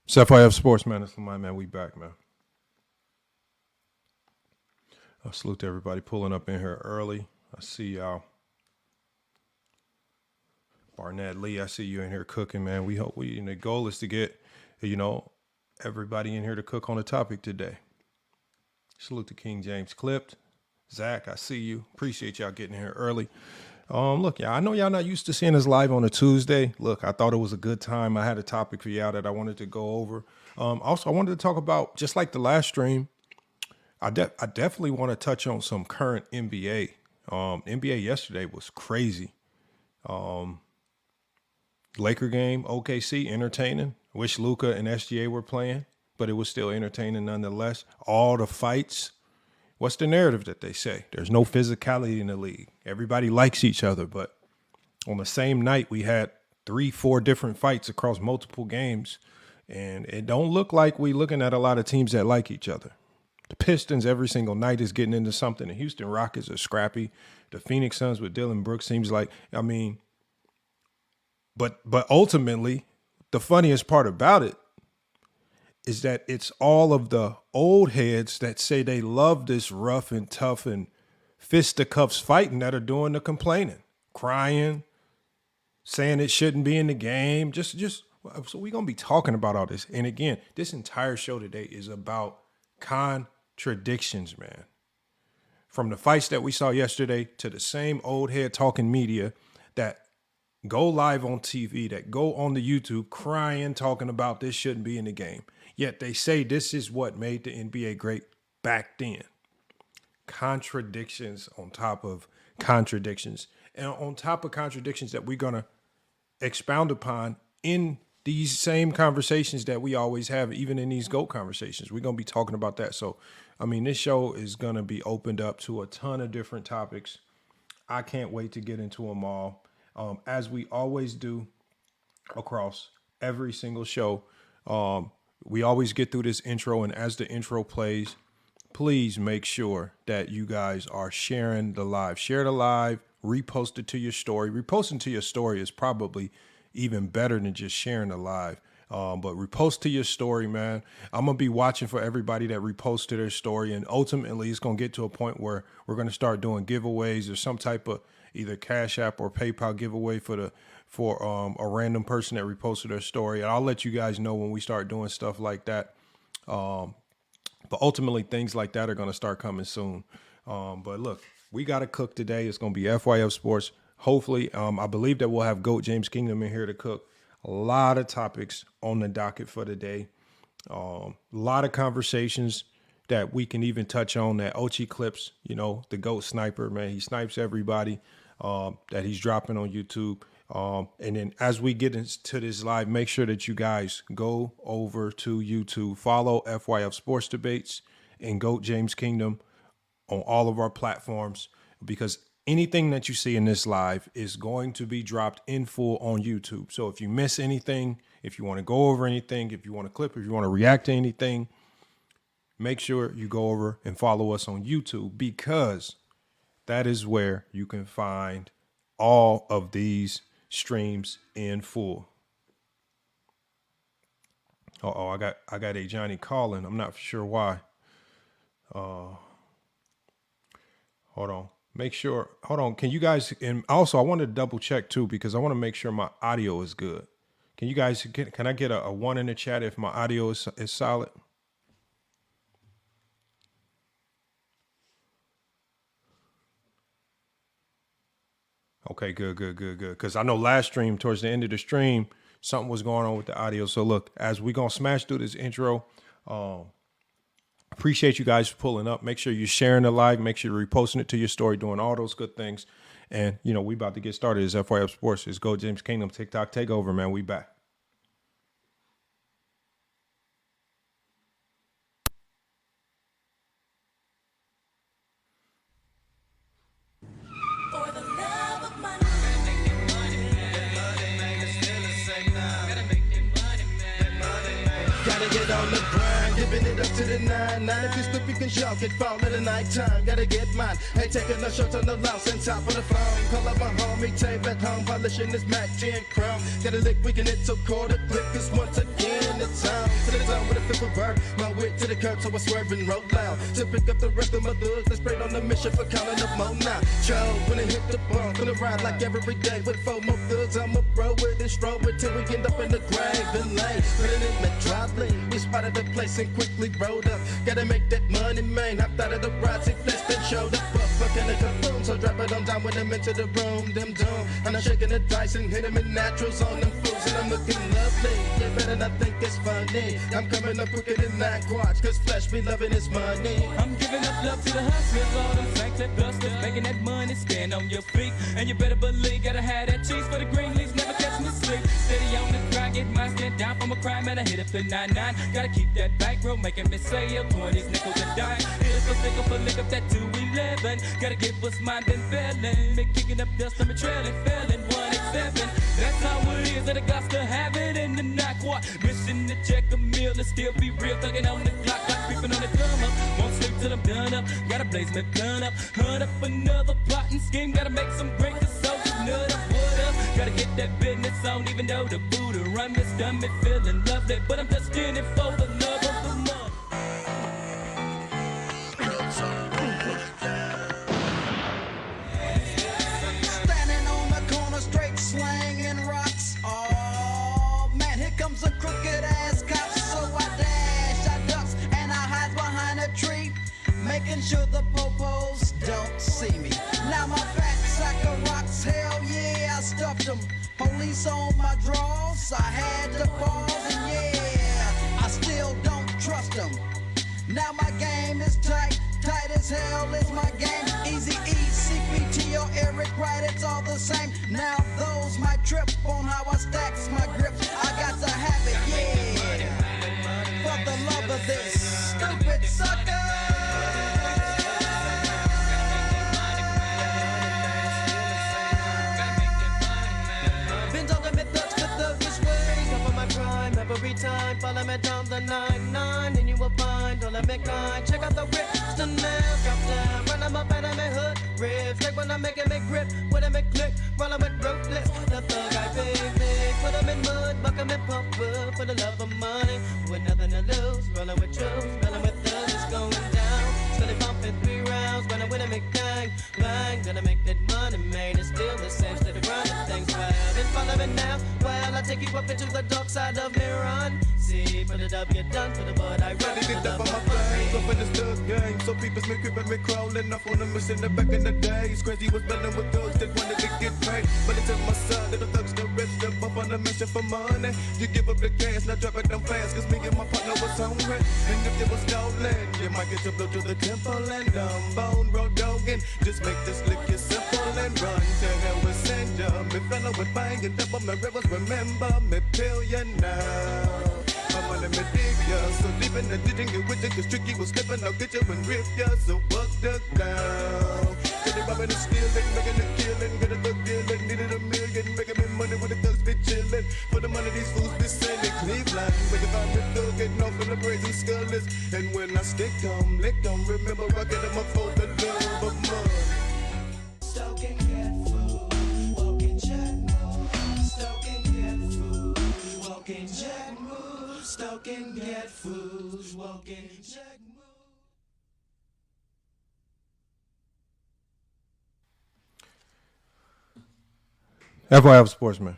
It's FIF Sports, man. It's my man. We back, man. I salute to everybody pulling up in here early. I see y'all. Barnett Lee, I see you in here cooking, man. We hope the goal is to get, everybody in here to cook on the topic today. Salute to King James Clipped. Zach, I see you. Appreciate y'all getting here early. Look, I know y'all not used to seeing us live on a Tuesday. Look, I thought it was a good time. I had a topic for y'all that I wanted to go over. Also, I wanted to talk about, just like the last stream, I definitely want to touch on some current NBA. NBA yesterday was crazy. Laker game, OKC, entertaining. Wish Luka and SGA were playing, but it was still entertaining nonetheless. All the fights. What's the narrative that they say? There's no physicality in the league. Everybody likes each other, but on the same night, we had 3-4 different fights across multiple games, and it don't look like we looking at a lot of teams that like each other. The Pistons every single night is getting into something. The Houston Rockets are scrappy. The Phoenix Suns with Dylan Brooks seems like, but ultimately, the funniest part about it is that it's all of the old heads that say they love this rough and tough and fisticuffs fighting that are doing the complaining, crying, saying it shouldn't be in the game. So we're going to be talking about all this. And again, this entire show today is about contradictions, man. From the fights that we saw yesterday to the same old head talking media that go live on TV, that go on the YouTube crying, talking about this shouldn't be in the game. Yet they say this is what made the NBA great back then. Contradictions on top of contradictions. And on top of contradictions that we're going to expound upon in these same conversations that we always have, even in these GOAT conversations. We're going to be talking about that. So, this show is going to be opened up to a ton of different topics. I can't wait to get into them all. As we always do across every single show, we always get through this intro, and as the intro plays, please make sure that you guys are sharing the live. Share the live, repost it to your story. Reposting to your story is probably even better than just sharing the live. But repost to your story, man. I'm going to be watching for everybody that reposts to their story, and ultimately it's going to get to a point where we're going to start doing giveaways or some type of either Cash App or PayPal giveaway for a random person that reposted their story. And I'll let you guys know when we start doing stuff like that. But ultimately, things like that are going to start coming soon. But look, we got to cook today. It's going to be FYF Sports. Hopefully, I believe that we'll have GOAT James Kingdom in here to cook. A lot of topics on the docket for today. A lot of conversations that we can even touch on. That Ochi Clips, the GOAT sniper, man. He snipes everybody that he's dropping on YouTube. And then as we get into this live, make sure that you guys go over to YouTube, follow FYF Sports Debates and GOAT James Kingdom on all of our platforms, because anything that you see in this live is going to be dropped in full on YouTube. So if you miss anything, if you want to go over anything, if you want to clip, if you want to react to anything, make sure you go over and follow us on YouTube, because that is where you can find all of these streams in full. I got a Johnny calling. I'm not sure why. Hold on. Can you guys, and also I want to double check too, because I want to make sure my audio is good. Can you guys, can I get a 1 in the chat if my audio is solid? Okay, good. Because I know last stream, towards the end of the stream, something was going on with the audio. So look, as we going to smash through this intro, appreciate you guys for pulling up. Make sure you're sharing the live. Make sure you're reposting it to your story, doing all those good things. And, we about to get started. It's FYF Sports. It's GOAT James Kingdom TikTok Takeover, man. We back. giving it up to the 9-9. If you slip, you can shock it, fall in the nighttime. Gotta get mine. Ain't taking no shorts on the lounge and top of the phone. Call up my homie, tape at home, polishing this Mac 10 Chrome. Got a lick, we can hit so quarter click, cause once again it's time to the zone with a flip of bird. My wit to the curb, so I swerve and roll loud. To pick up the rest of my thugs, let's spread on the mission for counting up more now. Joe, when it hit the bump, gonna ride like every day with 4 more thugs. I'm a bro with and stroll with till we end up in the grave and lay. Putting in the drop lean, we spotted the place and quickly rolled up. Gotta make that money, man. Hopped out of the ride, see flesh, then showed up. Fucking a kaboom, so drop it on down when them into the room. Them doom, and I'm shaking the dice and hit them in naturals on them fools, and I'm looking lovely. Yeah, better not think it's funny. I'm coming up quicker than 9 quads, cause flesh be loving his money. I'm giving up love to the hustlers, all them saints and busters, making that money, stand on your feet. And you better believe, gotta have that cheese for the green leaves, never catch me sleep. Steady on the grind, get my stand down from a crime, and I hit up the 9-9. Gotta keep that bankroll, making me say 20s, nickels and dime. Hit us for stick up, lick up that 211. Gotta get what's mine, been failing. Me kicking up dust, I'm a trailing, failing 187. That's how it is, that I got to have it in the night. What? Mission to check a meal and still be real, thugging on the clock, like creeping on the come up. Won't sleep till I'm done up, gotta blaze my gun up. Hunt up another plotting scheme, gotta make some great so nut up, what up? Gotta get that business on, even though the Buddha run me, done me feeling lovely, but I'm just in it for the love of the month. Standing on the corner, straight slanging rocks. Oh man, here comes a crooked ass cop. So I dash, I ducks, and I hide behind a tree, making sure the popos don't see me. Now my fat sack of rocks, hell yeah, I stuffed them. Police on my drawers, I had to pause, and yeah, I still don't trust them. Now my game is tight, tight as hell is my game. Easy E, CPT or Eric Wright, it's all the same. Now those might trip on how I stacks my grip. I got to have it, yeah, for the love of this stupid sucker. Every time, follow me down the 9-9, and you will find all I make line. Check out the whip, the nail, drop down, run them up out of my hood, ribs. Like when I'm making me grip, when I make click, roll them with ruthless. The thug I big, put them in mud, buck them in pump wood, for the love of money, with nothing to lose. Rolling with troops, rolling with thugs, it's going down. Steady pumping 3 rounds, running with a McBang, bang. Gonna make that money, man, it's still the same, steady running things wild. And follow me now, well, I'll take you up into the dark side of me, run. See, for the W done, for the bud I run. Ready to get up on my brain, up in this thug game. So people me creeping, me crawling off on the mission back in the days. Crazy was dealing with thugs that wanted to get paid. But it's my son, that the thugs the rest up up on the mission for money. You give up the gas, now drop it down fast, cause me and my partner was hungry. And if it was stolen, you might get your blow to the temple and bone road dogging. Just make this lick you simple and run to hell with send ya. Me fellow with bang and double my rivers, remember me billion now. I'm on me dig ya, so deep in the ditching you with it, cause tricky was slipping, I'll get you and rip ya, so buck the down. Get it robbing and stealing, making a killing, get a thug dealing, needed $1 million, making me money with the thugs be chilling. For the money these fools be sending Cleveland, but if I'm with thug getting off in the brazen skullers, and when I stick them, lick them, remember I get them up for the love of money. Stoke and get food, walking jet move. Stoke and get food, walking jet move. Stoke and get food, walking jet move. FYI Sportsman.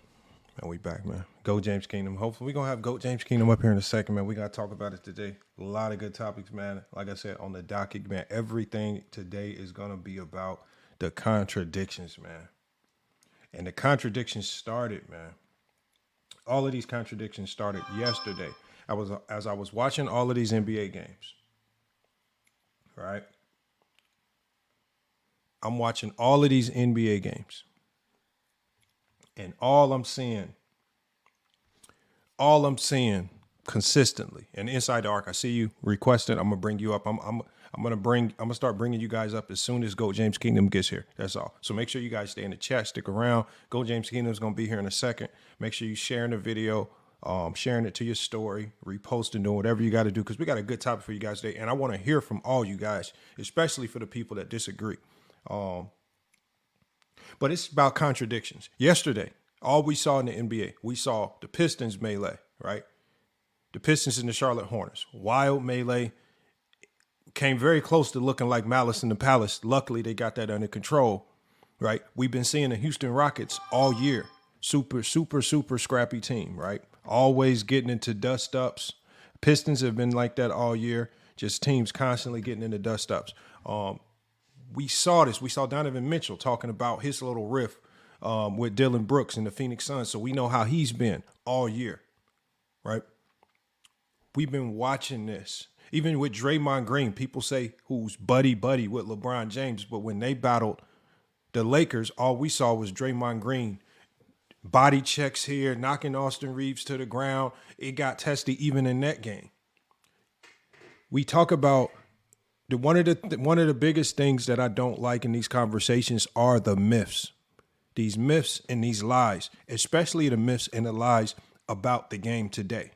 Man, we back, man. Go James Kingdom. Hopefully we're going to have Go James Kingdom up here in a second, man. We got to talk about it today. A lot of good topics, man. Like I said, on the docket, man, everything today is going to be about the contradictions, man. And the contradictions started, man. All of these contradictions started yesterday. As I was watching all of these NBA games, right? I'm watching all of these NBA games. And all I'm seeing consistently, and inside the arc, I see you requested. I'm gonna bring you up. I'm gonna start bringing you guys up as soon as Go James Kingdom gets here. That's all. So make sure you guys stay in the chat, stick around. Go James Kingdom is gonna be here in a second. Make sure you sharing the video, sharing it to your story, reposting, doing whatever you got to do, because we got a good topic for you guys today. And I want to hear from all you guys, especially for the people that disagree. But it's about contradictions. Yesterday, all we saw in the NBA, we saw the Pistons melee, right? The Pistons and the Charlotte Hornets. Wild melee. Came very close to looking like Malice in the Palace. Luckily, they got that under control, right? We've been seeing the Houston Rockets all year. Super scrappy team, right? Always getting into dust-ups. Pistons have been like that all year. Just teams constantly getting into dust-ups. We saw this. We saw Donovan Mitchell talking about his little riff with Dylan Brooks and the Phoenix Suns. So we know how he's been all year, right? We've been watching this. Even with Draymond Green, people say who's buddy with LeBron James. But when they battled the Lakers, all we saw was Draymond Green body checks here, knocking Austin Reeves to the ground. It got testy even in that game. We talk about one of the biggest things that I don't like in these conversations are the myths. These myths and these lies, especially the myths and the lies about the game today.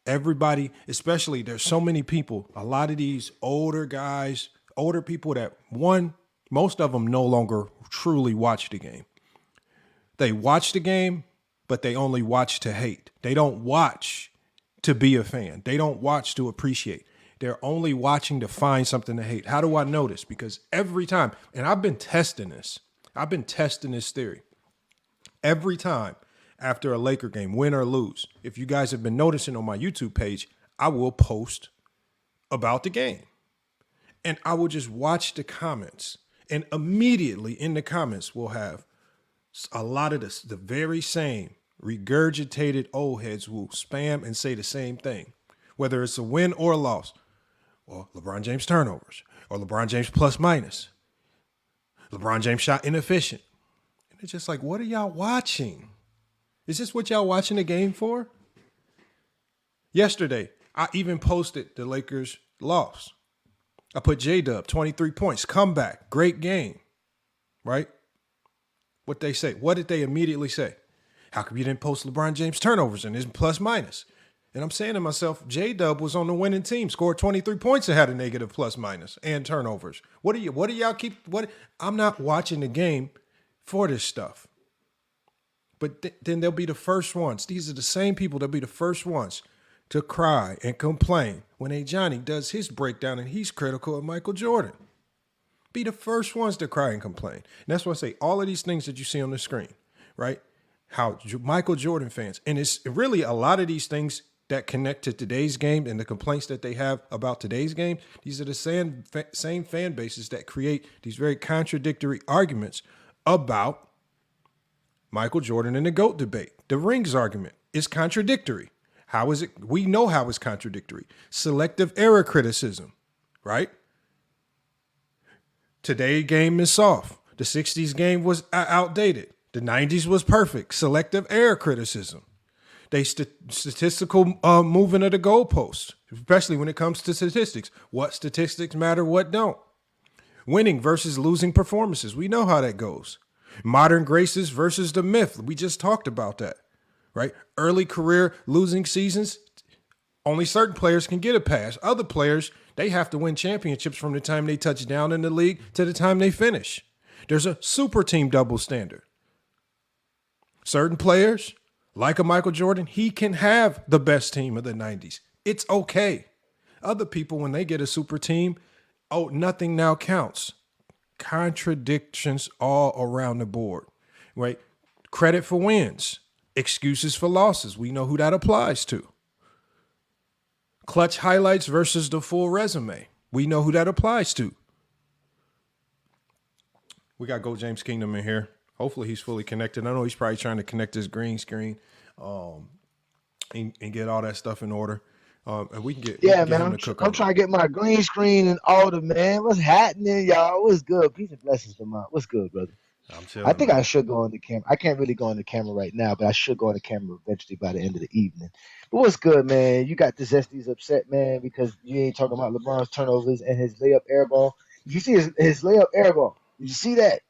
Everybody, especially there's so many people, a lot of these older guys, older people that most of them no longer truly watch the game. They watch the game, but they only watch to hate. They don't watch to be a fan. They don't watch to appreciate. They're only watching to find something to hate. How do I know this? Because every time, and I've been testing this theory. Every time after a Laker game, win or lose, if you guys have been noticing on my YouTube page, I will post about the game. And I will just watch the comments. And immediately in the comments, we'll have a lot of the very same regurgitated old heads will spam and say the same thing, whether it's a win or a loss, or LeBron James turnovers, or LeBron James plus minus, LeBron James shot inefficient. And it's just like, what are y'all watching? Is this what y'all watching the game for? Yesterday, I even posted the Lakers loss. I put J-Dub, 23 points, comeback, great game, right? What they say? What did they immediately say? How come you didn't post LeBron James turnovers and his plus minus? And I'm saying to myself, J-Dub was on the winning team, scored 23 points and had a negative plus minus and turnovers. I'm not watching the game for this stuff. But then they'll be the first ones. These are the same people that'll be the first ones to cry and complain when Johnny does his breakdown and he's critical of Michael Jordan. Be the first ones to cry and complain. And that's why I say all of these things that you see on the screen, right? How Michael Jordan fans, and it's really a lot of these things that connect to today's game and the complaints that they have about today's game. These are the same fan bases that create these very contradictory arguments about Michael Jordan and the GOAT debate. The rings argument is contradictory. How is it? We know how it's contradictory. Selective error criticism, right? Today's game is soft. The 60s game was outdated. The 90s was perfect. Selective error criticism. They statistical moving of the goalposts, especially when it comes to statistics. What statistics matter, what don't. Winning versus losing performances. We know how that goes. Modern graces versus the myth. We just talked about that, right? Early career losing seasons, only certain players can get a pass. Other players, they have to win championships from the time they touch down in the league to the time they finish. There's a super team double standard. Certain players, like a Michael Jordan, he can have the best team of the 90s. It's okay. Other people, when they get a super team, nothing now counts. Contradictions all around the board, right? Credit for wins, excuses for losses. We know who that applies to. Clutch highlights versus the full resume. We know who that applies to. We got Go James Kingdom in here. Hopefully he's fully connected. I know he's probably trying to connect his green screen and get all that stuff in order. And we can get man. I'm trying to get my green screen in order, man. What's happening, y'all? What's good? Peace and blessings to my. What's good, brother? I'm chilling. I think I should go on the camera. I can't really go on the camera right now, but I should go on the camera eventually by the end of the evening. But what's good, man? You got the Zesties upset, man, because you ain't talking about LeBron's turnovers and his layup airball. Did you see his layup airball? Did you see that?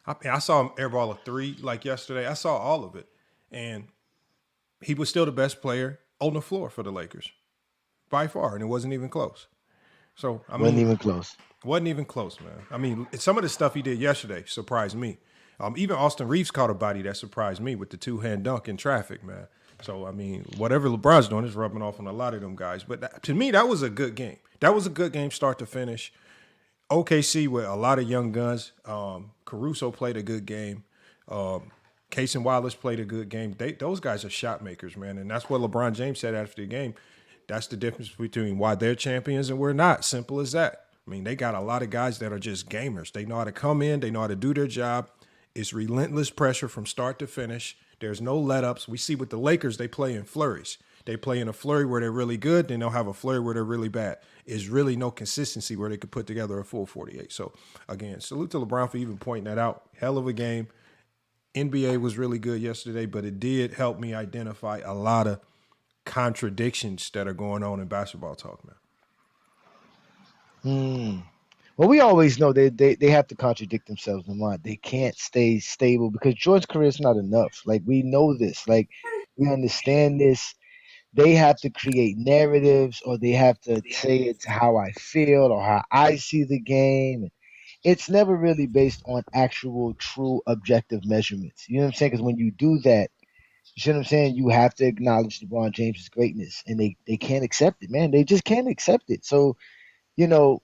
I saw him airball a 3 like yesterday. I saw all of it. And he was still the best player on the floor for the Lakers by far, and it wasn't even close. So I Wasn't mean, even close. wasn't even close, man. I mean, some of the stuff he did yesterday surprised me. Even Austin Reeves caught a body that surprised me with the two-hand dunk in traffic, man. So, I mean, whatever LeBron's doing is rubbing off on a lot of them guys. But to me, that was a good game. That was a good game start to finish. OKC with a lot of young guns. Caruso played a good game. Case and Wallace played a good game. Those guys are shot makers, man. And that's what LeBron James said after the game. That's the difference between why they're champions and we're not. Simple as that. I mean, they got a lot of guys that are just gamers. They know how to come in. They know how to do their job. It's relentless pressure from start to finish. There's no let-ups. We see with the Lakers, they play in flurries. They play in a flurry where they're really good. Then they'll have a flurry where they're really bad. There's really no consistency where they could put together a full 48. So, again, salute to LeBron for even pointing that out. Hell of a game. NBA was really good yesterday, but it did help me identify a lot of contradictions that are going on in basketball talk, man. Well, we always know they have to contradict themselves, Lamont. They can't stay stable because George's career is not enough. Like, we know this. Like, we understand this. They have to create narratives, or they have to say it's how I feel or how I see the game. It's never really based on actual, true, objective measurements. You know what I'm saying? Because when you do that, you see what I'm saying? You have to acknowledge LeBron James' greatness, and they can't accept it, man. They just can't accept it. So, you know,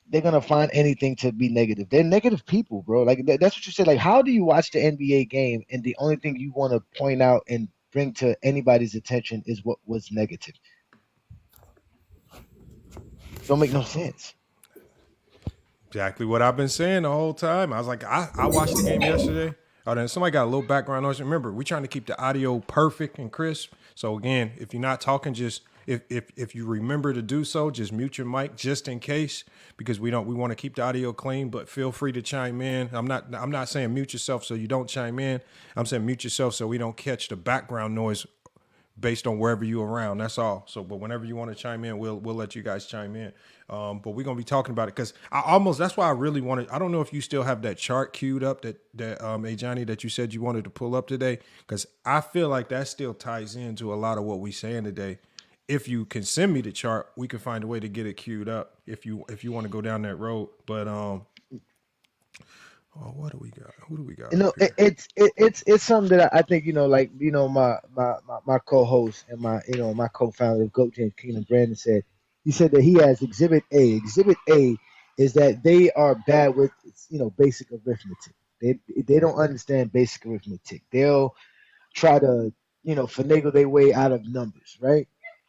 they're gonna find anything to be negative. They're negative people, bro. Like that's what you said. Like, how do you watch the NBA game and the only thing you want to point out and bring to anybody's attention is what was negative? Don't make no sense. Exactly what I've been saying the whole time. I was like, I watched the game yesterday. Oh, then somebody got a little background noise. Remember, we're trying to keep the audio perfect and crisp. So again, if you're not talking, just if you remember to do so, just mute your mic just in case, because we want to keep the audio clean. But feel free to chime in. I'm not saying mute yourself so you don't chime in. I'm saying mute yourself so we don't catch the background noise based on wherever you're around. That's all. So, but whenever you want to chime in, we'll let you guys chime in. But we're gonna be talking about it because that's why I really wanted. I don't know if you still have that chart queued up that Johnny, that you said you wanted to pull up today, because I feel like that still ties into a lot of what we're saying today. If you can send me the chart, we can find a way to get it queued up if you want to go down that road. But what do we got? Who do we got? You know, it's something that I think, like, my co-host and my co-founder of Goat James Keenan, Brandon, said. He said that he has Exhibit A. Exhibit A is that they are bad with basic arithmetic. They don't understand basic arithmetic. They'll try to finagle their way out of numbers, right?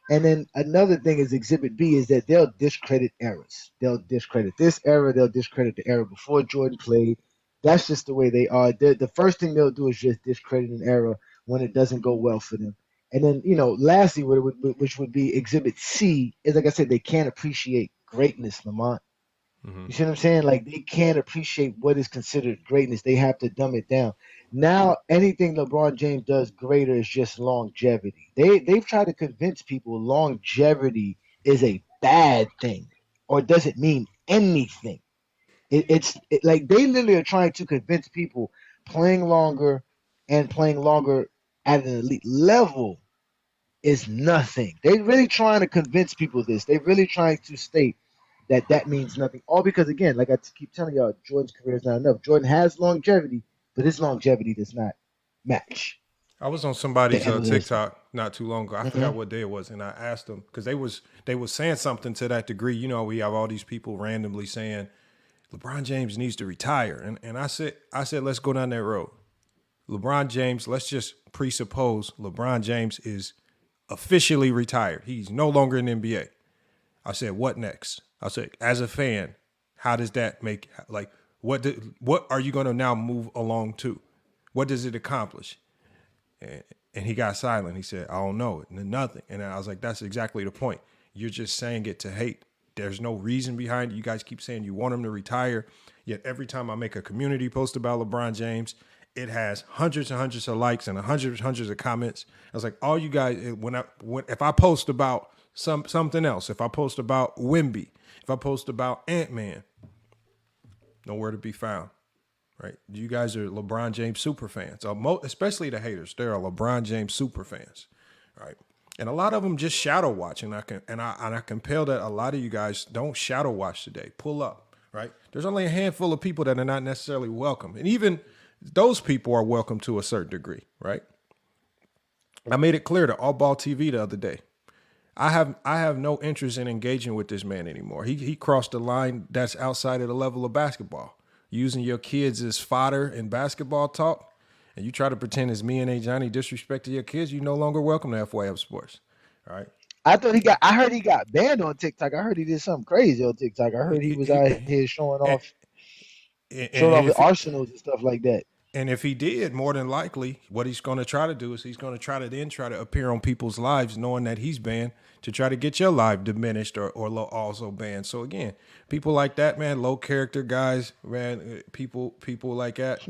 And then another thing is Exhibit B is that they'll discredit errors. They'll discredit this error. They'll discredit the error before Jordan played. That's just the way they are. The first thing they'll do is just discredit an error when it doesn't go well for them. And then, lastly, which would be Exhibit C, is, like I said, they can't appreciate greatness, Lamont. You see what I'm saying? Like, they can't appreciate what is considered greatness. They have to dumb it down. Now, anything LeBron James does greater is just longevity. They've tried to convince people longevity is a bad thing or doesn't mean anything. It's like they literally are trying to convince people playing longer and playing longer at an elite level is nothing. They're really trying to convince people this. They're really trying to state that means nothing. All because, again, like I keep telling y'all, Jordan's career is not enough. Jordan has longevity, but his longevity does not match. I was on somebody's TikTok not too long ago. I forgot what day it was, and I asked them because they was saying something to that degree. We have all these people randomly saying LeBron James needs to retire, and I said let's go down that road. LeBron James, let's just presuppose LeBron James is officially retired. He's no longer in the NBA. I said, what next? I said, as a fan, how does that make, like, what are you going to now move along to? What does it accomplish? And he got silent. He said, I don't know it, nothing. And I was like, that's exactly the point. You're just saying it to hate. There's no reason behind it. You guys keep saying you want him to retire. Yet every time I make a community post about LeBron James, it has hundreds and hundreds of likes and hundreds of comments. I was like, all you guys, if I post about something else, if I post about Wemby, if I post about Ant-Man, nowhere to be found. right? You guys are LeBron James super fans, especially the haters. They're LeBron James super fans, right? And a lot of them just shadow watch, and I can compel that a lot of you guys don't shadow watch today. Pull up, right? There's only a handful of people that are not necessarily welcome, and even those people are welcome to a certain degree, right? I made it clear to All Ball TV the other day. I have no interest in engaging with this man anymore. He crossed the line that's outside of the level of basketball. Using your kids as fodder in basketball talk, and you try to pretend as me and A Johnny disrespected your kids, you no longer welcome to FYF Sports. All right. I heard he got banned on TikTok. I heard he did something crazy on TikTok. I heard he was out here And, showing off and his if arsenals and stuff like that. And if he did, more than likely, what he's going to try to do is he's going to try to appear on people's lives, knowing that he's banned, to try to get your life diminished or also banned. So again, people like that, man, low character guys, man, people like that,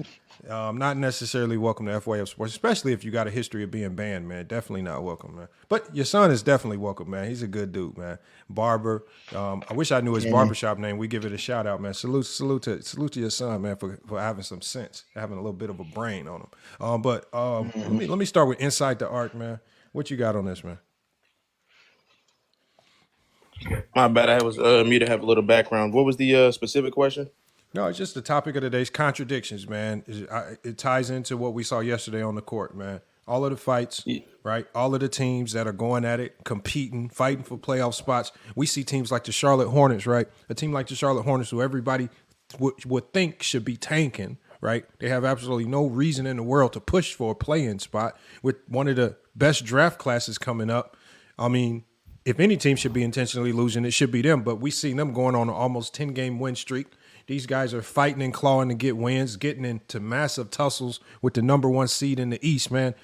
not necessarily welcome to FYF Sports, especially if you got a history of being banned, man. Definitely not welcome, man. But your son is definitely welcome, man. He's a good dude, man. Barber. I wish I knew his barbershop name. We give it a shout out, man. Salute to your son, man, for having some sense, having a little bit of a brain on him. Let me start with Inside the Arc, man. What you got on this, man? My bad. I was me to have a little background. What was the specific question? No, it's just the topic of today's contradictions, man. It ties into what we saw yesterday on the court, man. All of the fights, right? All of the teams that are going at it, competing, fighting for playoff spots. We see teams like the Charlotte Hornets, right? A team like the Charlotte Hornets, who everybody would think should be tanking, right? They have absolutely no reason in the world to push for a play-in spot with one of the best draft classes coming up. I mean, if any team should be intentionally losing, it should be them. But we see them going on an almost 10-game win streak. These guys are fighting and clawing to get wins, getting into massive tussles with the number one seed in the East, man.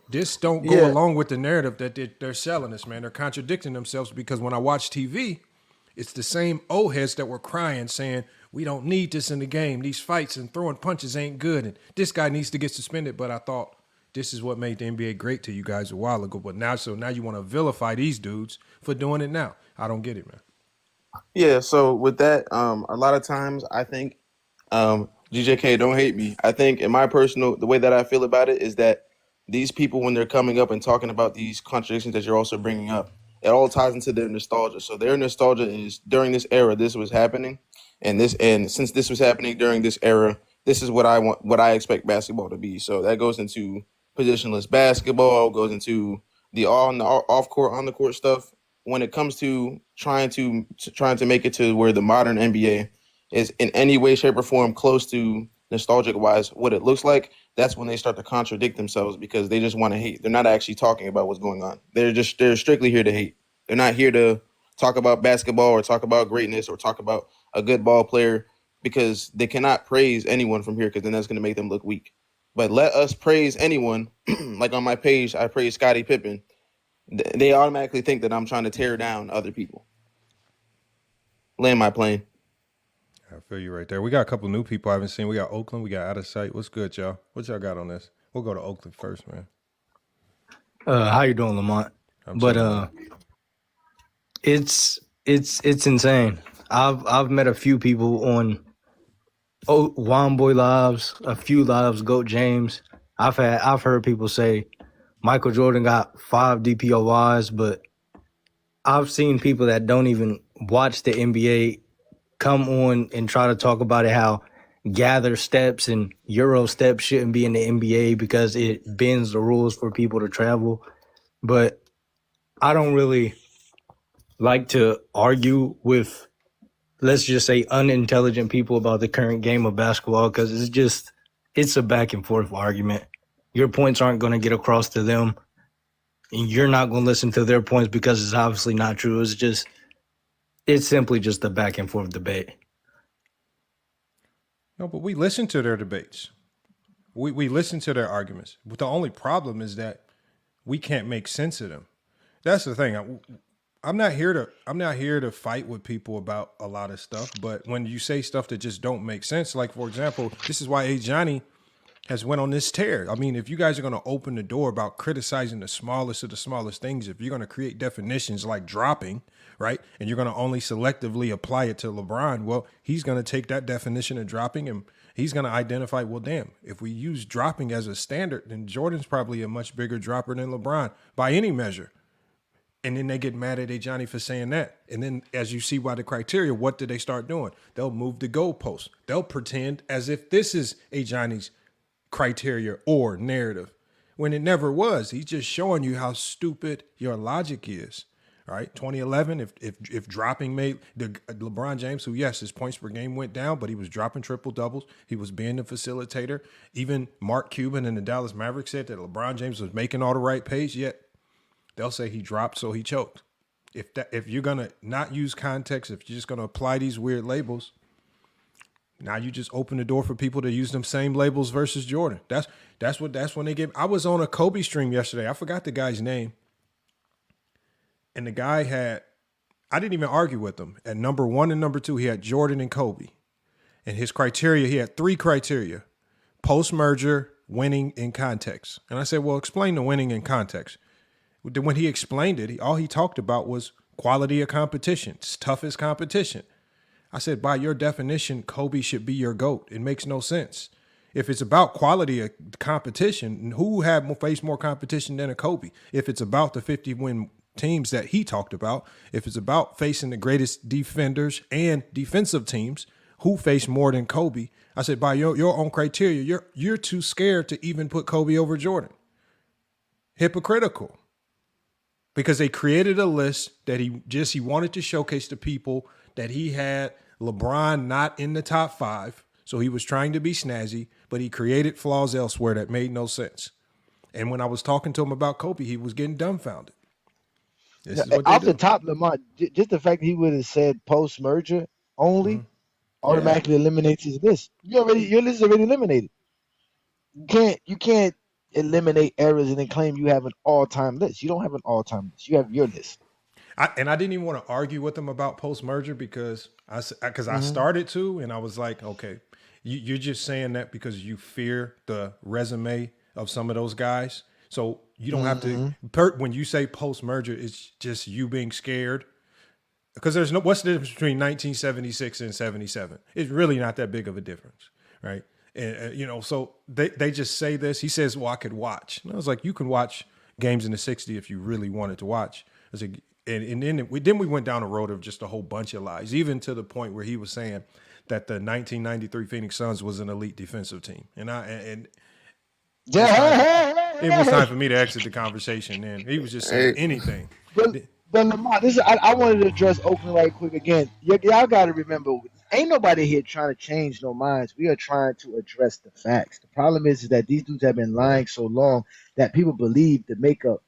This don't go along with the narrative that they're selling us, man. They're contradicting themselves because when I watch TV, it's the same old heads that were crying, saying, we don't need this in the game. These fights and throwing punches ain't good, and this guy needs to get suspended. But I thought, this is what made the NBA great to you guys a while ago. But now you want to vilify these dudes for doing it now. I don't get it, man. Yeah, so with that, a lot of times I think, GJK, don't hate me. I think the way that I feel about it is that these people, when they're coming up and talking about these contradictions that you're also bringing up, it all ties into their nostalgia. So their nostalgia is during this era, this was happening. And since this was happening during this era, this is what I expect basketball to be. So that goes into positionless basketball, goes into the off court, on the court stuff. When it comes to trying to make it to where the modern NBA is in any way, shape, or form close to nostalgic wise what it looks like, that's when they start to contradict themselves because they just want to hate. They're not actually talking about what's going on. They're strictly here to hate. They're not here to talk about basketball or talk about greatness or talk about a good ball player because they cannot praise anyone from here because then that's going to make them look weak. But let us praise anyone. Like on my page, I praise Scotty Pippen. They automatically think that I'm trying to tear down other people. Land my plane. I feel you right there. We got a couple new people I haven't seen. We got Oakland. We got Out of Sight. What's good, y'all? What y'all got on this? We'll go to Oakland first, man. How you doing, Lamont? It's insane. I've met a few people on Juan Boy Lives, a few lives, Goat James. I've heard people say Michael Jordan got 5 DPOYs, but I've seen people that don't even watch the NBA come on and try to talk about it, how gather steps and Euro steps shouldn't be in the NBA because it bends the rules for people to travel. But I don't really like to argue with, let's just say, unintelligent people about the current game of basketball because it's a back and forth argument. Your points aren't going to get across to them, and you're not going to listen to their points because it's obviously not true. It's simply just a back and forth debate. No, but we listen to their debates. We listen to their arguments. But the only problem is that we can't make sense of them. That's the thing. I'm not here to fight with people about a lot of stuff. But when you say stuff that just don't make sense, like for example, this is why A Johnny has went on this tear. I mean, if you guys are going to open the door about criticizing the smallest of the smallest things, if you're going to create definitions like dropping, right, and you're going to only selectively apply it to LeBron, well, he's going to take that definition of dropping and he's going to identify, well, damn, if we use dropping as a standard, then Jordan's probably a much bigger dropper than LeBron by any measure. And then they get mad at Johnny for saying that. And then as you see by the criteria, what do they start doing? They'll move the goalpost. They'll pretend as if this is Johnny's criteria or narrative when it never was. He's just showing you how stupid your logic is. Right, 2011. If dropping made the LeBron James, who yes, his points per game went down, but he was dropping triple doubles. He was being the facilitator. Even Mark Cuban and the Dallas Mavericks said that LeBron James was making all the right plays. Yet they'll say he dropped, so he choked. If you're gonna not use context, if you're just gonna apply these weird labels, now you just open the door for people to use them same labels versus Jordan. That's when they give. I was on a Kobe stream yesterday. I forgot the guy's name. And the guy I didn't even argue with him. At number 1 and number 2, he had Jordan and Kobe. And his criteria, he had 3 criteria: post-merger, winning, and context. And I said, well, explain the winning and context. When he explained it, all he talked about was quality of competition. It's toughest competition. I said, by your definition, Kobe should be your GOAT. It makes no sense. If it's about quality of competition, who had faced more competition than a Kobe? If it's about the 50-win teams that he talked about, if it's about facing the greatest defenders and defensive teams, who face more than Kobe? I said, by your own criteria, you're too scared to even put Kobe over Jordan. Hypocritical. Because they created a list that he wanted to showcase to people that he had LeBron not in the top 5. So he was trying to be snazzy, but he created flaws elsewhere that made no sense. And when I was talking to him about Kobe, he was getting dumbfounded. Off the top, Lamont, just the fact that he would have said post-merger only automatically eliminates his list. Your list is already eliminated. You can't eliminate errors and then claim you have an all-time list. You don't have an all-time list. You have your list. I didn't even want to argue with him about post-merger because I started to, and I was like, okay, you're just saying that because you fear the resume of some of those guys. So you don't have to, when you say post-merger, it's just you being scared. Because what's the difference between 1976 and 77? It's really not that big of a difference, right? And, so they just say this. He says, well, I could watch. And I was like, you can watch games in the 60s if you really wanted to watch. I said, and then we went down a road of just a whole bunch of lies, even to the point where he was saying that the 1993 Phoenix Suns was an elite defensive team. It was time for me to exit the conversation. And he was just saying anything. But Lamont, I wanted to address Oakland right quick again. Y'all got to remember, ain't nobody here trying to change no minds. We are trying to address the facts. The problem is that these dudes have been lying so long that people believe the make-up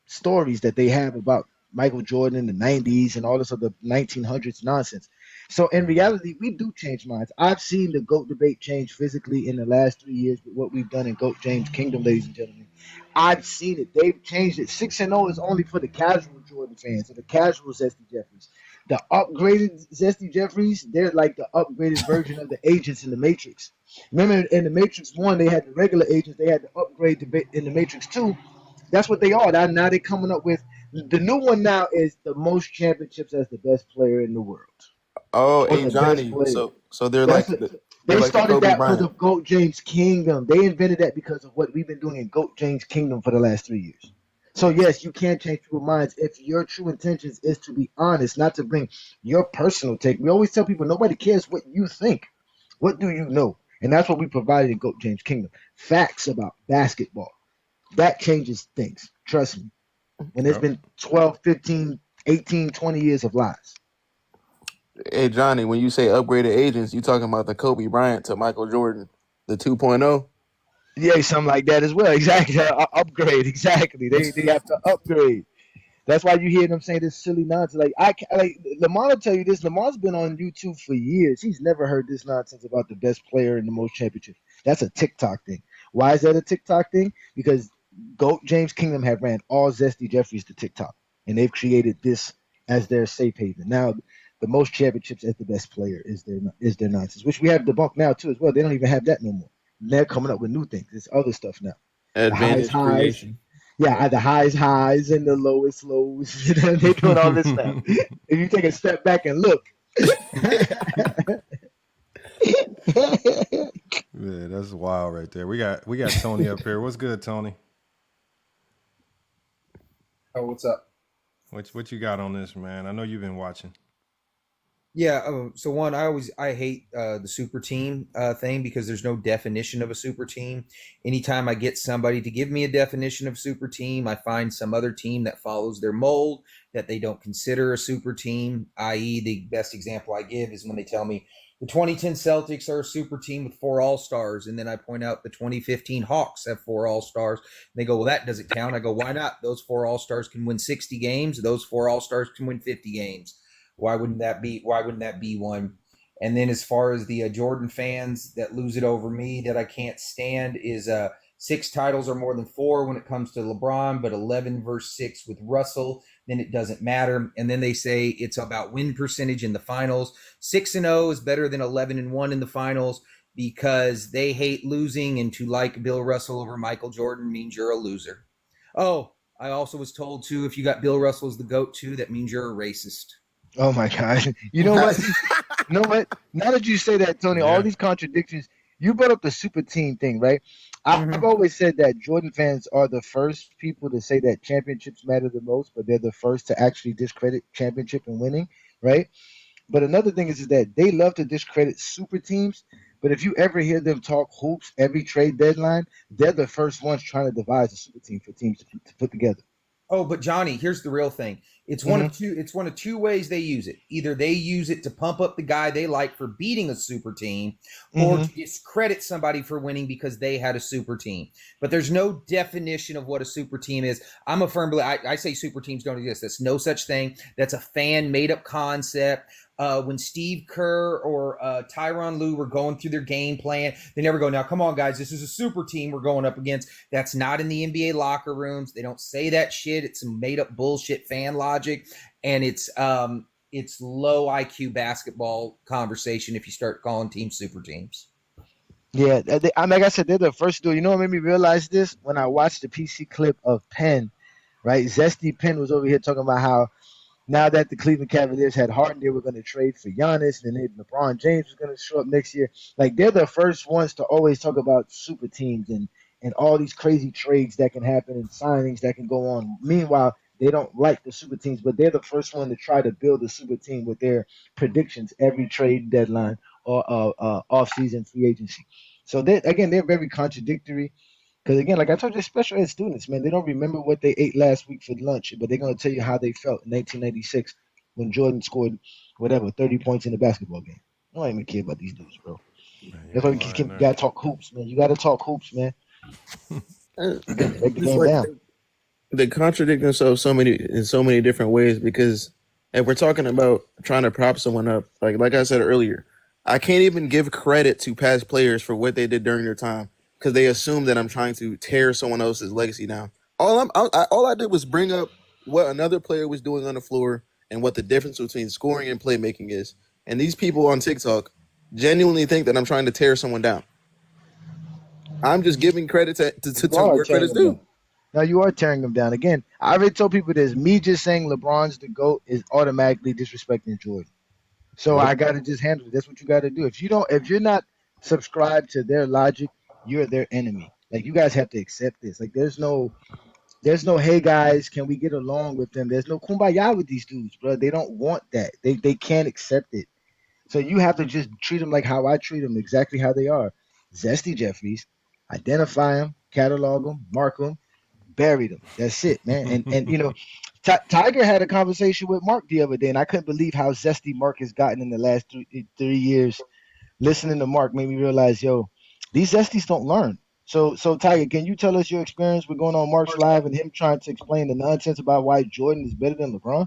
stories that they have about Michael Jordan in the 90s and all this other 1900s nonsense. So in reality, we do change minds. I've seen the GOAT debate change physically in the last 3 years with what we've done in GOAT James Kingdom, ladies and gentlemen. I've seen it. They've changed it. 6-0 is only for the casual Jordan fans or the casual Zesty Jeffries. The upgraded Zesty Jeffries, they're like the upgraded version of the agents in the Matrix. Remember in the Matrix 1, they had the regular agents. They had the upgrade in the Matrix 2. That's what they are. Now they're coming up with the new one now is the most championships as the best player in the world. Oh, hey Johnny. So they're they started that because of GOAT James Kingdom. They invented that because of what we've been doing in GOAT James Kingdom for the last 3 years. So yes, you can change people's minds if your true intentions is to be honest, not to bring your personal take. We always tell people nobody cares what you think. What do you know? And that's what we provided in GOAT James Kingdom. Facts about basketball. That changes things. Trust me. And it's been 12, 15, 18, 20 years of lies. Hey, Johnny, when you say upgraded agents, you talking about the Kobe Bryant to Michael Jordan, the 2.0? Yeah, something like that as well. Exactly. Upgrade. Exactly. They have to upgrade. That's why you hear them saying this silly nonsense. Lamar will tell you this. Lamar's been on YouTube for years. He's never heard this nonsense about the best player in the most championships. That's a TikTok thing. Why is that a TikTok thing? Because GOAT James Kingdom have ran all Zesty Jeffries to TikTok, and they've created this as their safe haven. Now, the most championships as the best player is their nonsense, which we have debunked now too as well. They don't even have that no more. they're coming up with new things. It's other stuff now. The highest Advantage highs. creation. Yeah, the highest highs and the lowest lows. They're doing all this stuff. If you take a step back and look. Yeah, that's wild right there. We got Tony up here. What's good, Tony? Oh, what's up? What you got on this, man? I know you've been watching. Yeah. So one, I hate the super team thing because there's no definition of a super team. Anytime I get somebody to give me a definition of super team, I find some other team that follows their mold that they don't consider a super team. I.e., the best example I give is when they tell me the 2010 Celtics are a super team with 4 All-Stars, and then I point out the 2015 Hawks have 4 All-Stars. They go, well, that doesn't count. I go, why not? Those 4 All-Stars can win 60 games. Those 4 All-Stars can win 50 games. Why wouldn't that be one? And then as far as the Jordan fans that lose it over me that I can't stand is 6 titles or more than 4 when it comes to LeBron, but 11 versus 6 with Russell, then it doesn't matter. And then they say it's about win percentage in the finals. 6-0 is better than 11-1 in the finals because they hate losing, and to like Bill Russell over Michael Jordan means you're a loser. Oh, I also was told too, if you got Bill Russell as the GOAT too, that means you're a racist. Oh my God. You know what? You know what? Now that you say that, Tony, Yeah. all these contradictions, you brought up the super team thing, right? I've always said that Jordan fans are the first people to say that championships matter the most, but they're the first to actually discredit championship and winning, right? But another thing is that they love to discredit super teams. But if you ever hear them talk hoops every trade deadline, they're the first ones trying to devise a super team for teams to put together. Oh, but Johnny, here's the real thing. It's one of two. It's one of two ways they use it. Either they use it to pump up the guy they like for beating a super team, or to discredit somebody for winning because they had a super team. But there's no definition of what a super team is. I'm a firm believer. I say super teams don't exist. There's no such thing. That's a fan made up concept. When Steve Kerr or Tyronn Lue were going through their game plan, they never go, now, come on, guys, this is a super team we're going up against. That's not in the NBA locker rooms. They don't say that shit. It's some made up bullshit fan logic. And it's low IQ basketball conversation if you start calling teams super teams. Yeah, like I said, they're the first to do it. You know what made me realize this? When I watched the PC clip of Penn, right? Zesty Penn was over here talking about how now that the Cleveland Cavaliers had Harden, they were going to trade for Giannis, and then LeBron James was going to show up next year. Like, they're the first ones to always talk about super teams and all these crazy trades that can happen and signings that can go on. Meanwhile, they don't like the super teams, but they're the first one to try to build a super team with their predictions every trade deadline or off-season free agency. So, they're very contradictory. Because, again, like I told you, special ed students, man, they don't remember what they ate last week for lunch, but they're going to tell you how they felt in 1996 when Jordan scored, 30 points in the basketball game. I don't even care about these dudes, bro. That's why you got to talk hoops, man. You got to talk hoops, man. Break the game down. They contradict themselves in so many different ways, because if we're talking about trying to prop someone up, like I said earlier, I can't even give credit to past players for what they did during their time, because they assume that I'm trying to tear someone else's legacy down. All I did was bring up what another player was doing on the floor and what the difference between scoring and playmaking is. And these people on TikTok genuinely think that I'm trying to tear someone down. I'm just giving credit to where credit's due. Now, you are tearing them down. Again, I already told people this. Me just saying LeBron's the GOAT is automatically disrespecting Jordan. So I got to just handle it. That's what you got to do. If you're not subscribed to their logic, you're their enemy. Like, you guys have to accept this. Like, there's no, hey guys, can we get along with them? There's no kumbaya with these dudes, bro. They don't want that. They can't accept it. So you have to just treat them like how I treat them, exactly how they are. Zesty Jeffries, identify them, catalog them, mark them, bury them. That's it, man. And you know, Tiger had a conversation with Mark the other day, and I couldn't believe how zesty Mark has gotten in the last 3 years. Listening to Mark made me realize, these zesties don't learn. So Tiger, can you tell us your experience with going on Mark's Live and him trying to explain the nonsense about why Jordan is better than LeBron?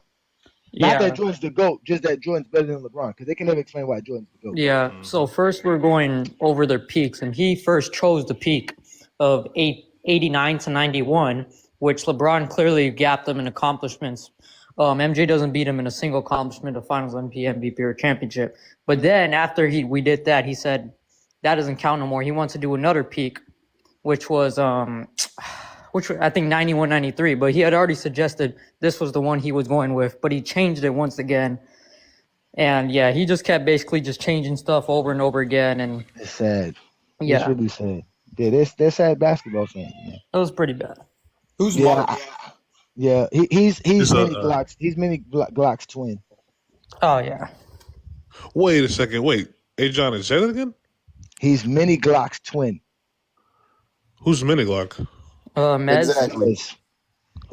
Yeah. Not that Jordan's the GOAT, just that Jordan's better than LeBron, because they can never explain why Jordan's the GOAT. Yeah. So first we're going over their peaks, and he first chose the peak of 89 to 91, which LeBron clearly gapped them in accomplishments. MJ doesn't beat him in a single accomplishment of Finals MVP or championship. But then after we did that, he said that doesn't count no more. He wants to do another peak, which was which I think 91, 93. But he had already suggested this was the one he was going with, but he changed it once again. And yeah, he just kept basically just changing stuff over and over again. And It's sad. It's yeah, really sad. Yeah, they're sad basketball fans, man. it was pretty bad. Who's Yeah, Mark? he's It's mini Glocks. He's mini Glock's twin. Oh yeah. Wait a second. Wait. Hey, Johnny, say that again? He's mini Glock's twin. Who's Mini Glock? Mez. Exactly. Yes.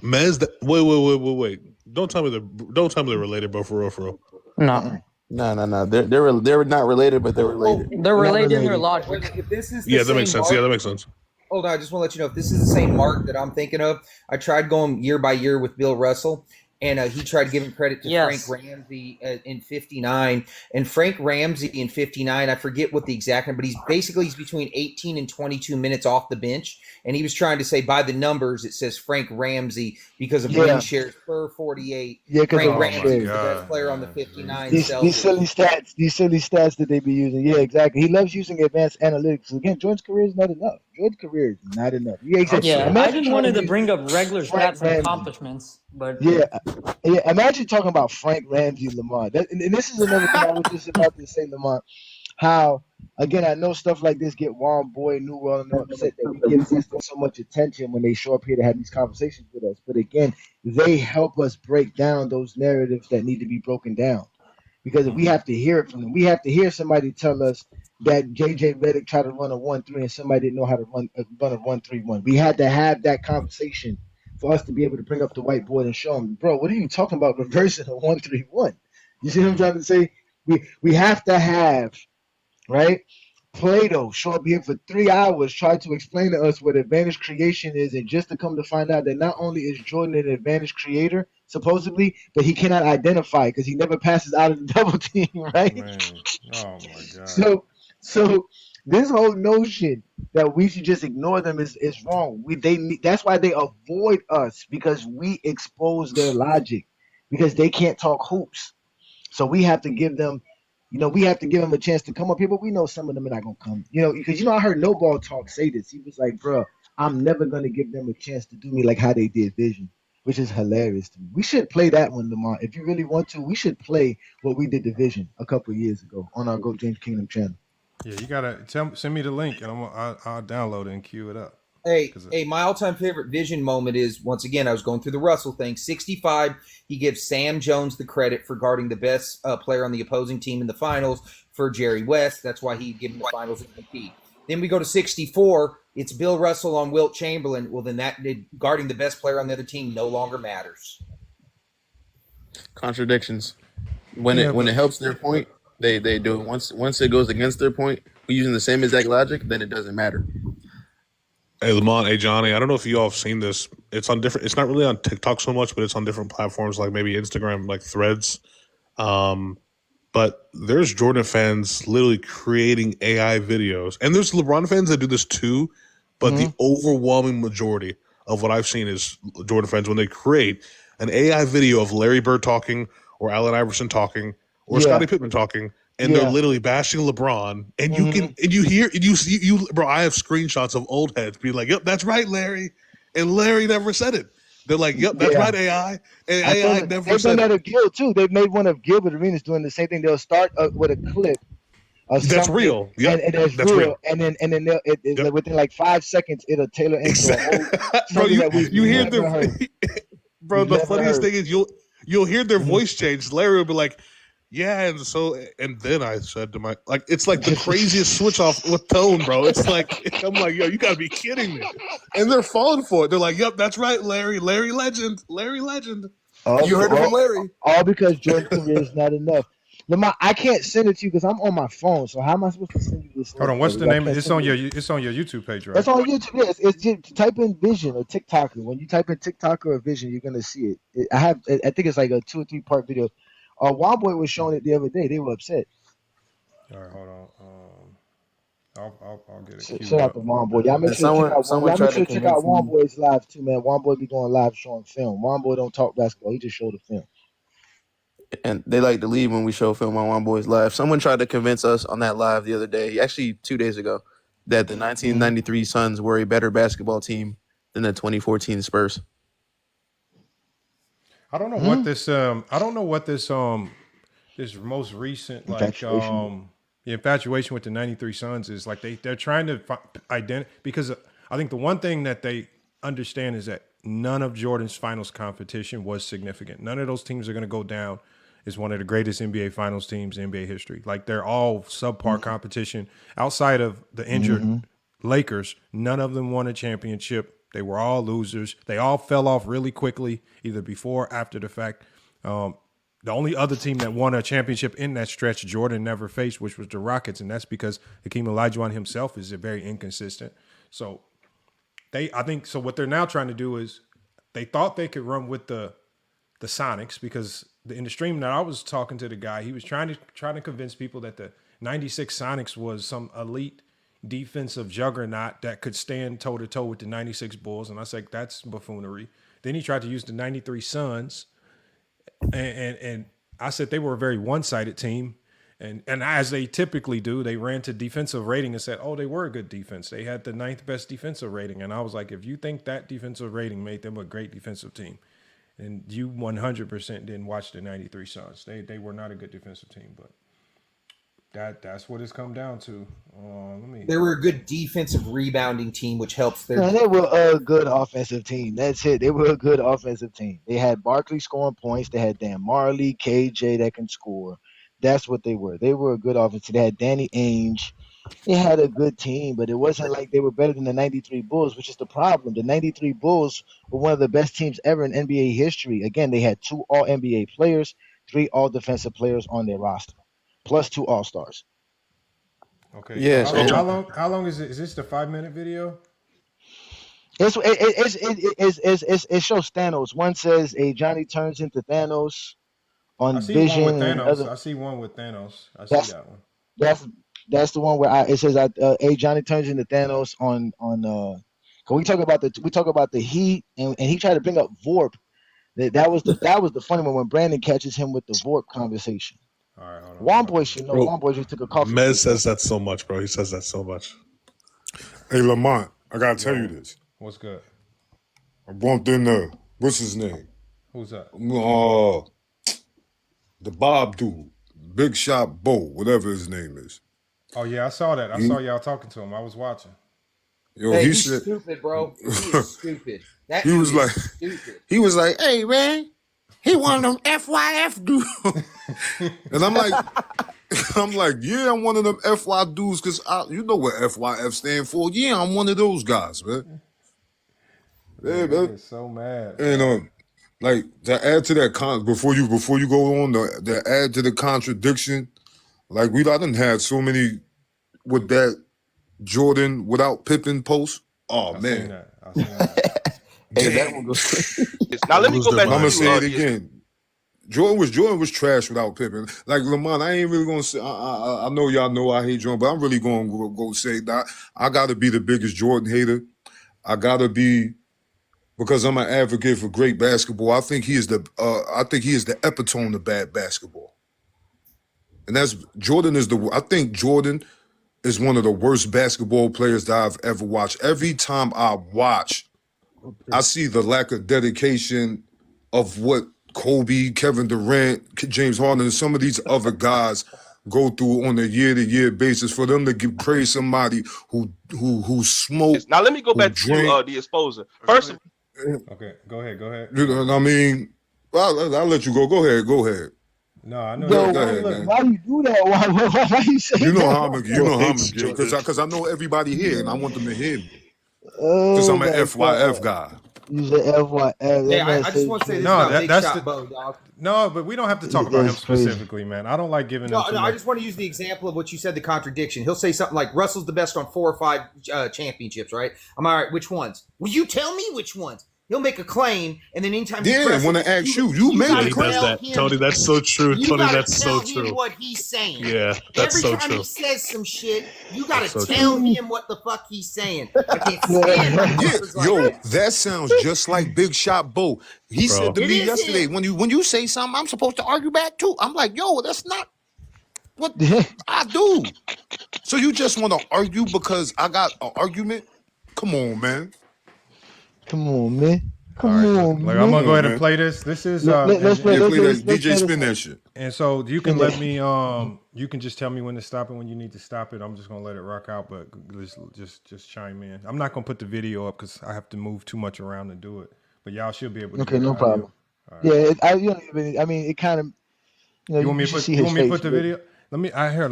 Mez? Wait. Don't tell me they're related, bro, for real. No, No. They're not related, but they're related. they're related in their related. logic. If this is the Yeah, that makes same sense. Mark, Yeah, that makes sense. hold on, I just want to let you know if this is the same Mark that I'm thinking of. I tried going year by year with Bill Russell, and he tried giving credit to Yes. Frank Ramsey in '59. And Frank Ramsey in '59, I forget what the exact number, but he's between 18 and 22 minutes off the bench. And he was trying to say by the numbers, it says Frank Ramsey because of win shares per 48. Yeah, because Frank of Ramsey is the God. best player on the 59 these silly stats that they be using. Yeah, exactly. He loves using advanced analytics. Again, Jordan's career is not enough. Yeah, exactly. Yeah, I Imagine just wanted to trying bring up regular Frank stats and Ramsey. accomplishments, but Yeah, imagine talking about Frank Ramsey, Lamar. And this is another thing I was just about to say, Lamar. How again, I know stuff like this get Warren Boy, New World, and upset that we give Justin so much attention when they show up here to have these conversations with us. But again, they help us break down those narratives that need to be broken down. Because if we have to hear it from them, we have to hear somebody tell us that JJ Redick tried to run a 1-3 and somebody didn't know how to run a 1-3-1. We had to have that conversation for us to be able to bring up the whiteboard and show them, bro, what are you talking about reversing a 1-3-1? You see what I'm trying to say? We have to have, right? Plato show up here for 3 hours, try to explain to us what advantage creation is, and just to come to find out that not only is Jordan an advantage creator, supposedly, but he cannot identify because he never passes out of the double team, right? Man. Oh my God. So this whole notion that we should just ignore them is wrong. That's why they avoid us, because we expose their logic, because they can't talk hoops. So we have to give them, a chance to come up here, but we know some of them are not gonna come. Because I heard No Ball Talk say this. He was like, bro, I'm never gonna give them a chance to do me like how they did Vision, which is hilarious to me. We should play that one, Lamar. If you really want to, we should play what we did to Vision a couple of years ago on our Go James Kingdom channel. Yeah, you gotta send me the link and I'll download it and queue it up. Hey, my all-time favorite Vision moment is, once again, I was going through the Russell thing. 65, he gives Sam Jones the credit for guarding the best player on the opposing team in the finals for Jerry West. That's why he gave him the finals MVP. Then we go to 64. It's Bill Russell on Wilt Chamberlain. Well, then guarding the best player on the other team no longer matters. Contradictions. When it helps their point, they do it. Once it goes against their point, we're using the same exact logic, then it doesn't matter. Hey, Lamont, hey, Johnny, I don't know if you all have seen this. It's on different. It's not really on TikTok so much, but it's on different platforms like maybe Instagram, like Threads. But there's Jordan fans literally creating AI videos. And there's LeBron fans that do this too, but the overwhelming majority of what I've seen is Jordan fans when they create an AI video of Larry Bird talking or Allen Iverson talking or Scotty Pippen talking, and they're literally bashing LeBron, and you bro, I have screenshots of old heads being like, yep, that's right, Larry. And Larry never said it. They're like, yep, that's right, AI. And AI never said it. They've done that of Gil, too. They've made one of Gilbert Arenas doing the same thing. They'll start with a clip. That's real. Yep. And that's real. And then like within like 5 seconds, it'll tailor into a whole bro, you hear never heard. Bro, the funniest thing is you'll hear their voice change. Larry will be like, yeah, and then I said to my, like, it's like the craziest switch off with tone, bro. It's like, I'm like, yo, you gotta be kidding me. And they're falling for it. They're like, yep, that's right, Larry legend. You heard it from Larry. All because Jordan's career is not enough. Lamar, I can't send it to you because I'm on my phone. So how am I supposed to send you this? Hold on, what's the name? It's on your YouTube page, right? That's on YouTube. Yes, it's just type in Vision or TikToker. When you type in TikToker or Vision, you're gonna see it. I think it's like a 2 or 3 part video. Wild Boy was showing it the other day. They were upset. All right, hold on. I'll get it. Shout out to Wild Boy. Y'all make sure to check out Wild Boy's live too, man. Wild Boy be going live showing film. Wild Boy don't talk basketball. He just showed the film. And they like to leave when we show film on One Boys Live. Someone tried to convince us on that live the other day, actually 2 days ago, that the 1993 Suns were a better basketball team than the 2014 Spurs. I don't know what this. I don't know what this. This most recent Infatuation. the infatuation with the '93 Suns is like. They're trying to identify, because I think the one thing that they understand is that none of Jordan's finals competition was significant. None of those teams are going to go down as one of the greatest NBA finals teams in NBA history. Like, they're all subpar competition. Outside of the injured Lakers, none of them won a championship. They were all losers. They all fell off really quickly, either before or after the fact. The only other team that won a championship in that stretch Jordan never faced, which was the Rockets, and that's because Hakeem Olajuwon himself is very inconsistent. So I think what they're now trying to do is, they thought they could run with the Sonics, because in the stream that I was talking to the guy, he was trying to convince people that the '96 Sonics was some elite defensive juggernaut that could stand toe to toe with the '96 Bulls, and I said, that's buffoonery. Then he tried to use the '93 Suns, and I said they were a very one-sided team, and as they typically do, they ran to defensive rating and said, oh, they were a good defense. They had the 9th best defensive rating, and I was like, if you think that defensive rating made them a great defensive team, and you 100% didn't watch the '93 Suns, they were not a good defensive team, but that's what it's come down to. They were a good defensive rebounding team, which helps their. No, they were a good offensive team. That's it. They were a good offensive team. They had Barkley scoring points. They had Dan Marley, KJ that can score. That's what they were. They were a good offense. They had Danny Ainge. They had a good team, but it wasn't like they were better than the '93 Bulls, which is the problem. The '93 Bulls were one of the best teams ever in NBA history. Again, they had 2 All-NBA players, 3 All-Defensive players on their roster, plus 2 All-Stars. Okay. Yeah. How long is it? Is this the 5-minute video? It shows Thanos. One says, Johnny turns into Thanos on I see Vision. one with And Thanos. other, I see one with Thanos. I that's see that one. that's the one where it says Johnny turns into Thanos on Can we talk about the Heat, and he tried to bring up Vorp. That was the funny one when Brandon catches him with the Vorp conversation. All right, hold on. One boy should know. One boy just took a coffee. Mez says that so much, bro. He says that so much. Hey, Lamont, I gotta tell you this. What's good? I bumped in what's his name? Who's that? The Bob dude, Big Shot Bo, whatever his name is. Oh yeah, I saw that. I saw y'all talking to him. I was watching. Yo, Hey, he he's said stupid, bro. He is stupid. That he dude was is like, stupid. he was like, hey man, he one of them FYF dudes. And I'm like, yeah, I'm one of them FY dudes, because you know what FYF stand for. Yeah, I'm one of those guys, man. Yeah, man. He's so mad. And like, to add to that before you go on, to add to the contradiction, like I done had so many with that Jordan without Pippen post. Oh man. I seen that. Hey, that one goes. Now let me go back I'm gonna to say it again. Jordan was trash without Pippen. Like, Lamont, I ain't really gonna say. I know y'all know I hate Jordan, but I'm really gonna go say that I gotta be the biggest Jordan hater. I gotta be, because I'm an advocate for great basketball. I think he is the epitome of bad basketball, and that's Jordan is I think Jordan is one of the worst basketball players that I've ever watched. Every time I watch, I see the lack of dedication of what Kobe, Kevin Durant, James Harden, and some of these other guys go through on a year-to-year basis for them to praise somebody who smoked. Now let me go back drank. to the exposure. First of Okay, go ahead. You know what I mean? Well, I'll let you go. Go ahead. No, I know. Yo, go ahead, man. why you do that? Why you say You know that? how I'm gonna because I know everybody here and I want them to hear me. Because I'm an FYF guy. You say FYF. Yeah, I just want to say this No, about Big that's Shot the- Bo, dog. No, but we don't have to talk about him That's crazy. specifically, man. I don't like giving him too No, I much. just want to use the example of what you said, the contradiction. He'll say something like, Russell's the best on 4 or 5 championships, right? I'm all right, which ones? Will you tell me which ones? He'll make a claim, and then anytime he Yeah, presses, when I ask you made gotta the Tony does claim. tell that. him. Tony, that's so true. You Tony, gotta that's tell so him true. what he's saying. Yeah, that's Every so time true. he says some shit, you gotta That's so tell true. him what the fuck he's saying. I can't stand Yeah, motherfuckers like yo, that. that sounds just like Big Shot Bo. He Bro. said to It me is yesterday, him. when you say something, I'm supposed to argue back too. I'm like, yo, that's not what I do. So you just want to argue because I got an argument? Come on, man. Come on, man. All right, look, man. I'm gonna Come go on, ahead and man. play this. This is Let's play. Yeah, play that. Let's DJ, play spin this. that shit. and so you Spin can let that. me you can just tell me when to stop it when you need to stop it. I'm just gonna let it rock out, but just chime in. I'm not gonna put the video up because I have to move too much around to do it. But y'all should be able to Okay, get no the audio. problem. Yeah, I mean, it kind of, You want me to should put see you his want me to face, put the video? Let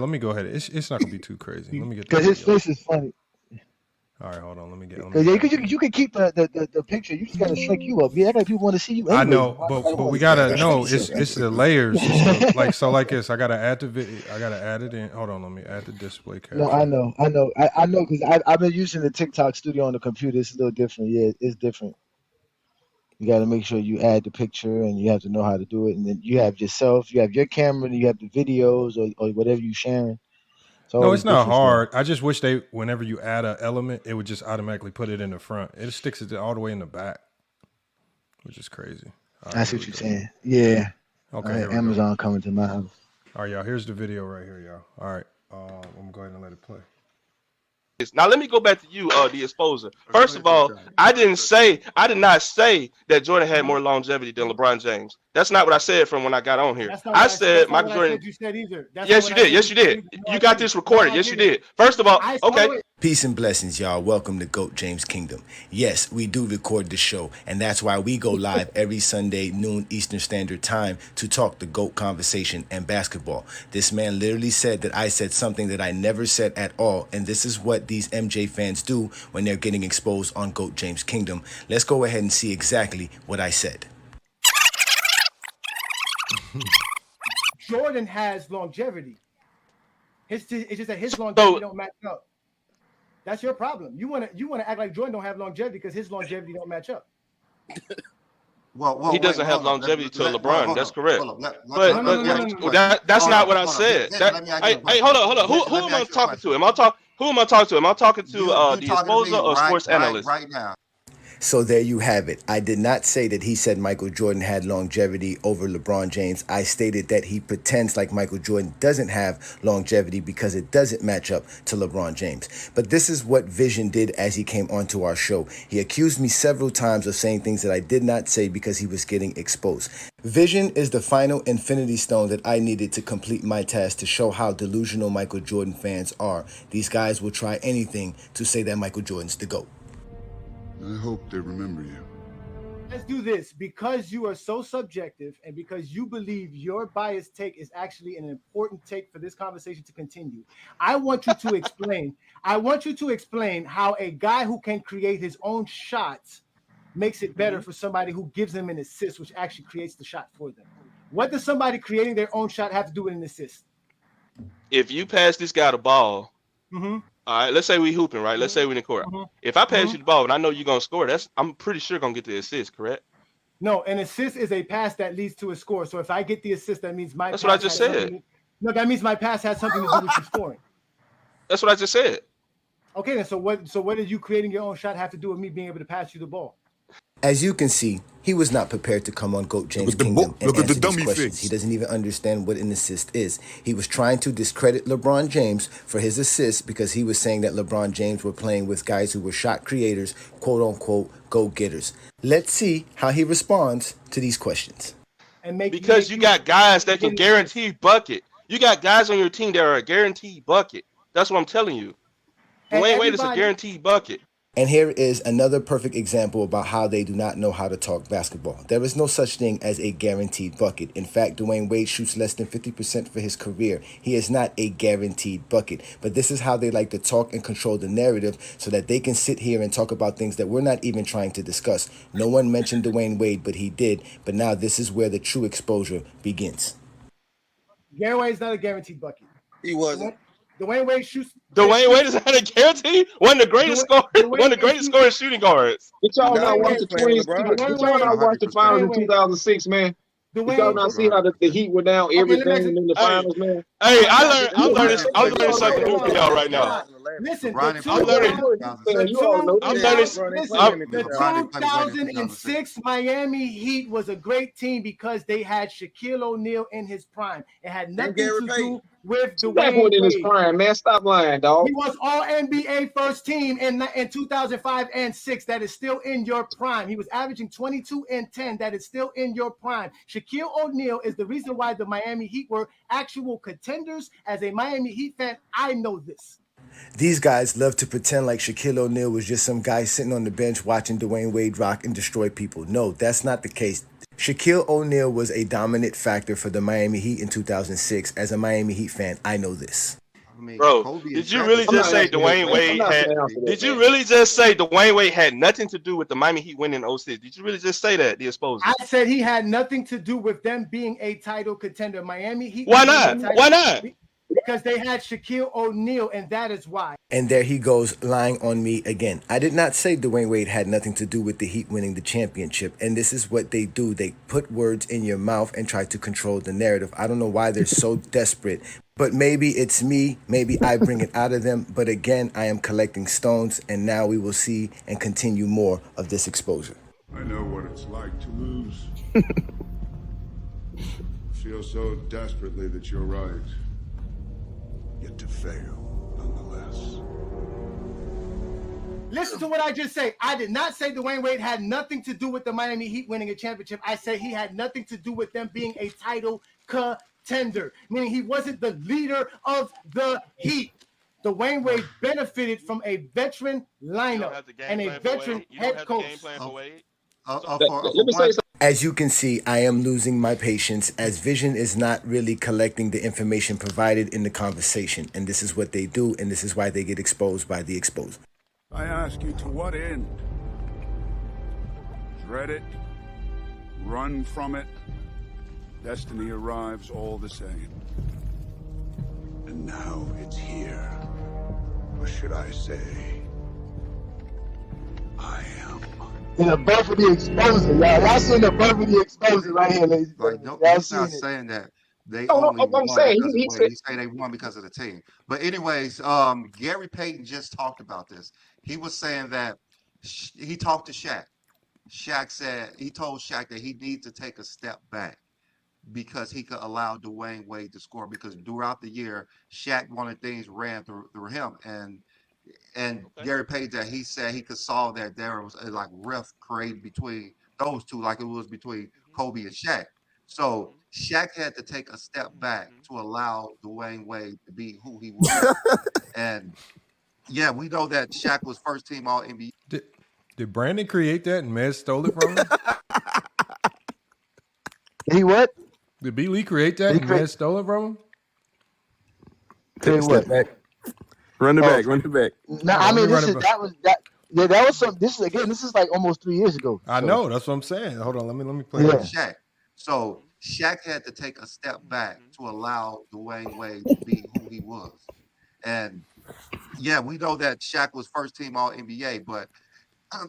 me go ahead. It's not gonna be too crazy. Let me get the because his video. face is funny. All right, hold on. Let me get. Because you can keep the picture. You just gotta shrink you up. Yeah, I got people want to see you. I Anyways. know, Why but nobody we wanna gotta see no. that? It's the layers. It's like this. I gotta add the video. I gotta add it in. Hold on, let me add the display capture. No, I know, because I've been using the TikTok studio on the computer. It's a little different. Yeah, it's different. You got to make sure you add the picture, and you have to know how to do it. And then you have yourself, you have your camera, and you have the videos or whatever you sharing. It's No, all it's this not different stuff. hard. I just wish whenever you add an element, it would just automatically put it in the front. It sticks it all the way in the back, which is crazy. All I right, see here what we you're go. saying. Yeah. Okay, here we go. Amazon coming to my house. All right, y'all. Here's the video right here, y'all. All right, I'm gonna go ahead and let it play. Now let me go back to you, the exposer. First of all, I did not say that Jordan had more longevity than LeBron James. That's not what I said from when I got on here. That's not I what said that's not Michael what Jordan. I said you said either. That's Yes, not you what I did. said Yes, you did. No, You I got didn't. this recorded. No, I Yes, you didn't. did. First of all, I okay. wait. Peace and blessings, y'all. Welcome to GOAT James Kingdom. Yes, we do record the show, and that's why we go live every Sunday, noon Eastern Standard Time, to talk the GOAT conversation and basketball. This man literally said that I said something that I never said at all, and this is what these MJ fans do when they're getting exposed on GOAT James Kingdom. Let's go ahead and see exactly what I said. Jordan has longevity. It's just that his longevity don't match up. That's your problem. You wanna act like Jordan don't have longevity because his longevity don't match up. He doesn't have longevity to LeBron. That's correct. But that's not what I said. Hey, hold on. Who am I talking to? Who am I talking to? Am I talking to the exposer or sports analyst? Right now. So there you have it. I did not say that he said Michael Jordan had longevity over LeBron James. I stated that he pretends like Michael Jordan doesn't have longevity because it doesn't match up to LeBron James. But this is what Vision did as he came onto our show. He accused me several times of saying things that I did not say because he was getting exposed. Vision is the final infinity stone that I needed to complete my task to show how delusional Michael Jordan fans are. These guys will try anything to say that Michael Jordan's the GOAT. I hope they remember you. Let's do this because you are so subjective and because you believe your biased take is actually an important take for this conversation to continue. I want you to explain. I want you to explain how a guy who can create his own shots makes it better for somebody who gives them an assist, which actually creates the shot for them. What does somebody creating their own shot have to do with an assist? If you pass this guy the ball, all right, let's say we hooping, right? Let's say we in the court. If I pass you the ball and I know you're gonna score, I'm pretty sure gonna get the assist, correct? No, an assist is a pass that leads to a score. So if I get the assist, that means my That's pass what I just has said. something- No, that means my pass has something to do with you scoring. That's what I just said. Okay, then so what did you creating your own shot have to do with me being able to pass you the ball? As you can see, he was not prepared to come on GOAT James Kingdom and answer these questions. He doesn't even understand what an assist is. He was trying to discredit LeBron James for his assist because he was saying that LeBron James were playing with guys who were shot creators, quote-unquote go-getters. Let's see how he responds to these questions. Because you got guys that can guarantee bucket. You got guys on your team that are a guaranteed bucket. That's what I'm telling you. Dwayne Wade is a guaranteed bucket. And here is another perfect example about how they do not know how to talk basketball. There is no such thing as a guaranteed bucket. In fact, Dwayne Wade shoots less than 50% for his career. He is not a guaranteed bucket. But this is how they like to talk and control the narrative so that they can sit here and talk about things that we're not even trying to discuss. No one mentioned Dwayne Wade, but he did. But now this is where the true exposure begins. Gary Wade's not a guaranteed bucket. He wasn't. Dwayne Wade shoots. Dwayne Wade is not a guarantee. One of the greatest scorers. One of the greatest scoring shooting guards. Did y'all not Dwayne watch Wade. the Twins? Dwayne Did y'all not watch the finals in Wade. 2006, man? Did y'all not see how the Heat were down everything in the finals, man? Hey, I'm learning something new from y'all right now. Listen, I'm learning. the 2006 Miami Heat was a great team because they had Shaquille O'Neal in his prime. It had nothing to do with Dwayne Wade. In his prime, man. Stop lying, dog. He was all NBA first team in 2005 and 6. That is still in your prime. He was averaging 22 and 10. That is still in your prime. Shaquille O'Neal is the reason why the Miami Heat were actual contenders. As a Miami Heat fan, I know this. These guys love to pretend like Shaquille O'Neal was just some guy sitting on the bench watching Dwayne Wade rock and destroy people. No, that's not the case. Shaquille O'Neal was a dominant factor for the Miami Heat in 2006. As a Miami Heat fan, I know this. Bro, did you really just say Dwayne Wade had? Did you really just say Dwayne Wade had nothing to do with the Miami Heat winning 06? Did you really just say that? The exposure. I said he had nothing to do with them being a title contender. Miami Heat. Why not? Why not? Because they had Shaquille O'Neal, and that is why. And there he goes, lying on me again. I did not say Dwayne Wade had nothing to do with the Heat winning the championship. And this is what they do. They put words in your mouth and try to control the narrative. I don't know why they're so desperate. But maybe it's me. Maybe I bring it out of them. But again, I am collecting stones. And now we will see and continue more of this exposure. I know what it's like to lose. Feel so desperately that you're right. Yet to fail, nonetheless. Listen to what I just say. I did not say Dwayne Wade had nothing to do with the Miami Heat winning a championship. I said he had nothing to do with them being a title contender, meaning he wasn't the leader of the Heat. Dwayne Wade benefited from a veteran lineup and a veteran head coach. Let me say something. As you can see, I am losing my patience as Vision is not really collecting the information provided in the conversation. And this is what they do, and this is why they get exposed by the exposer. I ask you, to what end? Dread it? Run from it? Destiny arrives all the same. And now it's here. Or should I say, I am. The birth of the exposure, y'all. Y'all seen the birth of the exposure right here, ladies. Like, he's not saying that they only won he say they won because of the team. But anyways, Gary Payton just talked about this. He was saying that he talked to Shaq. He told Shaq that he needs to take a step back because he could allow Dwayne Wade to score, because throughout the year, Shaq wanted things ran through him. And Gary Payton, that he said he could solve that there was a rift created between those two, like it was between Kobe and Shaq. So Shaq had to take a step back to allow Dwayne Wade to be who he was. And yeah, we know that Shaq was first team All NBA. Did Brandon create that and Mez stole it from him? He what? Did B. Lee create that and Mez stole it from him? Take a step back. Run it back. Run it back. No, I mean that was some. This is like almost 3 years ago. I know. That's what I'm saying. Hold on. Let me play Yeah. Shaq. So Shaq had to take a step back to allow Dwayne Wade to be who he was. And yeah, we know that Shaq was first team All NBA, but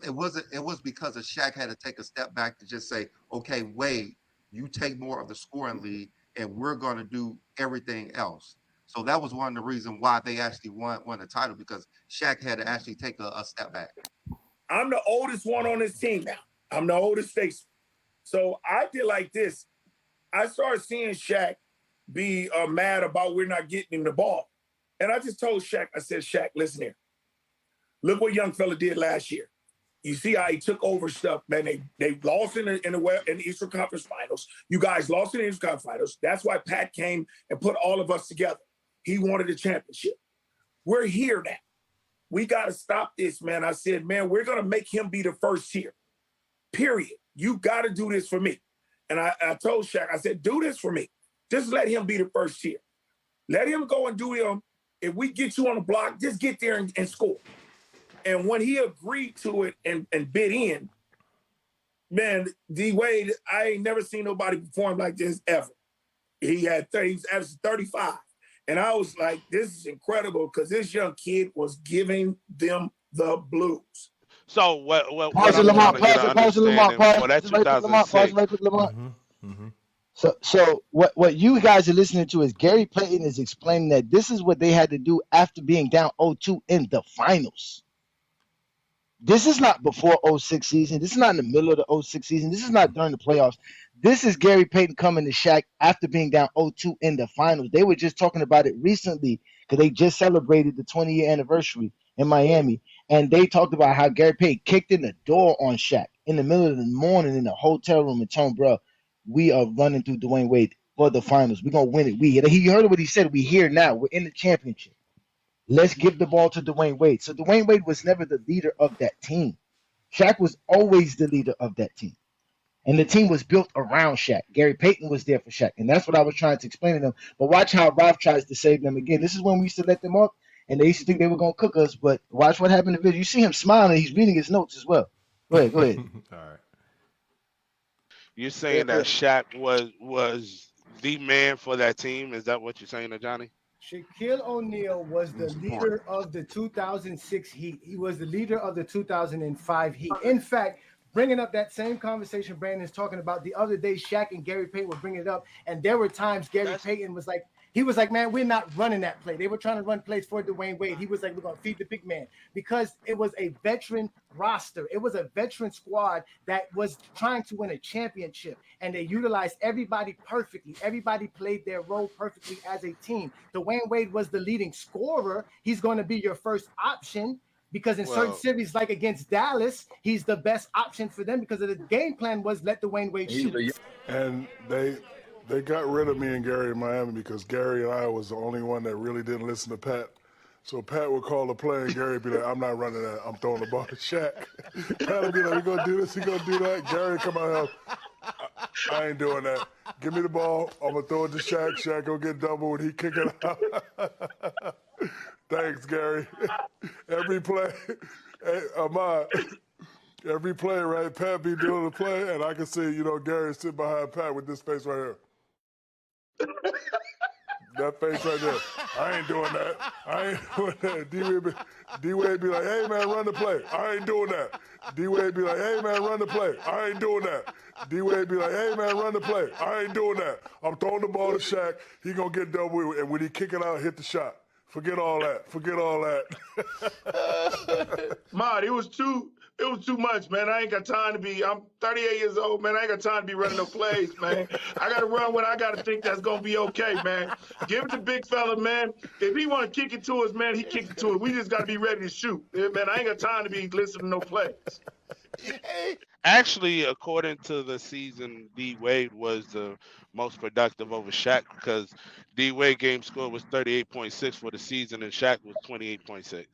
it was because of Shaq had to take a step back to just say, okay, Wade, you take more of the scoring lead and we're going to do everything else. So that was one of the reasons why they actually won the title, because Shaq had to actually take a step back. I'm the oldest one on this team now. I'm the oldest face. So I did like this. I started seeing Shaq be mad about we're not getting him the ball. And I just told Shaq, I said, Shaq, listen here. Look what young fella did last year. You see how he took over stuff, man. They lost in the Eastern Conference Finals. You guys lost in the Eastern Conference Finals. That's why Pat came and put all of us together. He wanted a championship. We're here now. We got to stop this, man. I said, man, we're going to make him be the first here. Period. You got to do this for me. And I told Shaq, I said, do this for me. Just let him be the first here. Let him go and do him. If we get you on the block, just get there and score. And when he agreed to it and bid in, man, D Wade, I ain't never seen nobody perform like this ever. He had 35. And I was like, this is incredible because this young kid was giving them the blues. So what Pause it, I'm Lamont. trying to get an Pause it, Lamont. understanding for Pause that it right quick, Lamont. Pause it 2006. right quick, Lamont. So what you guys are listening to is Gary Payton is explaining that this is what they had to do after being down 0-2 in the finals. This is not before 06 season. This is not in the middle of the 06 season. This is not during the playoffs. This is Gary Payton coming to Shaq after being down 0-2 in the finals. They were just talking about it recently because they just celebrated the 20-year anniversary in Miami. And they talked about how Gary Payton kicked in the door on Shaq in the middle of the morning in the hotel room and told him, bro, we are running through Dwayne Wade for the finals. We're going to win it. He heard what he said. We here now. We're in the championship. Let's give the ball to Dwayne Wade. So Dwayne Wade was never the leader of that team. Shaq was always the leader of that team. And the team was built around Shaq. Gary Payton was there for Shaq. And that's what I was trying to explain to them. But watch how Ralph tries to save them again. This is when we used to let them up, and they used to think they were going to cook us. But watch what happened in the video. You see him smiling. He's reading his notes as well. Go ahead. All right. You're saying that Shaq was the man for that team? Is that what you're saying, Johnny? Shaquille O'Neal was the leader of the 2006 Heat. He was the leader of the 2005 Heat. In fact, bringing up that same conversation Brandon's talking about the other day, Shaq and Gary Payton were bringing it up, and there were times Gary Payton was like, man, we're not running that play. They were trying to run plays for Dwayne Wade. He was like, we're going to feed the big man because it was a veteran roster. It was a veteran squad that was trying to win a championship, and they utilized everybody perfectly. Everybody played their role perfectly as a team. Dwayne Wade was the leading scorer. He's going to be your first option because in certain series, like against Dallas, he's the best option for them because of the game plan was let Dwayne Wade shoot. And they got rid of me and Gary in Miami because Gary and I was the only one that really didn't listen to Pat. So Pat would call the play and Gary would be like, I'm not running that. I'm throwing the ball to Shaq. Pat would be like, we're going to do this, we're going to do that. Gary would come out and help. I ain't doing that. Give me the ball. I'm going to throw it to Shaq. Shaq will get double and he kick it out. Thanks, Gary. Every play, hey, Ahmad, every play, right? Pat be doing the play, and I can see, Gary sit behind Pat with this face right here. That face right there. I ain't doing that. I ain't doing that. D-Wade be like, hey, man, run the play. I ain't doing that. D-Wade be like, hey, man, run the play. I ain't doing that. D-Wade be like, hey, man, run the play. I ain't doing that. I'm throwing the ball to Shaq. He going to get double, and when he kick it out, hit the shot. Forget all that. Forget all that. Mod, it was too much, man. I ain't got time to be, I'm 38 years old, man. I ain't got time to be running no plays, man. I got to run what I got to think that's going to be okay, man. Give it to big fella, man. If he want to kick it to us, man, he kick it to us. We just got to be ready to shoot. Man, I ain't got time to be listening to no plays. Actually, according to the season, D Wade was the most productive over Shaq because D Wade game score was 38.6 for the season and Shaq was 28.6.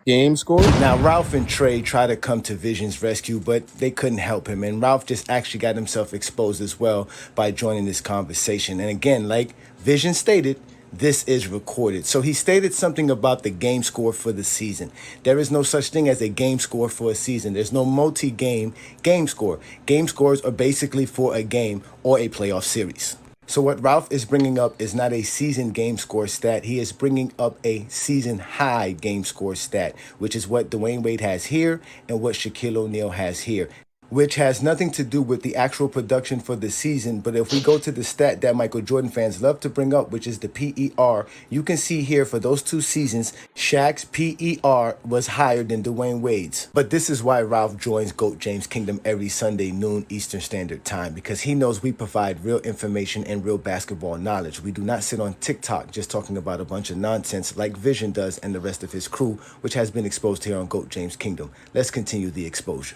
Game score. Now, Ralph and Trey try to come to Vision's rescue, but they couldn't help him. And Ralph just actually got himself exposed as well by joining this conversation. And again, like Vision stated, this is recorded. So he stated something about the game score for the season. There is no such thing as a game score for a season. There's no multi-game game score. Game scores are basically for a game or a playoff series. So what Ralph is bringing up is not a season game score stat. He is bringing up a season high game score stat, which is what Dwayne Wade has here and what Shaquille O'Neal has here, which has nothing to do with the actual production for the season. But if we go to the stat that Michael Jordan fans love to bring up, which is the PER, you can see here for those two seasons, Shaq's PER was higher than Dwayne Wade's. But this is why Ralph joins GOAT James Kingdom every Sunday noon Eastern Standard Time, because he knows we provide real information and real basketball knowledge. We do not sit on TikTok just talking about a bunch of nonsense like Vision does and the rest of his crew, which has been exposed here on GOAT James Kingdom. Let's continue the exposure.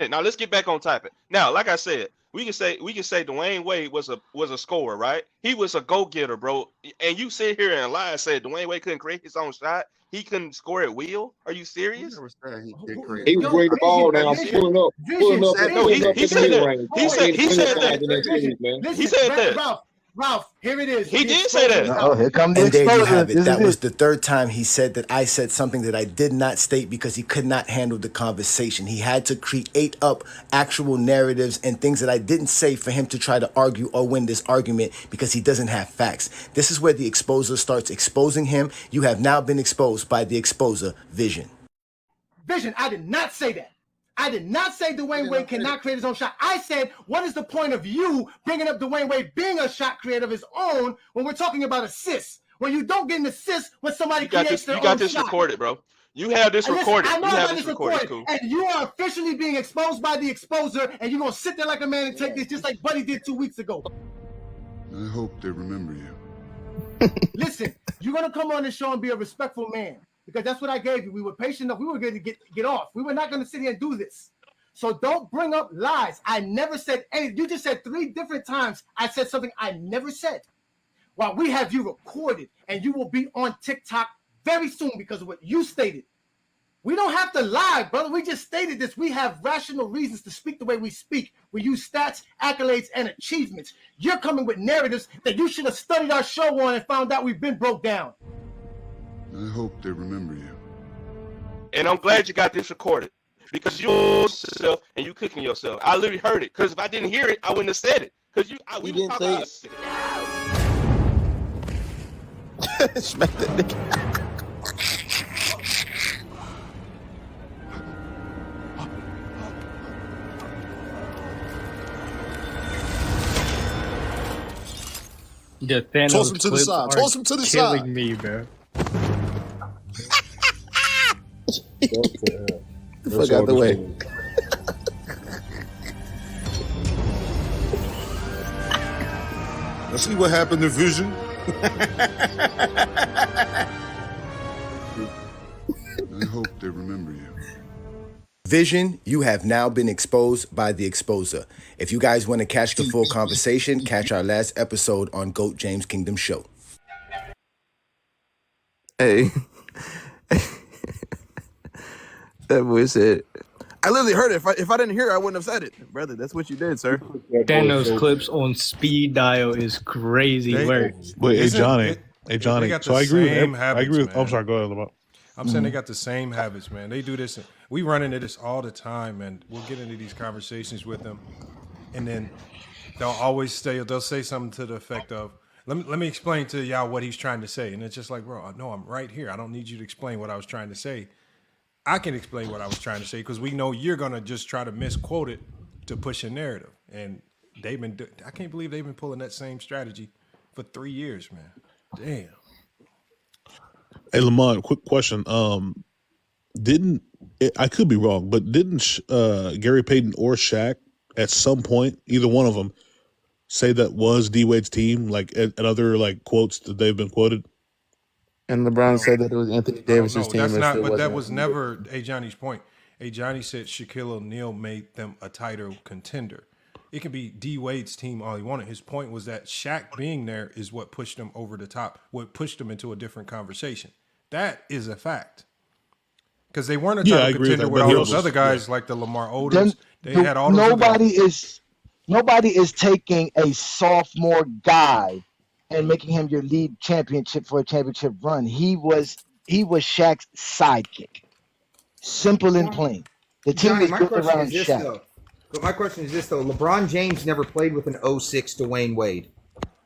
Now let's get back on topic. Now, like I said, we can say Dwayne Wade was a scorer, right? He was a go-getter, bro. And you sit here and lie and say Dwayne Wade couldn't create his own shot. He couldn't score at will. Are you serious? He was bringing the ball down, pulling up. He said that. Ralph, here it is. He did say that. Oh, here come the And there you exposure. have it. This That is was it. the third time he said that I said something that I did not state because he could not handle the conversation. He had to create up actual narratives and things that I didn't say for him to try to argue or win this argument because he doesn't have facts. This is where the exposer starts exposing him. You have now been exposed by the exposer, Vision. Vision, I did not say that. I did not say Dwayne Wade cannot create his own shot. I said, what is the point of you bringing up Dwayne Wade being a shot creator of his own when we're talking about assists? When you don't get an assist when somebody creates their own shot. You got this recorded, bro. You have this recorded. I know you I have got this this recorded. recorded. Cool. And you are officially being exposed by the exposer, and you're going to sit there like a man and take this just like Buddy did 2 weeks ago. I hope they remember you. Listen, you're going to come on the show and be a respectful man because that's what I gave you. We were patient enough. We were going to get off. We were not going to sit here and do this. So don't bring up lies. I never said anything. You just said 3 different times I said something I never said. While we have you recorded, and you will be on TikTok very soon because of what you stated. We don't have to lie, brother. We just stated this. We have rational reasons to speak the way we speak. We use stats, accolades, and achievements. You're coming with narratives that you should have studied our show on and found out we've been broke down. I hope they remember you. And I'm glad you got this recorded because you yourself and you cooking yourself. I literally heard it because if I didn't hear it, I wouldn't have said it. Because we didn't say it. Smack that nigga. The Thanos Toss him to the clips side. are Toss him to the killing side. me, bro. The fuck out the way. Let's see what happened to Vision. I hope they remember you. Vision, you have now been exposed by the exposer. If you guys want to catch the full conversation, catch our last episode on GOAT James Kingdom Show. Hey. That boy said, I literally heard it. If I didn't hear it, I wouldn't have said it. Brother, that's what you did, sir. Thanos clips on speed dial is crazy work. Wait, hey Johnny. They Johnny. got So the I agree same with habits, I agree with man. I'm sorry, go ahead, Lamont. I'm saying they got the same habits, man. They do this. We run into this all the time, and we'll get into these conversations with them, and then they'll say something to the effect of, let me explain to y'all what he's trying to say. And it's just like, bro, no, I'm right here. I don't need you to explain what I was trying to say. I can explain what I was trying to say because we know you're going to just try to misquote it to push a narrative. And I can't believe they've been pulling that same strategy for 3 years, man. Damn. Hey Lamont, quick question. I could be wrong, but didn't Gary Payton or Shaq at some point, either one of them, say that was D Wade's team, like at other like quotes that they've been quoted? And LeBron said that it was Anthony Davis's team. That's not, but that was never Johnny's point. Johnny said Shaquille O'Neal made them a title contender. It can be D Wade's team all he wanted. His point was that Shaq being there is what pushed them over the top, what pushed them into a different conversation. That is a fact. Because they weren't a title contender with all those other guys like the Lamar Odoms. They had all those Nobody is taking a sophomore guy and making him your lead championship for a championship run. He was Shaq's sidekick. Simple and plain. The team Johnny, was built around Shaq. But my question is this though: LeBron James never played with an 06 Dwayne Wade.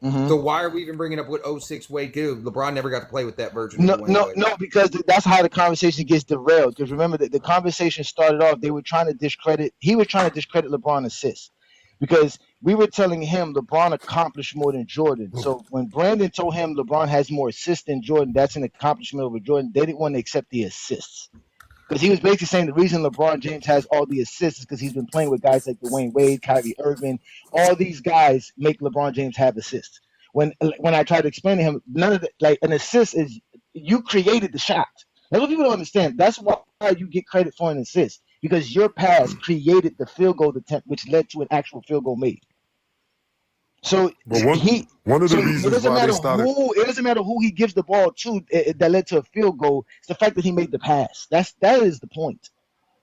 Mm-hmm. So why are we even bringing up what 06 Wade did? LeBron never got to play with that version. of Dwayne Wade. No, because that's how the conversation gets derailed. Because remember that the conversation started off, he was trying to discredit LeBron assists. Because we were telling him LeBron accomplished more than Jordan. So when Brandon told him LeBron has more assists than Jordan, that's an accomplishment over Jordan. They didn't want to accept the assists. Because he was basically saying the reason LeBron James has all the assists is because he's been playing with guys like Dwayne Wade, Kyrie Irving. All these guys make LeBron James have assists. When I tried to explain to him, none of the, like an assist is you created the shot. That's what people don't understand. That's why you get credit for an assist, because your pass created the field goal attempt, which led to an actual field goal made. So one of the reasons why they started. It doesn't matter who he gives the ball to that led to a field goal. It's the fact that he made the pass. That is the point.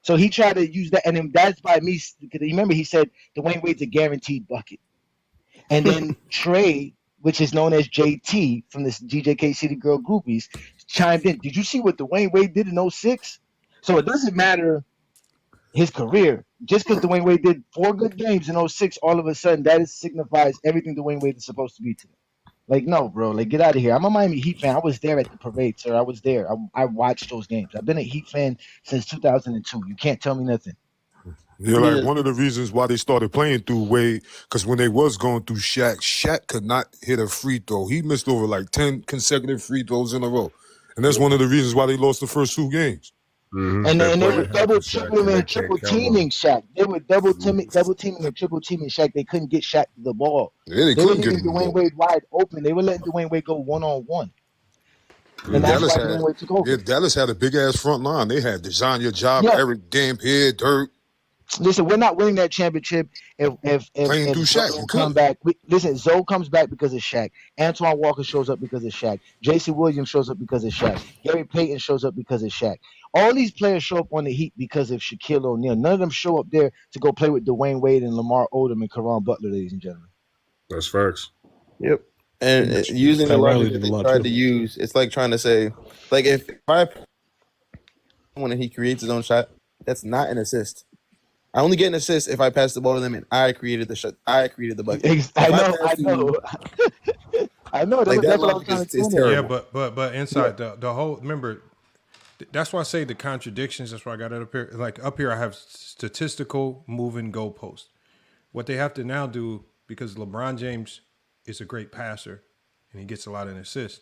So he tried to use that, and then that's by me. Because remember, he said Dwayne Wade's a guaranteed bucket, and then Trey which is known as JT from this DJK City Girl Groupies, chimed in. Did you see what Dwayne Wade did in 06? So it doesn't matter his career. Just because Dwayne Wade did 4 good games in 06, all of a sudden that signifies everything Dwayne Wade is supposed to be today. Like, no, bro. Like, get out of here. I'm a Miami Heat fan. I was there at the parade, sir. I was there. I watched those games. I've been a Heat fan since 2002. You can't tell me nothing. Yeah, like one of the reasons why they started playing through Wade, because when they was going through Shaq could not hit a free throw. He missed over like 10 consecutive free throws in a row. And that's one of the reasons why they lost the first 2 games. And they were double teaming and triple teaming Shaq. They were double teaming and triple teaming Shaq. They couldn't get Shaq the ball. Yeah, they were couldn't get leaving him the Dwayne ball. Wade wide open. They were letting Dwayne Wade go 1-on-1. Yeah, And that's why Dwayne Wade took over. Dallas had a big ass front line. They had Desanya Job, Yeah. Eric Dampier, Dirk. Listen, we're not winning that championship if Playing through Shaq, Zoe you come couldn't. back. Listen, Zoe comes back because of Shaq. Antoine Walker shows up because of Shaq. J.C. Williams shows up because of Shaq. Gary Payton shows up because of Shaq. All these players show up on the Heat because of Shaquille O'Neal. None of them show up there to go play with Dwayne Wade and Lamar Odom and Karan Butler, ladies and gentlemen. That's facts. Yep. And using the logic that they tried to use, it's like trying to say, like if I when he creates his own shot, that's not an assist. I only get an assist if I pass the ball to them and I created the shot. I created the bucket. I know. I know. Like, That's that what I was logic trying to is say. terrible. Yeah, but inside the whole, remember, that's why I say the contradictions. That's why I got it up here. Like up here, I have statistical moving goalpost. What they have to now do, because LeBron James is a great passer and he gets a lot of assists.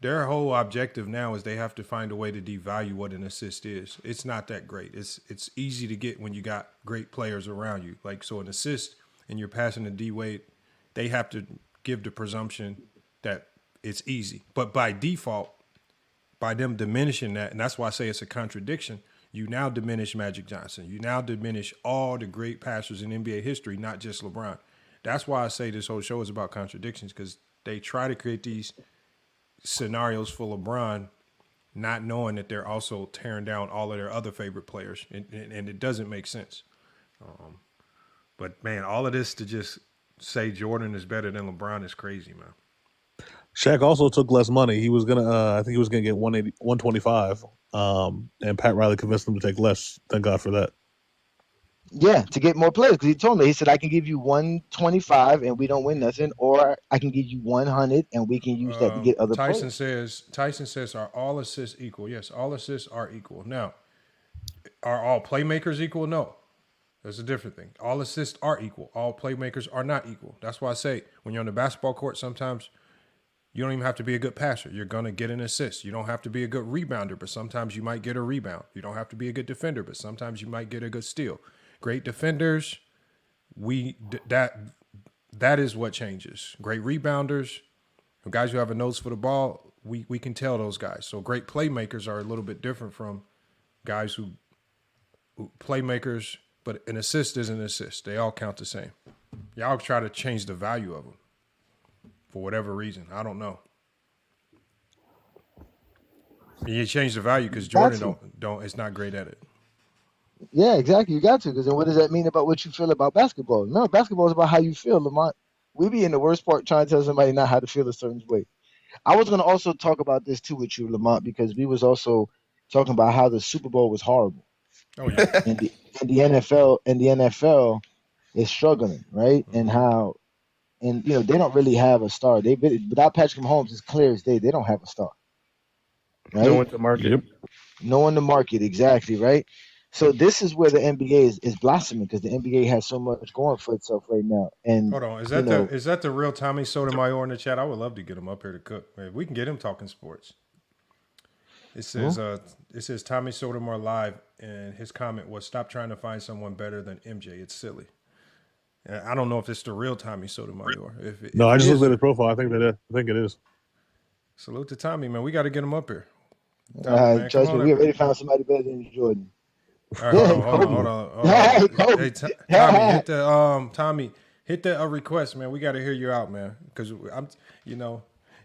Their whole objective now is they have to find a way to devalue what an assist is. It's not that great. It's easy to get when you got great players around you. Like, so an assist and you're passing to D Wade, they have to give the presumption that it's easy. But by default, by them diminishing that, and that's why I say it's a contradiction, you now diminish Magic Johnson. You now diminish all the great passers in NBA history, not just LeBron. That's why I say this whole show is about contradictions, because they try to create these scenarios for LeBron, not knowing that they're also tearing down all of their other favorite players, and it doesn't make sense. But man, all of this to just say Jordan is better than LeBron is crazy, man. Shaq also took less money. He was gonna, I think he was gonna get 125. And Pat Riley convinced him to take less. Thank God for that. Yeah, to get more players, because he told me, he said, I can give you 125 and we don't win nothing, or I can give you 100 and we can use that to get other Tyson players. says, are all assists equal? Yes, all assists are equal. Now, are all playmakers equal? No. That's a different thing. All assists are equal. All playmakers are not equal. That's why I say when you're on the basketball court, sometimes you don't even have to be a good passer. You're going to get an assist. You don't have to be a good rebounder, but sometimes you might get a rebound. You don't have to be a good defender, but sometimes you might get a good steal. Great defenders, that is what changes. Great rebounders, guys who have a nose for the ball, we can tell those guys. So great playmakers are a little bit different from guys who playmakers, but an assist is an assist. They all count the same. Y'all try to change the value of them for whatever reason. I don't know. You change the value because Jordan don't is not great at it. Yeah, exactly. You got to, because then what does that mean about what you feel about basketball? No, basketball is about how you feel, Lamont. We be in the worst part trying to tell somebody not how to feel a certain way. I was going to also talk about this too with you, Lamont, because we was also talking about how the Super Bowl was horrible. Oh yeah. and the NFL is struggling, right? And how, and you know, they don't really have a star. Without Patrick Mahomes, it's clear as day they don't have a star. Right? No one to market. Yep. No one to market, exactly, right? So this is where the NBA is blossoming, because the NBA has so much going for itself right now. And hold on, is that the real Tommy Sotomayor in the chat? I would love to get him up here to cook. Man, we can get him talking sports. It says Tommy Sotomayor live, and his comment was, "Stop trying to find someone better than MJ. It's silly." And I don't know if it's the real Tommy Sotomayor. I just looked at his profile. I think it is. Salute to Tommy, man. We got to get him up here. Trust me, we already found somebody better than Jordan. All right, hold on. Hey, Tommy, hit the hit the request, man. We got to hear you out, man. Because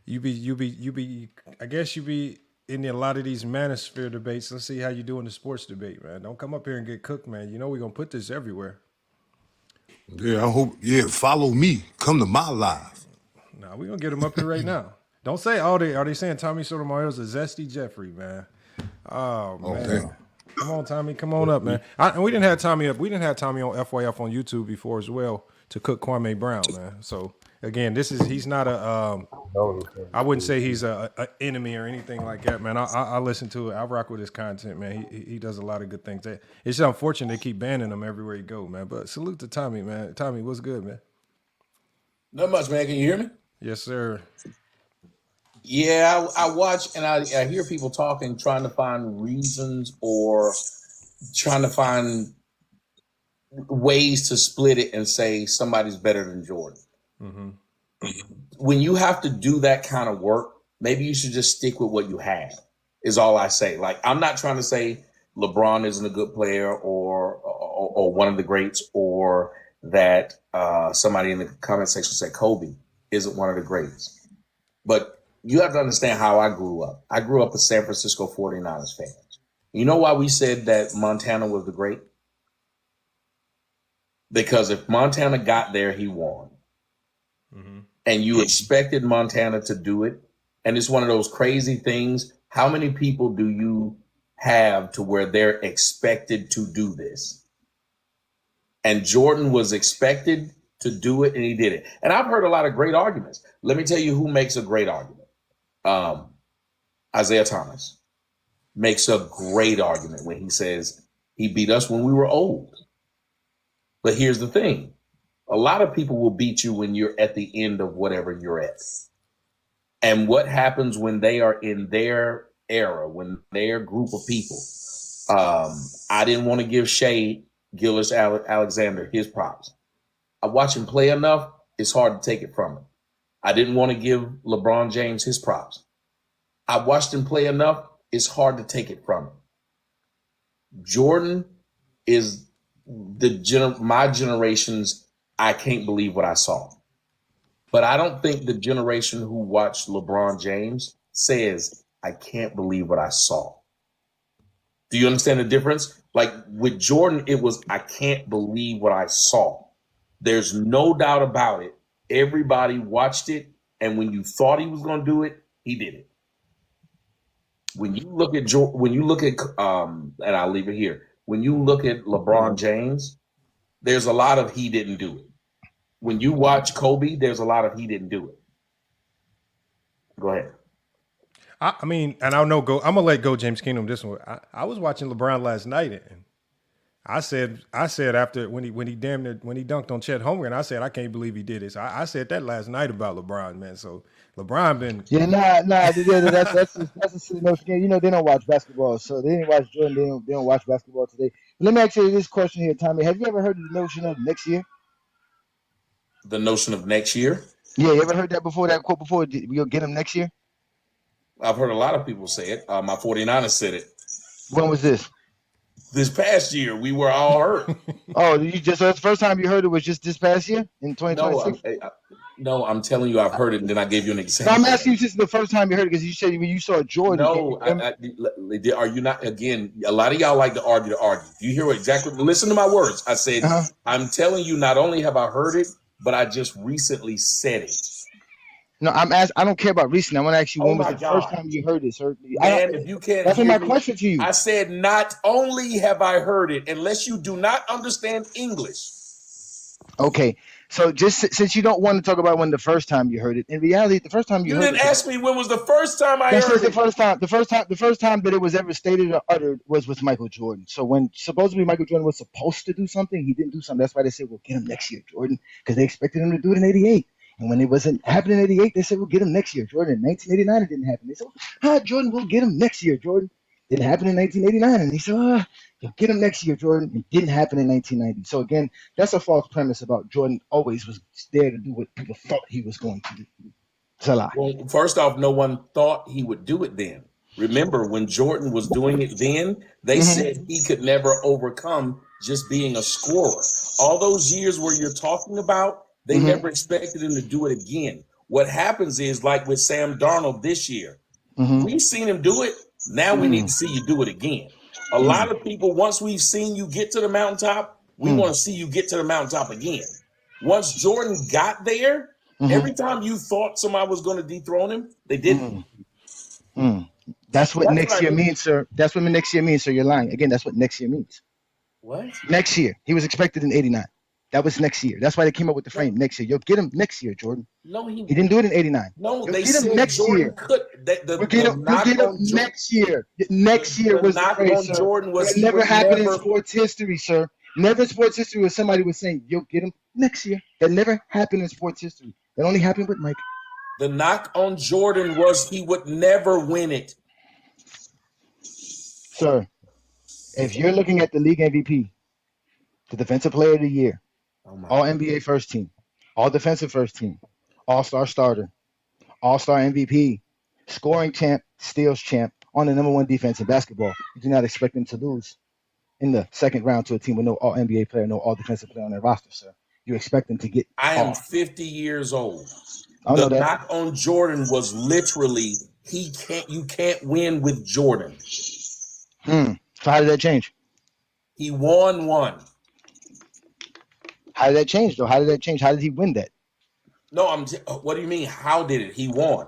you be. I guess you be in a lot of these manosphere debates. Let's see how you do in the sports debate, man. Don't come up here and get cooked, man. You know we're gonna put this everywhere. Yeah, I hope. Yeah, follow me. Come to my live. Nah, we're gonna get him up here right now. Don't say are they saying Tommy Sotomayor's a zesty Jeffrey, man. Oh man. Okay. Come on, Tommy. Come on up, man. And we didn't have Tommy up. We didn't have Tommy on FYF on YouTube before as well to cook Kwame Brown, man. So again, he's not a I wouldn't say he's a enemy or anything like that, man. I listen to it. I rock with his content, man. He does a lot of good things. It's unfortunate they keep banning him everywhere he go, man. But salute to Tommy, man. Tommy, what's good, man? Not much, man. Can you hear me? Yes, sir. Yeah, I watch and I hear people talking, trying to find reasons or trying to find ways to split it and say somebody's better than Jordan. Mm-hmm. When you have to do that kind of work, maybe you should just stick with what you have, is all I say. Like, I'm not trying to say LeBron isn't a good player or one of the greats, or that somebody in the comment section said Kobe isn't one of the greats. But you have to understand how I grew up. I grew up a San Francisco 49ers fan. You know why we said that Montana was the great? Because if Montana got there, he won. Mm-hmm. And you expected Montana to do it. And it's one of those crazy things. How many people do you have to where they're expected to do this? And Jordan was expected to do it, and he did it. And I've heard a lot of great arguments. Let me tell you who makes a great argument. Isaiah Thomas makes a great argument when he says he beat us when we were old. But here's the thing. A lot of people will beat you when you're at the end of whatever you're at. And what happens when they are in their era, when their group of people, I didn't want to give Shea Gilgeous-Alexander his props. I watch him play enough, it's hard to take it from him. I didn't want to give LeBron James his props. I watched him play enough, it's hard to take it from him. Jordan is my generation's, I can't believe what I saw. But I don't think the generation who watched LeBron James says, I can't believe what I saw. Do you understand the difference? Like with Jordan, it was, I can't believe what I saw. There's no doubt about it. Everybody watched it. And when you thought he was going to do it, he did it. When you look at, and I'll leave it here. When you look at LeBron James, there's a lot of he didn't do it. When you watch Kobe, there's a lot of he didn't do it. Go ahead. I mean, and I'm gonna let Go James Kingdom this one. I was watching LeBron last night, and I said after when he dunked on Chet Holmgren, I said I can't believe he did this. I said that last night about LeBron, man. So LeBron been that's a silly notion. You know they don't watch basketball, so they didn't watch Jordan. They don't watch basketball today. But let me ask you this question here, Tommy. Have you ever heard of the notion of next year? The notion of next year? Yeah, you ever heard that before? That quote before? We'll get him next year. I've heard a lot of people say it. My 49ers said it. When was this? This past year, we were all hurt. Oh, that's the first time you heard it was just this past year in 2026? No, I'm telling you, I've heard it, and then I gave you an example. No, I'm asking you just the first time you heard it because you said when you saw Jordan. No, are you not? Again, a lot of y'all like to argue. You hear exactly? Listen to my words. I said, I'm telling you, not only have I heard it, but I just recently said it. No, I'm asking. I don't care about recent. I want to ask you when was the first time you heard it, sir? Man, if you can't, that's my question to you. I said, not only have I heard it, unless you do not understand English. Okay, so just since you don't want to talk about when the first time you heard it, in reality, the first time you heard it. You didn't ask me when was the first time I heard it. The first time that it was ever stated or uttered was with Michael Jordan. So when supposedly Michael Jordan was supposed to do something, he didn't do something. That's why they said, "We'll get him next year, Jordan," because they expected him to do it in '88. And when it wasn't happening in '88, they said, "We'll get him next year, Jordan." In 1989, it didn't happen. They said, Jordan, we'll get him next year, Jordan. Didn't happen in 1989. And they said, you'll get him next year, Jordan. It didn't happen in 1990. So again, that's a false premise about Jordan always was there to do what people thought he was going to do. It's a lie. Well, first off, no one thought he would do it then. Remember, when Jordan was doing it then, they said he could never overcome just being a scorer. All those years where you're talking about, they never expected him to do it again. What happens is, like with Sam Darnold this year, we've seen him do it. Now we need to see you do it again. A lot of people, once we've seen you get to the mountaintop, we want to see you get to the mountaintop again. Once Jordan got there, Every time you thought somebody was going to dethrone him, they didn't. That's what next year means, sir. That's what next year means, sir. You're lying. Again, that's what next year means. What? Next year. He was expected in 89. That was next year. That's why they came up with the frame next year. You'll get him next year, Jordan. No, he didn't do it in 89. No, You'll they get him said next Jordan year. could. You'll get him next year. Next year was the knock phrase, on sir. Jordan was It he never would happened in never- sports history, sir. Never in sports history was somebody was saying, you'll get him next year. That never happened in sports history. That only happened with Mike. The knock on Jordan was he would never win it. Sir, if you're looking at the league MVP, the defensive player of the year, all NBA first team, all defensive first team, all-star starter, all-star MVP, scoring champ, steals champ, on the number one defense in basketball, you do not expect them to lose in the second round to a team with no all NBA player, no all defensive player on their roster, sir. You expect them to get I am off. 50 years old. I know The that. knock on Jordan was literally you can't win with Jordan. So how did that change? He won one. How did that change, though? How did that change? How did he win that? No, what do you mean? How did it? He won.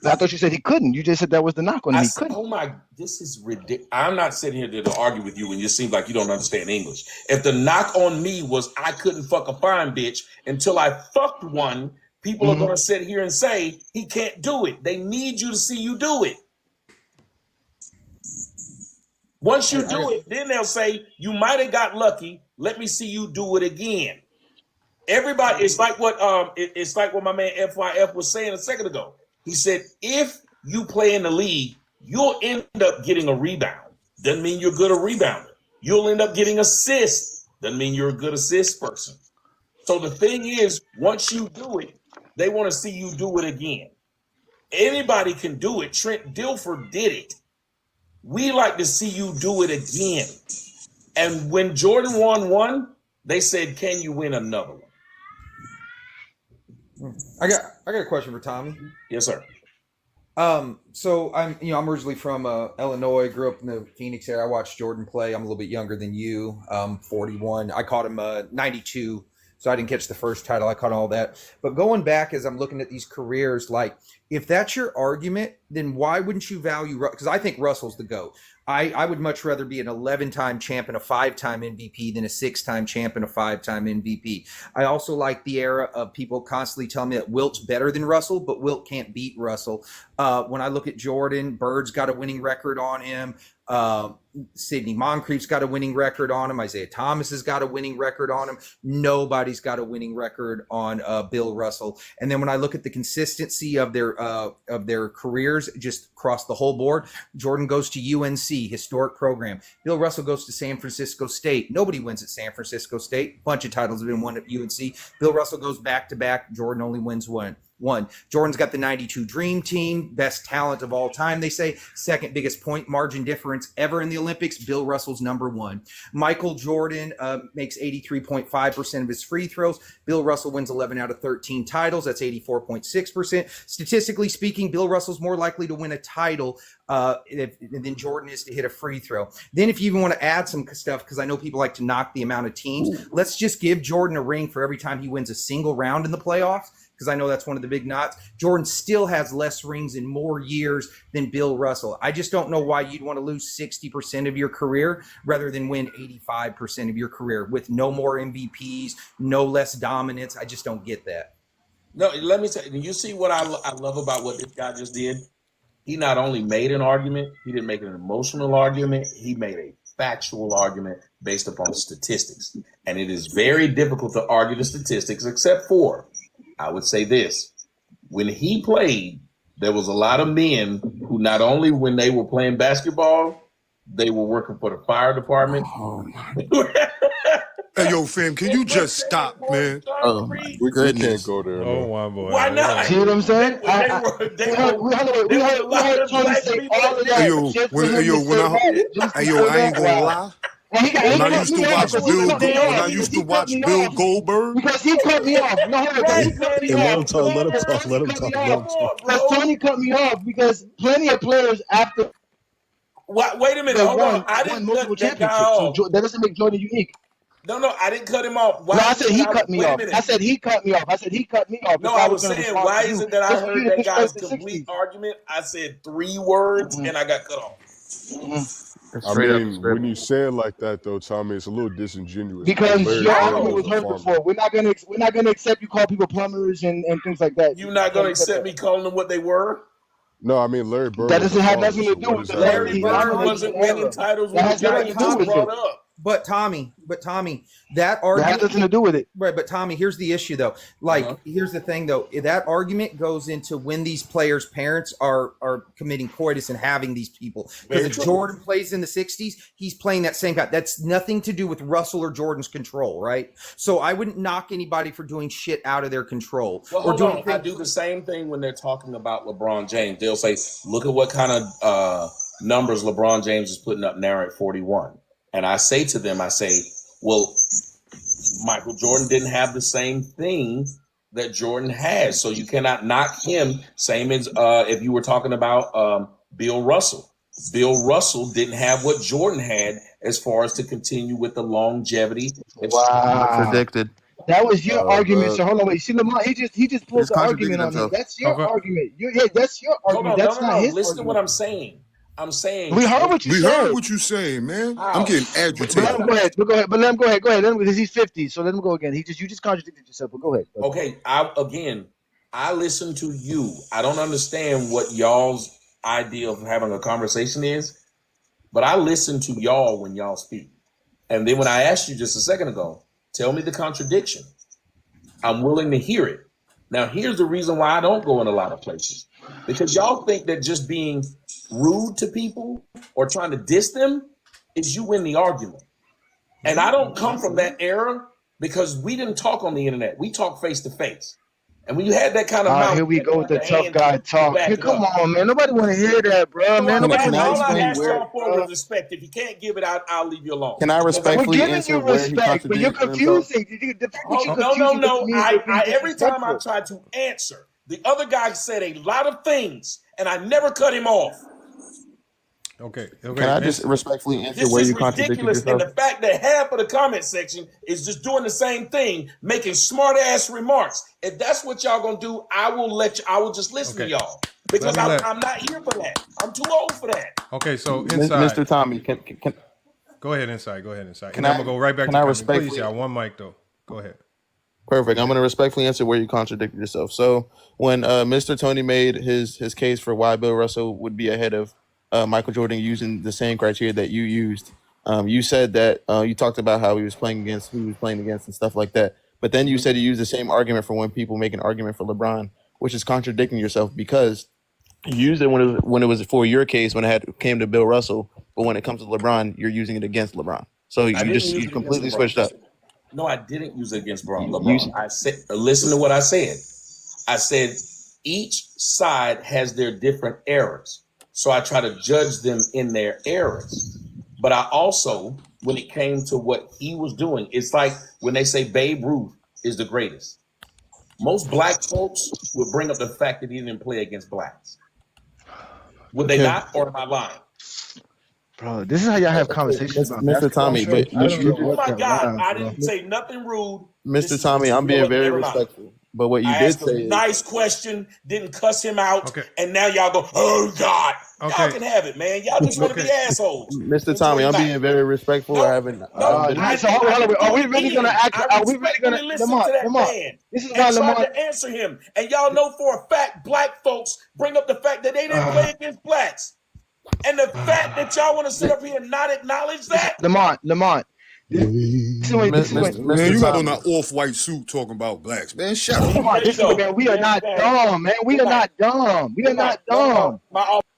I thought you said he couldn't. You just said that was the knock on him. He couldn't. Oh my, this is ridiculous. I'm not sitting here to argue with you when you seem like you don't understand English. If the knock on me was I couldn't fuck a fine bitch until I fucked one, people are going to sit here and say he can't do it. They need you to see you do it. Once you do it, then they'll say you might have got lucky. Let me see you do it again. Everybody, it's like what my man FYF was saying a second ago. He said, if you play in the league, you'll end up getting a rebound. Doesn't mean you're good a rebounder. You'll end up getting assists. Doesn't mean you're a good assist person. So the thing is, once you do it, they want to see you do it again. Anybody can do it. Trent Dilfer did it. We like to see you do it again. And when Jordan won one, they said, can you win another one? I got a question for Tommy. Yes, sir. So I'm originally from Illinois, grew up in the Phoenix area. I watched Jordan play. I'm a little bit younger than you. 41. I caught him 92. So I didn't catch the first title. I caught all that. But going back as I'm looking at these careers, like if that's your argument, then why wouldn't you value, because I think Russell's the GOAT. I would much rather be an 11-time champ and a 5-time MVP than a 6-time champ and a 5-time MVP. I also like the era of people constantly telling me that Wilt's better than Russell, but Wilt can't beat Russell. When I look at Jordan, Bird's got a winning record on him. Sidney Moncrief's got a winning record on him. Isaiah Thomas has got a winning record on him. Nobody's got a winning record on Bill Russell. And then when I look at the consistency of their careers just across the whole board, Jordan goes to UNC, historic program. Bill Russell goes to San Francisco State. Nobody wins at San Francisco State. Bunch of titles have been won at UNC. Bill Russell goes back to back. Jordan only wins one. Jordan's got the 92 Dream Team, best talent of all time, they say. Second biggest point margin difference ever in the Olympics. Bill Russell's number one. Michael Jordan makes 83.5% of his free throws. Bill Russell wins 11 out of 13 titles. That's 84.6%. Statistically speaking, Bill Russell's more likely to win a title than Jordan is to hit a free throw. Then if you even want to add some stuff, because I know people like to knock the amount of teams, let's just give Jordan a ring for every time he wins a single round in the playoffs, because I know that's one of the big knots. Jordan still has less rings in more years than Bill Russell. I just don't know why you'd want to lose 60% of your career rather than win 85% of your career with no more MVPs, no less dominance. I just don't get that. No, let me tell you, you see what I love about what this guy just did? He not only made an argument, he didn't make an emotional argument, he made a factual argument based upon statistics. And it is very difficult to argue the statistics except for, I would say this, when he played, there was a lot of men who not only when they were playing basketball, they were working for the fire department. Hey, yo, fam, can you just stop, man? Oh, my goodness. We can't go there. Oh, my boy. Why not? See what I'm saying? We heard Tony say all of that. Hey, yo, I ain't gonna lie. When I used to watch Bill Goldberg, because he cut me off. No, Let him talk. Because Tony cut me off because plenty of players after. Wait a minute. Hold on. I didn't multiple cut that guy championships. off. So that doesn't make Jordan unique. No, I didn't cut him off. No, I said he cut me wait a off. minute. I said he cut me off. No, If I was was going to saying, respond why to is you, it that I just for you heard to that discredit guy's the complete 60s. argument? I said 3 words and I got cut off. That's I straight up mean, when you say it like that, though, Tommy, it's a little disingenuous Because Larry your Bird argument was was a heard farmer. before. We're not gonna accept you call people plumbers and things like that. You're not going to accept me calling them what they were? No, I mean, Larry Bird That was a doesn't have farmer. nothing to So do what with does the that Larry really Bird mean? wasn't winning titles That when the has nothing guy to you do just with brought it. up. But Tommy, that That argument has nothing to do with it. Right, but Tommy, here's the issue though. Like, here's the thing though. That argument goes into when these players' parents are committing coitus and having these people. Because if Jordan plays in the 60s, he's playing that same guy. That's nothing to do with Russell or Jordan's control, right? So I wouldn't knock anybody for doing shit out of their control. Well, or hold doing on. I do the same thing when they're talking about LeBron James. They'll say, look at what kind of numbers LeBron James is putting up now at 41. And I say to them, well, Michael Jordan didn't have the same thing that Jordan has. So you cannot knock him. Same as if you were talking about Bill Russell. Bill Russell didn't have what Jordan had as far as to continue with the longevity. Wow. Contradicted. That was your argument. So hold on, wait. See, Lamar, he just pulled Just the argument contradicted on me. himself. That's your argument. That's your Hold argument. on, That's not his Listen to argument. what I'm saying. I'm saying We heard what you We said. heard what you saying, man. I'm getting But let agitated. him go ahead. But let him go ahead. Let him, because he's 50. So let him go again. You just contradicted yourself. But go ahead. Okay, I listen to you. I don't understand what y'all's idea of having a conversation is, but I listen to y'all when y'all speak. And then when I asked you just a second ago, tell me the contradiction. I'm willing to hear it. Now, here's the reason why I don't go in a lot of places. Because y'all think that just being rude to people or trying to diss them is you win the argument. And I don't come from that era because we didn't talk on the internet. We talk face to face. And when you had that kind of mouth, Here we go with the tough guy talk. Here, come on, man. Nobody want to hear that, bro. Man, All nobody I want to hear asked y'all for was respect. If you can't give it out, I'll leave you alone. Can I respectfully We're giving answer you where he respect, but you're contradicted himself? confusing. The fact that you're No. confusing doesn't mean you're being Every time I disrespectful. tried to answer, the other guy said a lot of things, and I never cut him off. Okay. Can I just respectfully answer This where is you contradicted ridiculous, and yourself? the fact that half of the comment section is just doing the same thing, making smart ass remarks. If that's what y'all gonna do, I will just listen to y'all because I'm not here for that. I'm too old for that. Okay, so inside, Mr. Tommy, can go ahead inside. Can I'm I gonna go right back can to I Kareem. respectfully- Please, y'all. One mic though. Go ahead. Perfect. I'm going to respectfully answer where you contradicted yourself. So when Mr. Tony made his case for why Bill Russell would be ahead of Michael Jordan using the same criteria that you used, you said that you talked about how he was playing against who he was playing against and stuff like that. But then you said you used the same argument for when people make an argument for LeBron, which is contradicting yourself because you used it when it was for your case when it came to Bill Russell, but when it comes to LeBron, you're using it against LeBron. So you completely switched up. No, I didn't use it against LeBron. I said, listen to what I said. I said each side has their different errors. So I try to judge them in their errors. But I also, when it came to what he was doing, it's like when they say Babe Ruth is the greatest. Most black folks would bring up the fact that he didn't play against blacks. Would they not, or am I lying? Bro, this is how y'all have conversations about Mr. Tommy, but oh my God, I didn't say nothing rude. Mr. Tommy, I'm being very respectful. But what you I did asked say a nice question, didn't cuss him out, and now y'all go, oh God. Y'all can have it, man. Y'all just want to be assholes. Mr. Tommy, I'm being very respectful. I haven't. So hold on. Are we really gonna act? Are we really gonna listen to that man? This is and why tried Lamar. to answer him, and y'all know for a fact, black folks bring up the fact that they didn't play against blacks, and the fact that y'all want to sit up here and not acknowledge that. Lamont. Man, you got on that off-white suit talking about blacks, man. Shut up. Man, we are not dumb, man. We are not dumb. We are not dumb.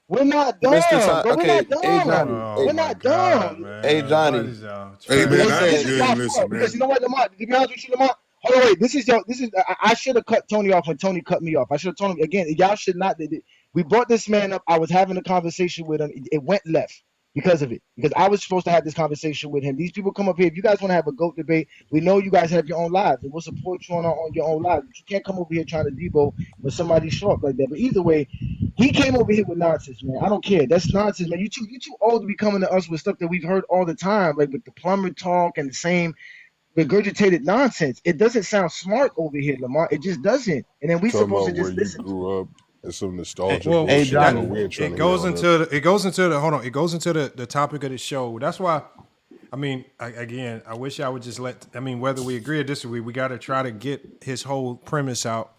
We're not dumb. We're not dumb. We're not dumb. Hey, Johnny. Hey, man, I This is didn't y'all listen, fault, man. because you know what, Lamont? To be honest with you, Lamont. Hold on, wait. This is. I should have cut Tony off when Tony cut me off. I should have told him again. Y'all should not. We brought this man up. I was having a conversation with him. It went left because of it. Because I was supposed to have this conversation with him. These people come up here. If you guys want to have a GOAT debate, we know you guys have your own lives, and we'll support you on your own lives. But you can't come over here trying to debo when somebody's short like that. But either way, he came over here with nonsense, man. I don't care. That's nonsense, man. You too old to be coming to us with stuff that we've heard all the time, like with the plumber talk and the same regurgitated nonsense. It doesn't sound smart over here, Lamar. It just doesn't. And then we Talking supposed to about where just you listen. grew up and some nostalgia Well, bullshit. that- So we ain't trying it to hear goes all into that. the, it goes into the hold on. It goes into the topic of the show. That's why. I mean, again, I wish I would just let. I mean, whether we agree or disagree, we got to try to get his whole premise out.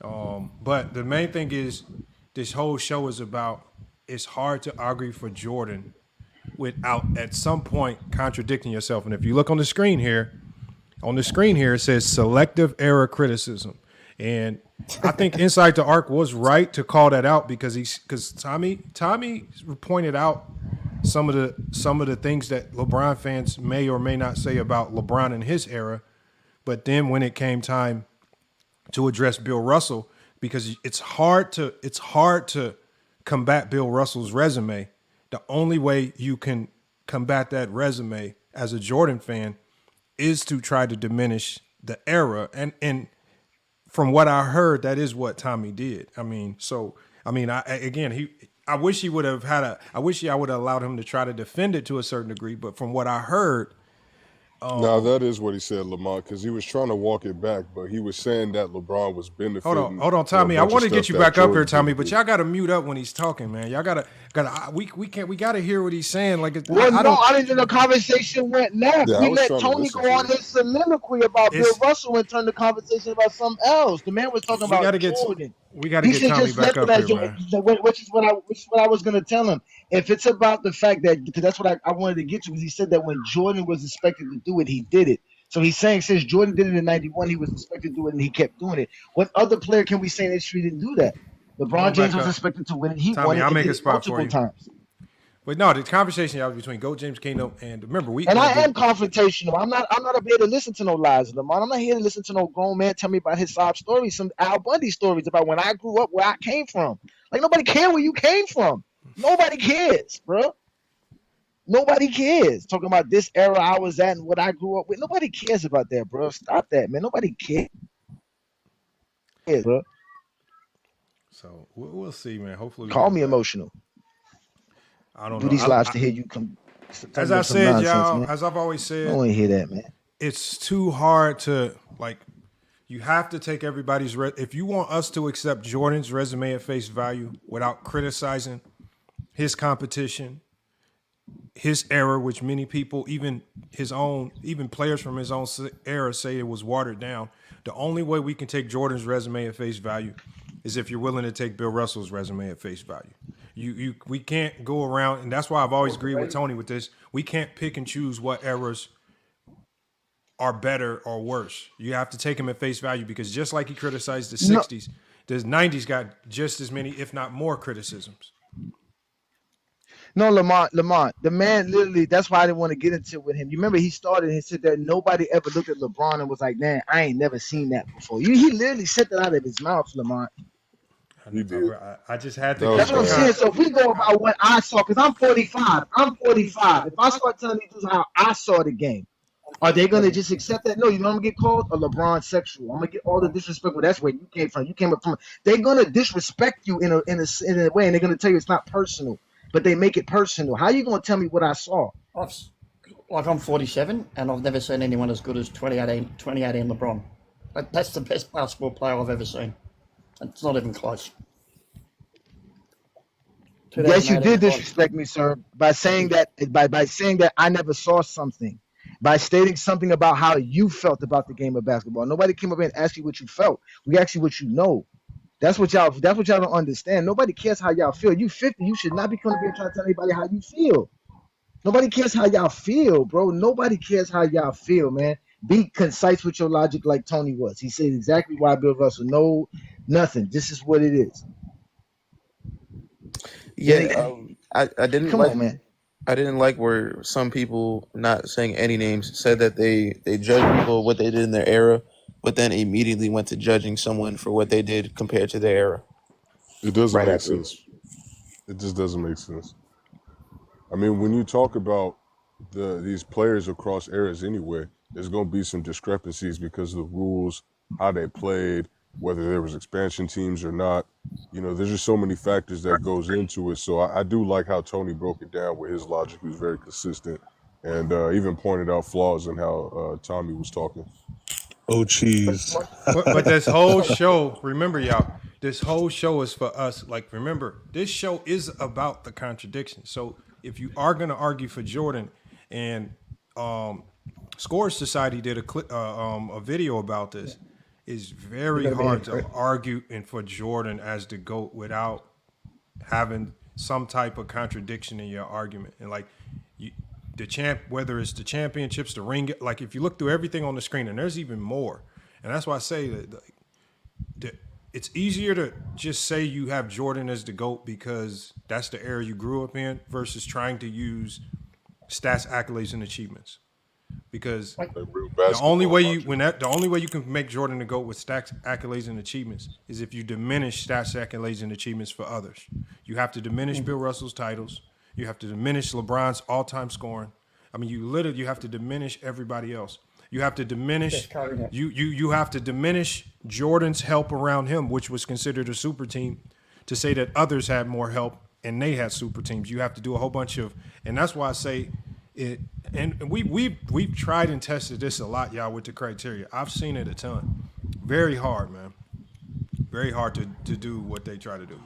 But the main thing is, this whole show is about. It's hard to argue for Jordan without at some point contradicting yourself. And if you look on the screen here, it says selective error criticism. And I think Inside the Arc was right to call that out because Tommy pointed out some of the things that LeBron fans may or may not say about LeBron in his era. But then when it came time to address Bill Russell, because it's hard to combat Bill Russell's resume. The only way you can combat that resume as a Jordan fan is to try to diminish the era. And from what I heard, that is what Tommy did. I wish he would have I wish I would have allowed him to try to defend it to a certain degree. But from what I heard, Now that is what he said, Lamont, because he was trying to walk it back, but he was saying that LeBron was benefiting. hold on, Tommy. I want to get you back up here, Tommy, but y'all got to mute up when he's talking, man. Y'all we got to hear what he's saying. Like, I didn't know the conversation went left. Yeah, we let Tony go on his soliloquy about Bill Russell and turn the conversation about something else. The man was talking about Jordan. We got to get Tommy back up here, man. Which is what I was going to tell him. If it's about the fact that, because that's what I wanted to get to, because he said that when Jordan was expected to do it, he did it. So he's saying since Jordan did it in 91, he was expected to do it and he kept doing it. What other player can we say in history didn't do that? LeBron James was expected to win it. He won it. I'll make did a spot multiple for you. times. But no, the conversation y'all was between Goat James Kano and remember I am confrontational. I'm not up here to listen to no lies, Lamont. I'm not here to listen to no grown man tell me about his sob stories, some Al Bundy stories about when I grew up, where I came from. Like nobody cares where you came from. Nobody cares, bro. Nobody cares. Talking about this era I was at and what I grew up with. Nobody cares about that, bro. Stop that, man. Nobody cares, bro. So we'll see, man. Hopefully, call me emotional. I don't do know. these lives to hear you come. As I said, nonsense, y'all, man. As I've always said, I don't want to hear that, man. It's too hard to like. You have to take everybody's if you want us to accept Jordan's resume at face value without criticizing his competition, his era, which many people, even players from his own era, say it was watered down. The only way we can take Jordan's resume at face value is if you're willing to take Bill Russell's resume at face value. We can't go around, and that's why I've always agreed with Tony with this. We can't pick and choose what eras are better or worse. You have to take them at face value because just like he criticized the 60s, the 90s got just as many, if not more, criticisms. No, Lamont, the man literally, that's why I didn't want to get into it with him. You remember he started and he said that nobody ever looked at LeBron and was like, man, I ain't never seen that before. He literally said that out of his mouth, Lamont. I just had to. That's what I'm saying. So if we go about what I saw, because I'm 45. If I start telling you how I saw the game, are they going to just accept that? No, you know I'm going to get called a LeBron sexual. I'm going to get all the disrespect. Well, that's where you came from. You came up from. They're going to disrespect you in a way, and they're going to tell you it's not personal, but they make it personal. How are you going to tell me what I saw? I'm 47, and I've never seen anyone as good as 2018 LeBron. That's the best basketball player I've ever seen. It's not even close. Yes, you did disrespect me, sir, by saying that I never saw something, by stating something about how you felt about the game of basketball. Nobody came up here and asked you what you felt. We asked you what you know. That's what y'all don't understand. Nobody cares how y'all feel. You 50, you should not be coming here trying to tell anybody how you feel. Nobody cares how y'all feel, bro. Nobody cares how y'all feel, man. Be concise with your logic like Tony was. He said exactly why Bill Russell. No, nothing. This is what it is. Yeah, I didn't Come on, man. I didn't like where some people, not saying any names, said that they judge people what they did in their era, but then immediately went to judging someone for what they did compared to their era. It doesn't make sense. It just doesn't make sense. I mean, when you talk about these players across eras anyway, there's going to be some discrepancies because of the rules, how they played, whether there was expansion teams or not. You know, there's just so many factors that goes into it. So I do like how Tony broke it down with his logic. He was very consistent. and even pointed out flaws in how Tommy was talking. Oh, cheese. But this whole show, remember, y'all, this whole show is for us. Like, remember, this show is about the contradiction. So if you are going to argue for Jordan, and Scores Society did a video about this, it's very hard to argue and for Jordan as the GOAT without having some type of contradiction in your argument. And like the champ, whether it's the championships, the ring, like if you look through everything on the screen, and there's even more. And that's why I say that it's easier to just say you have Jordan as the GOAT because that's the era you grew up in versus trying to use stats, accolades, and achievements. Because the only way you can make Jordan the GOAT with stats, accolades, and achievements is if you diminish stats, accolades, and achievements for others. You have to diminish Bill Russell's titles. You have to diminish LeBron's all-time scoring. I mean, you have to diminish everybody else. You have to diminish you have to diminish Jordan's help around him, which was considered a super team, to say that others had more help and they had super teams. You have to do a whole bunch of, and that's why I say it. And we've tried and tested this a lot, y'all, with the criteria. I've seen it a ton. Very hard, man. Very hard to do what they try to do.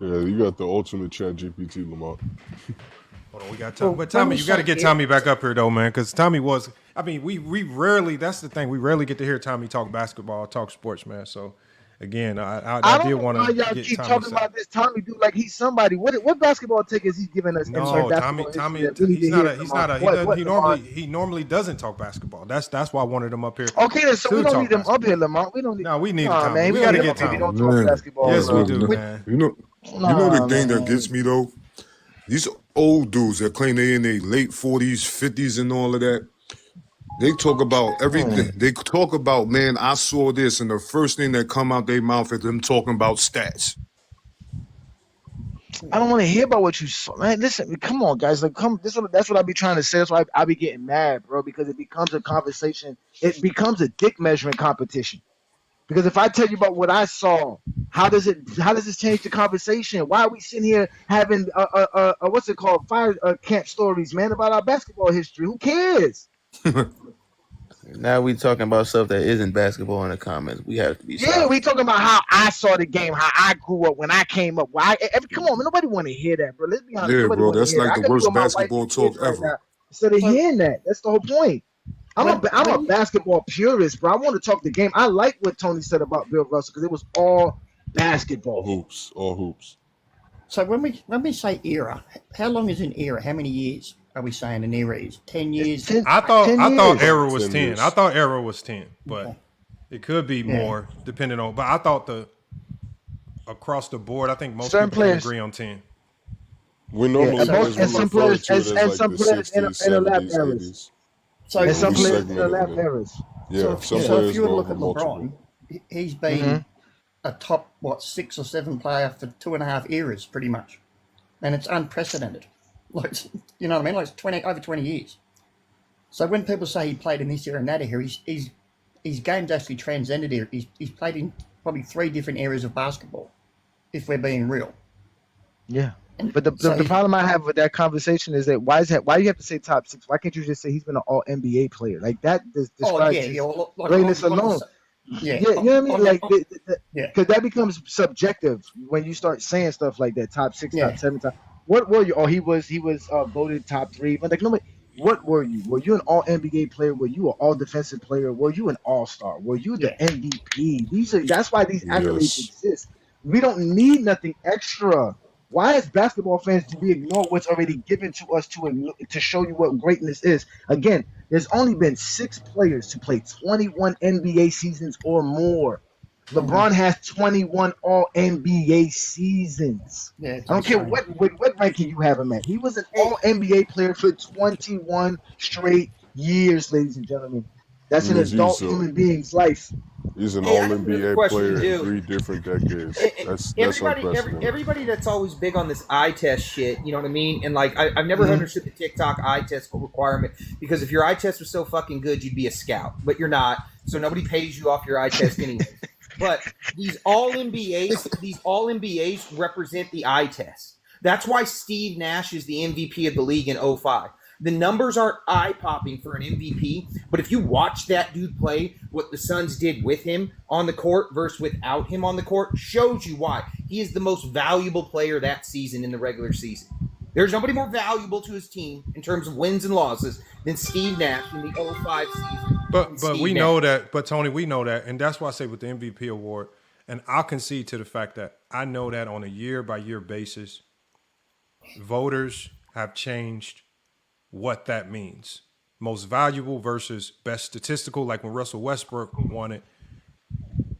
Yeah, you got the ultimate chat GPT, Lamar. Hold on, we got Tommy. But Tommy, you got to get Tommy back up here, though, man, because Tommy was, I mean, we rarely, that's the thing, we rarely get to hear Tommy talk basketball, talk sports, man. So, again, I did want to y'all keep talking about this Tommy dude like he's somebody. What basketball take is he giving us? No, Tommy, he normally doesn't talk basketball. That's why I wanted him up here. Okay, then so we don't need him up here, Lamont. We don't need. No, we need Tommy. Man, we gotta get Tommy. Don't talk basketball. Yes, we do, man. You know the thing that gets me though. These old dudes that claim they're in their late 40s, 50s, and all of that. They talk about everything. They talk about, man, I saw this, and the first thing that come out their mouth is them talking about stats. I don't want to hear about what you saw, man. Listen, come on, guys. Like, that's what I be trying to say. That's why I be getting mad, bro, because it becomes a conversation. It becomes a dick measuring competition. Because if I tell you about what I saw, how does this change the conversation? Why are we sitting here having what's it called, fire camp stories, man, about our basketball history? Who cares? Now we talking about stuff that isn't basketball in the comments. We have to be. Yeah, we talking about how I saw the game, how I grew up when I came up. Come on, man, nobody want to hear that, bro. Let's be honest. Yeah, bro, that's like the worst basketball talk ever. Instead of hearing that, that's the whole point. I'm a basketball purist, bro. I want to talk the game. I like what Tony said about Bill Russell because it was all basketball. All hoops. So when we say era, how long is an era? How many years are we saying an era is? 10 years? I thought era was 10. I thought era was 10, but it could be more depending on. But I thought across the board, I think most people can agree on 10. We normally some players in the lap eras. So some players in the lap eras. Yeah, so if you were to look at LeBron, he's been a top 6 or 7 player for 2.5 eras, pretty much, and it's unprecedented. Like, you know what I mean? Like it's over 20 years. So when people say he played in this era and that era, his game's actually transcended era. He's played in probably 3 different eras of basketball, if we're being real. Yeah. But the problem I have with that conversation is that why do you have to say top 6? Why can't you just say he's been an all NBA player? Like that describes his greatness alone. Yeah, you know what I mean? Like, because that becomes subjective when you start saying stuff like that. Top 6, top 7, top. What were you? Oh, he was voted top 3. But like, no, what were you? Were you an all NBA player? Were you an all defensive player? Were you an all star? Were you the MVP? That's why these accolades exist. We don't need nothing extra. Why, as basketball fans, do we ignore what's already given to us to show you what greatness is? Again, there's only been 6 players to play 21 NBA seasons or more. LeBron has 21 All-NBA seasons. Yeah, I don't care what ranking you have him at. He was an All-NBA player for 21 straight years, ladies and gentlemen. That's an adult human being's life. He's an All-NBA player in 3 different decades. That's unprecedented. Everybody that's always big on this eye test shit, you know what I mean? And like, I've never understood the TikTok eye test requirement, because if your eye test was so fucking good, you'd be a scout, but you're not. So nobody pays you off your eye test anyway. But these all NBAs represent the eye test. That's why Steve Nash is the MVP of the league in 2005. The numbers aren't eye-popping for an MVP, but if you watch that dude play, what the Suns did with him on the court versus without him on the court shows you why. He is the most valuable player that season in the regular season. There's nobody more valuable to his team in terms of wins and losses than Steve Nash in the 05 season. But we know that. But Tony, we know that, and that's why I say with the MVP award, and I'll concede to the fact that I know that on a year-by-year basis, voters have changed what that means. Most valuable versus best statistical, like when Russell Westbrook won it.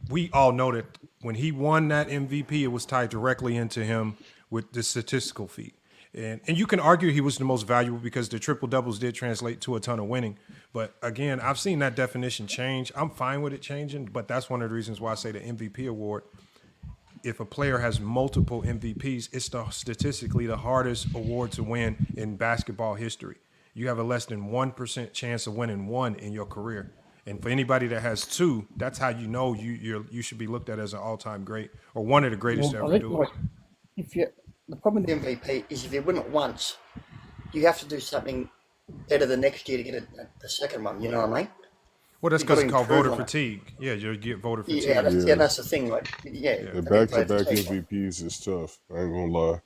We all know that when he won that MVP, it was tied directly into him with the statistical feat. And you can argue he was the most valuable because the triple doubles did translate to a ton of winning. But again, I've seen that definition change. I'm fine with it changing, but that's one of the reasons why I say the MVP award. If a player has multiple MVPs, it's statistically the hardest award to win in basketball history. You have a less than 1% chance of winning one in your career. And for anybody that has two, that's how you know you should be looked at as an all-time great or one of the greatest to ever do it. The problem with the MVP is if you win it once, you have to do something better the next year to get the second one. You know what I mean? Well, that's because it's called voter fatigue. Yeah, you get voter fatigue. Yeah, that's the thing. Like, The back-to-back MVPs is tough. I ain't gonna lie.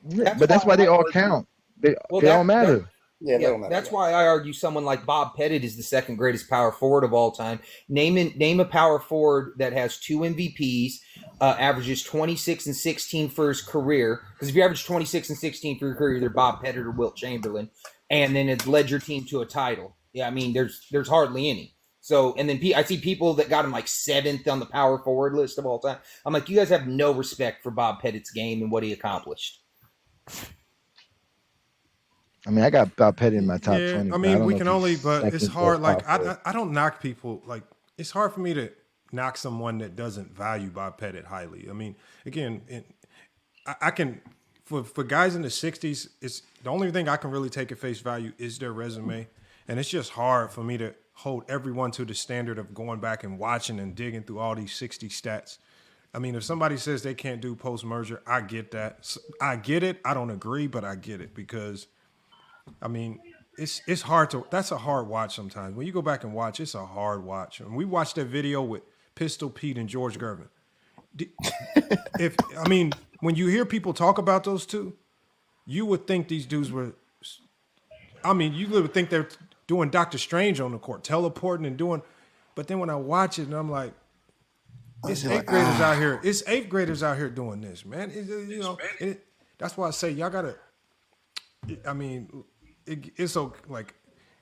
Yeah, but that's why they all count. They all matter. That's why I argue someone like Bob Pettit is the second greatest power forward of all time. Name a power forward that has two MVPs, averages 26 and 16 for his career. Because if you average 26 and 16 for your career, either Bob Pettit or Wilt Chamberlain, and then it's led your team to a title. Yeah, I mean, there's hardly any. So, and then I see people that got him like 7th on the power forward list of all time. I'm like, you guys have no respect for Bob Pettit's game and what he accomplished. I mean, I got Bob Pettit in my top 20. I mean, we can only, but it's hard. Like, I don't knock people. Like, it's hard for me to knock someone that doesn't value Bob Pettit highly. I mean, again, I can, for guys in the 60s, it's the only thing I can really take at face value is their resume. And it's just hard for me to hold everyone to the standard of going back and watching and digging through all these 60 stats. I mean, if somebody says they can't do post-merger, I get that. I get it. I don't agree, but I get it because, I mean, it's hard to – that's a hard watch sometimes. When you go back and watch, it's a hard watch. And we watched that video with Pistol Pete and George Gervin. When you hear people talk about those two, you would think these dudes were – I mean, you would think they're doing Doctor Strange on the court, teleporting and doing – but then when I watch it and I'm like, it's eighth graders out here. It's eighth graders out here doing this, man. That's why I say y'all got to – I mean – it's so like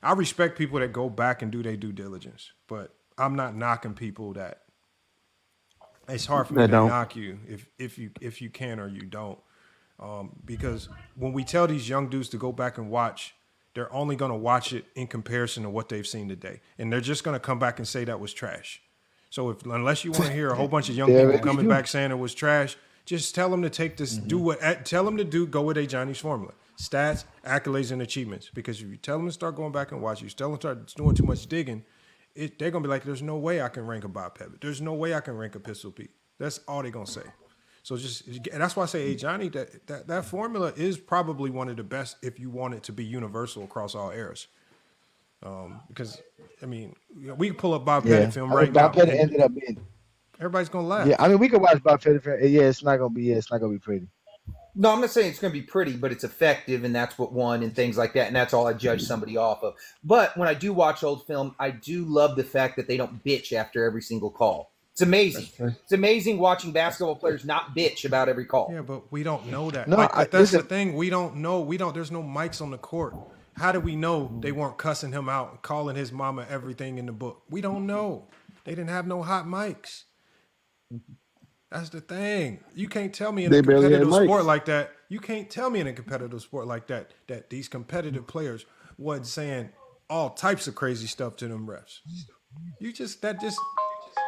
I respect people that go back and do their due diligence, but I'm not knocking people that it's hard for me to knock you if you can or you don't, because when we tell these young dudes to go back and watch, they're only going to watch it in comparison to what they've seen today, and they're just going to come back and say that was trash. So unless you want to hear a whole bunch of young people coming back saying it was trash, just tell them to take this, tell them to go with a Johnny's formula. Stats, accolades, and achievements. Because if you tell them to start going back and watch, you tell them to start doing too much digging, they're going to be like, there's no way I can rank a Bob Pettit. There's no way I can rank a Pistol Pete. That's all they're going to say. So and that's why I say, hey, Johnny, that formula is probably one of the best if you want it to be universal across all eras. Because, I mean, we can pull up Bob Pettit film right now. Bob Pettit ended up being. Everybody's going to laugh. Yeah, I mean, we can watch Bob Pettit film. Yeah, it's not going to be pretty. No, I'm not saying it's going to be pretty, but it's effective, and that's what won, and things like that, and that's all I judge somebody off of. But when I do watch old film, I do love the fact that they don't bitch after every single call. It's amazing. It's amazing watching basketball players not bitch about every call. Yeah, but we don't know that. No, that's the thing. We don't know. There's no mics on the court. How do we know they weren't cussing him out, calling his mama everything in the book? We don't know. They didn't have no hot mics. That's the thing. You can't tell me in a competitive sport like that. You can't tell me in a competitive sport like that these competitive players wasn't saying all types of crazy stuff to them refs.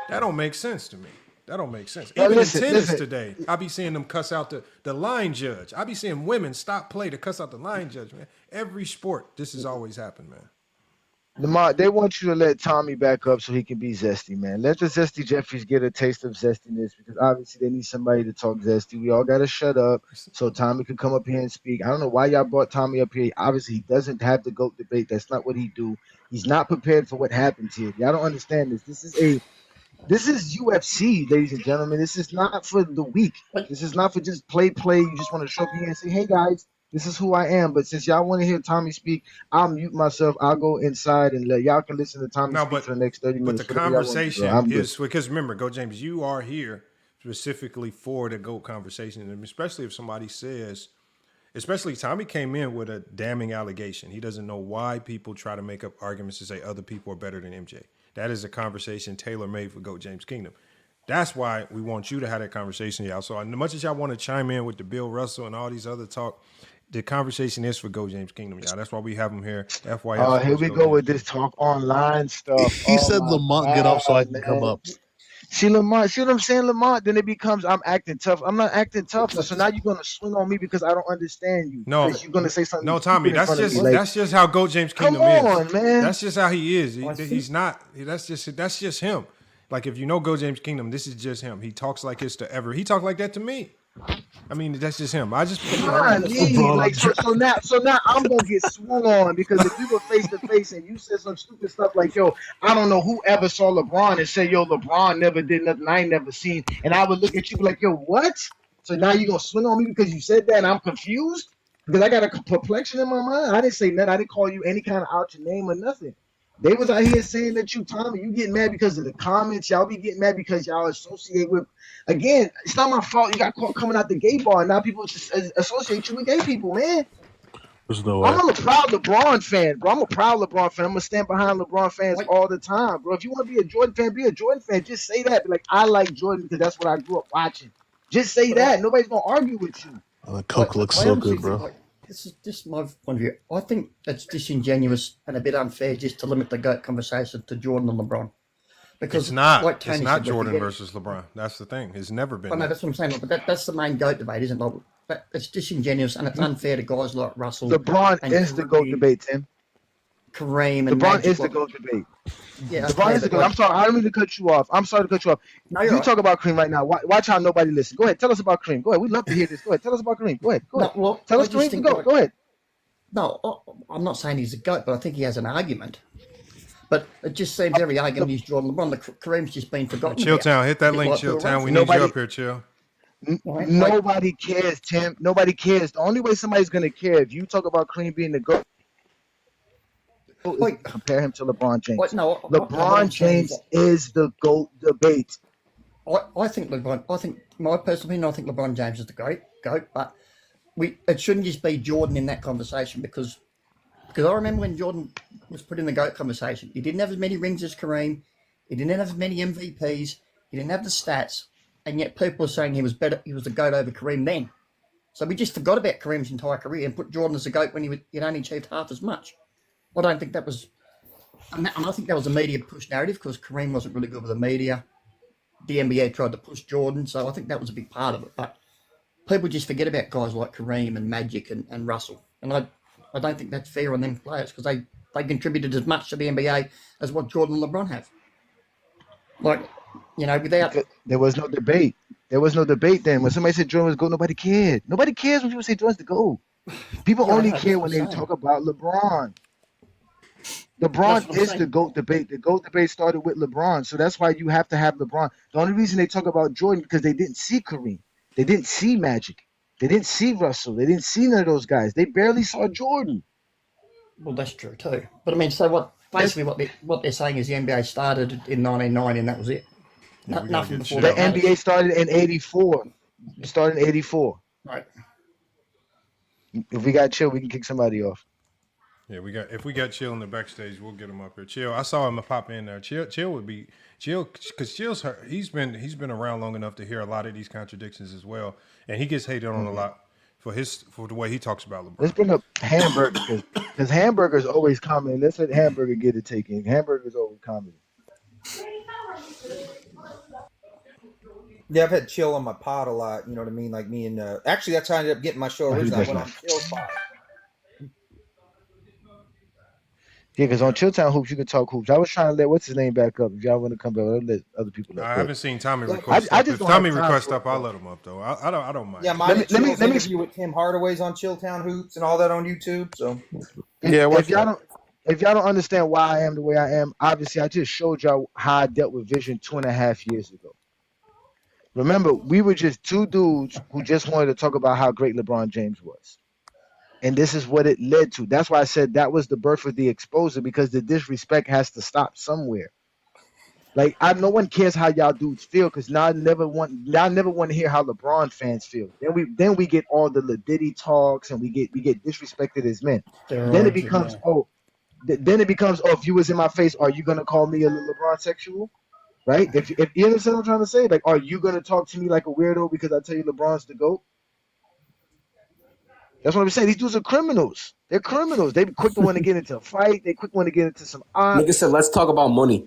That don't make sense to me. That don't make sense. Even in tennis today, I be seeing them cuss out the line judge. I be seeing women stop play to cuss out the line judge, man. Every sport, this has always happened, man. Lamar, they want you to let Tommy back up so he can be zesty, man. Let the zesty Jeffries get a taste of zestiness because obviously they need somebody to talk zesty. We all gotta shut up so Tommy can come up here and speak. I don't know why y'all brought Tommy up here. Obviously, he doesn't have the GOAT debate. That's not what he do. He's not prepared for what happens here. Y'all don't understand this. This is UFC, ladies and gentlemen. This is not for the weak. This is not for just play. You just want to show up here and say, hey guys, this is who I am. But since y'all want to hear Tommy speak, I'll mute myself. I'll go inside and let y'all can listen to Tommy speak for the next 30 minutes. But the conversation is because remember, Go James, you are here specifically for the GOAT conversation, and especially if somebody says, especially Tommy came in with a damning allegation. He doesn't know why people try to make up arguments to say other people are better than MJ. That is a conversation tailor-made for GOAT James Kingdom. That's why we want you to have that conversation, y'all. So as much as y'all want to chime in with the Bill Russell and all these other talk, the conversation is for GOAT James Kingdom, y'all. That's why we have him here. FYI. Here we go with this talk online stuff. He said Lamont get up so I can come up. See Lamont, see what I'm saying, Lamont? Then it becomes I'm acting tough. I'm not acting tough. So now you're gonna swing on me because I don't understand you. No, because you're gonna say something. No, Tommy, that's just how GOAT James Kingdom come on, man. That's just how he is. He's not. That's just him. Like if you know GOAT James Kingdom, this is just him. He talks like it's the ever. He talked like that to me. I mean, that's just him. I just so now I'm gonna get swung on because if we were face to face and you said some stupid stuff like, yo, I don't know who ever saw LeBron and say, yo, LeBron never did nothing I ain't never seen, and I would look at you like, yo, what? So now you're gonna swing on me because you said that and I'm confused because I got a perplexion in my mind. I didn't say nothing. I didn't call you any kind of out your name or nothing. They was out here saying that you, Tommy, you getting mad because of the comments. Y'all be getting mad because y'all associate with. Again, it's not my fault. You got caught coming out the gay bar, and now people just associate you with gay people, man. There's no way. I'm a proud LeBron fan, bro. I'm a proud LeBron fan. I'm gonna stand behind LeBron fans all the time, bro. If you want to be a Jordan fan, be a Jordan fan. Just say that. Be like, I like Jordan because that's what I grew up watching. Just say that. Nobody's gonna argue with you. The Coke looks so good, bro. This is just my point of view. I think it's disingenuous and a bit unfair just to limit the GOAT conversation to Jordan and LeBron. Because it's not. Like Tony it's not said, Jordan versus LeBron. That's the thing. It's never been. I know that's what I'm saying. But that's the main GOAT debate, isn't it? But it's disingenuous and it's unfair to guys like Russell. LeBron is the GOAT debate, Tim. Kareem and LeBron Magic, is the GOAT debate. Yeah, LeBron is the GOAT. I'm sorry. I don't mean to cut you off. I'm sorry to cut you off. No, you right. talk about Kareem right now. Watch how nobody listens. Go ahead. Tell us about Kareem. Go ahead. We'd love to hear this. Go ahead. Tell us about Kareem. Go ahead. Go ahead. No, well, tell us I just Kareem. think Go ahead. No, I'm not saying he's a GOAT, but I think he has an argument. But it just seems every argument he's Jordan LeBron. The Kareem's just been forgotten. Chilltown, hit that link, like Chilltown. We need you up here, Chill. Nobody cares, Tim. Nobody cares. The only way somebody's going to care if you talk about Kareem being the GOAT is compare him to LeBron James. LeBron James is the GOAT debate. I think my personal opinion, I think LeBron James is the GOAT, but it shouldn't just be Jordan in that conversation because I remember when Jordan was put in the GOAT conversation, he didn't have as many rings as Kareem, he didn't have as many MVPs, he didn't have the stats, and yet people were saying he was better, he was the GOAT over Kareem then. So we just forgot about Kareem's entire career and put Jordan as the GOAT when he'd only achieved half as much. I don't think that was, and I think that was a media push narrative because Kareem wasn't really good with the media. The NBA tried to push Jordan, so I think that was a big part of it. But people just forget about guys like Kareem and Magic and Russell. And I don't think that's fair on them players because they contributed as much to the NBA as what Jordan and LeBron have. Like, without... There was no debate. There was no debate then. When somebody said Jordan was GOAT, nobody cared. Nobody cares when people say Jordan's the GOAT. People only care when they talk about LeBron. LeBron is the GOAT debate. The GOAT debate started with LeBron, so that's why you have to have LeBron. The only reason they talk about Jordan because they didn't see Kareem. They didn't see Magic. They didn't see Russell. They didn't see none of those guys. They barely saw Jordan. Well, that's true too. But I mean, so what they're saying is the NBA started in 1990 and that was it. Nothing before the that. NBA started in 84. It started in 84. Right. If we got Chill, we can kick somebody off. Yeah, if we got Chill in the backstage, we'll get him up here. Chill, I saw him pop in there. Chill would be Chill because Chill's he's been around long enough to hear a lot of these contradictions as well, and he gets hated on a lot for the way he talks about LeBron. Let's bring up Hamburger because Hamburger's always commenting. Let's let Hamburger get it taken. Hamburger's always commenting. Yeah, I've had Chill on my pod a lot. You know what I mean? Like me and actually, that's how I ended up getting my show originally. I went on Chill's pod. Yeah, because on Chilltown Hoops, you can talk hoops. I was trying to let what's his name back up. If y'all want to come back, I'll let other people up. I haven't seen Tommy Yeah, request I up. just If don't have Tommy time requests for it, up, I'll bro. let him up though. I don't mind. Yeah, mine and Chill's interview with Tim Hardaway's on Chilltown Hoops and all that on YouTube. So If y'all don't understand why I am the way I am, obviously I just showed y'all how I dealt with Vision 2.5 years ago. Remember, we were just two dudes who just wanted to talk about how great LeBron James was. And this is what it led to. That's why I said that was the birth of the exposure, because the disrespect has to stop somewhere. Like, no one cares how y'all dudes feel, because now I never want to hear how LeBron fans feel. Then we get all the Diddy talks, and we get disrespected as men. Then it becomes if you was in my face, are you gonna call me a LeBron sexual? Right? If you understand what I'm trying to say, like, are you gonna talk to me like a weirdo because I tell you LeBron's the GOAT? That's what I'm saying. These dudes are criminals. They're criminals. They quick to want to get into a fight. They quick want to get into some Nigga said, let's talk about money.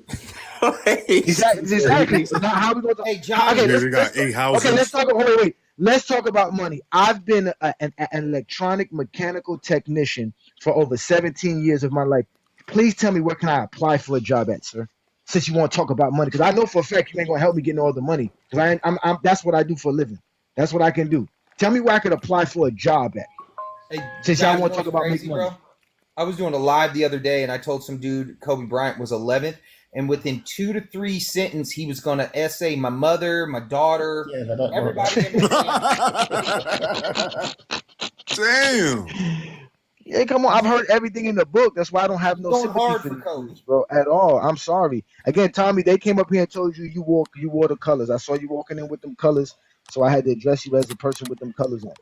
Exactly. So now how we going to? Hey, John. Okay, They got 8 houses. let's talk. Wait. Let's talk about money. I've been an electronic mechanical technician for over 17 years of my life. Please tell me where can I apply for a job at, sir? Since you want to talk about money, because I know for a fact you ain't gonna help me getting all the money. Because I'm that's what I do for a living. That's what I can do. Tell me where I could apply for a job at. Hey, Since y'all want to talk about crazy, making money. bro. I was doing a live the other day, and I told some dude Kobe Bryant was 11th, and within 2 to 3 sentences, he was going to essay my mother, my daughter, everybody in the Damn. Yeah, come on. I've heard everything in the book. That's why I don't have no Going sympathy hard for for these Kobe. dudes, bro, at all. I'm sorry. Again, Tommy, they came up here and told you wore the colors. I saw you walking in with them colors, so I had to address you as a person with them colors on.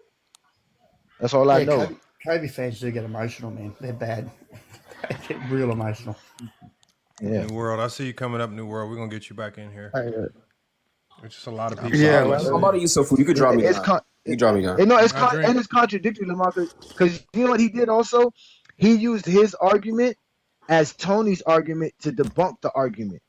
That's all I know. Kobe fans do get emotional, man. They're bad. They get real emotional. Yeah. New World, I see you coming up, New World. We're gonna get you back in here. There's just a lot of people. Yeah, I'm about to eat some food. You could drop me down. You can drop me down. It's contradictory, Lamar, because you know what he did also? He used his argument as Tony's argument to debunk the argument,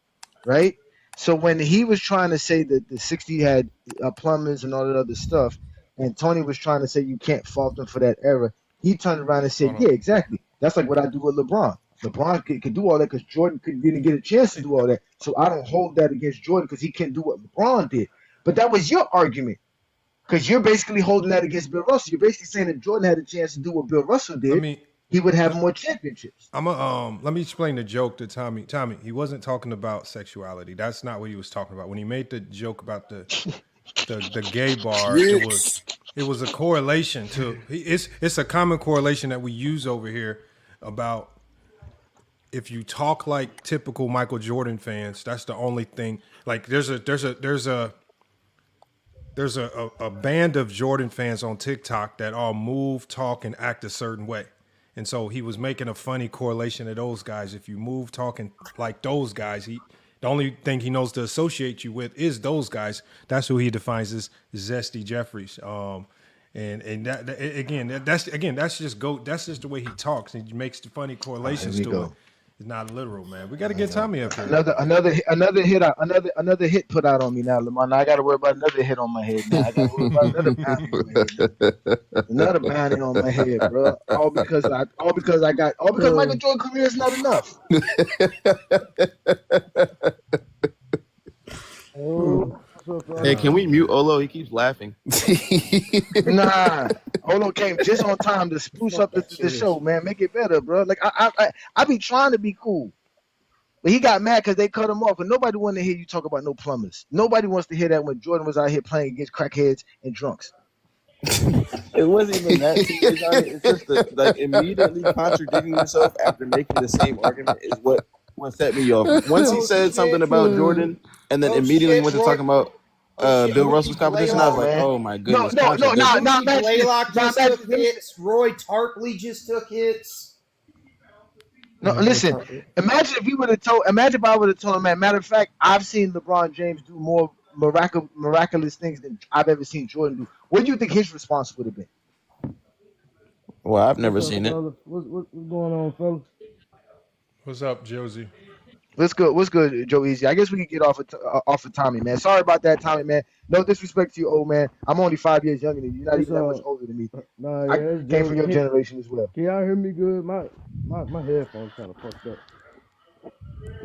right? So when he was trying to say that the 60 had plumbers and all that other stuff, and Tony was trying to say you can't fault them for that era, he turned around and said, yeah, exactly. That's like what I do with LeBron. LeBron could do all that because Jordan didn't get a chance to do all that. So I don't hold that against Jordan because he can't do what LeBron did. But that was your argument. Because you're basically holding that against Bill Russell. You're basically saying that Jordan had a chance to do what Bill Russell did. He would have more championships. Let me explain the joke to Tommy. Tommy, he wasn't talking about sexuality. That's not what he was talking about. When he made the joke about the gay bar, Yes. it was a correlation to it's a common correlation that we use over here about if you talk like typical Michael Jordan fans, that's the only thing. Like there's a band of Jordan fans on TikTok that all move, talk, and act a certain way. And so he was making a funny correlation to those guys. If you move talking like those guys, the only thing he knows to associate you with is those guys. That's who he defines as Zesty Jeffries. That's just the way he talks. He makes the funny correlations to it. It's not literal, man. We got to get Tommy up here. Another hit put out on me now, Lamar. Now I got to worry about another hit on my head. Now I got to worry about another bounty on my head. Another bounty on my head, bro. All because Michael Jordan career is not enough. Hey, can we mute Olo? He keeps laughing. Nah, Olo came just on time to spruce up the show, man. Make it better, bro. Like I be trying to be cool, but he got mad because they cut him off, and nobody wanted to hear you talk about no plumbers. Nobody wants to hear that when Jordan was out here playing against crackheads and drunks. It wasn't even that serious. It's just like immediately contradicting himself after making the same argument is what set me off. Once he said something about Jordan, and then immediately went to talking about Bill Russell's competition, I was like, oh my goodness. Blaylock just took hits. Roy Tarpley just took hits. No, listen. Imagine if I would have told him, man. Matter of fact, I've seen LeBron James do more miraculous things than I've ever seen Jordan do. What do you think his response would have been? Well, I've never seen it. What's going on, fellas? What's up, Josie? What's good? What's good, Joe Easy? I guess we can get off of Tommy, man. Sorry about that, Tommy, man. No disrespect to you, old man. I'm only 5 years younger than you. You're not even that much older than me. Nah, I yeah, came from your generation as well. Can y'all hear me good? My headphones kind of fucked up.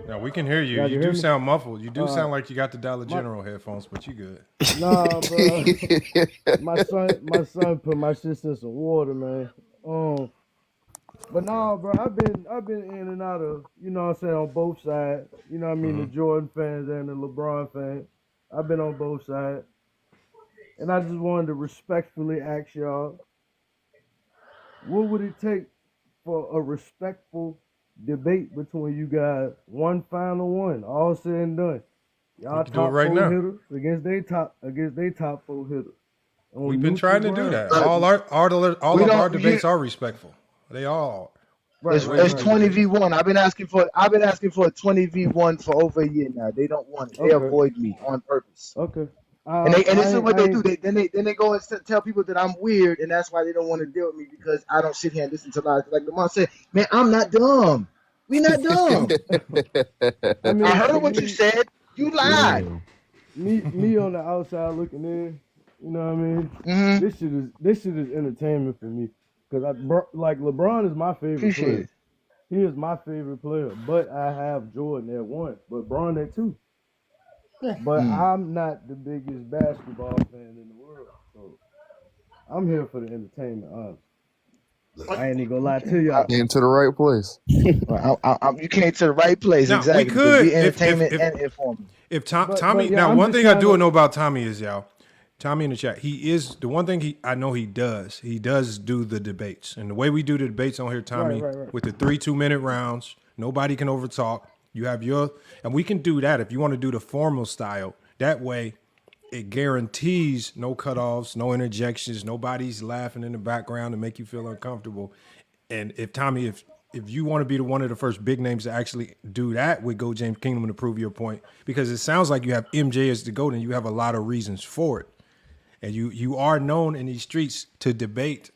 No, we can hear you. Y'all You can do hear me? sound muffled. You do sound like you got the Dollar General headphones, but you good. Nah, bro. my son put my shit in some water, man. But nah, bro, I've been in and out of, you know what I'm saying, on both sides. You know what I mean, the Jordan fans and the LeBron fans. I've been on both sides. And I just wanted to respectfully ask y'all, what would it take for a respectful debate between you guys? One final one, all said and done. Y'all can do it top right four now. hitters against they top four hitters. On We've been trying to do neutral that. ground. All of our debates are respectful. They all are. It's 20v1. I've been asking for a 20v1 for over a year now. They don't want it. They avoid me on purpose. Okay. And this is what they do. Then they go and tell people that I'm weird, and that's why they don't want to deal with me because I don't sit here and listen to lies. Like Lamar said, man, I'm not dumb. We not dumb. I heard what you said. You lied. Me on the outside looking in, you know what I mean? Mm-hmm. This shit is entertainment for me because like LeBron is my favorite Appreciate player. it. He is my favorite player, but I have Jordan at 1, but Bron at 2. But I'm not the biggest basketball fan in the world, so I'm here for the entertainment. Honestly, I ain't even gonna lie to y'all. Came to the right place. You came to the right place. Now, exactly. we could be entertainment and informative. If Tommy, but yeah, now I'm one just thing I trying do to- know about Tommy is Tommy in the chat. He is the one thing I know he does. He does do the debates, and the way we do the debates on here, Tommy, Right. with the 3 2-minute rounds, nobody can overtalk. You have and we can do that if you want to do the formal style. That way, it guarantees no cutoffs, no interjections, nobody's laughing in the background to make you feel uncomfortable. And if Tommy, if you want to be one of the first big names to actually do that with Go James Kingdom to prove your point, because it sounds like you have MJ as the GOAT and you have a lot of reasons for it. And you are known in these streets to debate.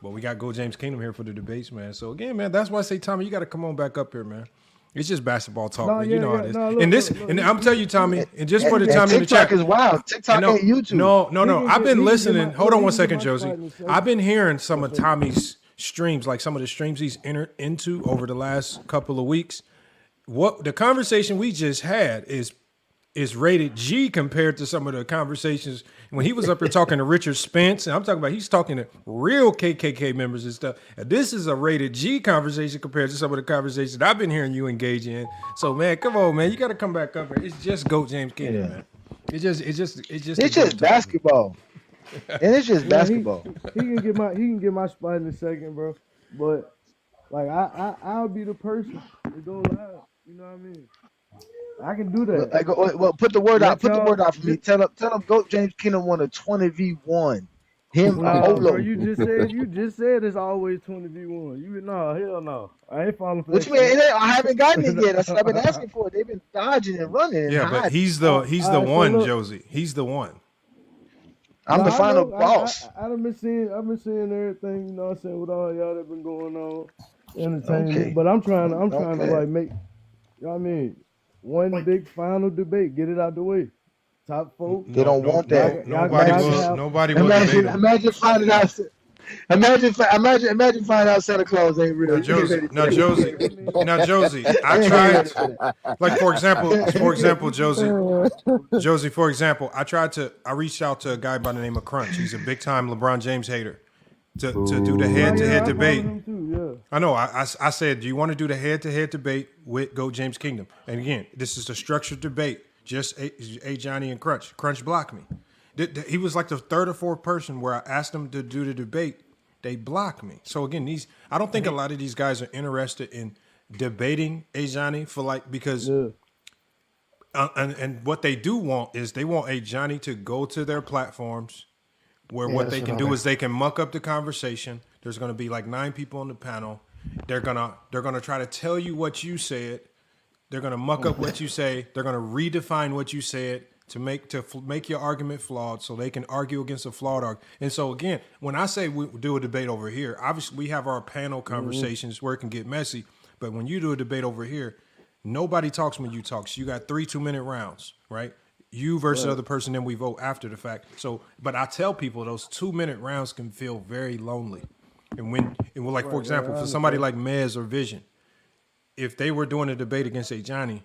But we got Go James Kingdom here for the debates, man. So again, man, that's why I say, Tommy, you got to come on back up here, man. It's just basketball talk, man. You know how it is. No, And I'm telling you, Tommy, and just for the Tommy in the TikTok chat. is wild. TikTok ain't YouTube. No. I've been listening. Hold on one second, my Josie. spot in a second. I've been hearing some of Tommy's streams, like some of the streams he's entered into over the last couple of weeks. What the conversation we just had is rated G compared to some of the conversations when he was up here talking to Richard Spence, and I'm talking about he's talking to real KKK members and stuff. And this is a rated G conversation compared to some of the conversations I've been hearing you engage in. So man, come on, man, you got to come back up here. It's just GOAT James Kingdom, man. It's just basketball. And it's just basketball. He can get my spot in a second, bro. But like I'll be the person to go live. You know what I mean? I can do that. Well, put the word out. Put the y'all- word out for me. Tell him. Goat James Kingdom won a 20v1. Him, Nah, Polo. bro, you just said it's always 20v1. Hell no. I ain't falling for What that you mean? shit. I haven't gotten it yet. That's what I've been asking for. They've been dodging and running. And Yeah, but hiding. he's the All right, one, so look. Josie. He's the one. I'm the I final know, boss. I've been seeing everything, you know what I'm saying, with all y'all that been going on, entertainment. Okay. But I'm trying to Okay. like make, you know what I mean, one big final debate, get it out the way. Top 4. They don't want that. Nobody will debate him. Imagine finding out. Imagine finding out Santa Claus ain't real. Now, Josie, I tried, like, for example, Josie, I reached out to a guy by the name of Crunch. He's a big time LeBron James hater to do the head-to-head debate. I know. I said, do you want to do the head-to-head debate with Go James Kingdom? And again, this is a structured debate. Just a Johnny and Crunch. Crunch blocked me. He was like the third or fourth person where I asked him to do the debate. They blocked me. So again, I don't think a lot of these guys are interested in debating a Johnny because and what they do want is they want a Johnny to go to their platforms where what they can do is they can muck up the conversation. There's going to be like 9 people on the panel. They're gonna try to tell you what you said. They're gonna muck up what you say. They're gonna redefine what you said to make your argument flawed, so they can argue against a flawed argument. And so again, when I say we do a debate over here, obviously we have our panel conversations where it can get messy. But when you do a debate over here, Nobody talks when you talk. So you got 3 2-minute rounds, right? You versus the Right. other person, then we vote after the fact. So, but I tell people those 2-minute rounds can feel very lonely. And like, for Right, example, I for somebody understand. like Mez or Vision, if they were doing a debate against a Johnny,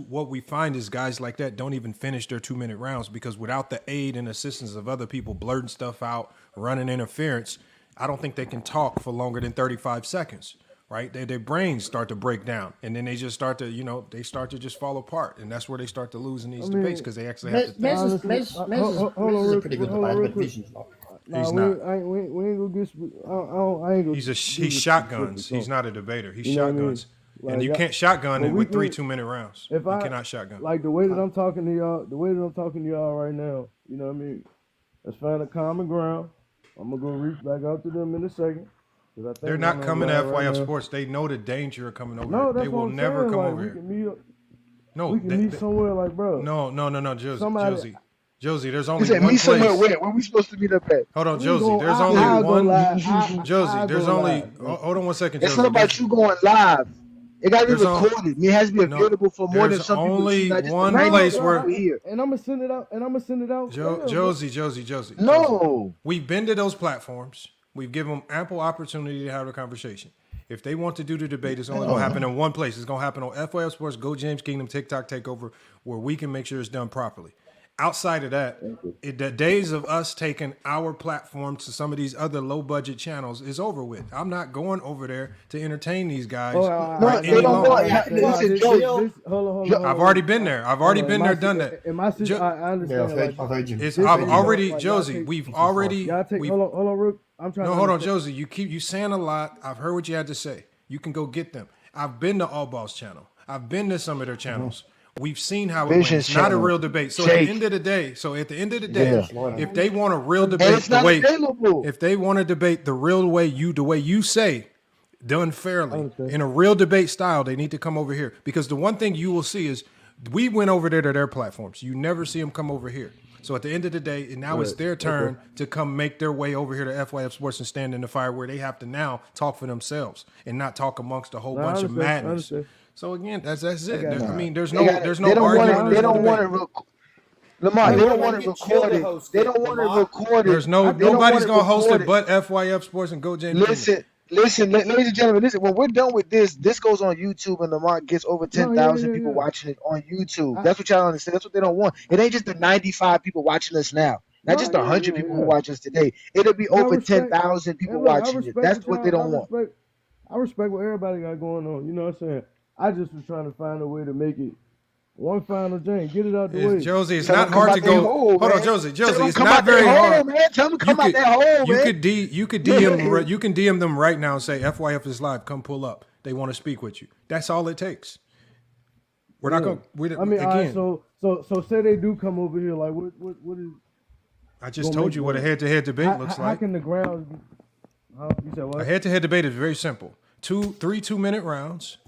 what we find is guys like that don't even finish their 2-minute rounds because without the aid and assistance of other people blurting stuff out, running interference, I don't think they can talk for longer than 35 seconds, right? Their brains start to break down and then they just start to, they start to just fall apart. And that's where they start to lose in these debates because they actually have to think. Mez is a pretty good debater, but Vision's not. He's we not. ain't gonna get. I ain't gonna. He shotguns. He's not a debater. He You know what I mean? shotguns. And you Like, can't shotgun but it we with 3 can- 2-minute rounds. If You I cannot shotgun. like the way that I'm talking to y'all, right now, you know what I mean? Let's find a common ground. I'm gonna go reach back out to them in a second. 'cause I think They're I'm not on coming to right FYF now. Sports. They know the danger of coming over No, here. that's They what will I'm never saying. come Like, over we here. can meet up. No, we can meet somewhere like, bro. No, Josie. Josie, there's He only said, one meet somewhere place. where we supposed to meet up at? Hold on, We Josie. go- There's I'll only go one. live. Josie, I'll there's go only. live, bro. Hold on 1 second, It's Josie. not about you going live. It got to be There's on- recorded. It has to be No, available for more than there's some people. only Not just one the 90 place people where- here. And I'm gonna send it out. Josie. No. We've been to those platforms. We've given them ample opportunity to have a conversation. If they want to do the debate, it's only going to happen in one place. It's going to happen on FYF Sports, Go James Kingdom, TikTok Takeover, where we can make sure it's done properly. Outside of that, the days of us taking our platform to some of these other low-budget channels is over with. I'm not going over there to entertain these guys. Any longer. Hold on. I've already been there. I've already been there, done that. In my situation, I understand. I've heard you. I've already, Josie. We've already. Y'all take. Hold on, Rook. I'm trying. No, to hold on, understand. Josie. You saying a lot. I've heard what you had to say. You can go get them. I've been to All Boss channel. I've been to some of their channels. We've seen how it went. Vision It's not a channel. real debate. So Jake. at the end of the day, Yeah. if they want a real And debate it's not available. if they want to debate the way you say, done fairly, in a real debate style, they need to come over here. Because the one thing you will see is we went over there to their platforms. You never see them come over here. So at the end of the day, and now it's their turn to come make their way over here to FYF Sports and stand in the fire where they have to now talk for themselves and not talk amongst a whole bunch of madness. So again, that's it. I mean, there's no arguing. They don't want it. Lamar, they don't want it recorded. They don't want it recorded. There's nobody's gonna host it but FYF Sports and Go James. Listen, ladies and gentlemen, listen. When we're done with this goes on YouTube, and Lamar gets over 10,000 people watching it on YouTube. That's what y'all understand. That's what they don't want. It ain't just the 95 people watching us now. Not just the 100 people who watch us today. It'll be over 10,000 people watching it. That's what they don't want. I respect what everybody got going on. You know what I'm saying? I just was trying to find a way to make it one final jam. Get it out the way. Josie, it's not hard to go. Hold on, Josie. It's not very hard. Tell them come out that hole, You man. could DM them right now and say FYF is live. Come pull up. They want to speak with you. That's all it takes. We're not going. I mean, all right, so say they do come over here. Like, what is? I just told you what a head-to-head debate looks like. How can the ground? You said what? A head-to-head debate is very simple. 3 2-minute rounds.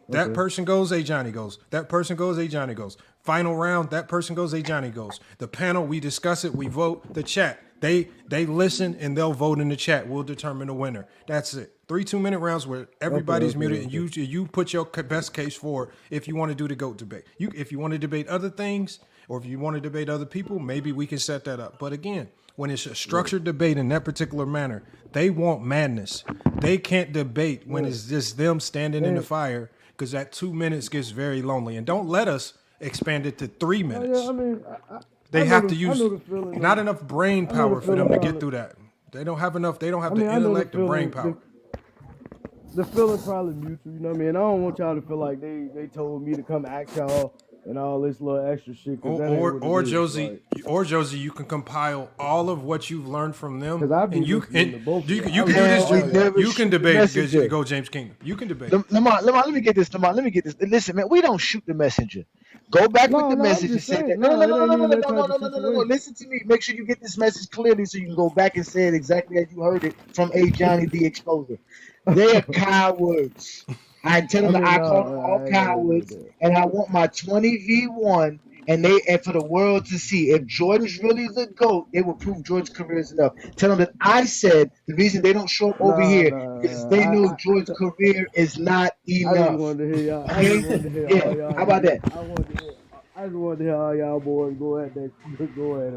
That person goes, a Johnny goes. That person goes, a Johnny goes. Final round, that person goes, a Johnny goes. The panel, we discuss it, we vote. The chat, they listen and they'll vote in the chat. We'll determine the winner. That's it. 3 2-minute rounds where everybody's muted and you put your best case forward if you want to do the GOAT debate. If you want to debate other things or if you want to debate other people, maybe we can set that up. But again, when it's a structured debate in that particular manner, they want madness. They can't debate when it's just them standing in the fire because that 2 minutes gets very lonely. And don't let us expand it to 3 minutes. I mean, they have to use not enough brain power for them to get through that. They don't have enough. They don't have the intellect and brain power. The feeling probably mutual, you know what I mean? I don't want y'all to feel like they told me to come ask y'all and all this little extra shit. Or Josie, you can compile all of what you've learned from them, and you can do this. You can debate Go James Kingdom. You can debate. Lamar, let me get this. Listen, man, we don't shoot the messenger. Go back with the message and say that. No. Listen to me. Make sure you get this message clearly so you can go back and say it exactly as you heard it from A. Johnny the Exposer. They are cowards. I tell them I call them all cowards, and I want my 20v1 and for the world to see if Jordan's really the GOAT, they will prove Jordan's career is enough. Tell them that I said the reason they don't show up over here because they know Jordan's career is not enough. I just wanted to hear y'all. I just wanted to hear all y'all. How about that? I just wanted to hear all y'all boys go at it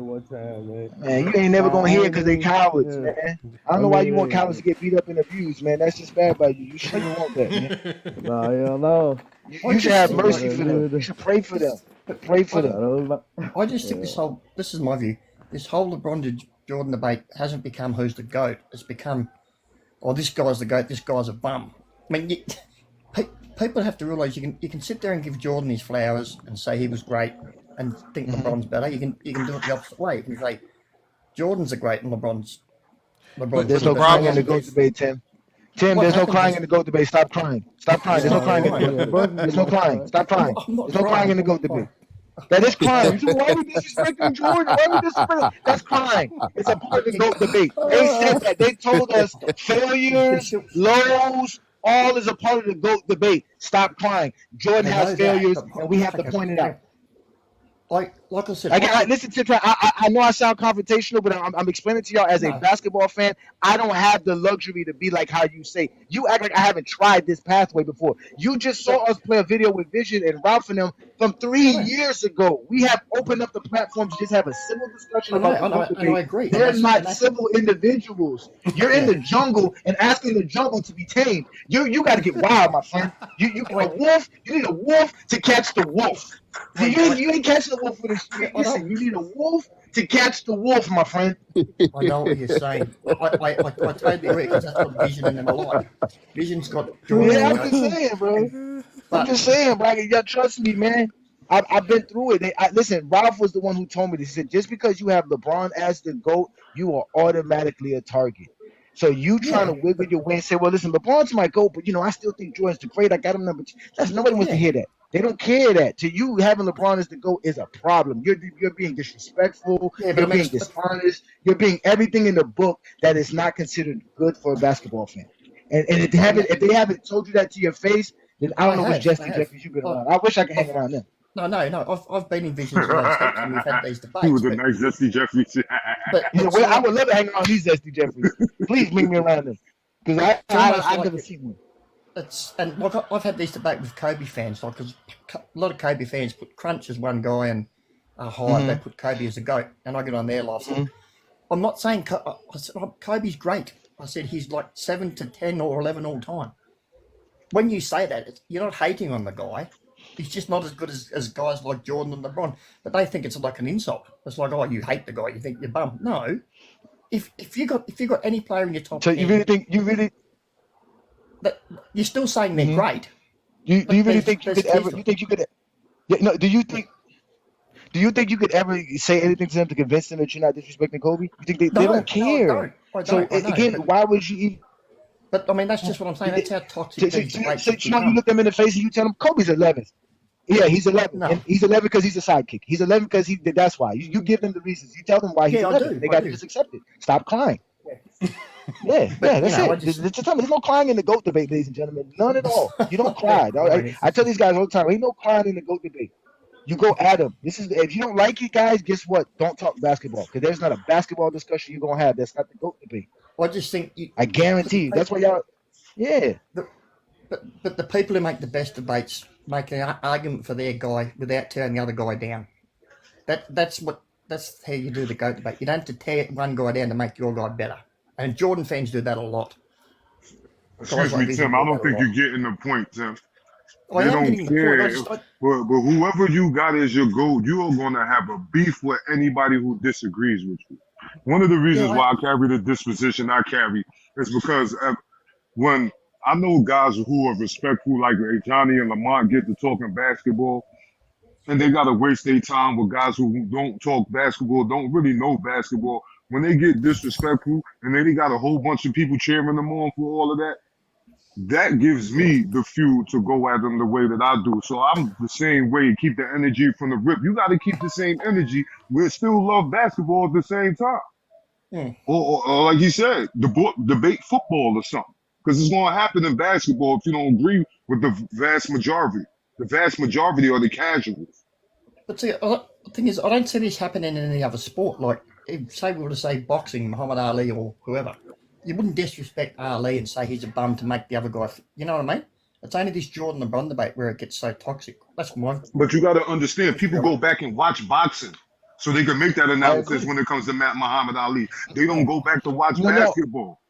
one time, man. Man, you ain't never gonna hear it because they cowards, man. I don't know why you want cowards to get beat up and abused, man. That's just bad by you. You shouldn't want that, man. Nah, hell no. You should have mercy for them. You should pray for them. Pray for them. I just think this is my view. This whole LeBron to Jordan debate hasn't become who's the GOAT. It's become, this guy's the GOAT. This guy's a bum. I mean, people have to realise you can sit there and give Jordan his flowers and say he was great and think LeBron's better. You can do it the opposite way. You can say Jordan's a great and LeBron's. There's no crying in the GOAT debate, Tim. Tim, there's no crying in the GOAT debate. Stop crying. Stop crying. There's no crying in the GOAT debate. There's no crying. Stop crying. There's no crying in the GOAT debate. That is crying. So why are we disrespecting Jordan? Why are we disrespecting? That's crying. It's a part of the GOAT debate. They said that. They told us failures, lows, all is a part of the GOAT debate. Stop crying. Jordan has failures, and we have to point it out. Like I said, listen, Tim, I know I sound confrontational, but I'm explaining to y'all as a basketball fan, I don't have the luxury to be like how you say. You act like I haven't tried this pathway before. You just saw us play a video with Vision and Ralph and them from 3 years ago. We have opened up the platform to just have a civil discussion about I agree. They're not civil individuals. You're in the jungle and asking the jungle to be tamed. You got to get wild, my friend. You a wolf. You need a wolf to catch the wolf. You ain't catching the wolf with a stick. Listen, you need a wolf to catch the wolf, my friend. I know what you're saying. I totally agree because that's what Vision and them are like. Vision's got. Yeah, I'm just saying, bro. I'm just saying, bro. Y'all trust me, man. I've been through it. Listen, Ralph was the one who told me this. He said, just because you have LeBron as the GOAT, you are automatically a target. So you trying to wiggle your way and say, well, listen, LeBron's my GOAT, but, I still think Jordan's the great. I got him number 2. Nobody wants to hear that. They don't care that. To you, having LeBron as the GOAT is a problem. You're being disrespectful. You're being dishonest. You're being everything in the book that is not considered good for a basketball fan. And if they haven't told you that to your face, then I don't know which Jesse Jeffries you've been around. I wish I could hang around them. No. I've been in Vision's States and we've had these debates. He was a nice Jesse Jeffries. I would love to hang around these Jesse Jeffries. Please bring me around them because I've never seen one. I've had this debate with Kobe fans, because a lot of Kobe fans put Crunch as one guy and Hyde, they put Kobe as a GOAT, and I get on their life. I'm not saying I said Kobe's great. I said he's like 7 to 10 or 11 all time. When you say that, you're not hating on the guy. He's just not as good as guys like Jordan and LeBron. But they think it's like an insult. It's like, oh, you hate the guy, you think you're bum. No, if you got any player in your top, so 10, you really. But you're still saying they're great. Do you really think you could ever? You think you could? No. Do you think you could ever say anything to them to convince them that you're not disrespecting Kobe? You think they don't care? I don't. Again, why would you even? But I mean, that's just what I'm saying. That's how toxic. So you look them in the face and you tell them Kobe's 11th. Yeah, he's 11. No. And he's 11 because he's a sidekick. He's 11 because that's why. You give them the reasons. You tell them why he's 11. They got to just accept it. Stop crying. Yeah, that's it. There's no crying in the GOAT debate, ladies and gentlemen. None at all. You don't cry. I tell these guys all the time, ain't no crying in the GOAT debate. You go at them. If you don't like it, guys, guess what? Don't talk basketball because there's not a basketball discussion you're gonna have. That's not the GOAT debate. I just think I guarantee you. That's why y'all. Yeah. But the people who make the best debates make an argument for their guy without tearing the other guy down. That's how you do the GOAT debate. You don't have to tear one guy down to make your guy better. And Jordan fans do that a lot. Excuse me, Tim. I don't think you're getting the point, Tim. They don't care. But whoever you got as your GOAT, you are going to have a beef with anybody who disagrees with you. One of the reasons why I carry the disposition I carry is because when I know guys who are respectful, like Johnny and Lamont, get to talking basketball, and they got to waste their time with guys who don't talk basketball, don't really know basketball. When they get disrespectful and then they got a whole bunch of people cheering them on for all of that, that gives me the fuel to go at them the way that I do. So I'm the same way, keep the energy from the rip. You got to keep the same energy. We still love basketball at the same time. Or like you said, debate football or something. Because it's going to happen in basketball if you don't agree with the vast majority. The vast majority are the casuals. But see, the thing is, I don't see this happening in any other sport. Like, if, say we were to say boxing, Muhammad Ali or whoever, you wouldn't disrespect Ali and say he's a bum to make the other guy. You know what I mean? It's only this Jordan LeBron debate where it gets so toxic. That's my. But you got to understand, people go back and watch boxing, so they can make that analysis agree. when it comes to Muhammad Ali. They don't go back to watch No, basketball.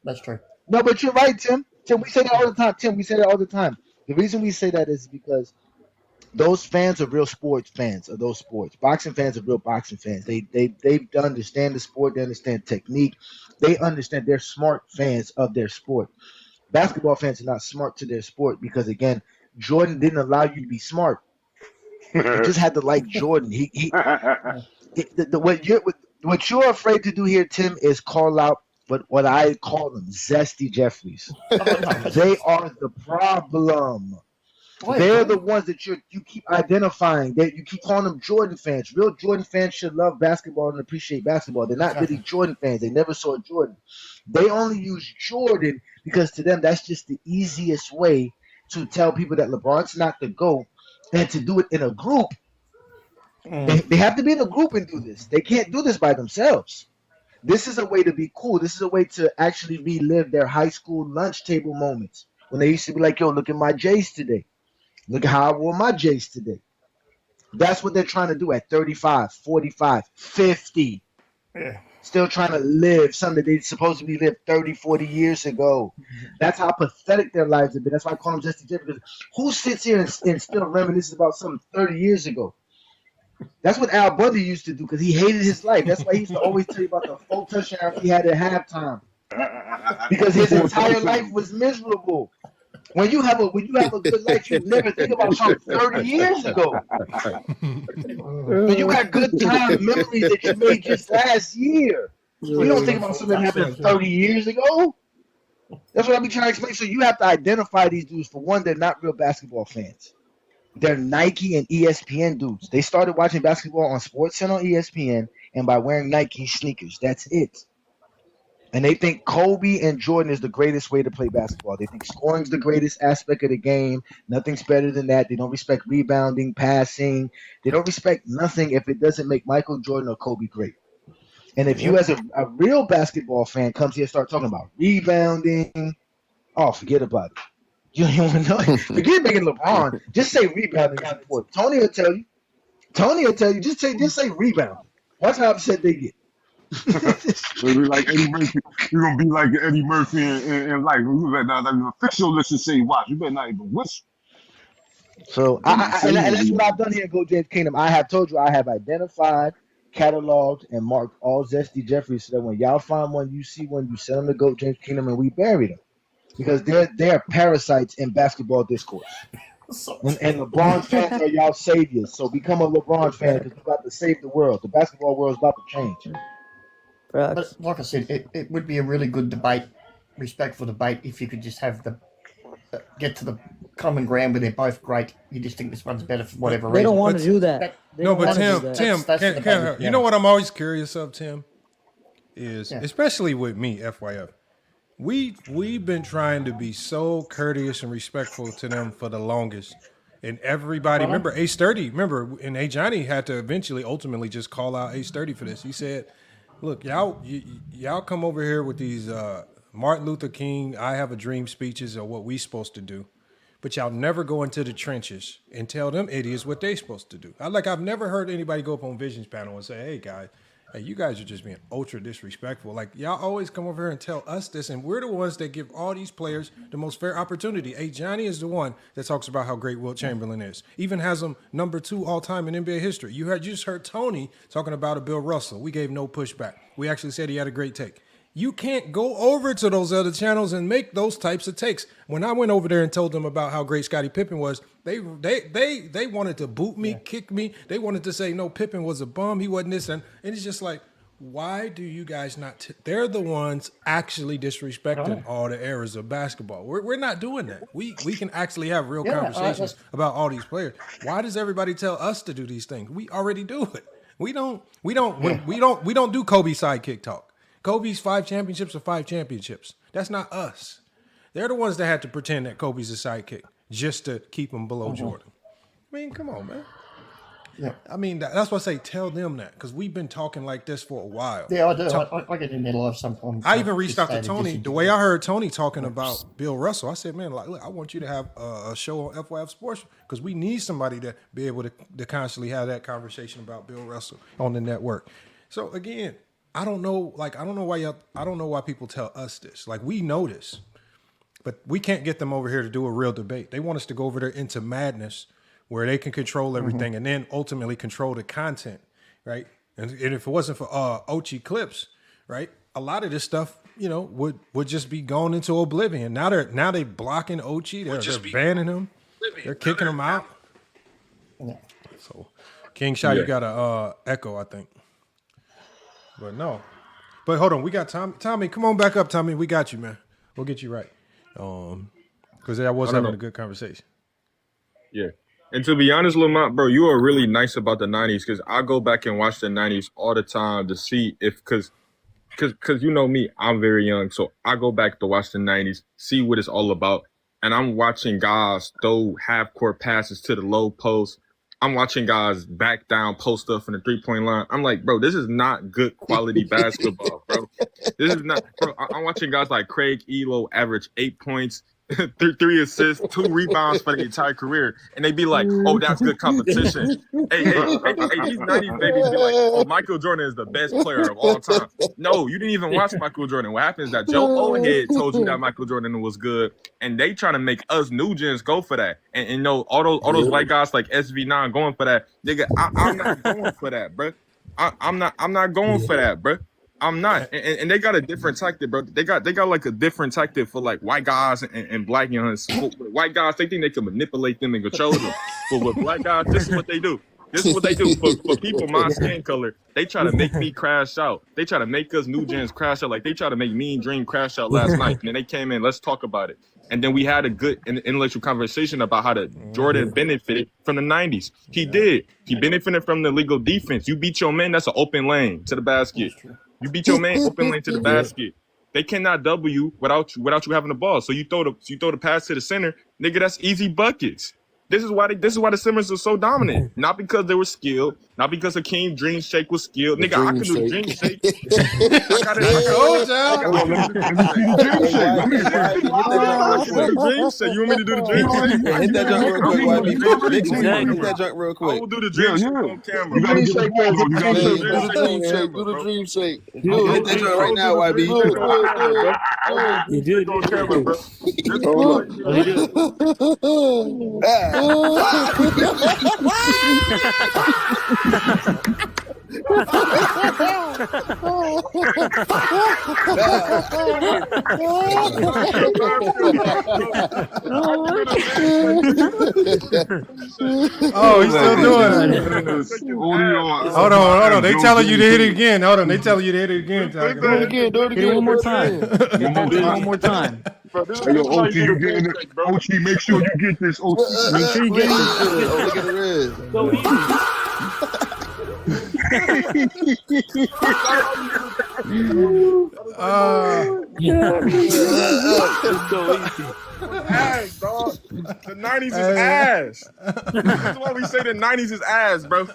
That's true. No, but you're right, Tim. Tim, we say that all the time. Tim, we say that all the time. The reason we say that is because those fans are real sports fans of those sports. Boxing fans are real boxing fans. They understand the sport. They understand technique. They understand. They're smart fans of their sport. Basketball fans are not smart to their sport because, again, Jordan didn't allow you to be smart. You just had to like Jordan. What you're afraid to do here, Tim, is call out what I call them zesty Jeffries. They are the problem. They're the ones that you keep identifying. You keep calling them Jordan fans. Real Jordan fans should love basketball and appreciate basketball. They're not really Jordan fans. They never saw Jordan. They only use Jordan because to them that's just the easiest way to tell people that LeBron's not the GOAT, and to do it in a group. They have to be in a group and do this. They can't do this by themselves. This is a way to be cool. This is a way to actually relive their high school lunch table moments when they used to be like, yo, look at my J's today. Look at how I wore my J's today. That's what they're trying to do at 35, 45, 50. Yeah. Still trying to live something they supposedly lived 30, 40 years ago. That's how pathetic their lives have been. That's why I call them Justin Jefferson. Who sits here and still reminisces about something 30 years ago? That's what Al Bundy used to do because he hated his life. That's why he used to always tell you about the 4 touchdowns he had at halftime. Because his entire life was miserable. When you have a good life, you never think about something 30 years ago. When you got good time memories that you made just last year. You don't think about something that happened 30 years ago. That's what I be trying to explain. So you have to identify these dudes. For one, they're not real basketball fans. They're Nike and ESPN dudes. They started watching basketball on SportsCenter on ESPN and by wearing Nike sneakers. That's it. And they think Kobe and Jordan is the greatest way to play basketball. They think scoring is the greatest aspect of the game. Nothing's better than that. They don't respect rebounding, passing. They don't respect nothing if it doesn't make Michael Jordan or Kobe great. And if you as a real basketball fan comes here and start talking about rebounding, oh, forget about it. You don't even want to know. Forget making LeBron. Just say rebounding is important. Tony will tell you. Just say rebounding. Watch how upset they get. So you're like Eddie Murphy. You're gonna be like Eddie Murphy in life. You better not even fix your list and say watch. You better not even whistle. So and that's what I've done here in Go James Kingdom. I have told you I have identified, cataloged, and marked all zesty Jeffries so that when y'all find one, you see one, you send them to Go James Kingdom and we bury them. Because they're parasites in basketball discourse. And LeBron fans are y'all saviors. So become a LeBron fan because we're about to save the world. The basketball world is about to change. But like I said, it would be a really good debate, respectful debate, if you could just have get to the common ground where they're both great. You just think this one's better for whatever reason. They don't want to do that. Tim, you know what I'm always curious of, Tim, is especially with me, FYF. We've been trying to be so courteous and respectful to them for the longest. And everybody, remember Ace 30, and A Johnny had to ultimately just call out Ace 30 for this. He said, look, y'all come over here with these Martin Luther King, I have a dream speeches are what we supposed to do. But y'all never go into the trenches and tell them idiots what they supposed to do. I've never heard anybody go up on Vision's panel and say, hey, guys, you guys are just being ultra disrespectful. Like, y'all always come over here and tell us this, and we're the ones that give all these players the most fair opportunity. Hey, Johnny is the one that talks about how great Wilt Chamberlain is. Even has him number 2 all-time in NBA history. You just heard Tony talking about a Bill Russell. We gave no pushback. We actually said he had a great take. You can't go over to those other channels and make those types of takes. When I went over there and told them about how great Scotty Pippen was, they wanted to boot me, kick me. They wanted to say, no, Pippen was a bum. He wasn't this. And it's just like, why do you guys not? They're the ones actually disrespecting all the eras of basketball. We're not doing that. We can actually have real conversations about all these players. Why does everybody tell us to do these things? We already do it. We don't do Kobe sidekick talk. Kobe's 5 championships are 5 championships. That's not us. They're the ones that had to pretend that Kobe's a sidekick just to keep him below Jordan. I mean, come on, man. Yeah. I mean, that's why I say tell them that, because we've been talking like this for a while. Yeah, I do. I get in their live sometimes. I even reached out to Tony. The way I heard Tony talking about Bill Russell, I said, man, like, look, I want you to have a show on FYF Sports, because we need somebody to be able to constantly have that conversation about Bill Russell on the network. So again, I don't know why people tell us this. Like, we know this, but we can't get them over here to do a real debate. They want us to go over there into madness where they can control everything and then ultimately control the content, right? And if it wasn't for Ochi clips, right, a lot of this stuff, you know, would just be going into oblivion. Now they blocking Ochi. They're banning him. They're kicking him out. Yeah. So, King Shot, you got a echo, I think. But no. But hold on, we got Tommy. Tommy, come on back up, Tommy. We got you, man. We'll get you right. Because I was having a good conversation. Yeah. And to be honest, Lamont, bro, you are really nice about the 90s, because I go back and watch the 90s all the time to see if, because you know me, I'm very young. So I go back to watch the 90s, see what it's all about. And I'm watching guys throw half-court passes to the low post. I'm watching guys back down, post up from the three-point line. I'm like, bro, this is not good quality basketball, bro. This is not, bro. I'm watching guys like Craig Elo average 8 points, three assists, 2 rebounds for the entire career, and they be like, "Oh, that's good competition." Hey, these 90s babies be like, "Oh, Michael Jordan is the best player of all time." No, you didn't even watch Michael Jordan. What happens is that Joe Oldhead told you that Michael Jordan was good, and they trying to make us new gens go for that. And you know, all those white guys like SV9 going for that. Nigga, I'm not going for that, bro. I'm not going for that, bro. I'm not, and they got a different tactic, bro. They got like a different tactic for like white guys and black youngsters. White guys, they think they can manipulate them and control them, but with black guys, this is what they do. This is what they do for people my skin color. They try to make me crash out. They try to make us new gens crash out. Like they try to make me and Dream crash out last night, and then they came in. Let's talk about it. And then we had a good intellectual conversation about how the Jordan benefited from the 90s. He did. He benefited from the legal defense. You beat your man, that's an open lane to the basket. You beat your man, open lane to the basket. They cannot double you without you having the ball. So you throw the pass to the center, nigga. That's easy buckets. This is why the Simmons are so dominant. Not because they were skilled, not because Hakeem Dream Shake was skilled. Nigga, I can do the Dream Shake. I got it. Dream Shake. You want me to do the Dream Shake? Hit that junk real quick, YB. Hit that junk real quick. I will do the Dream Shake on camera. You gotta do the Dream Shake. Do the Dream Shake. Hit that junk right now, YB. You did on camera, bro. Oh, he's still doing it. Hold on. They telling you to hit it again. Hold on, they telling you to hit it again. Do it again. One more time. One more time. Hey, yo, OT, you getting it? OT, make sure you get this. OT, make sure you get this. Oh, look at the red. So Ass, dog. The 90s is ass. That's why we say the 90s is ass, bro.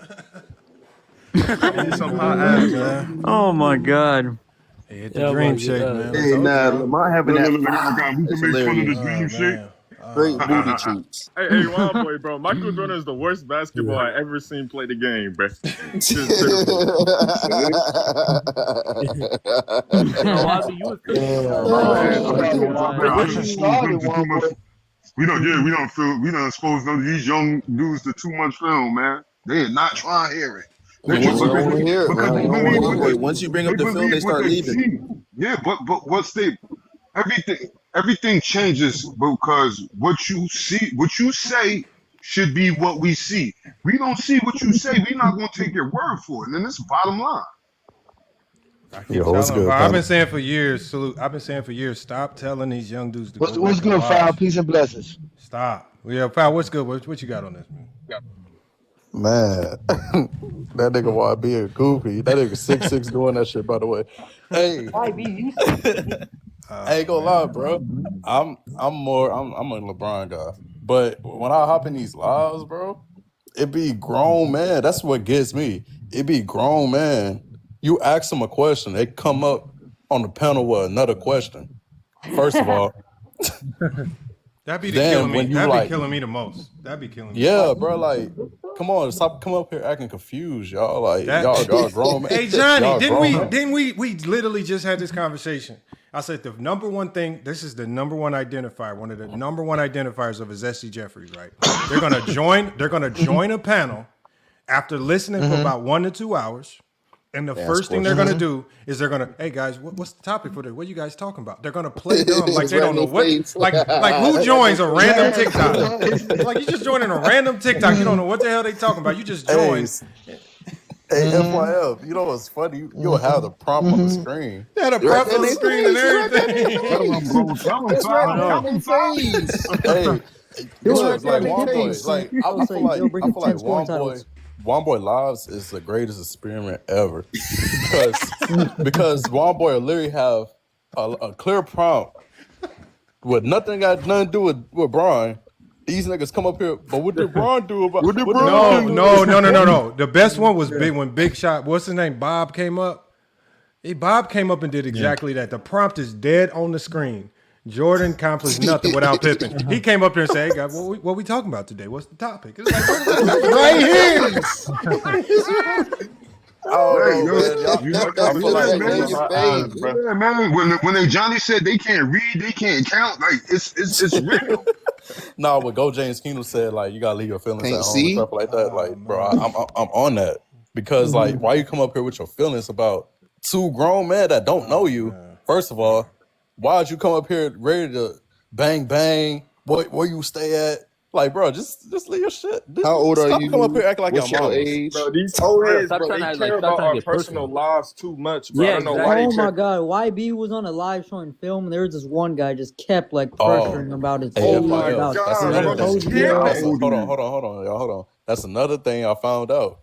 Some hot ass, man. Oh my God. Hey, hit the Dream Shake, man. Hey, nah, Lamont having that. We can make fun of the Dream Shake. Great booty cheeks. Hey, wild boy, bro. Michael Jordan is the worst basketball I ever seen play the game, bro. We don't expose none of these young dudes to too much film, man. They are not trying to hear it. Once you bring up the film, they start leaving. Yeah, but what's everything changes because what you say should be what we see. We don't see what you say, we're not gonna take your word for it. And then this is bottom line. I've been saying for years, I've been saying for years, stop telling these young dudes to go What's good, File? Peace and blessings. Stop. Yeah, File, what's good? What you got on this, man? Man, that nigga YB is goofy. That nigga 6'6" doing that shit, by the way. Hey, I ain't gonna lie, bro. I'm a LeBron guy. But when I hop in these lives, bro, It be grown man. That's what gets me. It be grown man. You ask them a question, they come up on the panel with another question. First of all, That'd be then when you That'd like, be killing me the most. That'd be killing me. yeah, bro, like, come on, stop, come up here acting confused, y'all. Like, y'all grown man. Hey Johnny, Y'all grown man. didn't we literally just had this conversation? I said the number one thing, this is the number one identifier, one of the number one identifiers of a Zesty Jeffries, right? They're gonna join a panel after listening for about 1 to 2 hours. And the first thing they're gonna do is they're gonna, hey guys, what's the topic for this? What are you guys talking about? They're gonna play dumb like they don't know what, like who joins a random TikTok? Like you just joining a random TikTok, you don't know what the hell they talking about. You just joined. Hey, FYF, you know what's funny? You'll have the prompt on the screen. They had a prompt on the screen and everything. Hey, look, like One Boy, like I feel like One Boy Lives is the greatest experiment ever because One Boy will literally have a clear prompt with nothing to do with Bron. These niggas come up here, but what did Bron do about? No. The best one was big when Big Shot. What's his name? Bob came up. Bob came up and did exactly that. The prompt is dead on the screen. Jordan accomplished nothing without Pippen. He came up there and said, "Hey guys, what we talking about today? What's the topic?" It's like right here. Man, when Johnny said they can't read, they can't count, like it's real. No, what Go James Keenum said, like you gotta leave your feelings at home and stuff like that. Like, bro, I'm on that because like, why you come up here with your feelings about two grown men that don't know you? First of all, why'd you come up here ready to bang bang? Where you stay at? Like, bro, just leave your shit. How old are you? Come up here acting like What's your age? Bro, these old heads, bro, they care about our personal lives too much, bro. I don't know why they Oh care. my god, YB was on a live showing film, and there was this one guy just kept like pressuring about his age. Hold on, y'all. Hold on. That's another thing I found out.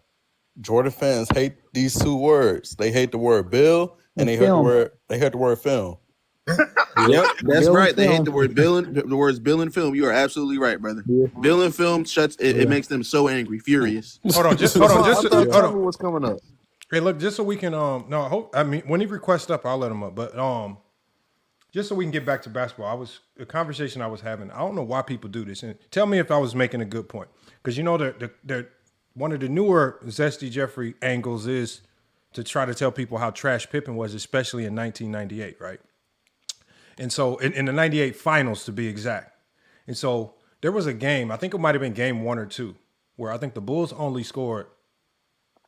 Jordan fans hate these two words. They hate the word bill and they hate the word film. Yep, that's right. They hate the word bill and the words bill and film. You are absolutely right, brother. Bill and film it makes them so angry, furious. Hold on. What's coming up? Hey, look, just so we can when he requests up, I'll let him up. But just so we can get back to basketball, a conversation I was having. I don't know why people do this, and tell me if I was making a good point. Because you know the one of the newer Zesty Jeffrey angles is to try to tell people how trash Pippen was, especially in 1998, right? And so in the 98 finals, to be exact. And so there was a game, I think it might have been game 1 or 2, where I think the Bulls only scored,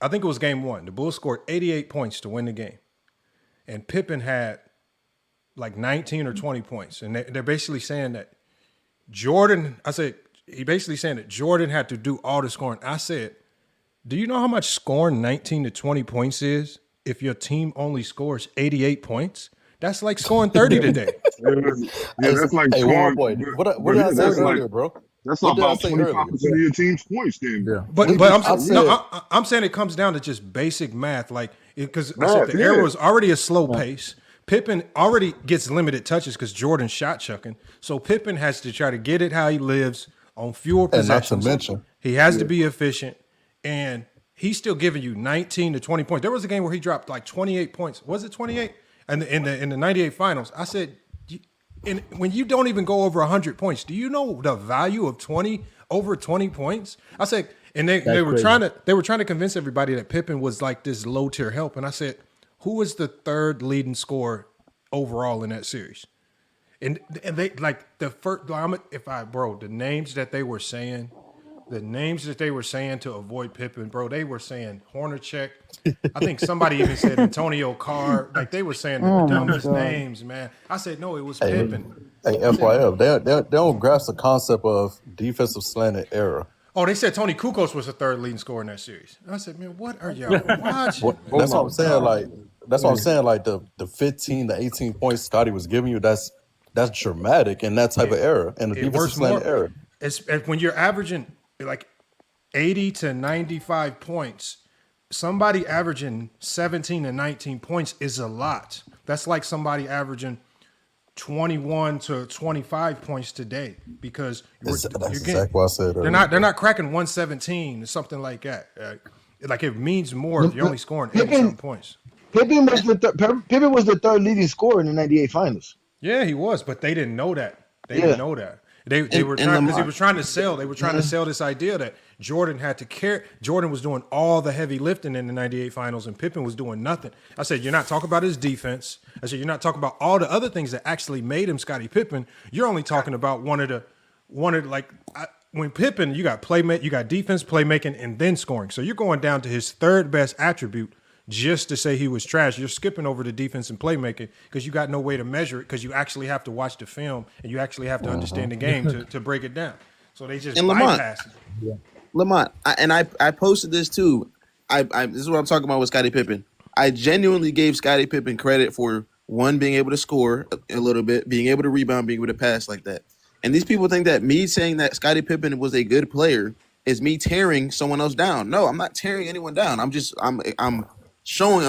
I think it was game 1. The Bulls scored 88 points to win the game. And Pippen had like 19 or 20 points. And they're basically saying that he basically saying that Jordan had to do all the scoring. I said, do you know how much scoring 19 to 20 points is if your team only scores 88 points? That's like scoring 30 today. That's like One Boy. What did I say earlier, bro? That's about 25% of your team's points, then. Yeah. But I'm saying it comes down to just basic math, like because the era was already a slow pace. Pippen already gets limited touches because Jordan's shot chucking, so Pippen has to try to get it how he lives on fewer possessions. And not to mention, he has to be efficient, and he's still giving you 19 to 20 points. There was a game where he dropped like 28 points. Was it 28? And in the 98 finals, I said, when you don't even go over 100 points, do you know the value of over 20 points? I said, and they were trying to convince everybody that Pippen was like this low tier help. And I said, who was the third leading scorer overall in that series? And they like the first. The names that they were saying. The names that they were saying to avoid Pippen, bro, they were saying Hornacek. I think somebody even said Antonio Carr. Like they were saying the dumbest names, man. I said, no, it was Pippen. Hey, FYF, they don't grasp the concept of defensive slanted error. Oh, they said Tony Kukoc was the third leading scorer in that series. And I said, man, what are y'all watching? That's what I'm saying. That's what I'm saying. Like the 15 to 18 points Scotty was giving you, that's dramatic in that type of error. And the defensive slanted error. It's when you're averaging like 80 to 95 points, somebody averaging 17 to 19 points is a lot. That's like somebody averaging 21 to 25 points today because That's you're getting, exactly what I said. they're not cracking 117 or something like that. Like it means more if you're only scoring 80-something points. Pippen was the third leading scorer in the '98 finals. Yeah, he was, but they didn't know that. They didn't know that. They were trying because he was trying to sell. They were trying to sell this idea that Jordan had to carry. Jordan was doing all the heavy lifting in the '98 finals, and Pippen was doing nothing. I said, you're not talking about his defense. I said, you're not talking about all the other things that actually made him Scottie Pippen. You're only talking about when Pippen, you got you got defense, playmaking, and then scoring. So you're going down to his third best attribute just to say he was trash. You're skipping over the defense and playmaking because you got no way to measure it because you actually have to watch the film and you actually have to understand the game to break it down. So they just bypass it. Yeah. Lamont, I posted this too. I this is what I'm talking about with Scottie Pippen. I genuinely gave Scottie Pippen credit for one, being able to score a little bit, being able to rebound, being able to pass like that. And these people think that me saying that Scottie Pippen was a good player is me tearing someone else down. No, I'm not tearing anyone down. I'm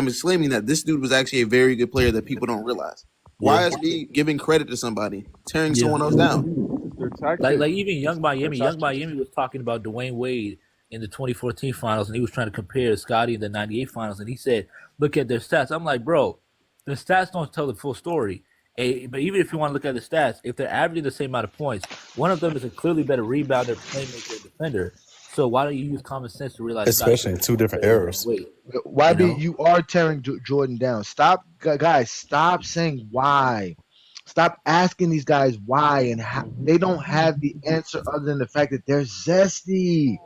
exclaiming that this dude was actually a very good player that people don't realize. Why is me giving credit to somebody tearing someone else down? Like even Young Miami was talking about Dwayne Wade in the 2014 finals, and he was trying to compare Scotty in the '98 finals, and he said, "Look at their stats." I'm like, bro, the stats don't tell the full story. But even if you want to look at the stats, if they're averaging the same amount of points, one of them is a clearly better rebounder, playmaker, defender. So why don't you use common sense to realize, especially in two different eras? YB, you are tearing Jordan down. Stop, guys. Stop saying why. Stop asking these guys why and how. They don't have the answer other than the fact that they're zesty.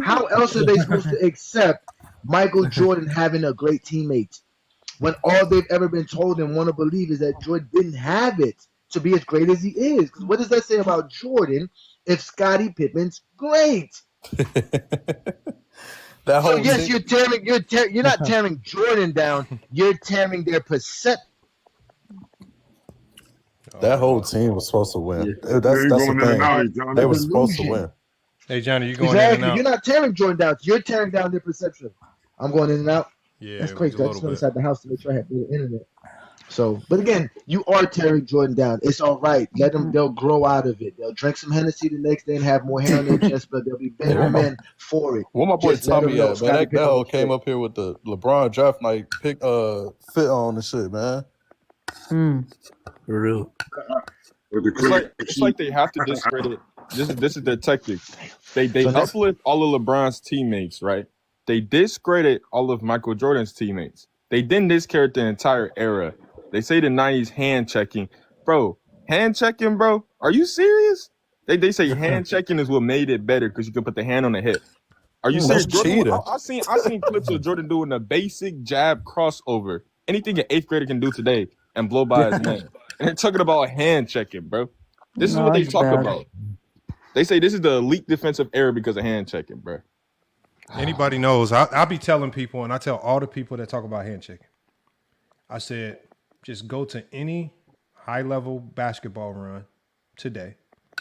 How else are they supposed to accept Michael Jordan having a great teammate when all they've ever been told and want to believe is that Jordan didn't have it to be as great as he is? Because what does that say about Jordan if Scottie Pippen's great? So yes, you're not tearing Jordan down. You're tearing their perception. That whole team was supposed to win. That's the thing. They were supposed to win. Hey Johnny, you going in and out? You're not tearing Jordan down. You're tearing down their perception. I'm going in and out. Yeah, that's crazy. I just went inside the house to make sure I had better internet. So, but again, you are tearing Jordan down. It's all right. Let them. They'll grow out of it. They'll drink some Hennessy the next day and have more hair on their chest, but they'll be better men for it. What my boy Tommy at, man? That girl came up here with the LeBron draft night fit on and shit, man. For real. It's like they have to discredit. This is their tactic. They uplift all of LeBron's teammates, right? They discredit all of Michael Jordan's teammates. They didn't discredit the entire era. They say the 90s hand checking. Bro, hand checking, bro? Are you serious? They say hand checking is what made it better because you can put the hand on the hip. Are you serious? I seen clips of Jordan doing a basic jab crossover. Anything an 8th grader can do today and blow by his man. And they're talking about hand checking, bro. This is what they talk about. They say this is the elite defensive error because of hand checking, bro. Anybody knows. I'll be telling people, and I tell all the people that talk about hand checking. I said, just go to any high-level basketball run today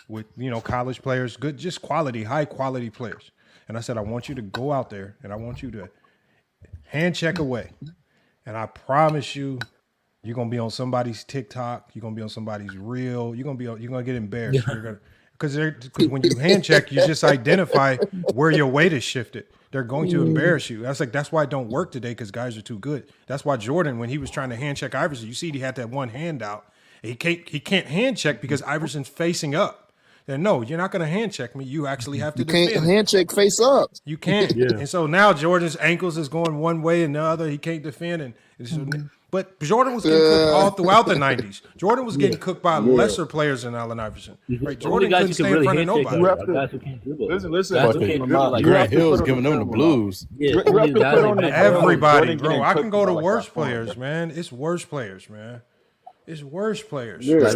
with, college players, good, just quality, high-quality players. And I said, I want you to go out there, and I want you to hand check away. And I promise you, you're gonna be on somebody's TikTok. You're gonna be on somebody's reel. You're gonna get embarrassed. Because when you hand check, you just identify where your weight is shifted. They're going to embarrass you. That's why it don't work today because guys are too good. That's why Jordan, when he was trying to hand check Iverson, you see he had that one hand out. He can't hand check because Iverson's facing up. Then no, you're not going to hand check me. You actually have to defend. You can't hand check face up. You can't. Yeah. And so now Jordan's ankles is going one way and the other. He can't defend. But Jordan was getting cooked all throughout the 90s. Jordan was getting cooked by lesser players than Allen Iverson. Right? Jordan couldn't stay in front of nobody. Listen. Grant Hill's giving them the blues. Everybody, bro. I can go to worse players, man. It's worse players, man. It's worse players. Rex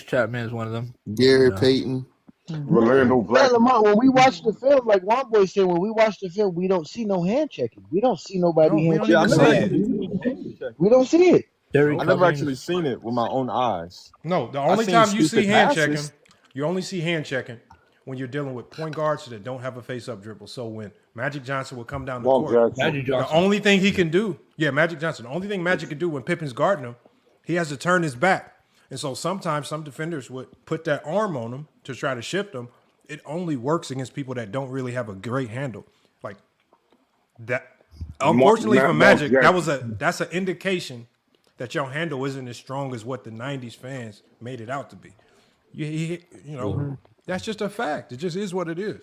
Chapman is one of them. Gary Payton. Lamont, when we watch the film, like one boy said, when we watch the film, we don't see no hand checking. We don't see nobody hand checking. We don't see it. I never actually seen it with my own eyes. No, the only time you see hand checking, you only see hand checking when you're dealing with point guards that don't have a face-up dribble. So when Magic Johnson will come down the Walt court, Jackson. the only thing he can do, Magic Johnson, the only thing Magic can do when Pippen's guarding him, he has to turn his back. And so sometimes some defenders would put that arm on him to try to shift him. It only works against people that don't really have a great handle. Like that. Unfortunately for Magic, that's an indication that your handle isn't as strong as what the 90s fans made it out to be. You know, that's just a fact. It just is what it is.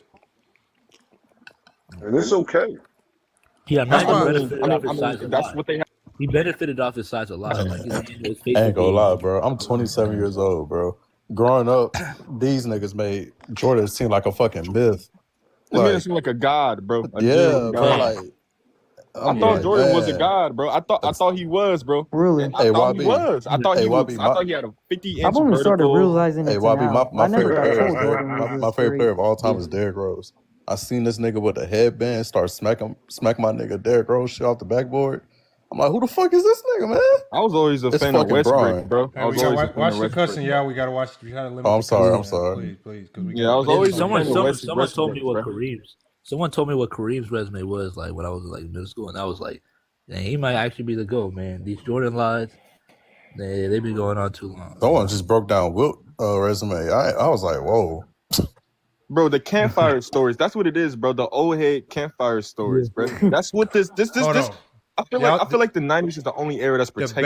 And it's okay. Yeah, that's what they have. He benefited off his size a lot. Like, I ain't gonna lie, bro. I'm 27 years old, bro. Growing up, these niggas made Jordan seem like a fucking myth. This nigga seem like a god, bro. Bro. Like, I thought Jordan was a god, bro. I thought he was, bro. Really? I thought he was. I thought he was. I thought he had a 50-inch I've only started vertical. realizing it now. my my favorite player of all time is Derrick Rose. I seen this nigga with a headband start smack my nigga Derrick Rose shit off the backboard. I'm like, who the fuck is this nigga, man? I was always a fan of Westbrook, bro. Hey, watch the cussing, y'all. We gotta watch. We gotta limit. I'm sorry. Please. Yeah, I was always. Someone told me what Kareem's. Someone told me what Kareem's resume was like when I was like middle school, and I was like, dang, he might actually be the GOAT, man. These Jordan lies, they've been going on too long. Someone just broke down Wilt's resume. I was like, whoa. Bro, the campfire stories. That's what it is, bro. The old head campfire stories, bro. That's what this. I feel like the 90s is the only era that's protected.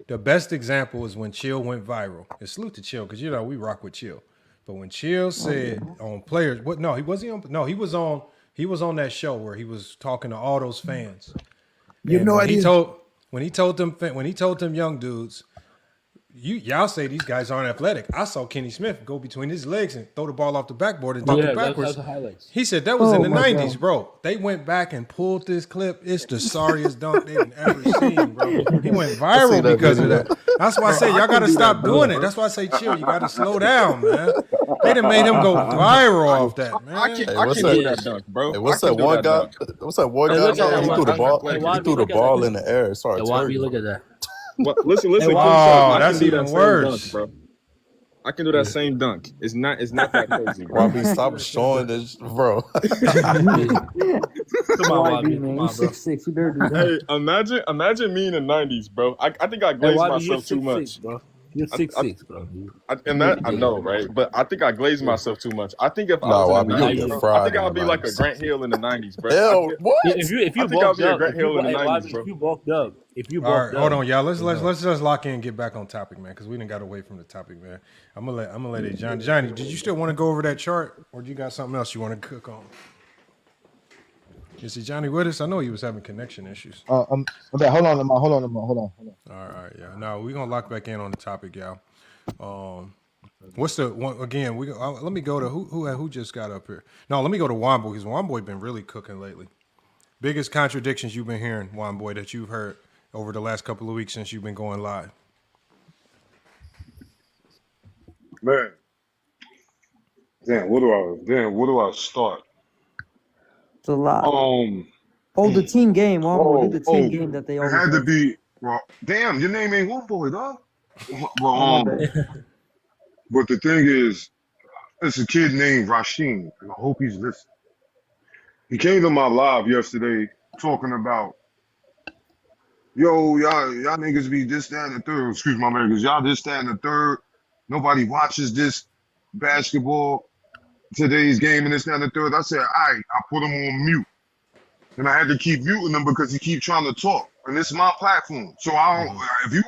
The best example is when Chill went viral. And salute to Chill, because we rock with Chill. But when Chill said on players, he was on that show where he was talking to all those fans. When he told them young dudes, y'all say these guys aren't athletic. I saw Kenny Smith go between his legs and throw the ball off the backboard and dunk it backwards. He said that was in the 90s, bro. They went back and pulled this clip. It's the sorriest dunk they've ever seen, bro. He went viral because of that. That's why I say y'all got to stop doing it. That's why I say Chill. You got to slow down, man. They done made him go viral off that, man. I can't do that dunk, bro. Hey, what's that one guy? He threw the ball. He threw the ball in the air. Sorry, look at that. Listen. Wow, that's even worse, dunk, bro. I can do that same dunk. It's not that crazy, bro. Robbie, stop showing this, bro. Come on, YB, man. You're 6'6". You better do that. Hey, imagine me in the 90s, bro. I think I glazed myself too much. Bro. You're 6'6", bro. I know, right? But I think I glazed myself too much. I think if I was in the 90s, bro, I think I'll be like a Grant Hill in the 90s, bro. Hell, what? If you bulked up, if you bulked up. All right, hold on, y'all. Let's just lock in and get back on topic, man, because we done got away from the topic, man. I'm gonna let it. Johnny, did you still want to go over that chart, or do you got something else you want to cook on? Is Johnny with us? I know he was having connection issues. I'm back. Hold on. All right, yeah. No, we're gonna lock back in on the topic, y'all. What's the one again? Let me go to who just got up here. No, let me go to Womboy, because Womboy been really cooking lately. Biggest contradictions you've been hearing, Womboy, that you've heard over the last couple of weeks since you've been going live. Man. Damn, where do I start? It's a lot. The team game. Do the team game that they always had to be. Well, damn, your name ain't One Boy, dog. Well, but the thing is, it's a kid named Rasheen, and I hope he's listening. He came to my live yesterday talking about, yo, y'all niggas be this, that, and the third. Excuse my language. Y'all this, that, and the third. Nobody watches this basketball, today's game, and this, that, and the third. I said, all right, I put him on mute. And I had to keep muting him because he keep trying to talk. And this is my platform. So if you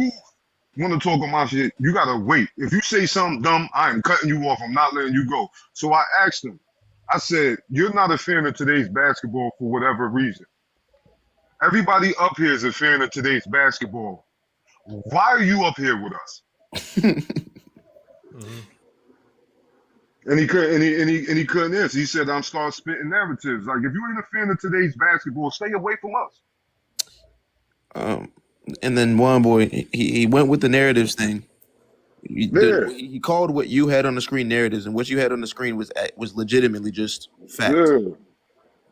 want to talk on my shit, you got to wait. If you say something dumb, I am cutting you off. I'm not letting you go. So I asked him, I said, you're not a fan of today's basketball for whatever reason. Everybody up here is a fan of today's basketball. Why are you up here with us? And he couldn't answer. He said, I'm start spitting narratives. Like, if you ain't a fan of today's basketball, stay away from us. And then One Boy, he went with the narratives thing. He called what you had on the screen narratives, and what you had on the screen was legitimately just fact. Yeah.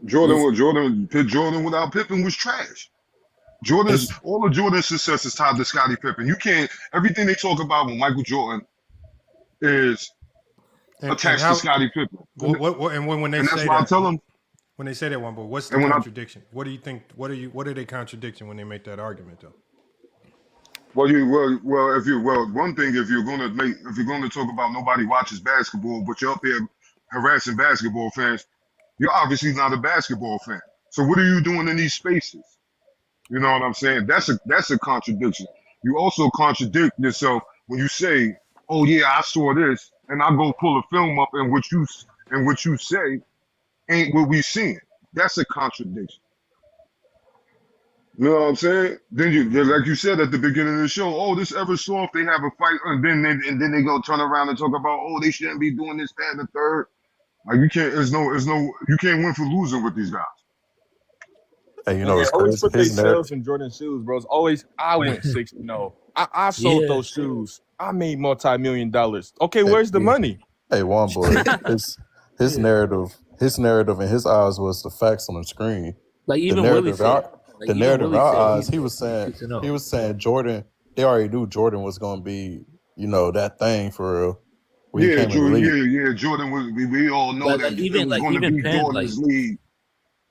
Jordan without Pippen was trash. All of Jordan's success is tied to Scotty Pippen. You can't, everything they talk about with Michael Jordan is attached to Scottie Pippen. And when they and say that's why I that, tell them. when they say that, one boy, what's the contradiction? What do you think? What are they contradicting when they make that argument though? Well, one thing, if you're gonna talk about nobody watches basketball, but you're up here harassing basketball fans, you're obviously not a basketball fan. So what are you doing in these spaces? You know what I'm saying? That's a contradiction. You also contradict yourself when you say, "Oh yeah, I saw this," and I go pull a film up, and what you say ain't what we seeing. That's a contradiction. You know what I'm saying? Then like you said at the beginning of the show, oh, this Eversoft, they have a fight, and then they go turn around and talk about, oh, they shouldn't be doing this, that, and the third. Like you can't, you can't win for losing with these guys. Hey, you know, it's always crazy. put themselves in Jordan shoes, bro. It's always I went 6-0. I sold those shoes. I made multi-million-dollars. Okay, where's the money? Hey, one boy, his narrative in his eyes was the facts on the screen. Like even Willie said. The narrative in our eyes, he was saying Jordan. They already knew Jordan was going to be, that thing for real. Jordan was. We all know that it was going to be Jordan's league.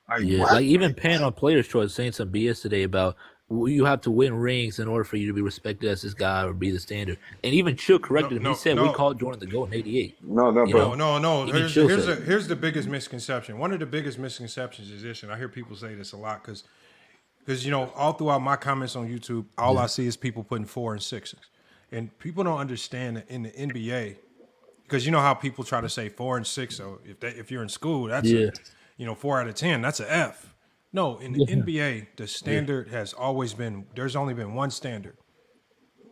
Like even Penn on Players' Choice saying some BS today about you have to win rings in order for you to be respected as this guy or be the standard. And even Chill corrected him. He said we called Jordan the GOAT in '88. No. Here's the biggest misconception. One of the biggest misconceptions is this, and I hear people say this a lot because all throughout my comments on YouTube, all I see is people putting 4 and 6s, and people don't understand that in the NBA, because you know how people try to say 4 and 6. So if you're in school, that's 4 out of 10. That's an F. No, in the NBA, the standard has always been. There's only been one standard: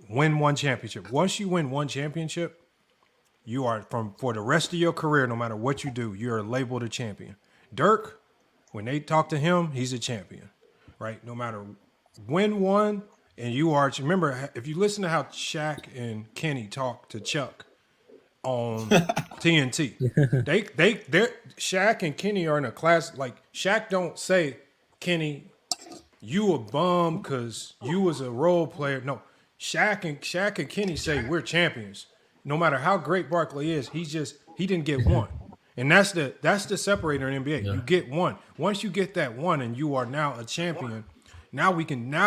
win one championship. Once you win one championship, you are for the rest of your career, no matter what you do, you're labeled a champion. Dirk, when they talk to him, he's a champion. Right, no matter win one, and you are. Remember, if you listen to how Shaq and Kenny talk to Chuck on TNT, they're Shaq and Kenny are in a class. Like Shaq don't say, Kenny, you a bum because you was a role player. No, Shaq and Kenny say we're champions. No matter how great Barkley is, he didn't get one. And that's the separator in NBA. Yeah. You get one. Once you get that one and you are now a champion, now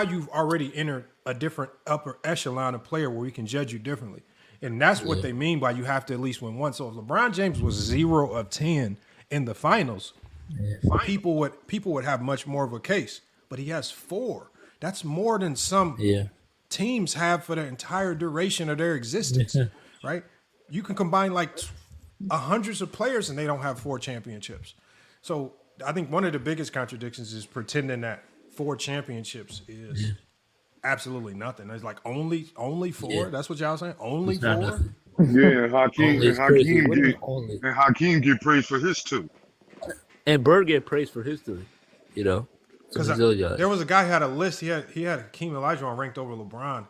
you've already entered a different upper echelon of player where we can judge you differently. And that's what they mean by you have to at least win one. So if LeBron James was 0 of 10 in the finals, people would have much more of a case. But he has 4. That's more than some teams have for the entire duration of their existence. Right? You can combine like hundreds of players and they don't have 4 championships. So I think one of the biggest contradictions is pretending that 4 championships is absolutely nothing. It's like only 4. Yeah. That's what y'all saying. Only 4. Yeah, Hakeem get praised for his 2. And Bird get praised for his 3. Because there was a guy who had a list. He had Hakeem Olajuwon ranked over LeBron.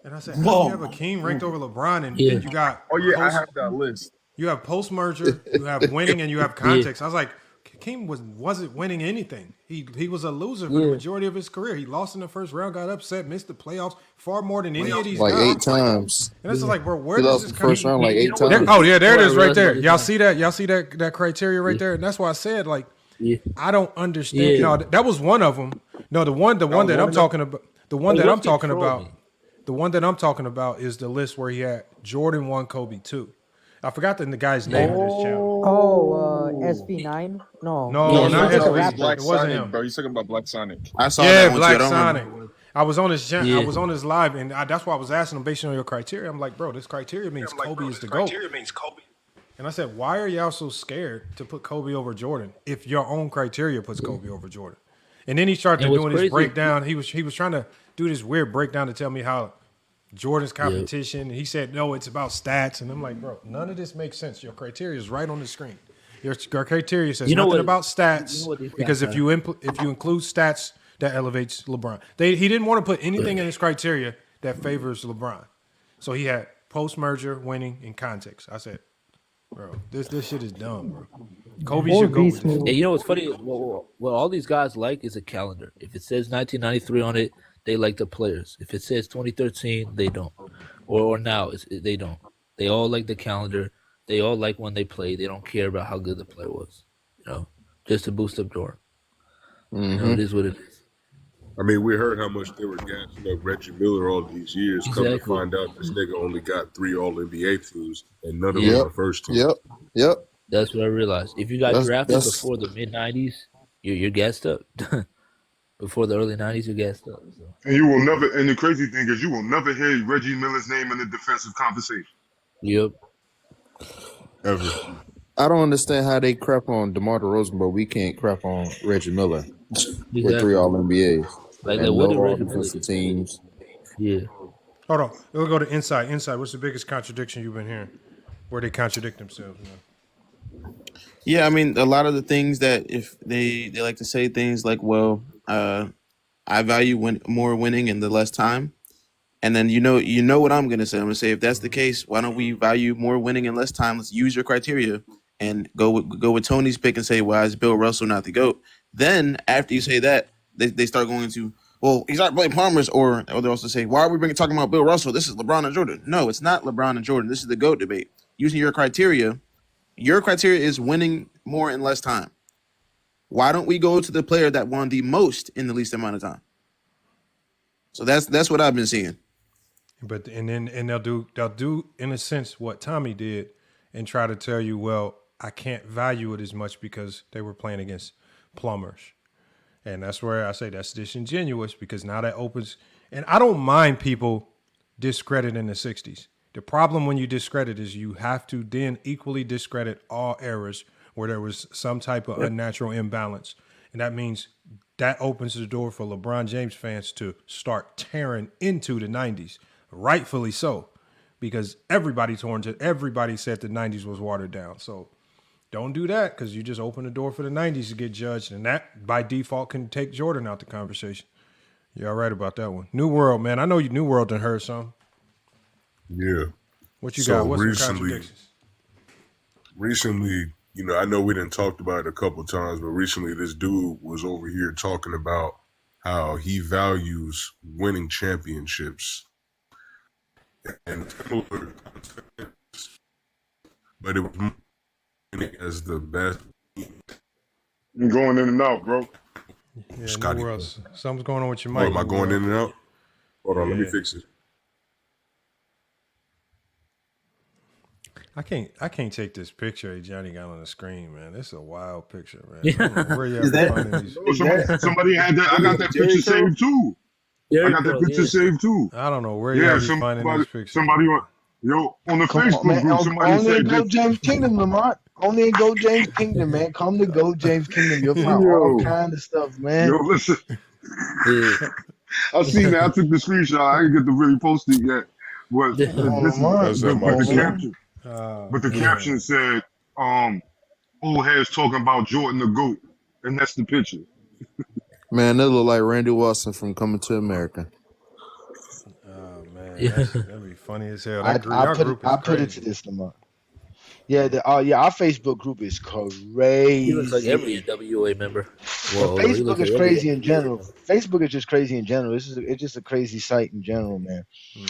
And I said, how do you have Hakeem ranked over LeBron? And then you got I have that list. You have post-merger, you have winning, and you have context. I was like, Hakeem wasn't winning anything. He was a loser for the majority of his career. He lost in the first round, got upset, missed the playoffs far more than any of these guys. 8 times. And it's like, bro, where does this come first round like 8 times? There it is right there. Y'all see that? Y'all see that criteria right there? And that's why I said, like, I don't understand. No, that was one of them. No, the one that I'm talking about. The one that I'm talking about is the list where he had Jordan 1, Kobe 2. I forgot the guy's name on this channel. SV9? No, not SV. Black It wasn't Sonic, him. bro. You talking about Black Sonic? I saw that one Black too. Sonic. I was on his channel. I was on his live, and that's why I was asking him based on your criteria. I'm like, bro, this criteria means Kobe is the GOAT. And I said, why are y'all so scared to put Kobe over Jordan if your own criteria puts Kobe over Jordan? And then he started doing his breakdown. He was trying to do this weird breakdown to tell me how Jordan's competition. And he said, no, it's about stats. And I'm like, bro, none of this makes sense. Your criteria is right on the screen. Your criteria says nothing about stats because if you include stats, that elevates LeBron. He didn't want to put anything in his criteria that favors LeBron. So he had post-merger, winning, and context. I said, bro, this shit is dumb, bro. Kobe should go with this. And you know what's funny? What all these guys like is a calendar. If it says 1993 on it, they like the players. If it says 2013, they don't. Or now, they don't. They all like the calendar. They all like when they play. They don't care about how good the play was. Just to boost up Jordan. It is what it is. I mean, we heard how much they were gassing up Reggie Miller all these years. Come to Exactly. find out, this nigga only got 3 All-NBA teams, and none of them Yep. on the first team. Yep. That's what I realized. If you got That's- drafted that's- before the mid-'90s, you're gassed up. Before the early 90s, you're gassed up. So. And you will never. And the crazy thing is, you will never hear Reggie Miller's name in the defensive conversation. Yep. Ever. I don't understand how they crap on DeMar DeRozan, but we can't crap on Reggie Miller with 3 All-NBAs. Like, and what no did Reggie Miller defensive do? teams. Yeah. Hold on. We'll go to Inside. Inside, what's the biggest contradiction you've been hearing? Where they contradict themselves? Yeah, I mean, a lot of the things that if they like to say things like, well, I value more winning in the less time. And then you know what I'm going to say. I'm going to say, if that's the case, why don't we value more winning in less time? Let's use your criteria and go with Tony's pick and say, why is Bill Russell not the GOAT? Then after you say that, they start going to, well, he's not playing Palmer's, or they also say, why are we talking about Bill Russell? This is LeBron and Jordan. No, it's not LeBron and Jordan. This is the GOAT debate. Using your criteria is winning more in less time. Why don't we go to the player that won the most in the least amount of time? So that's what I've been seeing. But they'll do in a sense what Tommy did and try to tell you, well, I can't value it as much because they were playing against plumbers. And that's where I say that's disingenuous, because now that opens, and I don't mind people discrediting the 60s. The problem when you discredit is you have to then equally discredit all errors where there was some type of unnatural imbalance. And that means that opens the door for LeBron James fans to start tearing into the 90s. Rightfully so, because everybody said the 90s was watered down. So don't do that, because you just open the door for the 90s to get judged, and that by default can take Jordan out the conversation. You're all right about that one. New World, man. I know you New World done heard some. Yeah. What you got? What's some contradictions? Recently, I know we didn't talk about it a couple of times, but recently this dude was over here talking about how he values winning championships. And but it was as the best. You're going in and out, bro. Yeah, Scotty. New World. Something's going on with your mic. Am I going in and out? Hold on, let me fix it. I can't take this picture Johnny got on the screen, man. This is a wild picture, man. I don't know where y'all finding these. Somebody had that. I got that picture saved too. I got that picture saved too. I don't know where y'all be finding these pictures. Somebody on the Facebook group. Somebody only said in Go James Kingdom, Lamont. Only in Go James Kingdom, man. Come to Go James Kingdom. You'll find all kind of stuff, man. Yo, listen. I seen that. I took the screenshot. I didn't get to really post it yet. But the caption said, old heads talking about Jordan the GOAT. And that's the picture. Man, that look like Randy Watson from Coming to America. Oh man, that'd be funny as hell. I put it to this, Lamont. Yeah, our Facebook group is crazy. He looks like every NWA member. Well, Facebook is crazy in general. Facebook is just crazy in general. It's just a crazy site in general, man.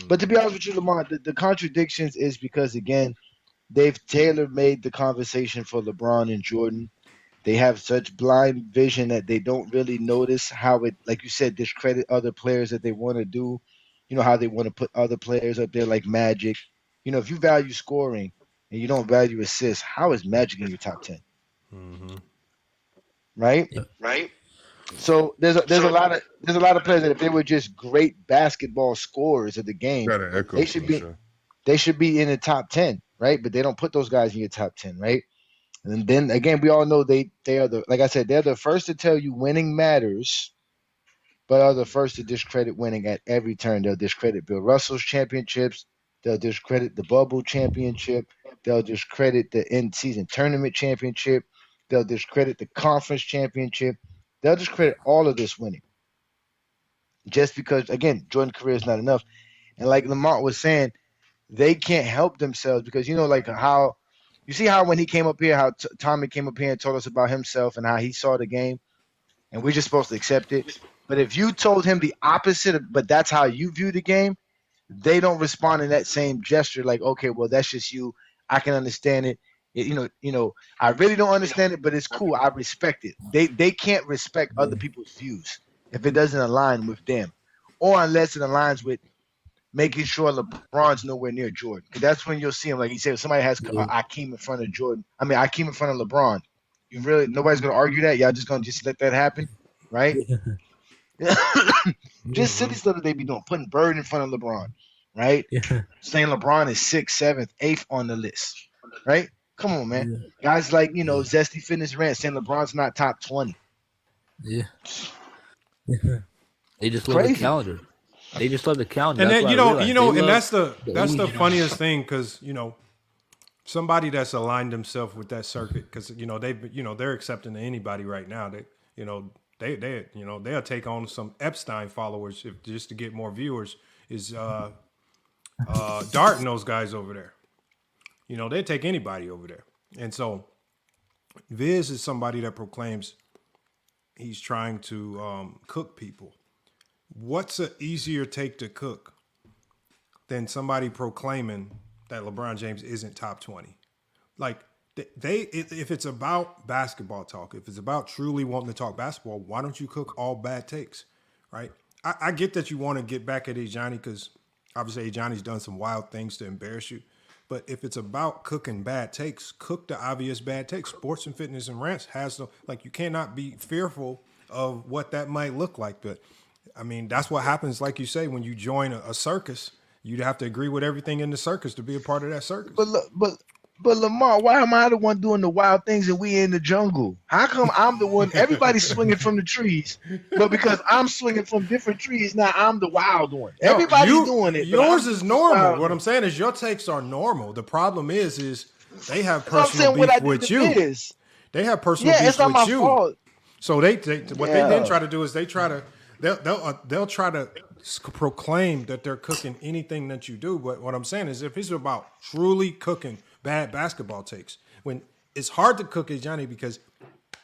But to be honest with you, Lamont, the contradictions is because, again, they've tailor-made the conversation for LeBron and Jordan. They have such blind vision that they don't really notice how it, like you said, discredit other players that they want to do. You know, how they want to put other players up there like Magic. If you value scoring and you don't value assists, how is Magic in your top 10? Mm-hmm. Right? Yeah. Right? So there's a lot of players that if they were just great basketball scorers of the game, they should be in the top 10, right? But they don't put those guys in your top 10, right? And then again, we all know they are like I said, they're the first to tell you winning matters, but are the first to discredit winning at every turn. They'll discredit Bill Russell's championships. They'll discredit the bubble championship. They'll discredit the in-season tournament championship. They'll discredit the conference championship. They'll discredit all of this winning. Just because, again, Jordan's career is not enough. And like Lamont was saying, they can't help themselves because, like how – you see how when he came up here, how Tommy came up here and told us about himself and how he saw the game, and we're just supposed to accept it. But if you told him the opposite, but that's how you view the game, they don't respond in that same gesture like, okay, well, that's just you. I can understand it. I really don't understand it, but it's cool. I respect it. They can't respect other people's views if it doesn't align with them, or unless it aligns with making sure LeBron's nowhere near Jordan. Because that's when you'll see him. Like he said, if somebody has Akeem in front of Jordan. I mean, Akeem in front of LeBron. Nobody's gonna argue that. Y'all just gonna let that happen, right? Just silly stuff that they be doing, putting Bird in front of LeBron, right? Saying LeBron is 6th, 7th, 8th on the list, right? Come on, man. Guys like Zesty Fitness Rant saying LeBron's not top 20. Yeah. They just love the calendar. They just love the calendar. And that's then and that's the funniest thing, because somebody that's aligned themselves with that circuit, because they're accepting to anybody right now. They'll take on some Epstein followers just to get more viewers. Is Dart and those guys over there? They take anybody over there. And so Viz is somebody that proclaims he's trying to cook people. What's an easier take to cook than somebody proclaiming that LeBron James isn't top 20? Like, if it's about basketball talk, if it's about truly wanting to talk basketball, why don't you cook all bad takes, right? I get that you want to get back at Johnny, because obviously Johnny's done some wild things to embarrass you. But if it's about cooking bad takes, cook the obvious bad takes. Sports and Fitness and Rants has you cannot be fearful of what that might look like. But I mean, that's what happens, like you say, when you join a circus. You'd have to agree with everything in the circus to be a part of that circus. But Lamar, why am I the one doing the wild things and we in the jungle? How come I'm the one? Everybody's swinging from the trees, but because I'm swinging from different trees, now I'm the wild one. Everybody's doing it. Yours is normal. What I'm saying is your takes are normal. The problem is they have personal beef with you. They have personal beef with you. Fault. So they then try to do is they'll try to proclaim that they're cooking anything that you do. But what I'm saying is, if it's about truly cooking bad basketball takes, when it's hard to cook Johnny, because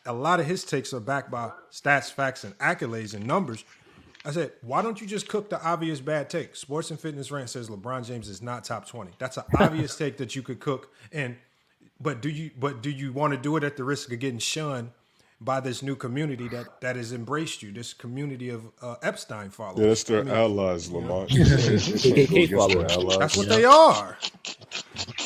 a lot of his takes are backed by stats, facts, and accolades and numbers. I said, why don't you just cook the obvious bad take? Sports and Fitness Rant says LeBron James is not top 20. That's an obvious take that you could cook. But do you want to do it at the risk of getting shunned by this new community that has embraced you, this community of Epstein followers? Yeah, that's their allies, Lamar. KKK followers. That's what they are.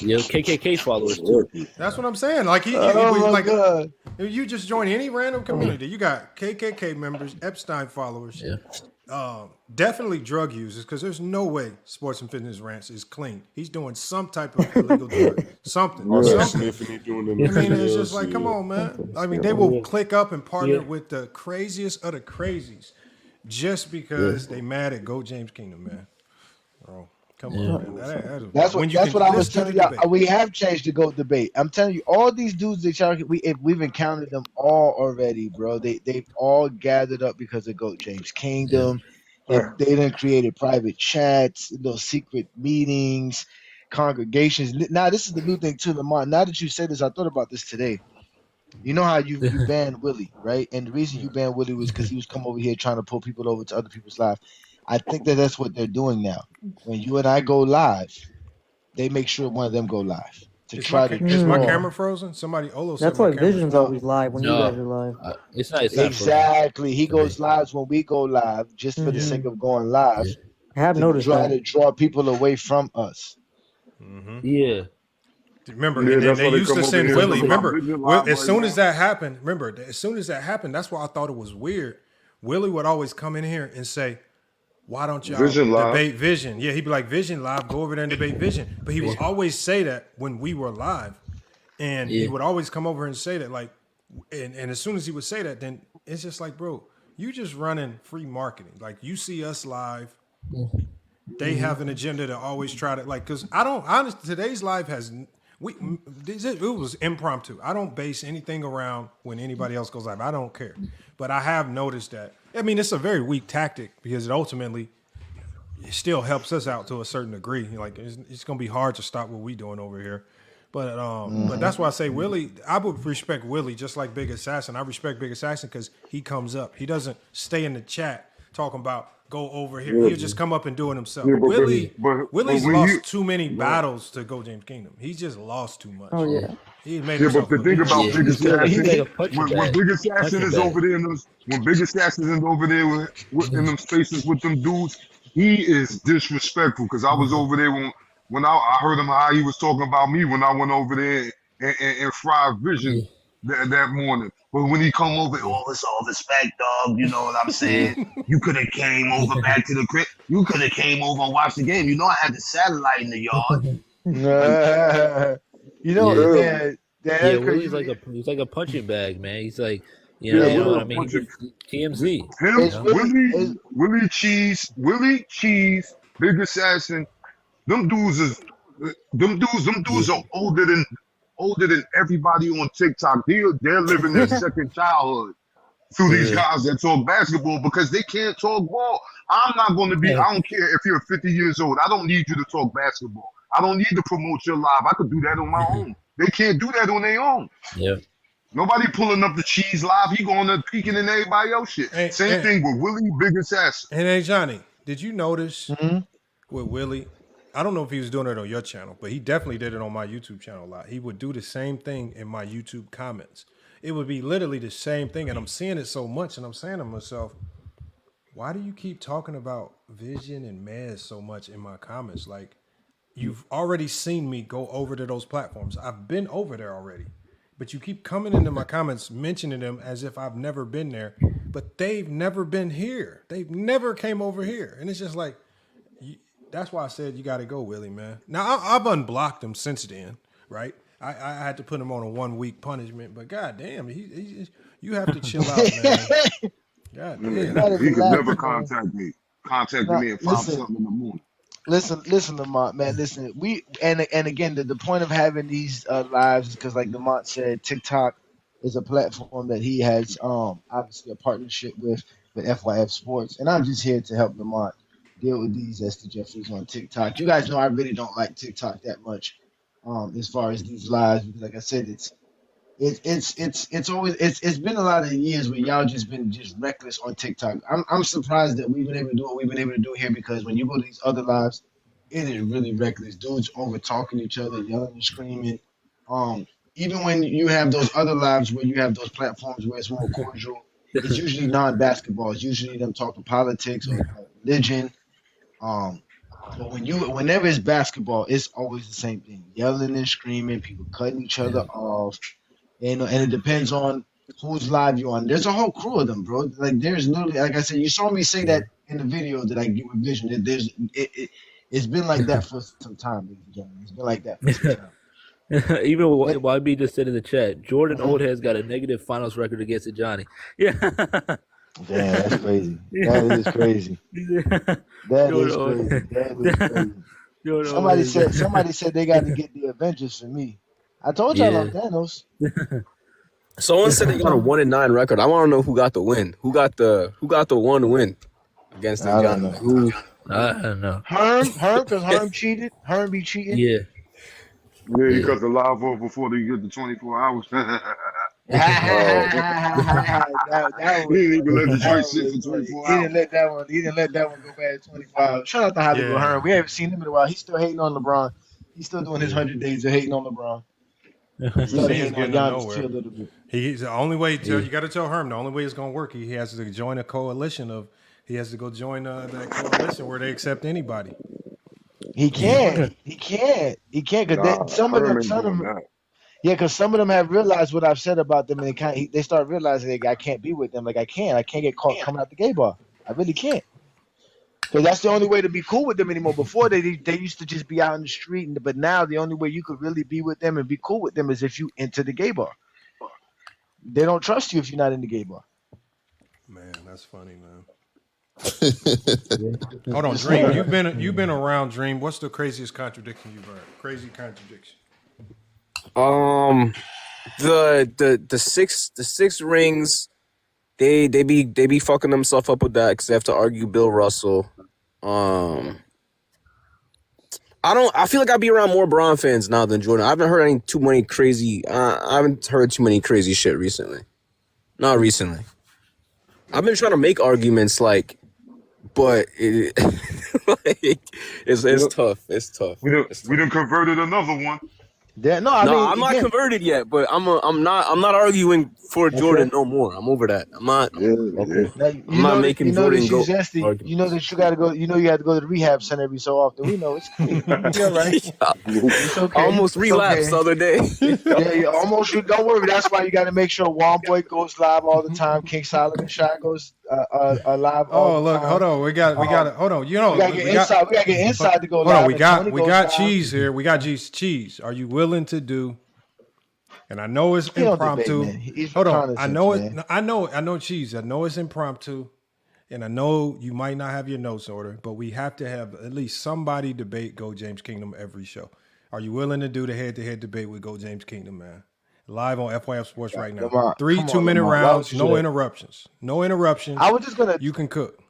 Yeah, KKK followers too. That's what I'm saying. Like you just join any random community. You got KKK members, Epstein followers, definitely drug users, because there's no way Sports and Fitness Rants is clean. He's doing some type of illegal drug, something. It's just like, come on, man. I mean, they will click up and partner with the craziest of the crazies just because they mad at Go James Kingdom, man. Bro. Come on, man. That's what I was telling y'all. We have changed the GOAT debate. I'm telling you, all these dudes that y'all we've encountered them all already, bro. They've all gathered up because of GOAT James Kingdom. They done created private chats, those secret meetings, congregations. Now this is the new thing too, Lamar. Now that you said this, I thought about this today. You know how you banned Willie, right? And the reason you banned Willie was because he was come over here trying to pull people over to other people's lives. I think that's what they're doing now. When you and I go live, they make sure one of them go live to try to. Is my camera frozen? Somebody, Olo said that's why Vision's always live when you guys are live. It's not exactly. He goes live when we go live, just for the sake of going live. I have noticed try to draw people away from us. Yeah. Remember, they used to send Willie. Remember, as soon as that happened, that's why I thought it was weird. Willie would always come in here and say, why don't y'all debate Vision? Yeah, he'd be like, Vision live, go over there and debate Vision. But he would always say that when we were live. And he would always come over and say that, like, and as soon as he would say that, then it's just like, bro, you just running free marketing. Like, you see us live. They have an agenda to always try to, like, because today's live has, it was impromptu. I don't base anything around when anybody else goes live. I don't care. But I have noticed that. I mean, it's a very weak tactic because it still helps us out to a certain degree. Like, it's going to be hard to stop what we doing over here. But but that's why I say Willie, I would respect Willie just like Big Assassin. I respect Big Assassin because he comes up. He doesn't stay in the chat talking about go over here. He'll just come up and do it himself. Yeah, Willie's when lost you, too many battles to Go James Kingdom. He's just lost too much. Oh yeah. He made yeah, himself but the thing look about bad. Big Assassin, He's like a punching when bag. Big Assassin Punching is bag. over there when Big Assassin is over there in them spaces with them dudes, he is disrespectful. Because I was over there when I heard him how he was talking about me when I went over there and fried vision that morning. But when he come over, oh, it's all respect, dog. You know what I'm saying? You could have came over back to the crib. You could have came over and watched the game. You know I had the satellite in the yard. You know, Yeah. that's Yeah, crazy. Willie's like a punching bag, man. He's like, you Yeah, know Willie what I mean? TMZ. Him, Willie Cheese, Big Assassin, them dudes are older than everybody on TikTok. They're living their second childhood through these guys that talk basketball because they can't talk ball. I'm not going to be. I don't care if you're 50 years old. I don't need you to talk basketball. I don't need to promote your live. I could do that on my own. They can't do that on their own. Yeah. Nobody pulling up the cheese live. He going to peeking in everybody else shit. Same thing with Willie, Big Assassin. And hey, Johnny, did you notice with Willie? I don't know if he was doing it on your channel, but he definitely did it on my YouTube channel a lot. He would do the same thing in my YouTube comments. It would be literally the same thing, and I'm seeing it so much, and I'm saying to myself, why do you keep talking about Vision and Mez so much in my comments? Like, you've already seen me go over to those platforms. I've been over there already. But you keep coming into my comments mentioning them as if I've never been there, but they've never been here. They've never came over here. And it's just like, that's why I said you got to go, Willie, man. Now, I've unblocked him since then, right? I had to put him on a 1 week punishment, but goddamn, you have to chill out, man. God damn. He could never contact me. Contact me at 5 something in the morning. Listen, Lamont, man. Listen, and again, the point of having these lives is because, like Lamont said, TikTok is a platform that he has obviously a partnership with FYF Sports, and I'm just here to help Lamont deal with these Esther Jeffries on TikTok. You guys know I really don't like TikTok that much, as far as these lives, because like I said, it's been a lot of years where y'all just been reckless on TikTok. I'm surprised that we've been able to do what we've been able to do here, because when you go to these other lives, it is really reckless. Dudes over talking each other, yelling and screaming. Even when you have those other lives where you have those platforms where it's more cordial, it's usually non-basketball. It's usually them talking politics or religion. But whenever it's basketball, it's always the same thing: yelling and screaming, people cutting each other off. And it depends on whose live you're on. There's a whole crew of them, bro. Like, there's literally, like I said, you saw me say that in the video that I get with Vision. It's been like that for some time, ladies and gentlemen. It's been like that for some time. Even YB just said in the chat, Jordan Oldhead's got a negative finals record against Johnny. Yeah. Damn, that's crazy. That is crazy. That is crazy. Somebody said they got to get the Avengers for me. I told y'all I'm Thanos. Someone said they got a 1-9 record. I want to know who got the win. Who got the one win against the Johnny? I don't know. Herm, because Herm cheated. Herm be cheating. Yeah. Yeah, you cut the live off before they get the 24 hours. He didn't even let the joint sit for 24 hours. He didn't let that one go past 25. Shout out to Hollywood Herm. We haven't seen him in a while. He's still hating on LeBron. He's still doing his 100 days of hating on LeBron. He's getting nowhere. He's the only way. You got to tell Herm the only way it's going to work. He has to join a coalition He has to go join that coalition where they accept anybody. He can't. Because some of them. Yeah, because some of them have realized what I've said about them, and they start realizing like, I can't be with them. Like I can't get caught coming out the gay bar. I really can't. Because that's the only way to be cool with them anymore. Before they used to just be out in the street, but now the only way you could really be with them and be cool with them is if you enter the gay bar. They don't trust you if you're not in the gay bar. Man, that's funny, man. Hold on, Dream. You've been around, Dream. What's the craziest contradiction you've heard? Crazy contradiction. The six rings. They be fucking themselves up with that because they have to argue Bill Russell. I feel like I be around more Bron fans now than Jordan. I haven't heard I haven't heard too many crazy shit recently. Not recently. I've been trying to make arguments like but it's tough. It's tough. We done converted another one. No, I'm not converted yet, but I'm not arguing for Jordan no more. I'm over that. I'm not. I'm not making Jordan go. You know that you got to go. You know you have to go to the rehab center every so often. We know it's cool. You're all right. It's okay. I almost relapsed the other day. Yeah, almost. Don't worry. That's why you got to make sure Boy goes live all the time. King Solomon Shot goes live. Oh, look, hold on. We got it. Hold on. You know, we gotta get inside. We gotta get inside to go live. Hold on. We got Cheese here. We got Cheese. Are you willing to do? And I know it's impromptu. Hold on. I know it. Man. I know Cheese. I know it's impromptu. And I know you might not have your notes order, but we have to have at least somebody debate Go James Kingdom every show. Are you willing to do the head-to-head debate with Go James Kingdom, man? Live on FYF Sports right now. 3 2-minute rounds, no interruptions. No interruptions. I was just gonna. You can cook.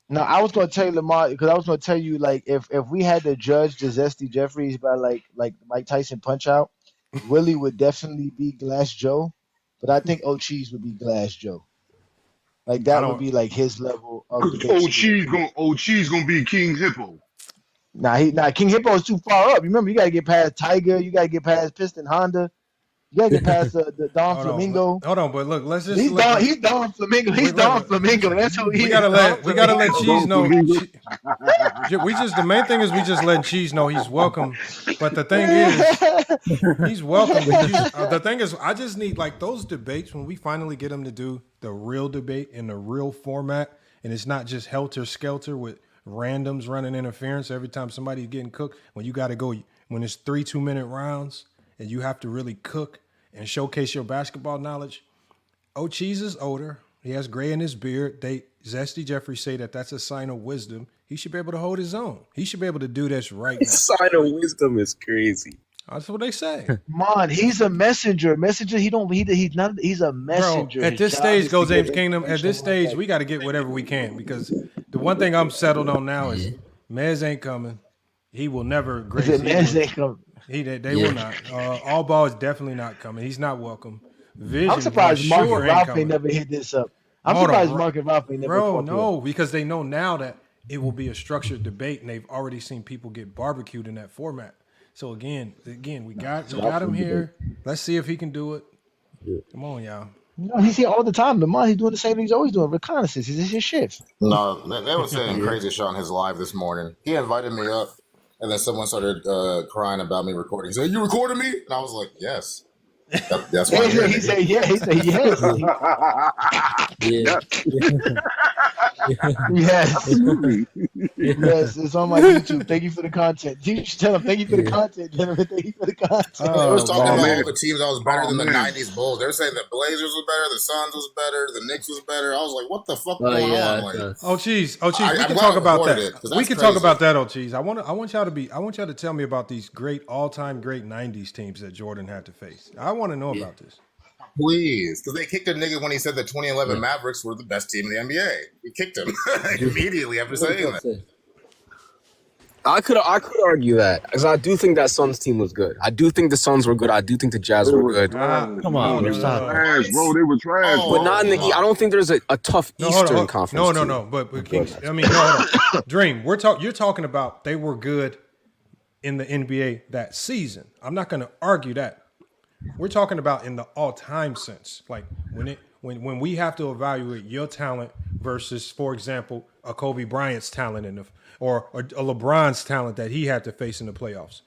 No, I was gonna tell you, Lamar, because I was gonna tell you, like, if we had to judge the Zesty Jeffries by like Mike Tyson Punch Out, Willie would definitely be Glass Joe, but I think Cheese would be Glass Joe. Like that would be like his level of Cheese gonna be King Hippo. Nah, King Hippo is too far up. Remember, you gotta get past Tiger, you gotta get past Piston Honda, you gotta get past the Don Flamingo. Hold on, but look, let's just he's Don Flamingo. He's Don Flamingo. That's who he is. We gotta let Cheese know. The main thing is we just let Cheese know he's welcome. But the thing is, he's welcome. The thing is, I just need like those debates when we finally get him to do the real debate in the real format, and it's not just helter skelter with randoms running interference every time somebody's getting cooked. When you got to go, when it's 3 2-minute rounds, and you have to really cook and showcase your basketball knowledge. Cheese is older. He has gray in his beard. Zesty Jeffries say that's a sign of wisdom. He should be able to hold his own. He should be able to do this right now. Sign of wisdom is crazy. That's what they say. Man, he's a messenger. He's a messenger. Bro, at this stage, Go James Kingdom, at this stage, we got to get whatever we can because the one thing I'm settled on now is Mez ain't coming. He will never grace. Mez ain't coming. They will not. All Ball is definitely not coming. He's not welcome. Vision, I'm surprised Mark and Ralph ain't never hit this up. Mark and Ralph ain't never. Bro, no, because they know now that it will be a structured debate, and they've already seen people get barbecued in that format. So again, we got him here. Let's see if he can do it. Come on, y'all. No, he's here all the time. Lamar, he's doing the same thing he's always doing. Reconnaissance. He's his shit. No, they were saying crazy shit on his live this morning. He invited me up. And then someone started crying about me recording. He said, "You recorded me?" And I was like, "Yes." That's why he said, "Yeah." He said, "Yes." Yes, it's on my YouTube. Thank you for the content. You should tell him, thank you for the content, gentlemen. Thank you for the content. They was talking about all the teams that was better than the 90s Bulls. They were saying the Blazers was better, the Suns was better, the Knicks was better. I was like, what the fuck going on? Like, Cheese. We can talk about that. We can talk about that, Cheese. I want y'all to tell me about these all-time great 90s teams that Jordan had to face. I want to know about this. Please, because they kicked a nigga when he said the 2011 Mavericks were the best team in the NBA. We kicked him immediately after saying that. I could argue that because I do think that Suns team was good. I do think the Suns were good. I do think the Jazz were good. Come on, they were trash, bro. They were trash, but not in the. I don't think there's a tough Eastern Conference. No. But Kings, Dream. You're talking about they were good in the NBA that season. I'm not going to argue that. We're talking about in the all-time sense, like when we have to evaluate your talent versus, for example, a Kobe Bryant's talent or a LeBron's talent that he had to face in the playoffs.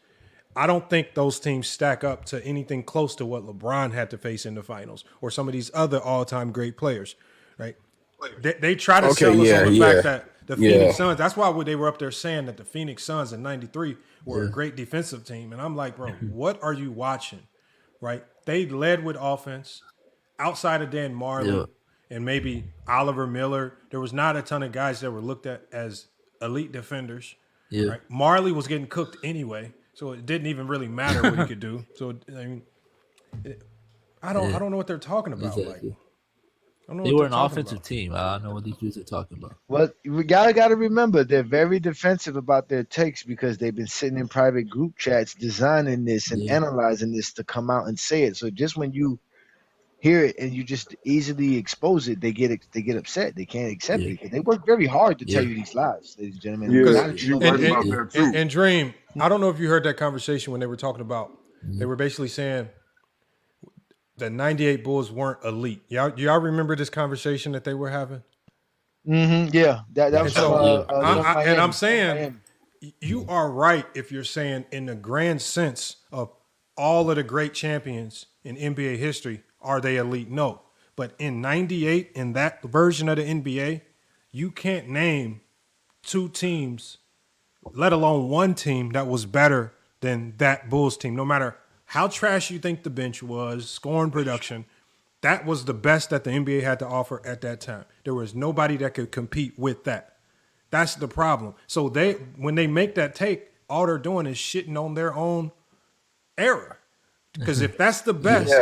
I don't think those teams stack up to anything close to what LeBron had to face in the finals or some of these other all-time great players, right? They try to sell us on the fact that the Phoenix Suns, that's why they were up there saying that the Phoenix Suns in 93 were a great defensive team. And I'm like, bro, what are you watching? Right, they led with offense outside of Dan Marley and maybe Oliver Miller. There was not a ton of guys that were looked at as elite defenders. Yeah, right? Marley was getting cooked anyway, so it didn't even really matter what he could do. So I mean, I don't know what they're talking about. Exactly. They were an offensive team. I don't know what these dudes are talking about. Well, we gotta remember they're very defensive about their takes because they've been sitting in private group chats designing this and analyzing this to come out and say it. So just when you hear it and you just easily expose it, they get upset. They can't accept it. And they work very hard to tell you these lies, ladies and gentlemen. And Dream, I don't know if you heard that conversation when they were talking about. They were basically saying the '98 Bulls weren't elite. Y'all remember this conversation that they were having? Yeah, that was and I'm saying you are right if you're saying in the grand sense of all of the great champions in NBA history, are they elite? No. But in 98, in that version of the NBA, you can't name two teams, let alone one team that was better than that Bulls team. No matter how trash you think the bench was, scoring production, that was the best that the NBA had to offer at that time. There was nobody that could compete with that. That's the problem. So when they make that take, all they're doing is shitting on their own era. Because if that's the best,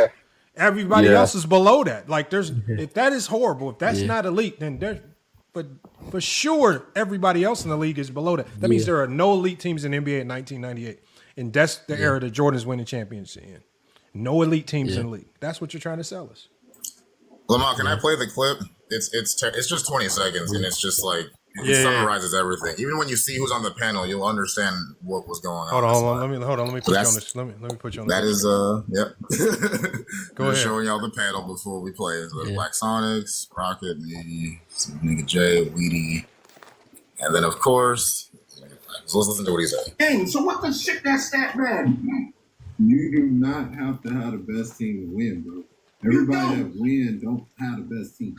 everybody else is below that. Like if that is horrible, if that's not elite, then but for sure everybody else in the league is below that. That means there are no elite teams in the NBA in 1998. And that's the era that Jordan's winning championships in. No elite teams in the league. That's what you're trying to sell us. Lamar, can I play the clip? It's just 20 seconds, and it's just like it summarizes everything. Even when you see who's on the panel, you'll understand what was going on. Hold on. Let me put you on this. Let me put you on. That is Go ahead. Showing y'all the panel before we play. It's Black Sonics, Rocket, me, some nigga Jay, Weedy, and then of course, so let's listen to what he said. Hey, so what the shit that stat man? You do not have to have the best team to win, bro. Everybody that win don't have the best team.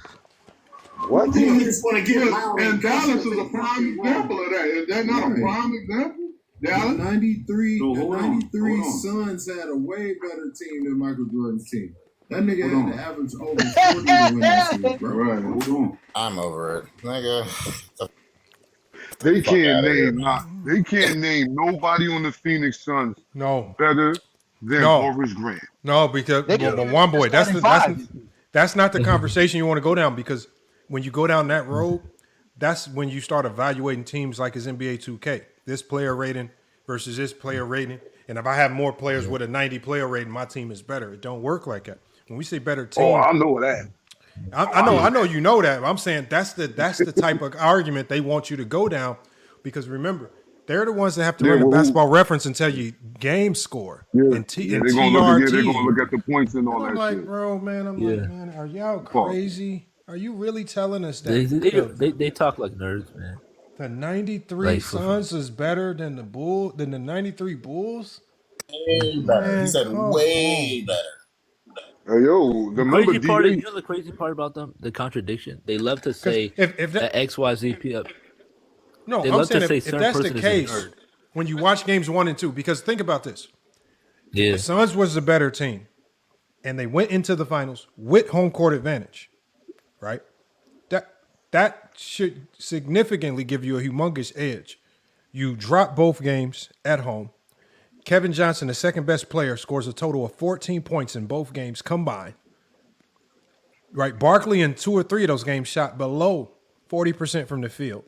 What? You just want to get loud. And Dallas is a prime example of that. Is that not a prime example? Dallas? The 93 Suns had a way better team than Michael Jordan's team. That nigga had to average over 40 to win that series, bro. Right, hold on. I'm over it. Nigga. They can't name nobody on the Phoenix Suns better than Horace Grant. No, because one boy, that's not the conversation you want to go down, because when you go down that road, that's when you start evaluating teams like his NBA 2K. This player rating versus this player rating. And if I have more players with a 90 player rating, my team is better. It don't work like that. When we say better team. Oh, I know that. I know you know that. I'm saying that's the type of argument they want you to go down, because remember, they're the ones that have to run the basketball reference and tell you game score and TRT. They're gonna look at the points and all I'm that like, shit. bro, man, like, man, are y'all crazy? Are you really telling us that they talk like nerds, man? The 93 Suns is better than the 93 Bulls? Way better. He said way better. Hey, yo, The crazy part about them? The contradiction. They love to say that XYZ. No, I'm saying if that's the case, when you watch games 1 and 2, because think about this. The Suns was the better team, and they went into the finals with home court advantage, right? That should significantly give you a humongous edge. You drop both games at home. Kevin Johnson, the second best player, scores a total of 14 points in both games combined. Right, Barkley in 2 or 3 of those games shot below 40% from the field.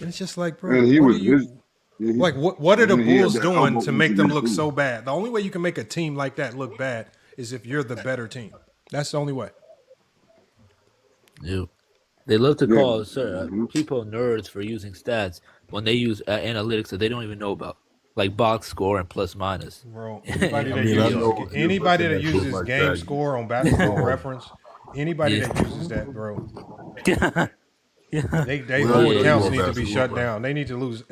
And it's just like, bro, what are the Bulls doing to make them look so bad? The only way you can make a team like that look bad is if you're the better team. That's the only way. Yeah. They love to call people nerds for using stats when they use analytics that they don't even know about, like box score and plus minus. Bro, anybody that uses game score on basketball reference, anybody that uses that, bro, they hold accounts need to be shut down. They need to lose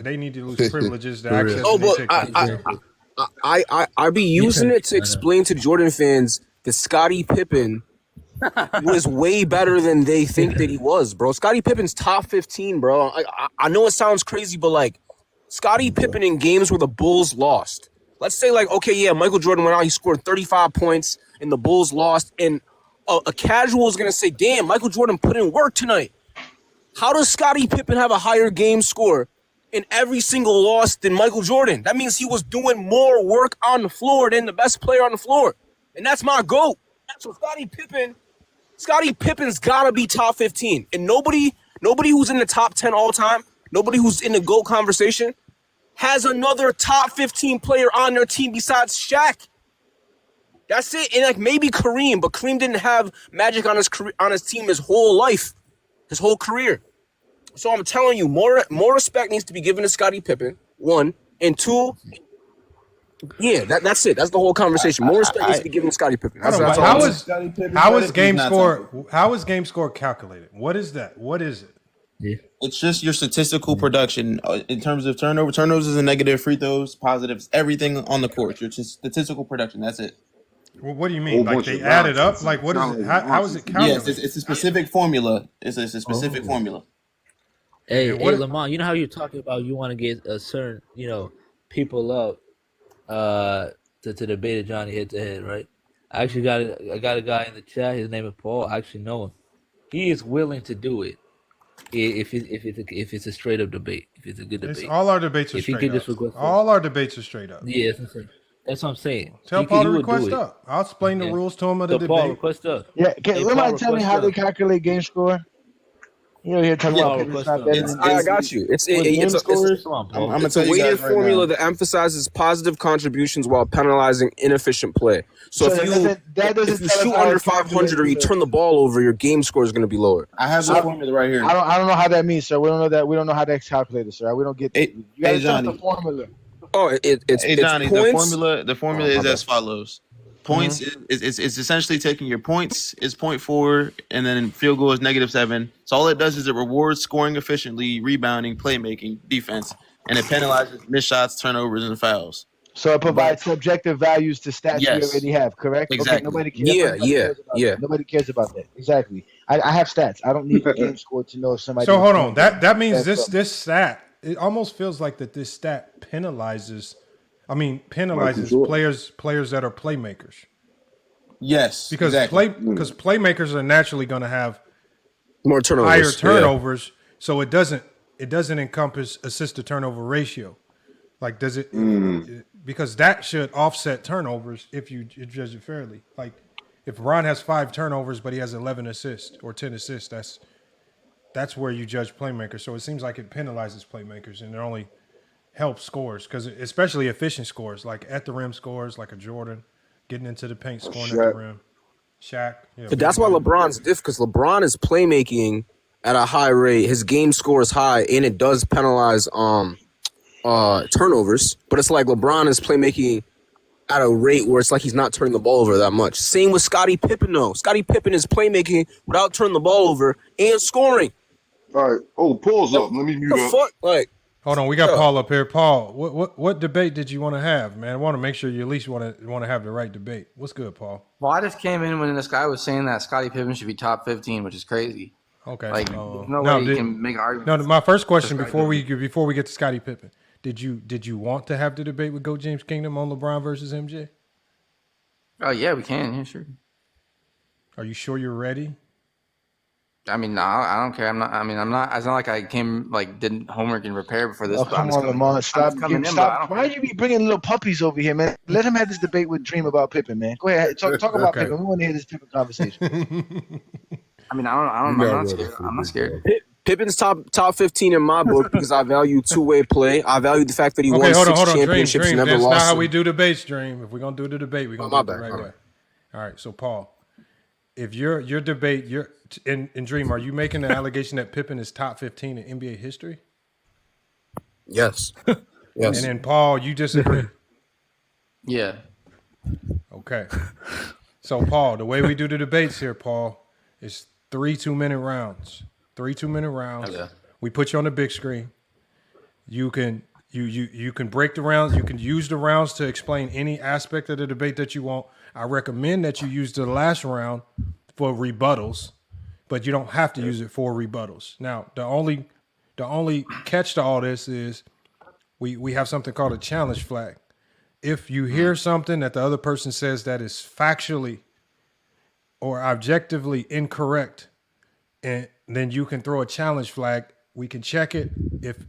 privileges to access. Oh, but I be using it to explain to Jordan fans that Scottie Pippen was way better than they think that he was, bro. Scottie Pippen's top 15, bro. I know it sounds crazy, but like Scottie Pippen in games where the Bulls lost. Let's say like, okay, yeah, Michael Jordan went out, he scored 35 points, and the Bulls lost, and a casual is gonna say, damn, Michael Jordan put in work tonight. How does Scottie Pippen have a higher game score in every single loss than Michael Jordan? That means he was doing more work on the floor than the best player on the floor. And that's my GOAT. So Scottie Pippen's gotta be top 15. And nobody who's in the top 10 all time, nobody who's in the GOAT conversation has another top 15 player on their team besides Shaq. That's it. And like maybe Kareem, but Kareem didn't have magic on his team his whole life, his whole career. So I'm telling you, more respect needs to be given to Scottie Pippen. 1 and 2. Yeah, that's it. That's the whole conversation. More respect needs to be given to Scottie Pippen. How is game score? How is game score calculated? What is that? What is it? Yeah. It's just your statistical production in terms of turnover. Turnovers is a negative, free throws, positives, everything on the court. Your just statistical production. That's it. Well, what do you mean? Like they add it up? Like what is it? How is it calculated? Yes, it's a specific formula. It's a specific formula. Hey, Lamont, you know how you're talking about you want to get a certain, people up to debate Johnny head to head, right? I actually got a guy in the chat. His name is Paul. I actually know him. He is willing to do it if it's a straight up debate. If it's a good debate, all our debates are straight up. All our debates are straight up. Yeah, that's what I'm saying. Tell Paul to request up. I'll explain the rules to him of the debate. Paul, request up. Yeah, somebody tell me how they calculate game score? Here talking about I got you. It's a weighted formula that emphasizes positive contributions while penalizing inefficient play. So if you shoot under 500 or you turn the ball over, your game score is going to be lower. I have the formula right here. I don't know how that means, sir. We don't know that. We don't know how that's calculated, sir. We don't get. You got to tell us the formula. Oh, it's Johnny. points. The formula is as follows. Points is essentially taking your points is 0.4 and then field goal is -7. So all it does is it rewards scoring efficiently, rebounding, playmaking, defense, and it penalizes missed shots, turnovers, and fouls. So it provides subjective values to stats you already have, correct? Exactly. Okay, nobody cares. Nobody cares about that. Exactly. I have stats. I don't need the game score to know if somebody. So hold on. That means this stat. It almost feels like that this stat penalizes players that are playmakers. Yes, because playmakers are naturally going to have more turnovers, higher turnovers. Yeah. So it doesn't encompass assist to turnover ratio. Like does it? Because that should offset turnovers if you judge it fairly. Like if Bron has 5 turnovers but he has 11 assists or 10 assists, that's where you judge playmakers. So it seems like it penalizes playmakers and it only help scores, because especially efficient scores, like at the rim scores, like a Jordan, getting into the paint, scoring at the rim. Shaq. Yeah, but that's why LeBron's diff, because LeBron is playmaking at a high rate. His game score is high, and it does penalize turnovers. But it's like LeBron is playmaking at a rate where it's like he's not turning the ball over that much. Same with Scottie Pippen, though. Scottie Pippen is playmaking without turning the ball over and scoring. All right. Oh, Paul's up. Let me mute up. Fuck? Like, hold on, we got Paul up here. Paul, what debate did you want to have, man? I want to make sure you at least want to have the right debate. What's good, Paul? Well, I just came in when this guy was saying that Scottie Pippen should be top 15, which is crazy. Okay, like nobody can make an argument. No, my first question before we get to Scottie Pippen, did you want to have the debate with Go James Kingdom on LeBron versus MJ? Oh yeah, we can. Yeah, sure. Are you sure you're ready? I mean, no, I don't care. I'm not. It's not like I did homework and prepared for this. Oh, come on, Lamont. Stop. Why you be bringing little puppies over here, man? Let him have this debate with Dream about Pippen, man. Go ahead. Talk about Pippen. We want to hear this Pippen conversation. I mean, I'm not scared. I'm not scared. Pippen's top 15 in my book because I value two-way play. I value the fact that he won 6 championships Dream. and never That's lost. That's not how we do debates, Dream. If we're going to do the debate, we're going to do it the right way. All right, so Paul, if your debate, in Dream, are you making an allegation that Pippen is top 15 in NBA history? Yes. Yes. And then Paul, you disagree? Yeah. Okay. So Paul, the way we do the debates here, Paul, is 3 2-minute rounds. 3 2-minute rounds. Okay. We put you on the big screen. You can break the rounds. You can use the rounds to explain any aspect of the debate that you want. I recommend that you use the last round for rebuttals, but you don't have to use it for rebuttals. Now, the only catch to all this is we have something called a challenge flag. If you hear something that the other person says that is factually or objectively incorrect, and then you can throw a challenge flag. We can check it.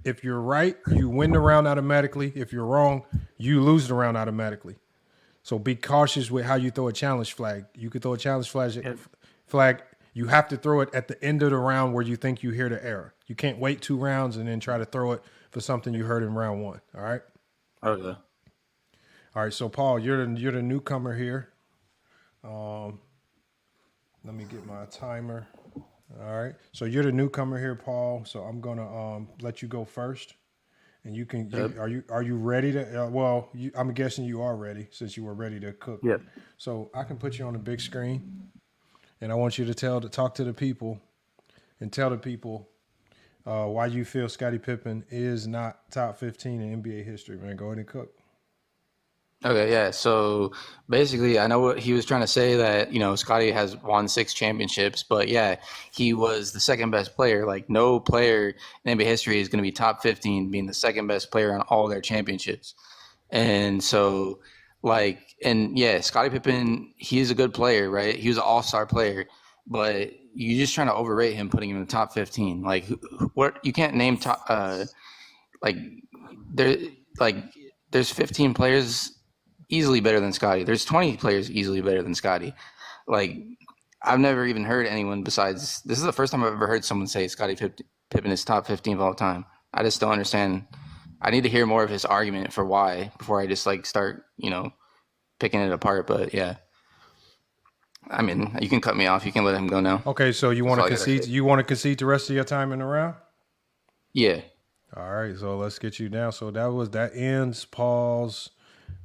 If you're right, you win the round automatically. If you're wrong, you lose the round automatically. So be cautious with how you throw a challenge flag. You could throw a challenge flag. You have to throw it at the end of the round where you think you hear the error. You can't wait 2 rounds and then try to throw it for something you heard in round 1. All right? Okay. All right, so Paul, you're the newcomer here. Let me get my timer. All right. So you're the newcomer here, Paul. So I'm gonna let you go first, and you can. Are you ready to? I'm guessing you are ready since you were ready to cook. Yep. So I can put you on the big screen, and I want you to talk to the people, and tell the people why you feel Scottie Pippen is not top 15 in NBA history. Man, go ahead and cook. Okay, yeah. So basically, I know what he was trying to say, that, Scotty has won 6 championships, but yeah, he was the second best player. Like, no player in NBA history is going to be top 15 being the second best player on all their championships. And so, Scottie Pippen, he's a good player, right? He was an all-star player, but you're just trying to overrate him, putting him in the top 15. Like, what you can't name top, there's 15 players easily better than Scotty. There's 20 players easily better than Scotty. Like, I've never even heard anyone besides, this is the first time I've ever heard someone say Scottie Pippen is top 15 of all time. I just don't understand. I need to hear more of his argument for why before I just start, picking it apart. But yeah, I mean, you can cut me off. You can let him go now. Okay. So you want to concede? You want to concede the rest of your time in the round? Yeah. All right. So let's get you down. So that ends Paul's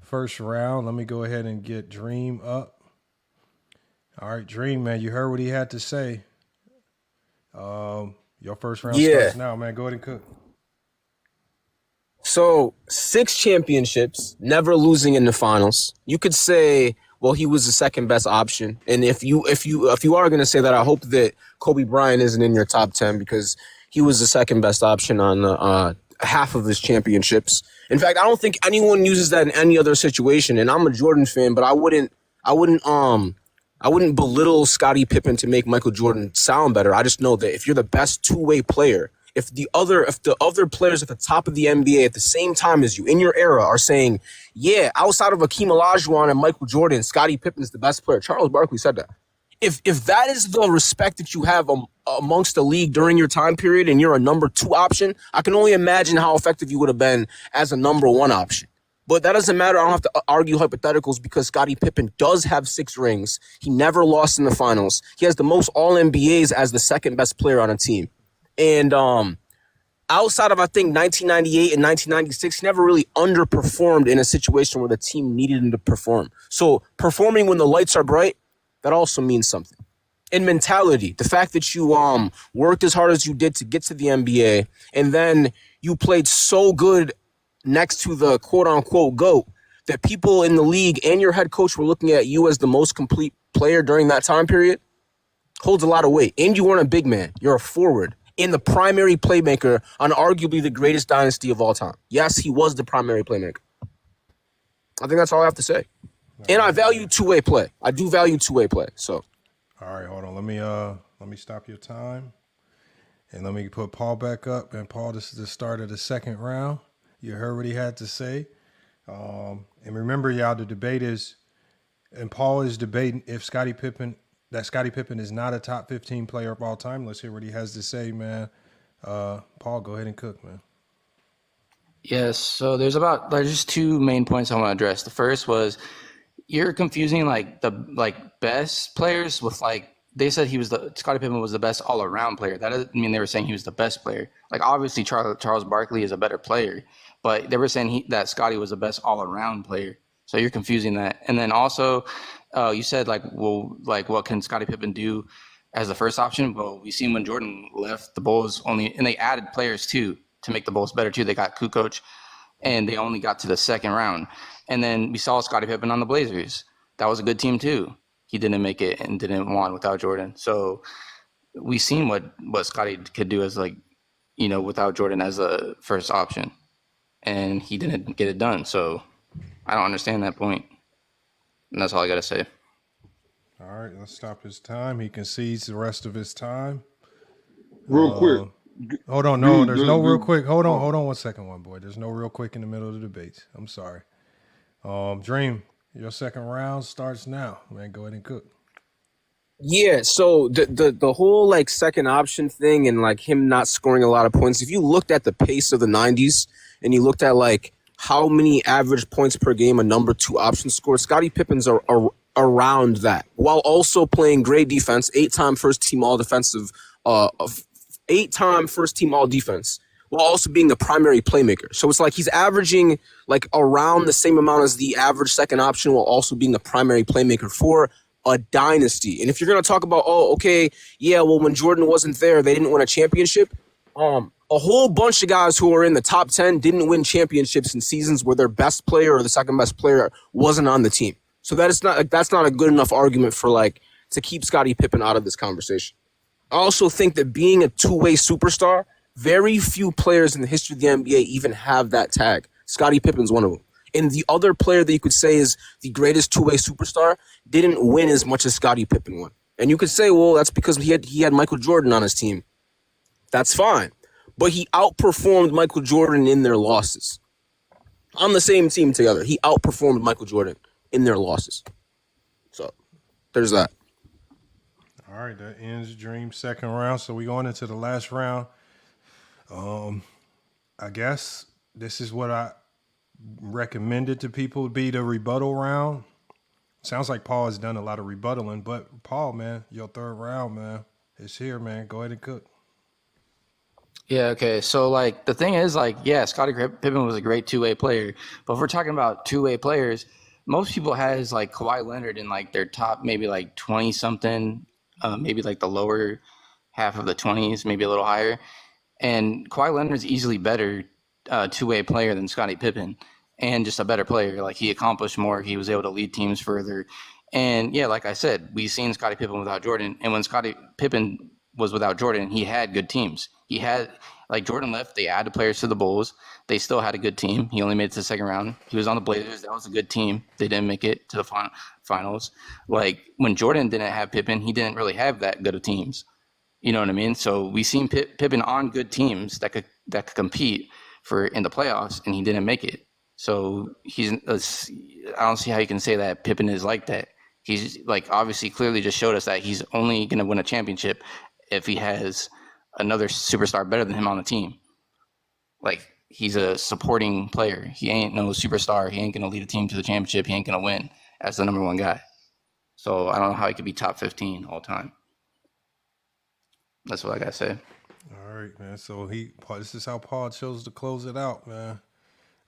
first round. Let me go ahead and get Dream up. All right, Dream, man, you heard what he had to say. Your first round starts now, man. Go ahead and cook. So 6 championships, never losing in the finals. You could say, well, he was the second best option. And if you are going to say that, I hope that Kobe Bryant isn't in your top 10, because he was the second best option on half of his championships. In fact, I don't think anyone uses that in any other situation. And I'm a Jordan fan, but I wouldn't belittle Scottie Pippen to make Michael Jordan sound better. I just know that if you're the best two-way player, if the other players at the top of the NBA at the same time as you in your era are saying, yeah, outside of Hakeem Olajuwon and Michael Jordan, Scottie Pippen is the best player. Charles Barkley said that. If that is the respect that you have amongst the league during your time period, and you're a number 2 option, I can only imagine how effective you would have been as a number 1 option. But that doesn't matter. I don't have to argue hypotheticals, because Scottie Pippen does have 6 rings. He never lost in the finals. He has the most All-NBAs as the second best player on a team. And outside of, I think, 1998 and 1996, he never really underperformed in a situation where the team needed him to perform. So performing when the lights are bright, that also means something. In mentality, the fact that you worked as hard as you did to get to the NBA, and then you played so good next to the quote-unquote GOAT that people in the league and your head coach were looking at you as the most complete player during that time period, holds a lot of weight. And you weren't a big man. You're a forward and the primary playmaker on arguably the greatest dynasty of all time. Yes, he was the primary playmaker. I think that's all I have to say. And I value two-way play. I do value two-way play. So, all right, hold on. Let me stop your time, and let me put Paul back up. And Paul, this is the start of the second round. You heard what he had to say, and remember, y'all, the debate is, and Paul is debating if Scottie Pippen is not a top 15 player of all time. Let's hear what he has to say, man. Paul, go ahead and cook, man. Yes. So there's just two main points I want to address. The first was, you're confusing the best players with they said Scottie Pippen was the best all around player. That doesn't mean they were saying he was the best player. Obviously Charles Barkley is a better player, but they were saying that Scottie was the best all around player. So you're confusing that. And then also you said what can Scottie Pippen do as the first option? Well, we seen when Jordan left the Bulls and they added players too to make the Bulls better too. They got Kukoc, and they only got to the second round. And then we saw Scottie Pippen on the Blazers. That was a good team too. He didn't make it and didn't win without Jordan. So we seen what Scottie could do as without Jordan as a first option, and he didn't get it done. So I don't understand that point. And that's all I got to say. All right, let's stop his time. He concedes the rest of his time. Real quick. Hold on. No, there's no real quick. Hold on 1 second, one boy. There's no real quick in the middle of the debates. I'm sorry. Dream, your second round starts now. Man, go ahead and cook. Yeah, so the whole second option thing and him not scoring a lot of points. If you looked at the pace of the 90s and you looked at how many average points per game a number 2 option scored, Scottie Pippen's around that while also playing great defense, 8-time first team all defensive, 8-time first team all defense, while also being the primary playmaker. So it's like he's averaging like around the same amount as the average second option while also being the primary playmaker for a dynasty. And if you're going to talk about, oh, okay, yeah, well, when Jordan wasn't there, they didn't win a championship. A whole bunch of guys who are in the top 10 didn't win championships in seasons where their best player or the second best player wasn't on the team. So that's not a good enough argument for like to keep Scottie Pippen out of this conversation. I also think that being a two-way superstar, very few players in the history of the NBA even have that tag. Scottie Pippen's one of them. And the other player that you could say is the greatest two-way superstar didn't win as much as Scottie Pippen won. And you could say, well, that's because he had Michael Jordan on his team. That's fine. But he outperformed Michael Jordan in their losses. On the same team together, he outperformed Michael Jordan in their losses. So there's that. All right, that ends Dream's second round. So we going into the last round. I guess this is what I recommended to people be the rebuttal round. Sounds like Paul has done a lot of rebuttaling, but Paul, man, your third round, man, it's here, man. Go ahead and cook. Yeah, okay. So, like, the thing is, like, yeah, Scottie Pippen was a great two-way player. But if we're talking about two-way players, most people has, like, Kawhi Leonard in, like, their top maybe, like, 20-something, maybe, like, the lower half of the 20s, maybe a little higher. And Kawhi Leonard's easily better two-way player than Scottie Pippen and just a better player. Like, he accomplished more. He was able to lead teams further. And, yeah, like I said, we've seen Scottie Pippen without Jordan. And when Scottie Pippen was without Jordan, he had good teams. He had, like, Jordan left, they added players to the Bulls. They still had a good team. He only made it to the second round. He was on the Blazers. That was a good team. They didn't make it to the finals. Like, when Jordan didn't have Pippen, he didn't really have that good of teams. You know what I mean? So we seen Pippen on good teams that could compete for in the playoffs, and he didn't make it. So I don't see how you can say that Pippen is like that. He's, like, obviously clearly just showed us that he's only going to win a championship if he has another superstar better than him on the team. Like, he's a supporting player. He ain't no superstar. He ain't going to lead a team to the championship. He ain't going to win as the number one guy. So I don't know how he could be top 15 all time. That's what I got to say. All right, man. So this is how Paul chose to close it out, man.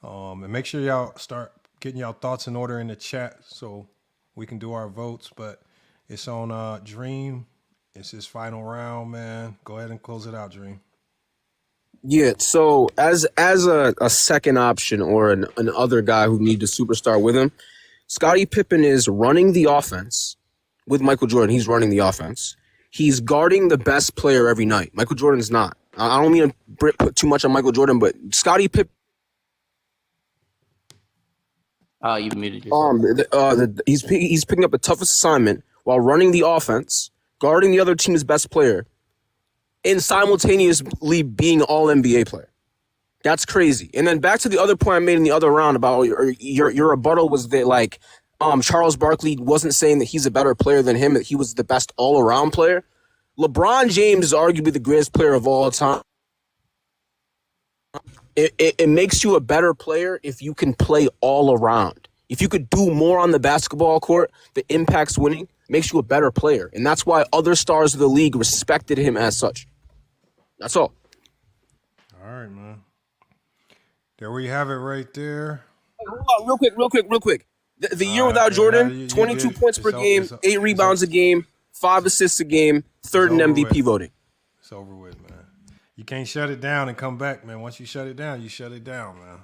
And make sure y'all start getting y'all thoughts in order in the chat so we can do our votes. But it's on Dream. It's his final round, man. Go ahead and close it out, Dream. Yeah, so as a second option or an other guy who needs a superstar with him, Scottie Pippen is running the offense with Michael Jordan. He's running the offense. He's guarding the best player every night. Michael Jordan's not. I don't mean to put too much on Michael Jordan, but Scottie Pippen. You muted yourself. He's picking up the toughest assignment while running the offense, guarding the other team's best player, and simultaneously being an all-NBA player. That's crazy. And then back to the other point I made in the other round about your rebuttal was that, like, Charles Barkley wasn't saying that he's a better player than him, that he was the best all-around player. LeBron James is arguably the greatest player of all time. It makes you a better player if you can play all around. If you could do more on the basketball court that impacts winning, makes you a better player. And that's why other stars of the league respected him as such. That's all. All right, man. There we have it right there. Hold on, real quick. The year without Jordan, 22 points per game, 8 rebounds a game, 5 assists a game, third in MVP voting. It's over with, man. You can't shut it down and come back, man. Once you shut it down, man.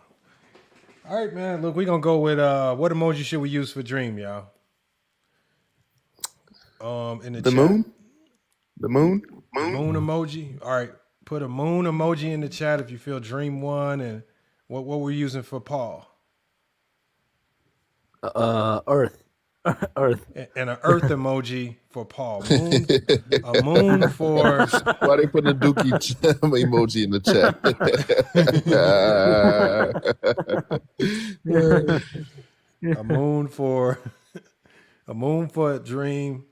All right, man. Look, we're going to go with what emoji should we use for Dream, y'all? In the chat. Moon? The moon? Moon emoji. All right. Put a moon emoji in the chat if you feel Dream won. And what we're using for Paul? Earth. Earth. And an earth emoji for Paul. Moon, a moon for... Why they put a dookie emoji in the chat? a moon for Dream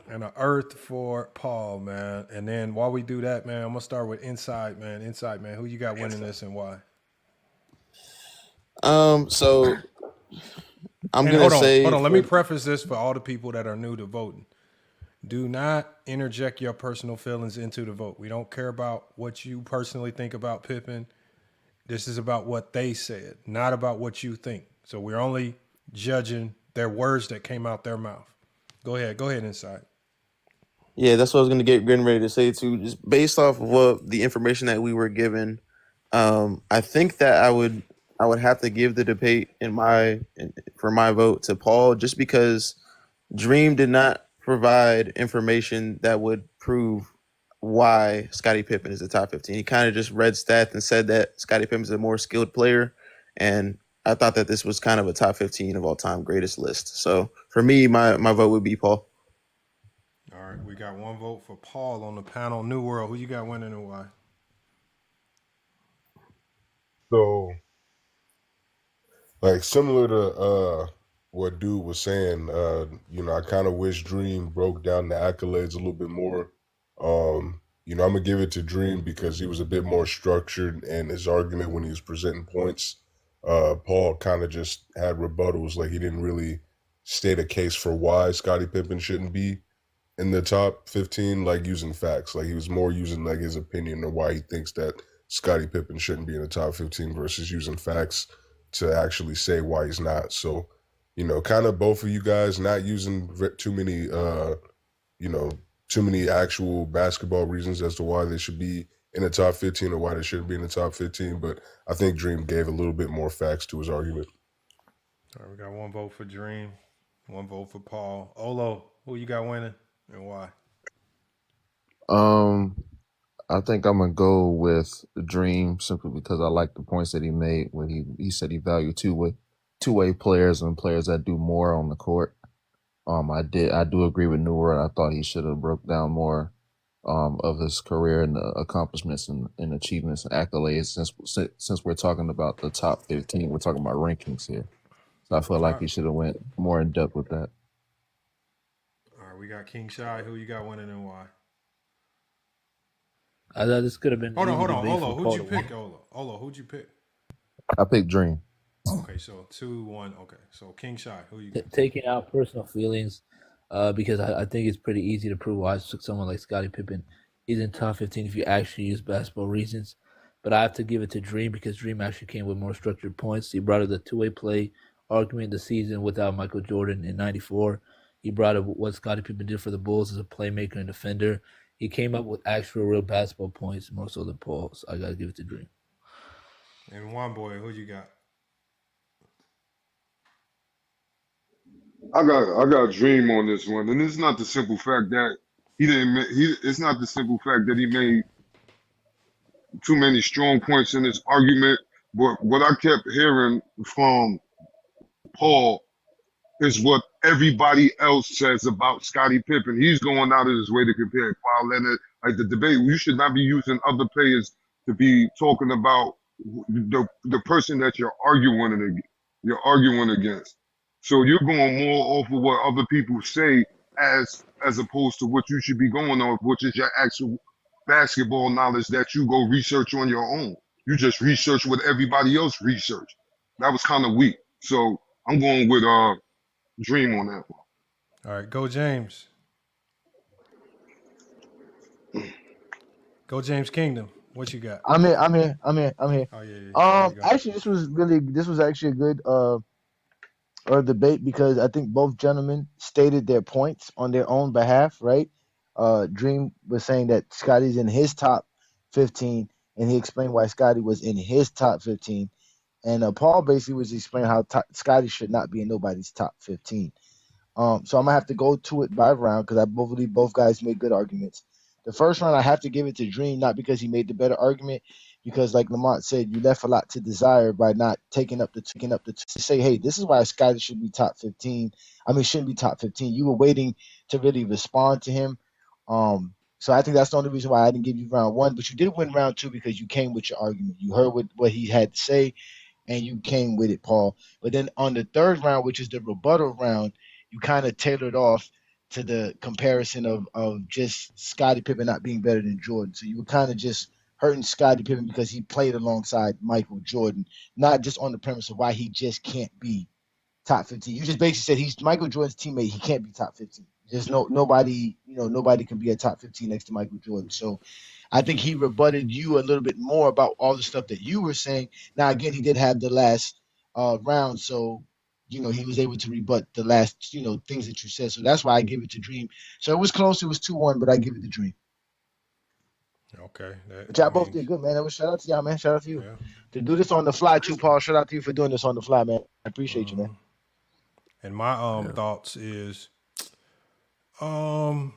and an earth for Paul, man. And then while we do that, man, I'm going to start with Inside, man. Inside, man. Who you got winning this and why? So I'm And gonna hold say on. Let me preface this for all the people that are new to voting. Do not interject your personal feelings into the vote. We don't care about what you personally think about Pippen. This is about what they said, not about what you think. So we're only judging their words that came out their mouth. Go ahead, Inside. Yeah, that's what I was gonna getting ready to say too. Just based off of what the information that we were given, I think that I would have to give the debate for my vote to Paul, just because Dream did not provide information that would prove why Scottie Pippen is the top 15. He kind of just read stats and said that Scottie Pippen is a more skilled player, and I thought that this was kind of a top 15 of all time greatest list. So for me, my vote would be Paul. All right, we got one vote for Paul on the panel. New World, who you got winning and why? So, like similar to what dude was saying, I kind of wish Dream broke down the accolades a little bit more. I'm gonna give it to Dream because he was a bit more structured in his argument when he was presenting points. Paul kind of just had rebuttals, like he didn't really state a case for why Scottie Pippen shouldn't be in the top 15, like using facts. Like he was more using like his opinion or why he thinks that Scottie Pippen shouldn't be in the top 15 versus using facts to actually say why he's not. So, kind of both of you guys not using too many, too many actual basketball reasons as to why they should be in the top 15 or why they shouldn't be in the top 15. But I think Dream gave a little bit more facts to his argument. All right, we got one vote for Dream, one vote for Paul. Olo, who you got winning and why? I think I'm gonna go with Dream simply because I like the points that he made when he said he valued two-way players and players that do more on the court. I do agree with Noor. I thought he should have broke down more of his career and accomplishments and achievements and accolades. Since we're talking about the top 15, we're talking about rankings here. So I feel like he should have went more in depth with that. All right, we got King Shy. Who you got winning and why? I thought this could have been. Hold on. debate Olo, for who'd you Paul. pick? Olo, who'd you pick? I picked Dream. Okay, so 2-1. Okay, so King Shy, who you got? Taking out personal feelings, because I think it's pretty easy to prove why someone like Scottie Pippen is in top 15 if you actually use basketball reasons. But I have to give it to Dream because Dream actually came with more structured points. He brought up the two-way play argument the season without Michael Jordan in '94. He brought up what Scottie Pippen did for the Bulls as a playmaker and defender. He came up with actual real basketball points more so than Paul. So I got to give it to Dream. And one boy, who you got? I got Dream on this one, and it's not the simple fact that it's not the simple fact that he made too many strong points in his argument. But what I kept hearing from Paul is what everybody else says about Scottie Pippen. He's going out of his way to compare Kawhi Leonard. Like the debate, you should not be using other players to be talking about the person that you're arguing against. So you're going more off of what other people say as opposed to what you should be going off, which is your actual basketball knowledge that you go research on your own. You just research what everybody else researched. That was kind of weak. So I'm going with Dream on that one. All right, go James. Go James Kingdom. What you got? I'm here. Oh yeah. Actually, this was actually a good debate because I think both gentlemen stated their points on their own behalf, right? Dream was saying that Scotty's in his top 15, and he explained why Scotty was in his top 15. And Paul basically was explaining how Scotty should not be in nobody's top 15. So I'm gonna have to go to it by round because I believe both guys made good arguments. The first round I have to give it to Dream, not because he made the better argument, because like Lamont said, you left a lot to desire by not taking up the to say, hey, this is why Scotty should be top 15. I mean, shouldn't be top 15. You were waiting to really respond to him. So I think that's the only reason why I didn't give you round one, but you did win round two because you came with your argument. You heard what he had to say, and you came with it, Paul. But then on the third round, which is the rebuttal round, you kind of tailored off to the comparison of just Scottie Pippen not being better than Jordan. So you were kind of just hurting Scottie Pippen because he played alongside Michael Jordan, not just on the premise of why he just can't be top 15. You just basically said he's Michael Jordan's teammate. He can't be top 15. There's nobody, nobody can be a top 15 next to Michael Jordan. So I think he rebutted you a little bit more about all the stuff that you were saying. Now, again, he did have the last round, so he was able to rebut the last, things that you said. So that's why I give it to Dream. So it was close. It was 2-1, but I give it to Dream. Okay. But y'all both did good, man. That was shout out to y'all, man. Shout out to you. Yeah. To do this on the fly, too, Paul. Shout out to you for doing this on the fly, man. I appreciate you, man. And my thoughts is, I'm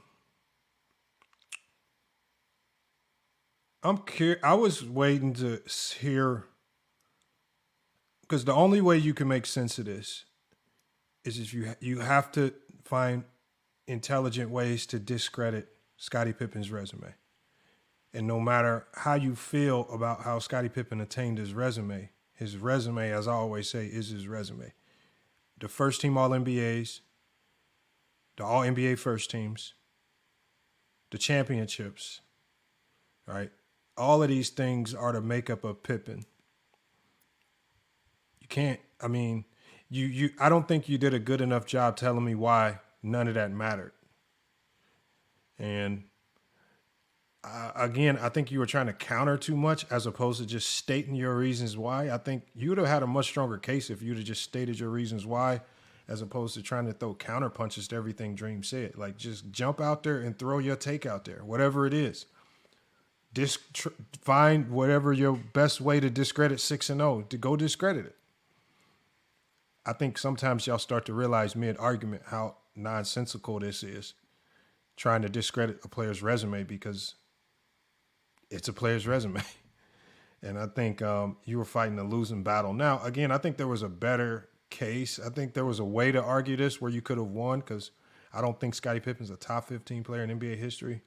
curious. I was waiting to hear, because the only way you can make sense of this is if you have to find intelligent ways to discredit Scottie Pippen's resume. And no matter how you feel about how Scottie Pippen attained his resume, as I always say, is his resume. The first team All-NBAs, the All-NBA first teams, the championships, right? All of these things are the makeup of Pippen. You can't, I mean, I don't think you did a good enough job telling me why none of that mattered. And again, I think you were trying to counter too much as opposed to just stating your reasons why. I think you would have had a much stronger case if you'd have just stated your reasons why, as opposed to trying to throw counter punches to everything Dream said. Like, just jump out there and throw your take out there, whatever it is. Find whatever your best way to discredit 6-0 to go discredit it. I think sometimes y'all start to realize mid-argument how nonsensical this is, trying to discredit a player's resume because it's a player's resume. And I think you were fighting a losing battle. Now, again, I think there was a better case. I think there was a way to argue this where you could have won, because I don't think Scottie Pippen's a top 15 player in NBA history.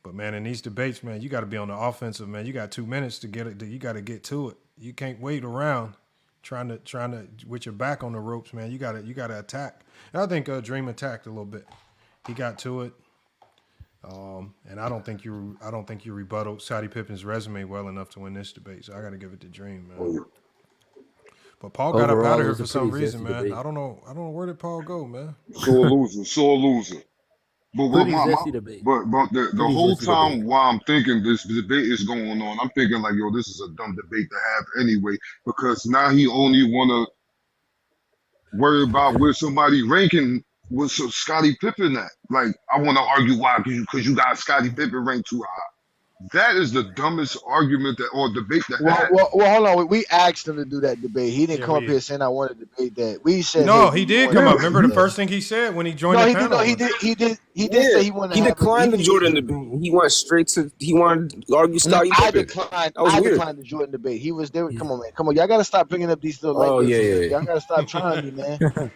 But, man, in these debates, man, you got to be on the offensive, man. You got 2 minutes to get it. You got to get to it. You can't wait around trying to with your back on the ropes, man. You got to attack. And I think Dream attacked a little bit. He got to it. And I don't think you rebutted Scottie Pippen's resume well enough to win this debate. So I got to give it to Dream, man. But Paul got up out of here for some reason, man. Debate. I don't know where did Paul go, man. Sore loser. But the whole time while I'm thinking this debate is going on, I'm thinking like, yo, this is a dumb debate to have anyway, because now he only want to worry about where somebody ranking with Scottie Pippen at. Like, I want to argue why, because you got Scottie Pippen ranked too high. That is the dumbest argument or debate to have. Well, hold on. We asked him to do that debate. He didn't come up here saying I want to debate that. We said no. He did come up. Remember the first thing he said when he joined the panel? He did say he wanted. He declined the Jordan debate. He went straight to. He wanted to argue Scottie Pippen. I declined the Jordan debate. He was there. Come on, man. Come on. Y'all got to stop bringing up these little. Oh yeah. Y'all got to stop trying me, man.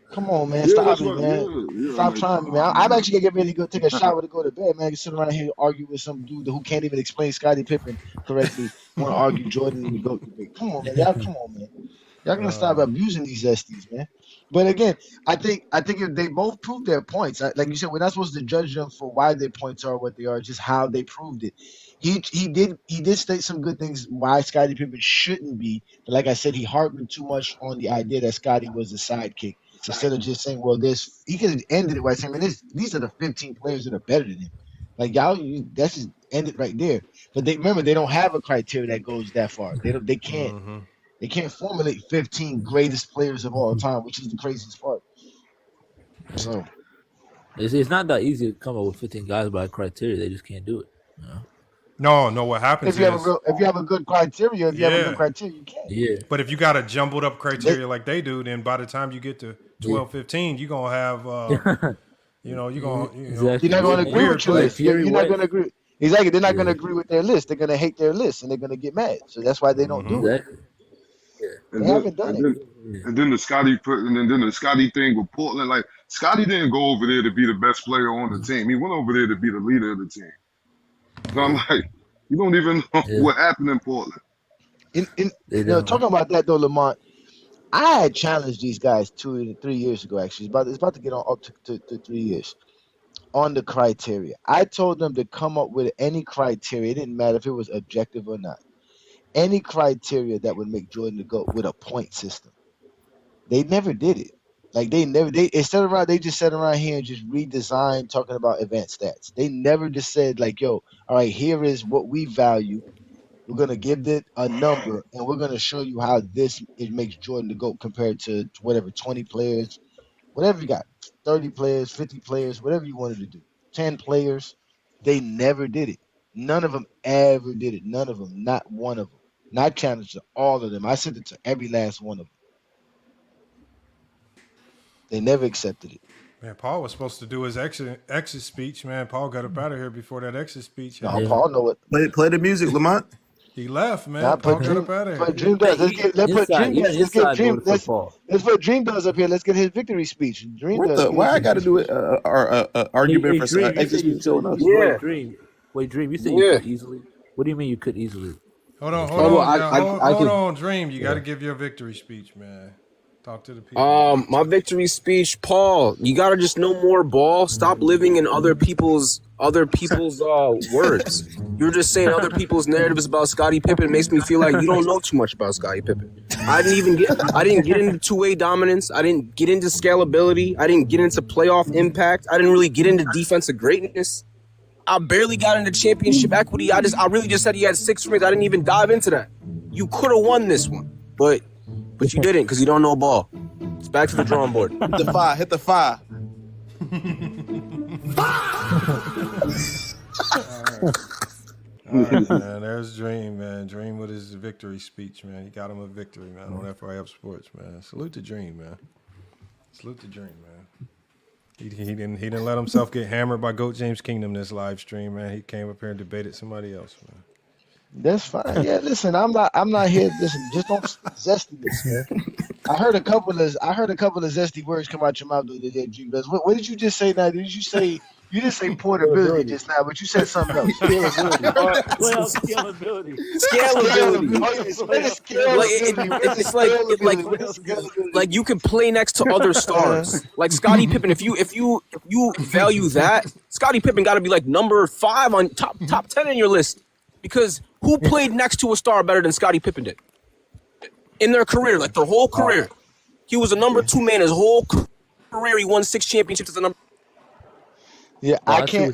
Come on, man. Stop me, man. Stop trying me, man. I'm actually gonna get ready to go take a shower to go to bed, man. I can sit around here and argue with some dude who can't even explain Scottie Pippen correctly. Want to argue Jordan in the GOAT debate? Come on, man. Y'all gonna stop abusing these SDs, man. But again, I think if they both proved their points, like you said, we're not supposed to judge them for why their points are what they are, just how they proved it. He did state some good things why Scottie Pippen shouldn't be, but like I said, he harped too much on the idea that Scottie was the sidekick. Instead of just saying, well, he could have ended it by saying, man, these are the 15 players that are better than him. Like, y'all, that's just ended right there. But remember, they don't have a criteria that goes that far. They can't formulate 15 greatest players of all time, which is the craziest part. So it's not that easy to come up with 15 guys by criteria. They just can't do it. You know? No. What happens if you have a good criteria, you can. Yeah. But if you got a jumbled up criteria like they do, then by the time you get to 12, 15, you're gonna have, you're not going to agree with your list. You're not going to agree. Exactly. They're not going to agree with their list. They're going to hate their list, and they're going to get mad. So that's why they don't do it. They haven't done it. And then the Scotty thing with Portland, like Scotty didn't go over there to be the best player on the team. He went over there to be the leader of the team. So I'm like, you don't even know what happened in Portland. Talking about that though, Lamont, I had challenged these guys 2 to 3 years ago. Actually, it's about to get on up to 3 years on the criteria. I told them to come up with any criteria. It didn't matter if it was objective or not. Any criteria that would make Jordan the GOAT with a point system. They never did it. Like they instead of around, they just sat around here and just redesigned talking about advanced stats. They never just said like, yo, all right, here is what we value. We're gonna give it a number, and we're gonna show you how it makes Jordan the GOAT compared to whatever 20 players, whatever you got, 30 players, 50 players, whatever you wanted to do, 10 players. They never did it. None of them ever did it. None of them, not one of them. Not challenged to all of them. I sent it to every last one of them. They never accepted it. Man, Paul was supposed to do his exit speech. Man, Paul got up out of here before that exit speech. No, Paul know it. Play the music, Lamont. He left, man. Nah, Paul got up out of here. put Dream Does. Let's put Dream Does. Let's put Dream Does up here. Let's get his victory speech. Dream Does. Why I got to do it? Argument for Dream, yeah. Wait, Dream. You said you could easily. What do you mean you could easily? Hold on, Dream. You got to give your victory speech, man. Talk to the people. My victory speech, Paul. You gotta just know more ball. Stop living in other people's words. You're just saying other people's narratives about Scottie Pippen. It makes me feel like you don't know too much about Scottie Pippen. I didn't get into two-way dominance. I didn't get into scalability. I didn't get into playoff impact. I didn't really get into defensive greatness. I barely got into championship equity. I really just said he had 6 rings. I didn't even dive into that. You could have won this one, but you didn't because you don't know ball. It's back to the drawing board. Hit the fire. Hit the fire. All right, man. There's Dream, man. Dream with his victory speech, man. He got him a victory, man, on FYF Sports, man. Salute to Dream, man. Salute to Dream, man. He didn't let himself get hammered by GOAT James Kingdom this live stream, man. He came up here and debated somebody else, man. That's fine. Yeah, listen, I'm not here. Listen, just don't zesty this, man. I heard a couple of zesty words come out your mouth the other day, Dream Does. What did you just say now? Did you say you didn't say portability just now, but you said something else. Scalability. It's like you can play next to other stars. Like Scottie Pippen, if you value that, Scottie Pippen got to be like number 5 on top 10 in your list. Because who played next to a star better than Scottie Pippen did in their career, like their whole career? He was a number 2 man his whole career. He won 6 championships as a number. Yeah, I can't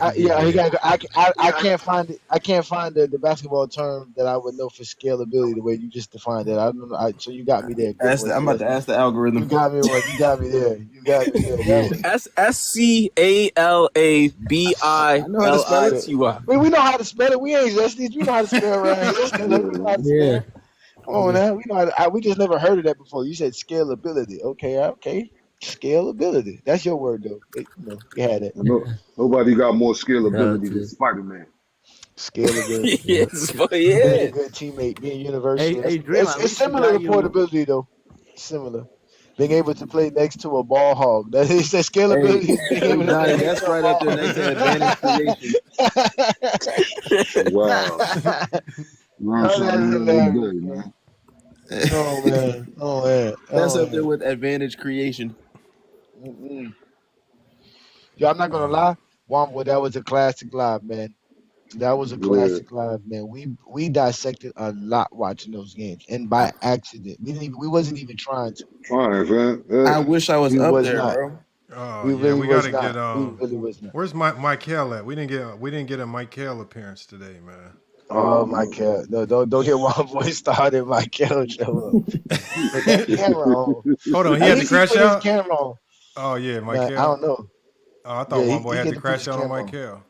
find it. I can't find the basketball term that I would know for scalability the way you just defined it. I don't know. So you got me there. I'm about to ask the algorithm. You got me there. You got me there. SCALABILITY. We know how to spell it. We ain't zesties. We know how to spell right. Yeah. Come on now. We know we just never heard of that before. You said scalability. Okay. Scalability. That's your word, though. You had it. Nobody got more scalability than Spider-Man. Scalability. Yes, but Being a good teammate, being universal. It's similar to portability, though. Similar. Being able to play next to a ball hog. That is that scalability. That's right up there next to advantage creation. Wow. Oh man. That's up there with advantage creation. Mm-hmm. Yo, I'm not gonna lie, Wombo, that was a classic live, man. That was a classic live, man. We dissected a lot watching those games, and by accident. We wasn't even trying to. Fine, man. Yeah. I wish I was up there, bro. Oh, we we gotta get we really was not. Where's Michael at? We didn't get a Michael appearance today, man. Oh, Michael. No, don't get Wombo started, Michael. Show up. Camera on. Hold on, he had to crash out. Camera on. Oh yeah, Michael. I don't know. Oh, I thought one boy had to crash out on Michael.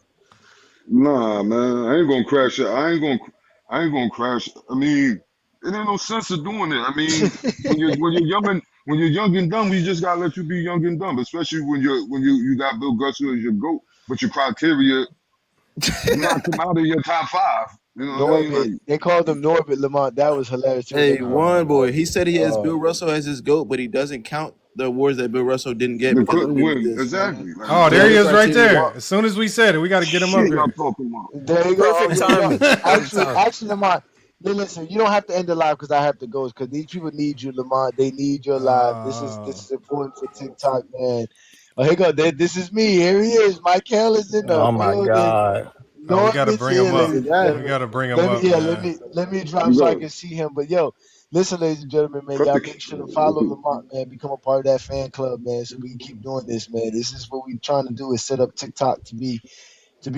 Nah, man, I ain't gonna crash it. I ain't gonna crash. I mean, it ain't no sense of doing it. I mean, when you're young and dumb, we just gotta let you be young and dumb. Especially when you got Bill Russell as your GOAT, but your criteria knocked him out of your top 5. You know what I mean? Like, they called him Norbert Lamont. That was hilarious. Hey, one boy, he said he has Bill Russell as his GOAT, but he doesn't count the awards that Bill Russell didn't get. They couldn't win. Exactly. Like, oh, there he is right there. As soon as we said it, we got to get him up here. There you go. Perfect timing. Actually, Lamont, listen, you don't have to end the live because I have to go. Because these people need you, Lamont. They need your live. This is important for TikTok, man. Oh, here you go. This is me. Here he is. Michael is in the Oh my God. No, we gotta bring him up. We gotta bring him up. Yeah, let me drop so I can see him. But yo, Listen, ladies and gentlemen, man, y'all make sure to follow Lamont, man. Become a part of that fan club, man, so we can keep doing this, man. This is what we're trying to do: is set up TikTok to be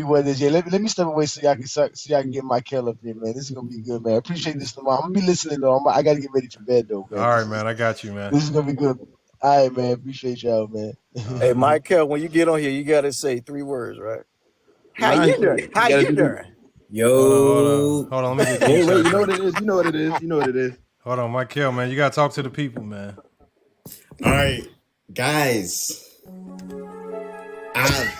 what it is. Yeah, let me step away so y'all can get Michael up here, man. This is gonna be good, man. I appreciate this, Lamont. I'm gonna be listening though. I gotta get ready for bed though, man. All right, man. I got you, man. This is gonna be good. All right, man. Appreciate y'all, man. Hey, Michael, when you get on here, you gotta say 3 words, right? How Nah, you doing? How gotta you do- doing? Hold on. Let me get Wait, you. you know what it is. You know what it is. You know what it is. Hold on, Michael, man. You gotta talk to the people, man. All right, guys. I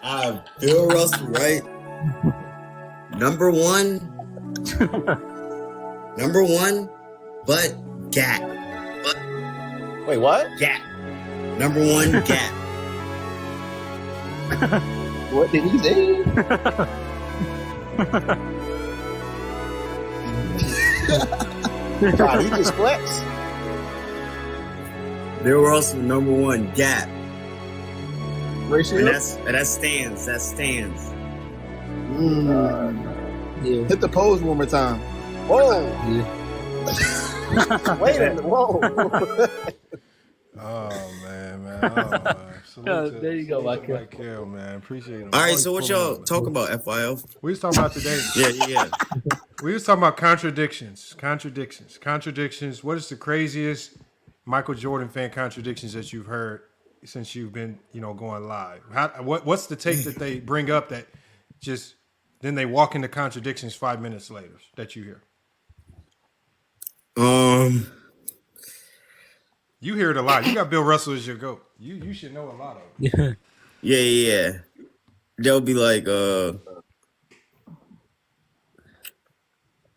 have Bill Russell, right? Number one, but gap. Wait, what? Gap. Number one, gap. What did he say? God, he just flexed. Bill Russell, number one, gap. Ratio? And that stands. That stands. Hit the pose one more time. Whoa. Wait a minute. Whoa. Oh man. Salute There you go, Michael. Michael, man. Appreciate him. All right, Always so what pulling y'all up, man. talk about, FIL? We was talking about today. Yeah. We was talking about contradictions. What is the craziest Michael Jordan fan contradictions that you've heard since you've been, going live? What's the take that they bring up that just then they walk into contradictions 5 minutes later that you hear? You hear it a lot. You got Bill Russell as your GOAT. You should know a lot of it. Yeah. They'll be like,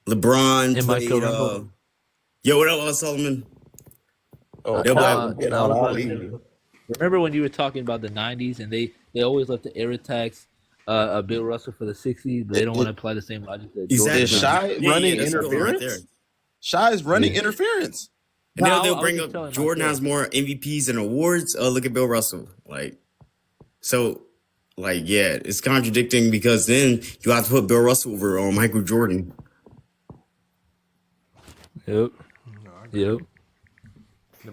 LeBron And played. Michael Rumble. Yo, what up, Solomon? Oh, They'll be like, I was about to- remember when you were talking about the 90s and they always left the air attacks Bill Russell for the 60s, but they don't want to apply the same logic that Jordan. Is Shy running that's a good one right there. interference? Shy is running interference. And then No, they'll I bring was up telling Jordan myself. has more MVPs and awards. Look at Bill Russell. It's contradicting because then you have to put Bill Russell over on Michael Jordan. Yep. The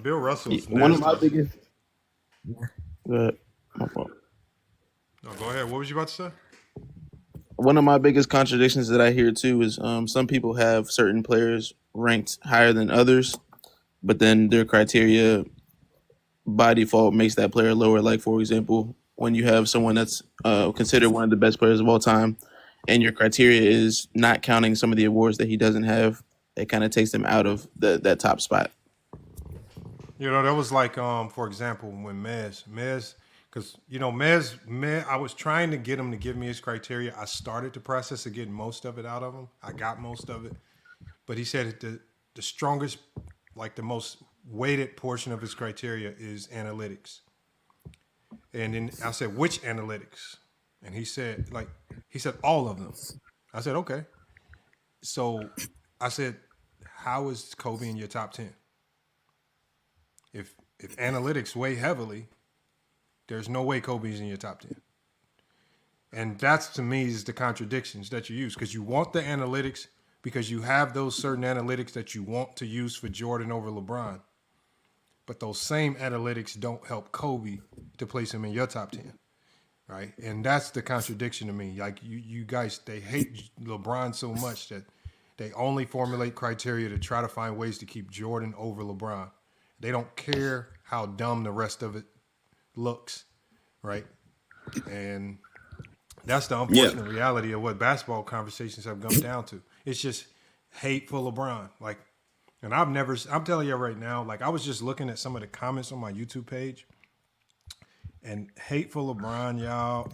Bill Russell's One of my nasty. biggest. My fault. No, go ahead. What was you about to say? One of my biggest contradictions that I hear too is some people have certain players ranked higher than others, but then their criteria by default makes that player lower. Like, for example, when you have someone that's considered one of the best players of all time and your criteria is not counting some of the awards that he doesn't have, it kind of takes them out of that top spot. That was like, for example, when Mez, because Mez, I was trying to get him to give me his criteria. I started the process of getting most of it out of him. I got most of it, but he said the strongest, like the most weighted portion of his criteria is analytics. And then I said, which analytics? And he said all of them. I said, okay. So I said, how is Kobe in your top 10? If analytics weigh heavily, there's no way Kobe's in your top 10. And that's, to me, is the contradictions that you use, because you want the analytics because you have those certain analytics that you want to use for Jordan over LeBron. But those same analytics don't help Kobe to place him in your top 10, right? And that's the contradiction to me. Like, you guys, they hate LeBron so much that they only formulate criteria to try to find ways to keep Jordan over LeBron. They don't care how dumb the rest of it looks, right? And that's the unfortunate reality of what basketball conversations have come down to. It's just hate for LeBron. Like, and I'm telling you right now, like, I was just looking at some of the comments on my YouTube page, and hate for LeBron, y'all,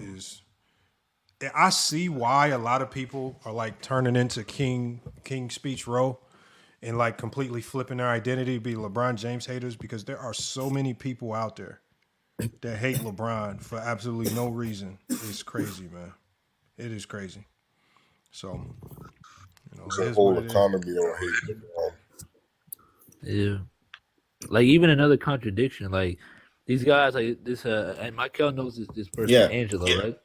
I see why a lot of people are like turning into King Speech Row and like completely flipping their identity to be LeBron James haters, because there are so many people out there that hate LeBron for absolutely no reason. It's crazy, man. It is crazy. So, It's a whole economy on hate. Yeah. Like, even another contradiction, like these guys, like this, and Michael knows this person, Angelo,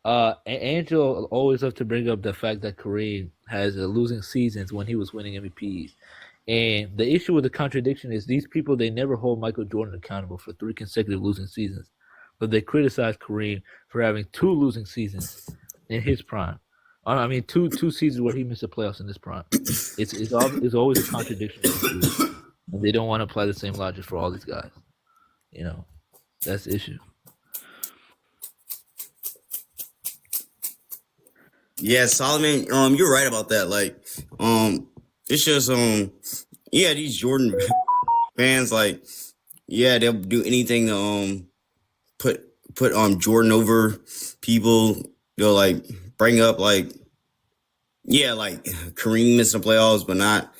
right? Angelo always loves to bring up the fact that Kareem has losing seasons when he was winning MVPs. And the issue with the contradiction is these people, they never hold Michael Jordan accountable for 3 consecutive losing seasons, but they criticize Kareem for having 2 losing seasons in his prime. I mean, two seasons where he missed the playoffs in his prime. It's always a contradiction with the two. And they don't want to apply the same logic for all these guys. You know, that's the issue. Yeah, Solomon, you're right about that. Like, it's just, yeah, these Jordan fans, like, yeah, they'll do anything to, put Jordan over people. They'll, like, bring up, like, yeah, like, Kareem missing the playoffs, but not,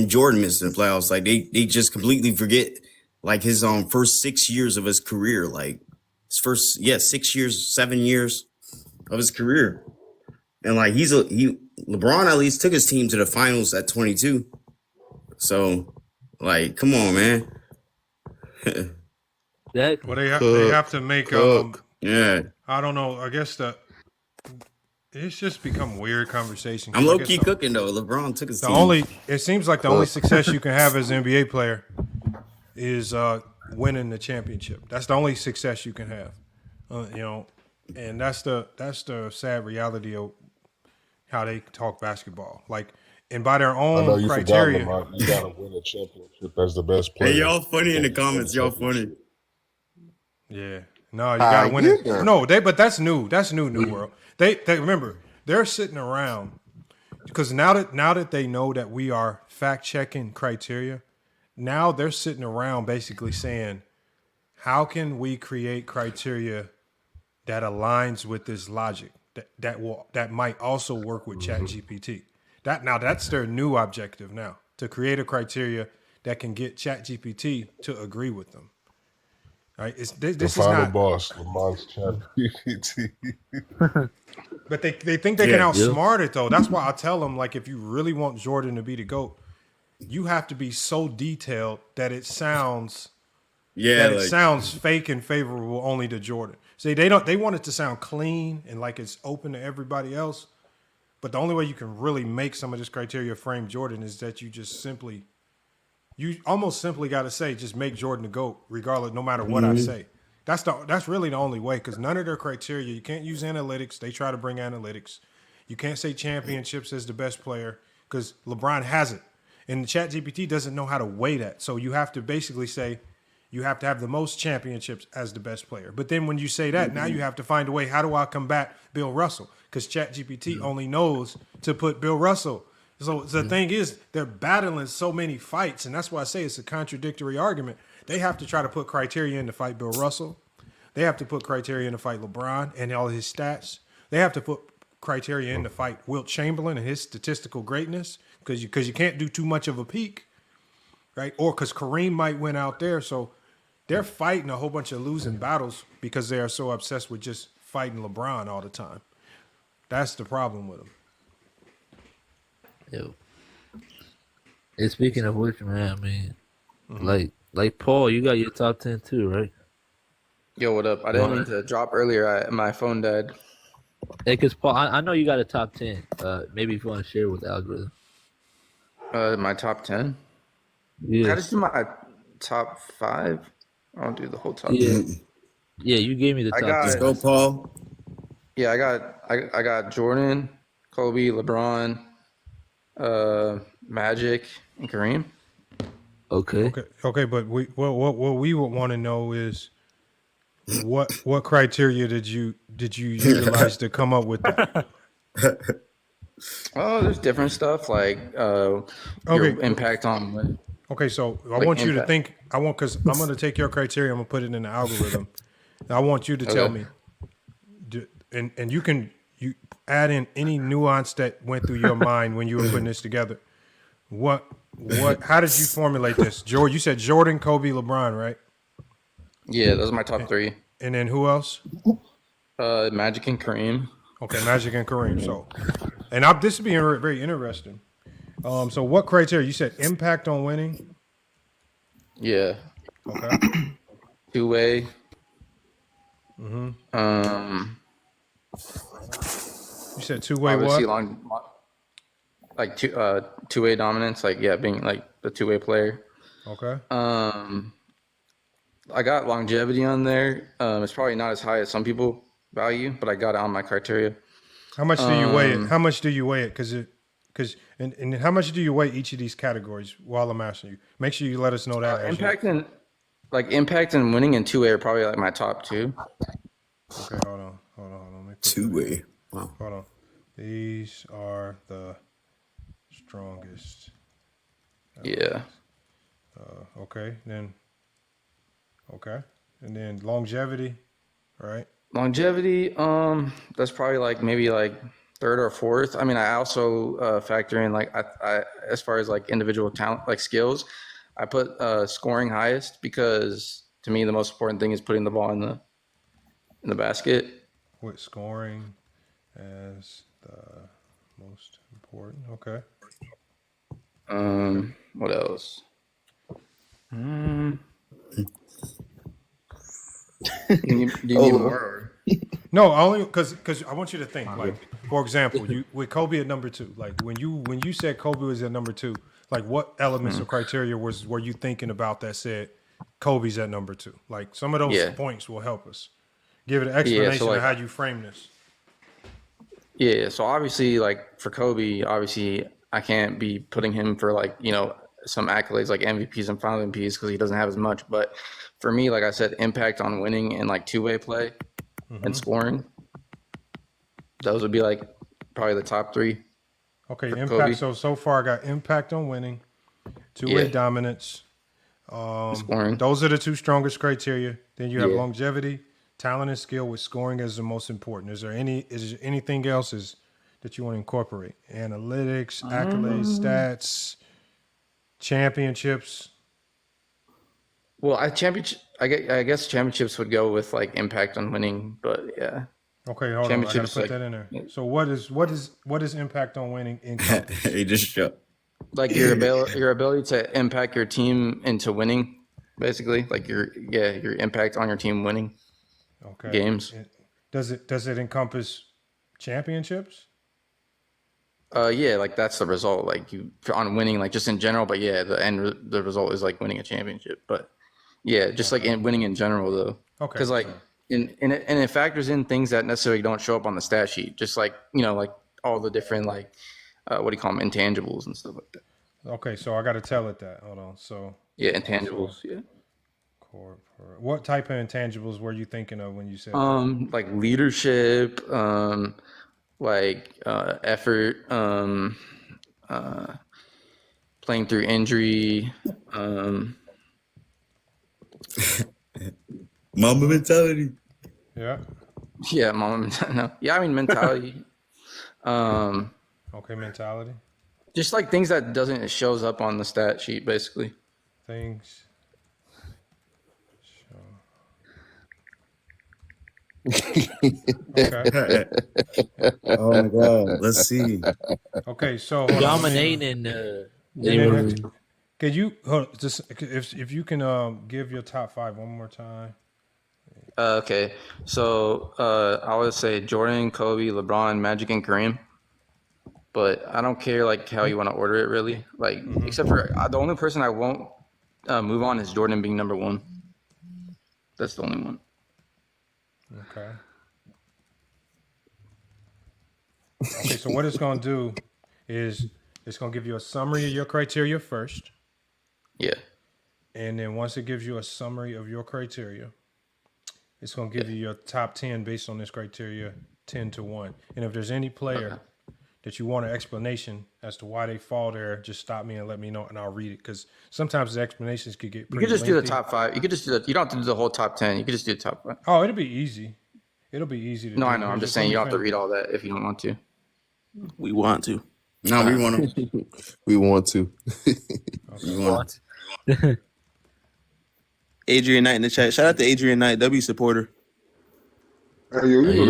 Jordan missing the playoffs. Like, they just completely forget, like, his, first 6 years of his career. Like, his first, 6 years, 7 years of his career. And like LeBron at least took his team to the finals at 22. So, like, come on, man. Well, they have to make yeah. I don't know. I guess it's just become weird conversation. I'm low key cooking though. LeBron took his team. It seems like the only success you can have as an NBA player is winning the championship. That's the only success you can have. You know, and that's the sad reality of how they talk basketball. Like, and by their own I know you criteria, forgot, you gotta win a championship as the best player. Hey, y'all funny in the comments. Y'all funny. Yeah. No, you gotta win it. No, but that's new. That's new world. They remember, they're sitting around because now that they know that we are fact checking criteria, now they're sitting around basically saying, how can we create criteria that aligns with this logic that might also work with ChatGPT? That's their new objective now, to create a criteria that can get ChatGPT to agree with them. Right? This is not boss, Lamont's ChatGPT. But they think they can outsmart it though. That's why I tell them, like, if you really want Jordan to be the GOAT, you have to be so detailed that it sounds it sounds fake and favorable only to Jordan. See, they want it to sound clean and like it's open to everybody else. But the only way you can really make some of this criteria frame Jordan is that you almost simply got to say, just make Jordan the GOAT, regardless, no matter what I say. That's really the only way, because none of their criteria, you can't use analytics. They try to bring analytics. You can't say championships as the best player because LeBron has it. And ChatGPT doesn't know how to weigh that. So you have to basically say you have to have the most championships as the best player. But then when you say that, now you have to find a way, how do I combat Bill Russell? Because ChatGPT only knows to put Bill Russell. So the thing is, they're battling so many fights, and that's why I say it's a contradictory argument. They have to try to put criteria in to fight Bill Russell. They have to put criteria in to fight LeBron and all his stats. They have to put criteria in to fight Wilt Chamberlain and his statistical greatness, because you can't do too much of a peak, right? Or because Kareem might win out there. So they're fighting a whole bunch of losing battles because they are so obsessed with just fighting LeBron all the time. That's the problem with them. Yo. Hey, speaking of which, man, I mean, like Paul, you got your top 10 too, right? Yo, what up? I didn't mean to drop earlier. My phone died. Hey, because Paul, I know you got a top 10. Maybe if you want to share with the algorithm. My top 10? Yeah. I just do my top 5. I don't do the whole top 10. Yeah, you gave me the top 10. Let's go, Paul. Yeah, I got Jordan, Kobe, LeBron, Magic, and Kareem. Okay, but what we would want to know is what criteria did you utilize to come up with that? Oh, there's different stuff like your impact on. Okay, so I want you to think. Because I'm going to take your criteria. I'm going to put it in the algorithm. I want you to tell me, and you add in any nuance that went through your mind when you were putting this together. How did you formulate this? You said Jordan, Kobe, LeBron, right? Yeah, those are my top 3. And then who else? Magic and Kareem. Okay, Magic and Kareem. So, and this is being very interesting. So what criteria? You said impact on winning? Yeah. Okay. Two-way. You said two-way what? like two-way dominance, like being like the two-way player. Okay. I got longevity on there. It's probably not as high as some people value, but I got it on my criteria. How much do you weigh it? How much do you weigh it? And how much do you weigh each of these categories while I'm asking you? Make sure you let us know that. Impact and winning in two-way are probably like my top two. Okay, hold on. Two-way. Wow. Hold on. These are the strongest. Yeah. Okay. Then. Okay. And then longevity, right? Longevity, that's probably like maybe like third or fourth. I mean, I also factor in like I as far as like individual talent, like skills, I put scoring highest because to me the most important thing is putting the ball in the basket. With scoring as the most important. Okay. What else? Do you need more? No, only because I want you to think. Like, for example, you with Kobe at number 2. Like when you said Kobe was at number 2, like what elements or criteria were you thinking about that said Kobe's at number 2? Like some of those points will help us. Give it an explanation of how you frame this. Yeah, so obviously, like for Kobe, obviously I can't be putting him for like some accolades like MVPs and Final MVPs because he doesn't have as much. But for me, like I said, impact on winning and like two-way play and scoring, those would be like probably the top 3. Okay, impact. Kobe. So far I got impact on winning, two-way dominance. Scoring. Those are the 2 strongest criteria. Then you have longevity, talent and skill with scoring as the most important. Is there anything else that you want to incorporate? Analytics, accolades, stats, championships. Well, I guess championships would go with like impact on winning, but yeah. Okay, hold on. I gotta put that in there. So what is impact on winning encompass? He just shut. Like your ability to impact your team into winning, basically. Like your impact on your team winning. Okay. Games. Does it encompass championships? Yeah, like that's the result. Like you on winning, like just in general. But yeah, the result is like winning a championship. But yeah, just like winning in general though. Okay. Because like it factors in things that necessarily don't show up on the stat sheet. Just like like all the different like what do you call them, intangibles and stuff like that. Okay, so I got to tell it that. Hold on. So yeah, intangibles. Yeah. What type of intangibles were you thinking of when you said like leadership, like effort, playing through injury, Mamba mentality. Yeah. Yeah, no. Yeah, I mean mentality. Okay, mentality. Just like things that it shows up on the stat sheet, basically. Things. Okay. Oh my God. Let's see. Okay, so dominating. Could you just if you can give your top 5 one more time? Okay, so I would say Jordan, Kobe, LeBron, Magic, and Kareem. But I don't care like how you want to order it, really. Like except for the only person I won't move on is Jordan being number 1. That's the only one. Okay. Okay, so what it's going to do is it's going to give you a summary of your criteria first. Yeah. And then once it gives you a summary of your criteria, it's going to give you your top 10 based on this criteria, 10 to 1. And if there's any player that you want an explanation as to why they fall there, just stop me and let me know, and I'll read it. Because sometimes the explanations could get pretty You could just lengthy. do the top 5. You could just do you don't have to do the whole top 10. You could just do the top 5. Oh, it'll be easy. It'll be easy to do. No, I know. I'm just saying you don't have to read all that if you don't want to. We want to. No, we want to. We want to. We want to. Adrian Knight in the chat. Shout out to Adrian Knight, W supporter. Hey, yo, you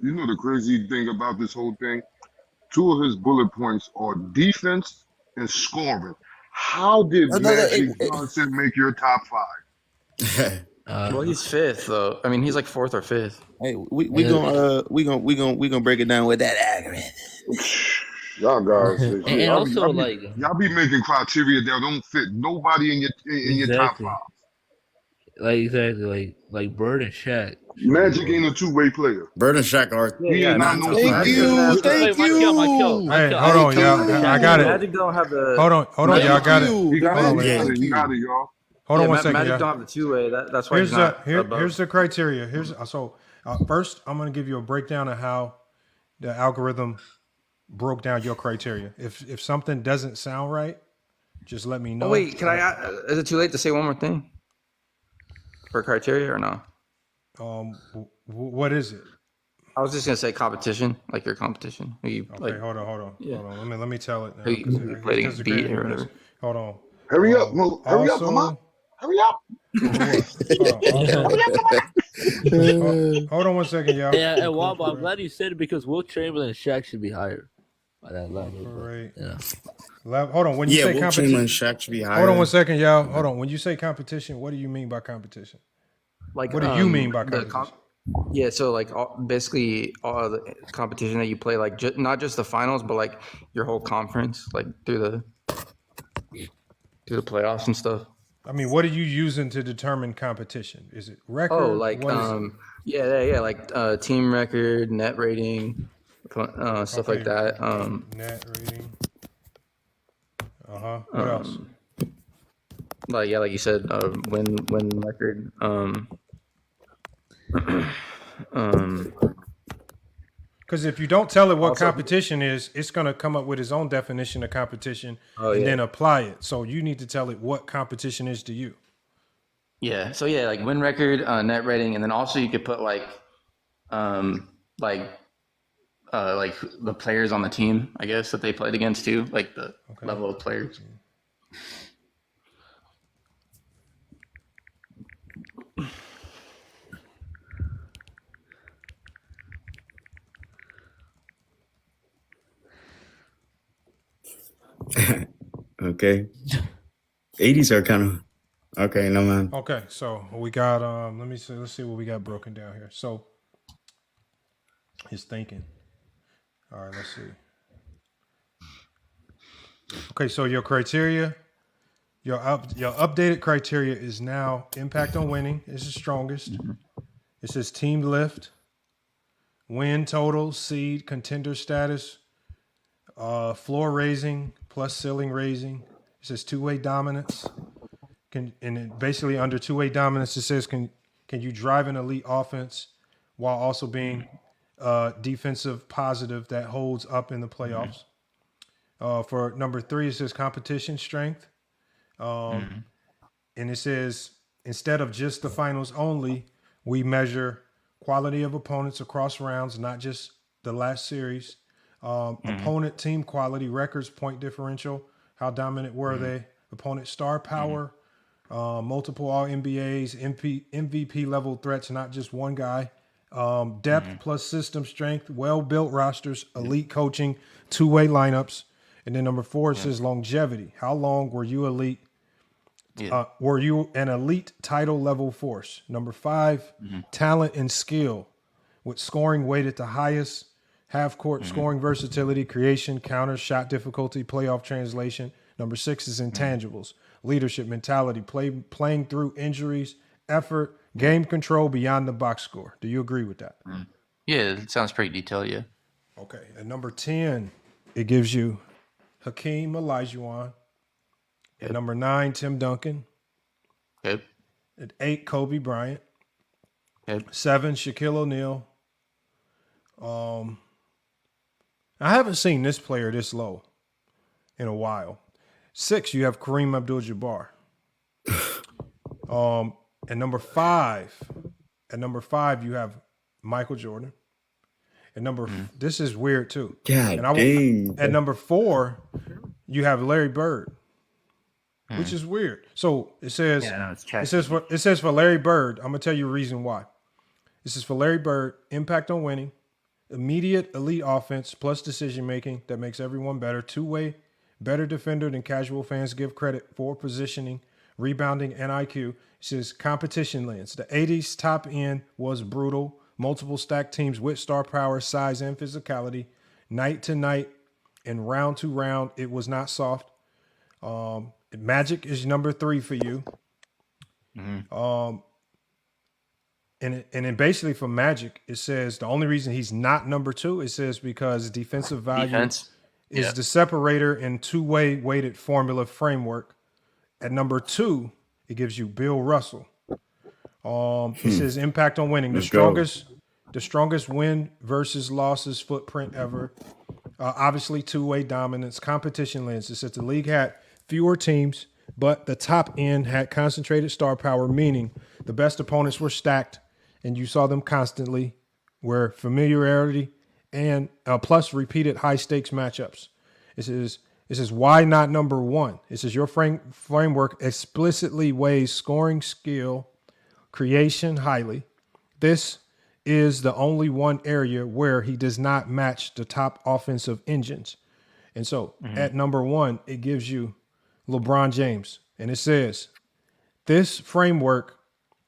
know the crazy thing about this whole thing? 2 of his bullet points are defense and scoring. How did Magic Johnson make your top 5? Well, he's 5th though. I mean, he's like 4th or 5th. Hey, we gonna break it down with that algorithm. Y'all guys, And also like y'all be making criteria that don't fit nobody in your top exactly, five. like Bird and Shaq should be Magic bro. ain't a two-way player. Bird and Shaq are Yeah, He yeah. ain't not no massive. Thank two-way player. you. Wait, Thank Michael, Hey, I hold didn't on, count y'all. Shaq I and got it. Bird. Magic don't have the. Hold on, Thank y'all. I got it. you. He got Hold on, it. He ladies. got Thank it. He got you. it, y'all. Hold on Yeah, one second, Magic y'all. don't have the two-way. That's why he's Here's not above. here's the criteria. First, I'm going to give you a breakdown of how the algorithm broke down your criteria. If something doesn't sound right, just let me Oh know. wait, can I? Is it too late to say one more thing for criteria or no? What is it? I was just gonna say competition, like your competition. Who you, Okay, like, hold on. yeah. Let me tell it now Who because you it played gets against, beat created or in this. whatever. Hold on. Hurry up, Lamont. Hurry up. What? Hold on. Hold on one second, y'all. And Wamba, I'm glad you said it because Will Chamberlain and Shaq should be higher by that level. But, yeah. Hold on. When you say Will competition, Chamberlain and Shaq should be higher. hold on one second, y'all. Hold on. When you say competition, what do you mean by competition? Like, what do you mean by competition? Yeah, so like basically all the competition that you play, like not just the finals, but like your whole conference, like through the playoffs and stuff. I mean, what are you using to determine competition? Is it record? Oh, like what is it? yeah, like team record, net rating, stuff like that. Net rating. What else? Like like you said, win record. Because if you don't tell it what competition is, it's going to come up with its own definition of competition then apply it. So you need to tell it what competition is to you. Yeah. So yeah, like win record, net rating, and then also you could put like the players on the team, I guess, that they played against too, like the level of players. Okay. 80s are kind of okay. No man. Okay, so we got let's see what we got broken down here. So his thinking. All right, let's see. Okay, so your criteria, your updated criteria is now impact on winning is the strongest. It says team lift, win total, seed, contender status, floor raising plus ceiling raising. It says two-way dominance. And it basically under two-way dominance, it says can you drive an elite offense while also being defensive positive that holds up in the playoffs. For number 3, it says competition strength. And it says instead of just the finals only, we measure quality of opponents across rounds, not just the last series. Opponent team quality, records, point differential, how dominant were they? Opponent star power, multiple All NBAs, MVP level threats, not just one guy. Depth plus system strength, well-built rosters, elite coaching, two-way lineups. And then number 4, it says longevity. How long were you elite? Were you an elite title level force? Number 5, talent and skill with scoring weighted the highest, half court scoring versatility, creation, counter, shot difficulty, playoff translation. Number 6 is intangibles, leadership, mentality, playing through injuries, effort, game control beyond the box score. Do you agree with that? Yeah, it sounds pretty detailed, yeah. Okay. At number 10, it gives you Hakeem Olajuwon. At number 9, Tim Duncan. Yep. At 8, Kobe Bryant. Yep. 7, Shaquille O'Neal. I haven't seen this player this low in a while. 6, you have Kareem Abdul-Jabbar. At number 5, you have Michael Jordan. At this is weird too. God dang. At number 4, you have Larry Bird, which is weird. So it says it says for Larry Bird. I'm gonna tell you a reason why. This is for Larry Bird. Impact on winning, immediate elite offense plus decision making that makes everyone better. Two-way, better defender than casual fans give credit for. Positioning, rebounding, and IQ. It says competition lens. The 80s top end was brutal. Multiple stacked teams with star power, size, and physicality. Night to night in round to round, it was not soft. Magic is number 3 for you. And then basically for Magic, it says the only reason he's not number 2, it says because defensive value is the separator in two-way weighted formula framework. At number 2, it gives you Bill Russell. It says impact on winning, the strongest win versus losses footprint ever. Obviously, two-way dominance, competition lens. It says the league had fewer teams, but the top end had concentrated star power, meaning the best opponents were stacked, and you saw them constantly, where familiarity and plus repeated high-stakes matchups. It says why not number 1? It says your framework explicitly weighs scoring skill, creation highly. This is the only one area where he does not match the top offensive engines. And so at number 1, it gives you LeBron James. And it says, this framework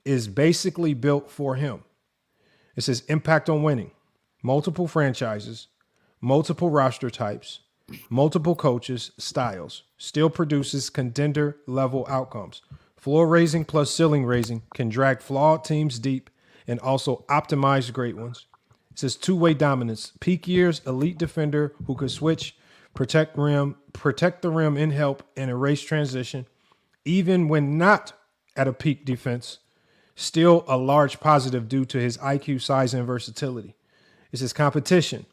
is basically built for him. It says impact on winning, multiple franchises, multiple roster types, multiple coaches, styles, still produces contender level outcomes. Floor raising plus ceiling raising can drag flawed teams deep and also optimize great ones. It says two-way dominance, peak years, elite defender who could switch, protect the rim in help and erase transition, even when not at a peak defense, still a large positive due to his IQ, size, and versatility. It says competition.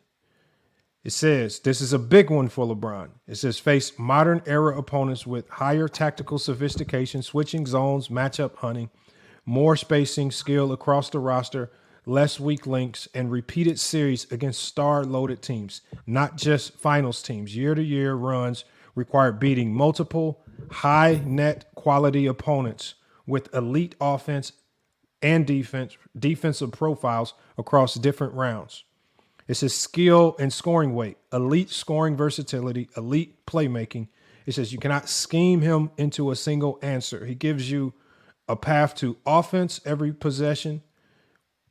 It says this is a big one for LeBron. It says face modern era opponents with higher tactical sophistication, switching zones, matchup hunting, more spacing, skill across the roster, less weak links, and repeated series against star-loaded teams, not just finals teams. Year-to-year runs require beating multiple high net quality opponents with elite offense and defensive profiles across different rounds. It says skill and scoring weight, elite scoring versatility, elite playmaking. It says you cannot scheme him into a single answer. He gives you a path to offense every possession,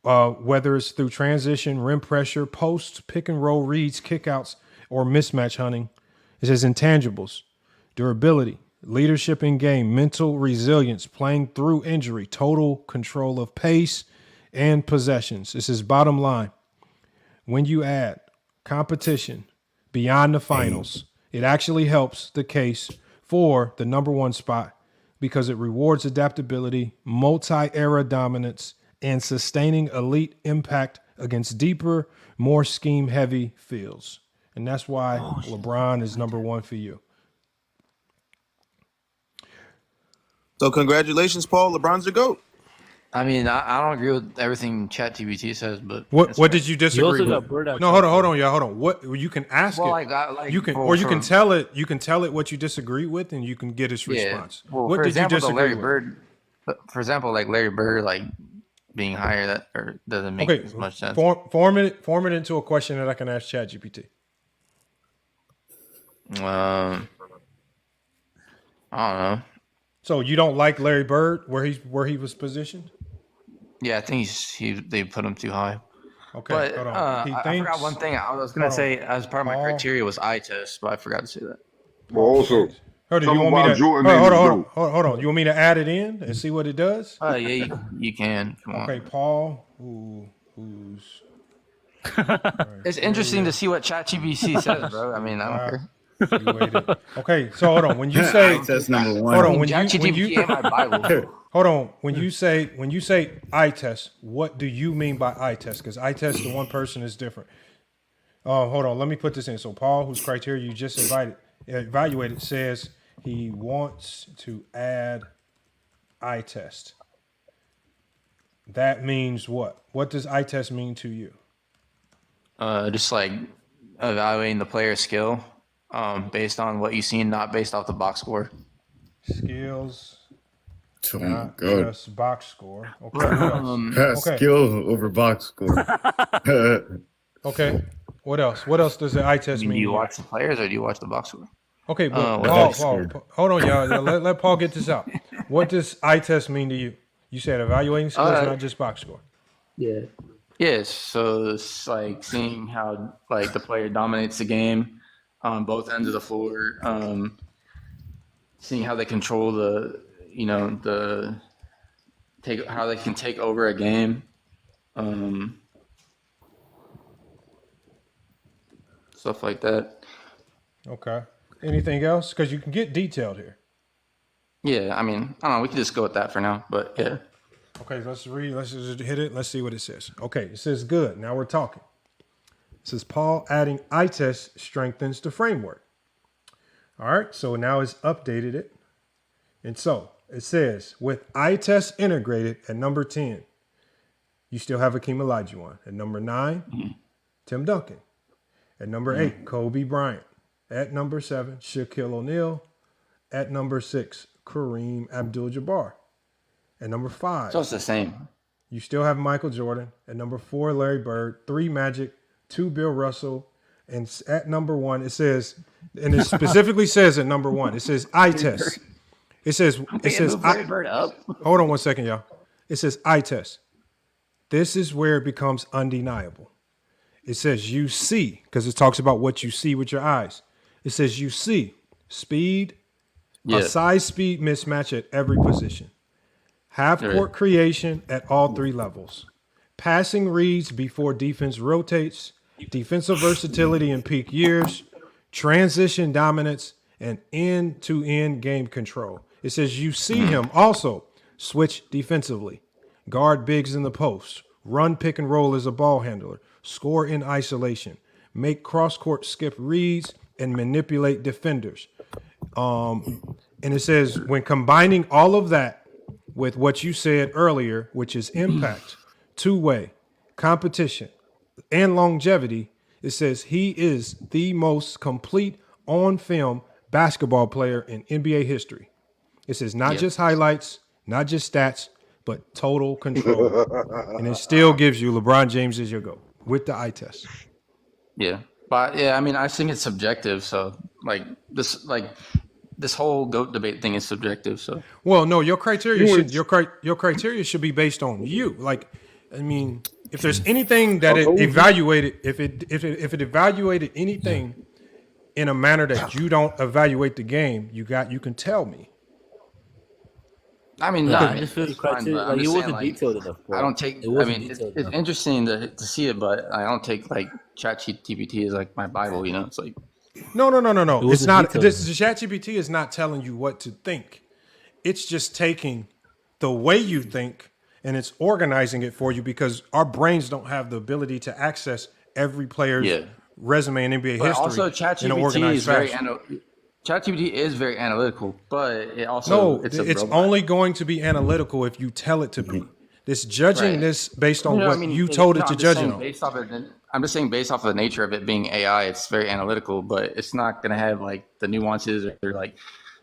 whether it's through transition, rim pressure, post, pick and roll reads, kickouts, or mismatch hunting. It says intangibles, durability, leadership in game, mental resilience, playing through injury, total control of pace and possessions. It says bottom line, when you add competition beyond the finals, it actually helps the case for the number 1 spot because it rewards adaptability, multi-era dominance, and sustaining elite impact against deeper, more scheme-heavy fields. And that's why LeBron is number 1 for you. So congratulations, Paul. LeBron's the GOAT. I mean, I don't agree with everything ChatGPT says, but what did you disagree got with? Bird out No, hold on, y'all, hold on. What you can ask Well, it, you can, or you can tell it. You can tell it what you disagree with, and you can get its response. Well, What for did example, you disagree with? For example, like Larry Bird, like being higher, that or doesn't make as much sense. Form it into a question that I can ask ChatGPT. I don't know. So you don't like Larry Bird where he was positioned? Yeah, I think they put him too high. Okay, But hold on. I forgot one thing. I was gonna say as part of my criteria was eye test, but I forgot to say that. But also, Hold some on, of our Jordan hold on. You want me to add it in and see what it does? Yeah, you can. Come on. Okay, Paul, who's It's interesting to see what ChatGPT says, bro. I mean, I don't care. Okay, so hold on. When you say that's number 1. hold on, when you say eye test, what do you mean by eye test? Because eye test to one person is different. Hold on, let me put this in. So Paul, whose criteria you just evaluated, says he wants to add eye test. That means what? What does eye test mean to you? Just like evaluating the player's skill based on what you've seen, not based off the box score. Skills, Oh, just box score. Okay. Skill over box score. Okay. What else? What else does the eye test mean? Do you watch the players or do you watch the box score? Okay, but Paul, hold on, y'all. Let Paul get this out. What does eye test mean to you? You said evaluating skills, not just box score. Yeah. Yes. So it's like seeing how like the player dominates the game, on both ends of the floor. Seeing how they control how they can take over a game. Stuff like that. Okay. Anything else? Because you can get detailed here. Yeah, I mean, I don't know. We can just go with that for now, but yeah. Okay, let's read. Let's just hit it. Let's see what it says. Okay, it says good. Now we're talking. It says Paul adding eye test strengthens the framework. All right, so now it's updated it. And so it says with eye test integrated at number 10, you still have Hakeem Olajuwon. At number 9, Tim Duncan. At number 8, Kobe Bryant. At number 7, Shaquille O'Neal. At number 6, Kareem Abdul-Jabbar. At number 5, So it's the same. you still have Michael Jordan. At number 4, Larry Bird. 3, Magic. 2, Bill Russell. And at number 1, it says, and it specifically says at number 1, it says eye test. It says Larry Bird up. Hold on one second, y'all. It says eye test. This is where it becomes undeniable. It says you see, because it talks about what you see with your eyes. It says you see speed, a size speed mismatch at every position, half court creation at all 3 levels, passing reads before defense rotates, defensive versatility in peak years, transition dominance, and end-to-end game control. It says you see him also switch defensively, guard bigs in the post, run pick and roll as a ball handler, score in isolation, make cross-court skip reads, and manipulate defenders. And it says when combining all of that with what you said earlier, which is impact, two-way, competition, and longevity, it says he is the most complete on-film basketball player in NBA history. It says not just highlights, not just stats, but total control. And it still gives you LeBron James as your GOAT with the eye test. Yeah. But yeah, I mean, I think it's subjective. So this whole GOAT debate thing is subjective. So well, no, your criteria should be based on you. Like, I mean, if there's anything that it evaluated, if it evaluated anything in a manner that you don't evaluate the game, you can tell me. I mean, I just feel the criteria. Like, it wasn't detailed enough. Bro. I don't take. I mean, it's interesting to see it, but I don't take like ChatGPT as like my Bible. You know, it's like no. It's not. The ChatGPT is not telling you what to think. It's just taking the way you think and it's organizing it for you because our brains don't have the ability to access every player's resume in NBA history. Also, ChatGPT is ChatGPT is very analytical, but it also it's only going to be analytical if you tell it to be. It's judging this based on what you told it to judge it on. I'm just saying based off of the nature of it being AI, it's very analytical, but it's not going to have like the nuances or like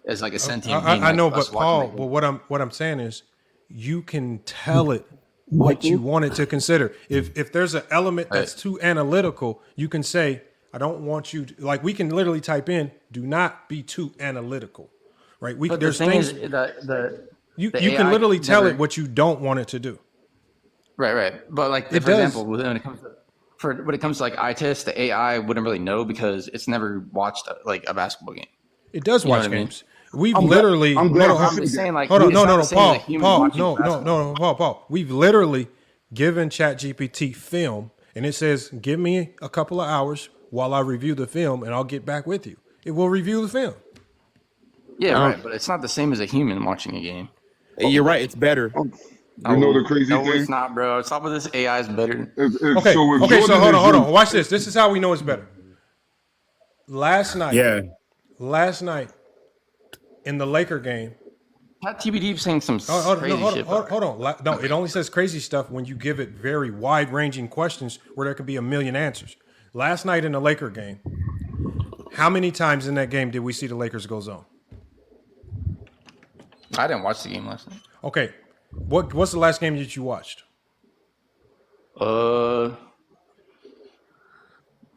as like a sentient being. I know, but Paul, but what I'm saying is you can tell it what you want it to consider. If there's an element that's too analytical, you can say, I don't want you to, like we can literally type in, do not be too analytical, right? There's things you can literally tell it what you don't want it to do. Right. But like for example, when it comes to like eye test, the AI wouldn't really know because it's never watched like a basketball game. It does watch games. We've literally. I'm just saying, like, hold on, no, Paul. We've literally given ChatGPT film, and it says, "Give me a couple of hours while I review the film, and I'll get back with you." It will review the film. Yeah, right, but it's not the same as a human watching a game. You're right. It's better. You know the crazy thing? No, it's not, bro. Stop with this. AI is better. Okay, so hold on. Watch this. This is how we know it's better. Last night in the Laker game, ChatGPT saying some crazy shit. Hold on. No, it only says crazy stuff when you give it very wide-ranging questions where there could be a million answers. Last night in the Laker game, how many times in that game did we see the Lakers go zone? I didn't watch the game last night. Okay. What's the last game that you watched? You're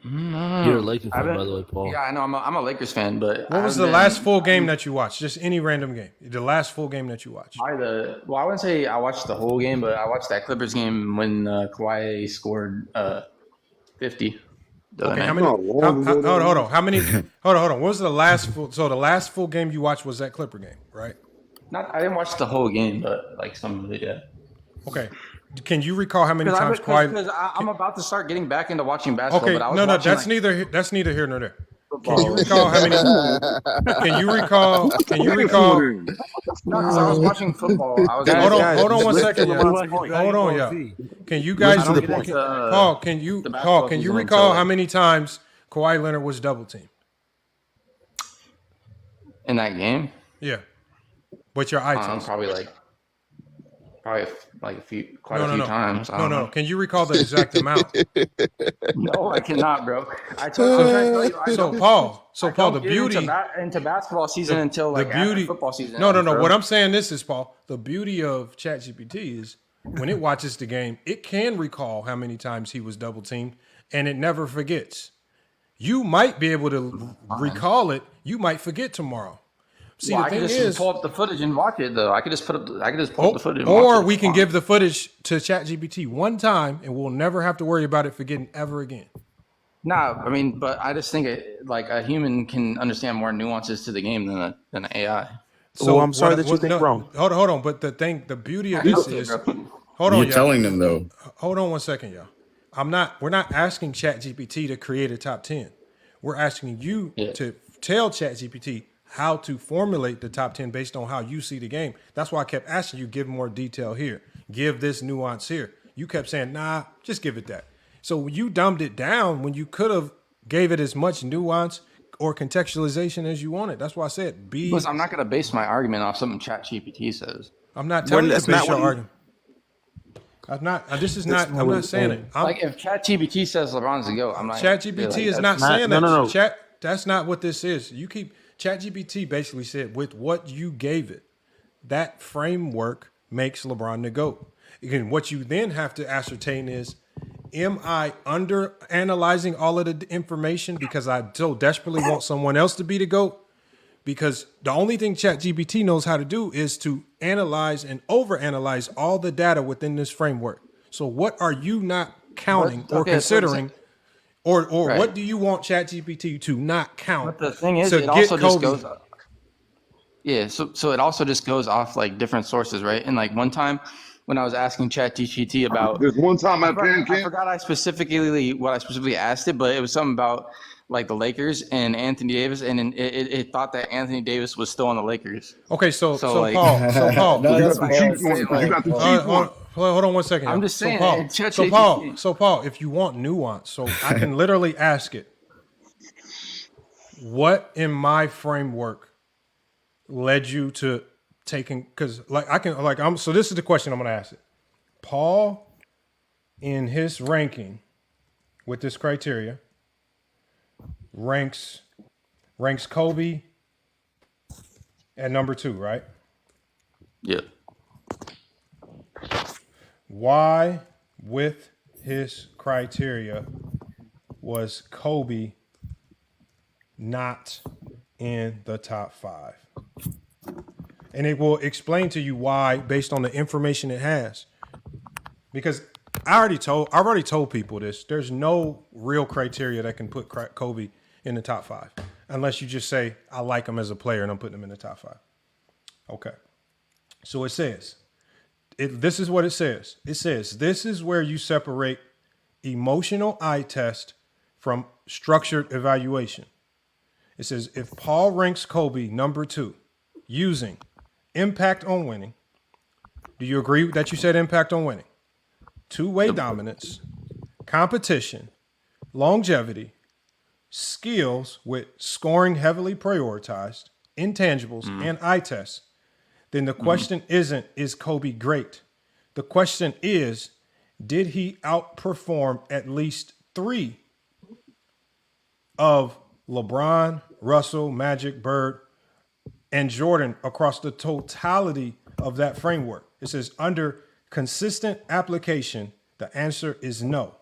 a Lakers fan, by the way, Paul. Yeah, I know. I'm a Lakers fan, but what was the last full game that you watched? Just any random game. The last full game that you watched. I wouldn't say I watched the whole game, but I watched that Clippers game when Kawhi scored 50. the other Okay, night. how many? Not long ago, Hold on. How many? Hold on. What was the last full? So the last full game you watched was that Clipper game, right? I didn't watch the whole game, but like some of it, yeah. Okay. Can you recall how many Because times Kawhi? because I'm about to start getting back into watching basketball, Okay, but I was no, watching that's like, neither here nor there. Can football. you recall how many? Can you recall? Can you Wait recall? for them. No, because I was watching football. I was Hold on one listen second, to y'all. Lamont's point. Hold on, y'all. Can you Listen guys? to I don't the get point. into Paul, the can you basketball recall season how until many times Kawhi Leonard was double teamed? in that game. Yeah, but your eye I don't know, test. probably quite a few times. I No, don't no. know. Can you recall the exact amount? No, I cannot, bro. I'm trying to tell you. Paul, the Get beauty into basketball season until the like beauty. after football season. No. ends, bro. What I'm saying is, Paul, the beauty of ChatGPT is when it watches the game, it can recall how many times he was double teamed, and it never forgets. You might be able to recall it. You might forget tomorrow. See, Well, the I could thing just is, pull up the footage and watch it though. I could just pull up the footage. And or watch it. we can give the footage to ChatGPT one time, and we'll never have to worry about it forgetting ever again. Nah, I mean, but I just think like a human can understand more nuances to the game than an AI. So I'm sorry that you think wrong. Hold on. But the beauty of this is, hold on, You're y'all. telling them though. Hold on one second, y'all. We're not asking ChatGPT to create a top 10. We're asking you to tell ChatGPT how to formulate the top 10 based on how you see the game. That's why I kept asking you, give more detail here. Give this nuance here. You kept saying, nah, just give it that. So you dumbed it down when you could have gave it as much nuance or contextualization as you wanted. That's why I said be. Because I'm not going to base my argument off something ChatGPT says. I'm not telling you to base your argument. I'm not. This is not. I'm not saying it. Like if ChatGPT says LeBron's the GOAT, I'm not. ChatGPT is not saying that. No. Chat. That's not what this is. You keep. ChatGPT basically said with what you gave it, that framework makes LeBron the GOAT. Again, what you then have to ascertain is, am I under analyzing all of the information because I so desperately want someone else to be the GOAT? Because the only thing ChatGPT knows how to do is to analyze and overanalyze all the data within this framework. So what are you not counting or considering? Or Right. what do you want ChatGPT to not count? But the thing is, to it get also just Kobe? goes. Yeah, so it also just goes off like different sources, right? And like one time when I was asking ChatGPT about, There's one time I at Pan Camp. forgot what I specifically asked it, but it was something about like the Lakers and Anthony Davis, and then it thought that Anthony Davis was still on the Lakers. Okay, so like, Paul, No, you got the cheap one. You got the cheap one. hold on one second. I'm y'all. just saying, So Paul, if you want nuance, so I can literally ask it, what in my framework led you to taking? Because so this is the question I'm going to ask it. Paul, in his ranking, with this criteria, ranks Kobe at number 2, right? Yeah. Why, with his criteria, was Kobe not in the top 5? And it will explain to you why based on the information it has. Because I've already told people this. There's no real criteria that can put Kobe in the top 5 unless you just say, I like him as a player and I'm putting him in the top 5. Okay. So it says, this is what it says. It says, this is where you separate emotional eye test from structured evaluation. It says, if Paul ranks Kobe number 2 using impact on winning, do you agree that you said impact on winning? Two-way dominance, competition, longevity, skills with scoring heavily prioritized, intangibles, and eye tests, then the question isn't, is Kobe great? The question is, did he outperform at least 3 of LeBron, Russell, Magic, Bird, and Jordan across the totality of that framework? It says under consistent application, the answer is no.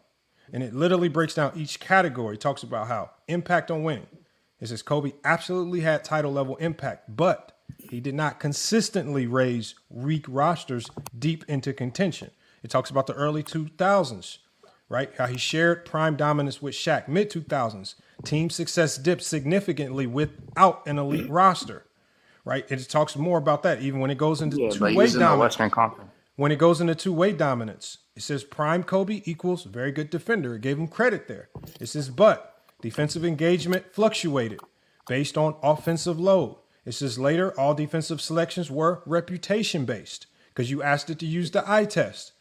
And it literally breaks down each category. It talks about how impact on winning. It says Kobe absolutely had title level impact, but he did not consistently raise weak rosters deep into contention. It talks about the early 2000s right? How he shared prime dominance with Shaq, mid-2000s. Team success dipped significantly without an elite roster, right? It talks more about that even when it goes into Yeah, but he two-way was in the dominance. Western Conference. When it goes into two-way dominance, it says prime Kobe equals very good defender. It gave him credit there. It says, but defensive engagement fluctuated based on offensive load. It says later, all defensive selections were reputation-based because you asked it to use the eye test,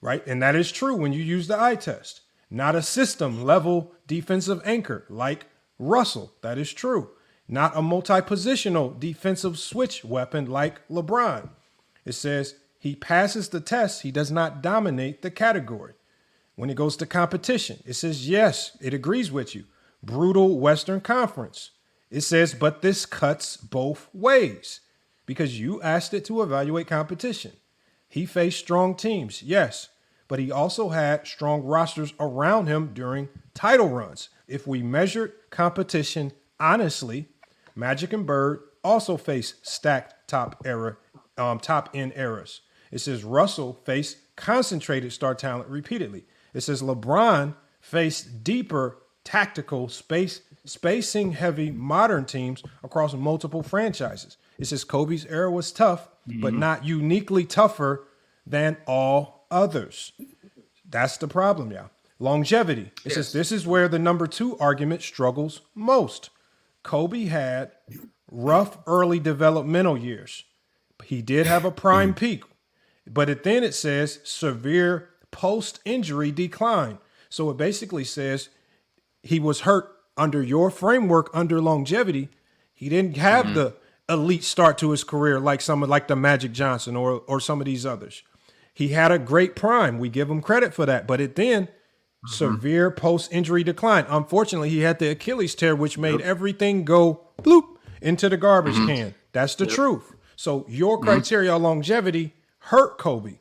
right? And that is true when you use the eye test. Not a system-level defensive anchor like Russell. That is true. Not a multi-positional defensive switch weapon like LeBron. It says he passes the test. He does not dominate the category. When it goes to competition, it says, yes, it agrees with you. Brutal Western Conference. It says, but this cuts both ways because you asked it to evaluate competition. He faced strong teams, yes, but he also had strong rosters around him during title runs. If we measured competition honestly, Magic and Bird also faced stacked top end eras. It says Russell faced concentrated star talent repeatedly. It says LeBron faced deeper tactical spacing heavy modern teams across multiple franchises. It says Kobe's era was tough, but not uniquely tougher than all others. That's the problem, yeah. Longevity. It says this is where the number 2 argument struggles most. Kobe had rough early developmental years. He did have a prime peak, but then it says severe post-injury decline. So it basically says he was hurt under your framework, under longevity. He didn't have the elite start to his career like someone like the Magic Johnson or some of these others. He had a great prime. We give him credit for that. But it then severe post-injury decline. Unfortunately, he had the Achilles tear, which made everything go bloop into the garbage can. That's the truth. So your criteria of longevity hurt Kobe.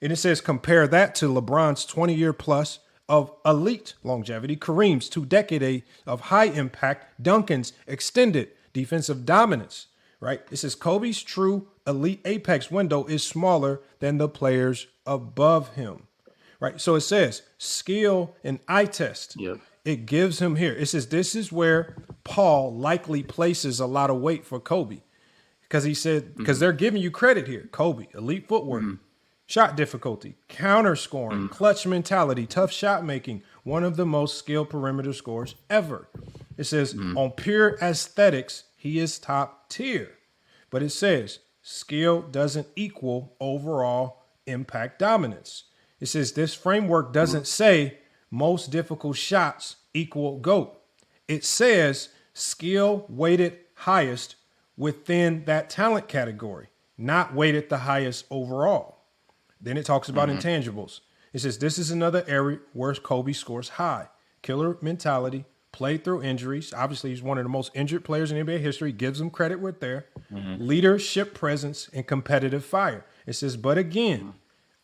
And it says compare that to LeBron's 20-year plus of elite longevity, Kareem's 2-decade of high impact, Duncan's extended defensive dominance, right? It says Kobe's true elite apex window is smaller than the players above him, right? So it says skill and eye test. It gives him here. It says this is where Paul likely places a lot of weight for Kobe because he said, because they're giving you credit here. Kobe, elite footwork, shot difficulty, counter scoring, clutch mentality, tough shot making, one of the most skilled perimeter scorers ever. It says on pure aesthetics, he is top tier. But it says skill doesn't equal overall impact dominance. It says this framework doesn't say most difficult shots equal GOAT. It says skill weighted highest within that talent category, not weighted the highest overall. Then it talks about intangibles. It says this is another area where Kobe scores high. Killer mentality, played through injuries. Obviously, he's one of the most injured players in NBA history. Gives him credit with there. Leadership presence and competitive fire. It says, but again,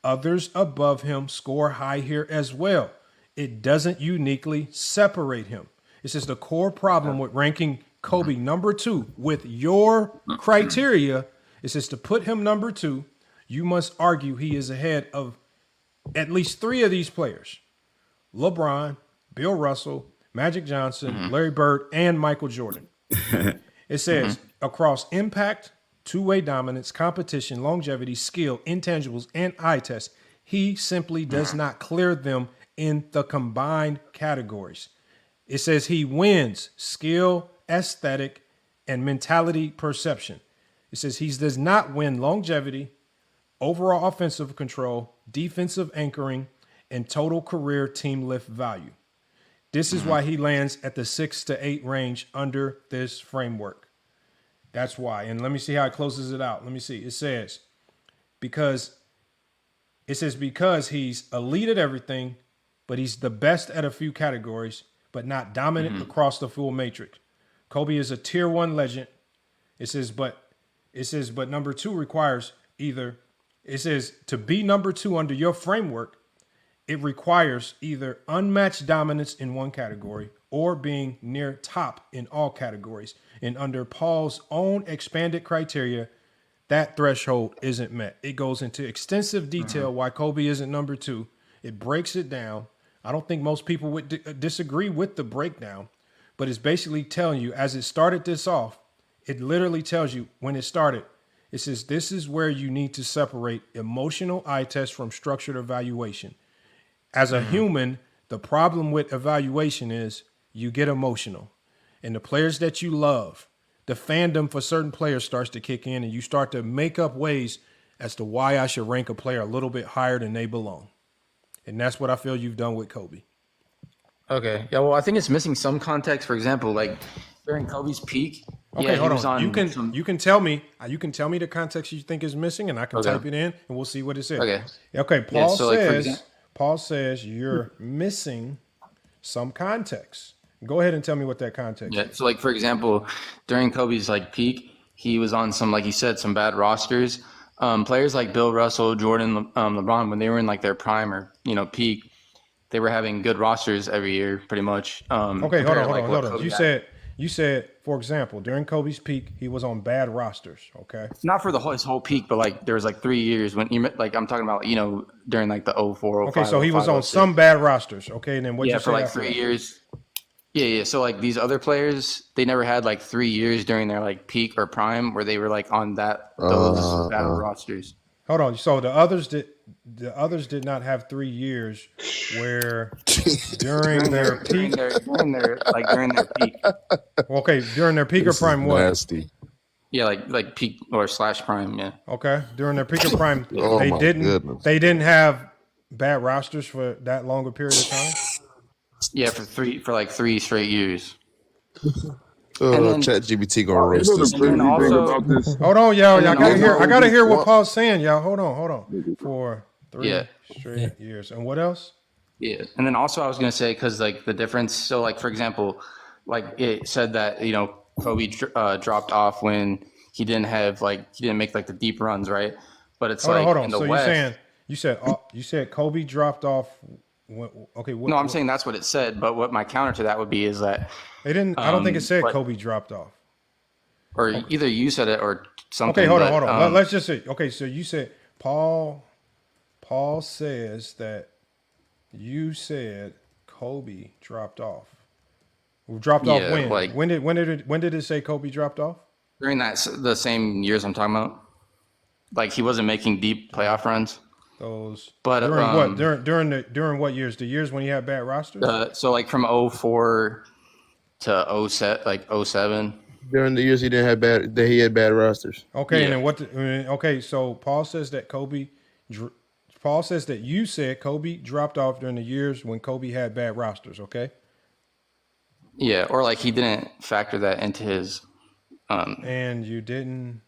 others above him score high here as well. It doesn't uniquely separate him. It says the core problem with ranking Kobe number 2 with your criteria, it says to put him number 2, you must argue he is ahead of at least 3 of these players: LeBron, Bill Russell, Magic Johnson, Larry Bird, and Michael Jordan. It says across impact, two-way dominance, competition, longevity, skill, intangibles, and eye test, he simply does not clear them in the combined categories. It says he wins skill, aesthetic, and mentality perception. It says he does not win longevity, overall offensive control, defensive anchoring, and total career team lift value. This is why he lands at the 6 to 8 range under this framework. That's why. And let me see how it closes it out. Let me see. It says because he's elite at everything, but he's the best at a few categories, but not dominant across the full matrix. Kobe is a tier 1 legend. It says, but number 2 requires either, it says to be number 2 under your framework, it requires either unmatched dominance in one category or being near top in all categories. And under Paul's own expanded criteria, that threshold isn't met. It goes into extensive detail why Kobe isn't number 2. It breaks it down. I don't think most people would disagree with the breakdown, but it's basically telling you as it started this off, it literally tells you when it started, it says this is where you need to separate emotional eye test from structured evaluation. As a human, the problem with evaluation is you get emotional. And the players that you love, the fandom for certain players starts to kick in and you start to make up ways as to why I should rank a player a little bit higher than they belong. And that's what I feel you've done with Kobe. Okay. Yeah, well, I think it's missing some context. For example, like during Kobe's peak. Okay, yeah, hold he was on. on You can tell me the context you think is missing, and I can type it in, and we'll see what it says. Okay. Okay. Yeah, Paul says you're missing some context. Go ahead and tell me what that context is. So, like for example, during Kobe's like peak, he was on some, like you said, some bad rosters. Players like Bill Russell, Jordan, LeBron, when they were in like their prime or peak, they were having good rosters every year, pretty much. Okay, hold on. You said, for example, during Kobe's peak, he was on bad rosters. Okay, not for his whole peak, but like there was like 3 years when like I'm talking about during like the 04, 05. Okay, so he was on some bad rosters. Okay, and then what? Yeah, for like 3 years. Yeah. So like these other players, they never had like 3 years during their like peak or prime where they were like on those bad rosters. Hold on. So the others did not have 3 years where during their peak. During their peak. Okay, during their peak or prime, what? Nasty. Yeah, like peak or /prime. Yeah. Okay, during their peak or prime, Oh, they my didn't. goodness. They didn't have bad rosters for that longer period of time. Yeah, for like 3 straight years. ChatGPT gonna roast this. Hold on, y'all. I gotta hear what Paul's saying, y'all. Hold on. For 3 straight years, and what else? Yeah, and then also I was gonna say because like the difference. So like for example, like it said that Kobe dropped off when he didn't make like the deep runs, right? But it's hold on. In the So West, you said Kobe dropped off. No, I'm saying that's what it said. But what my counter to that would be is that they didn't. I don't think it said Kobe dropped off. Or either you said it or something. Okay, hold on. Let's just say. Okay, so you said Paul says that you said Kobe dropped off. Dropped off when? Like, when did it say Kobe dropped off? During the same years I'm talking about. Like he wasn't making deep playoff runs. But during what? During what years? The years when he had bad rosters? So like from 04 to 07. During the years he had bad rosters. Okay, and then what? Okay, so Paul says that Paul says that you said Kobe dropped off during the years when Kobe had bad rosters. Okay. Yeah, or like he didn't factor that into his. And you didn't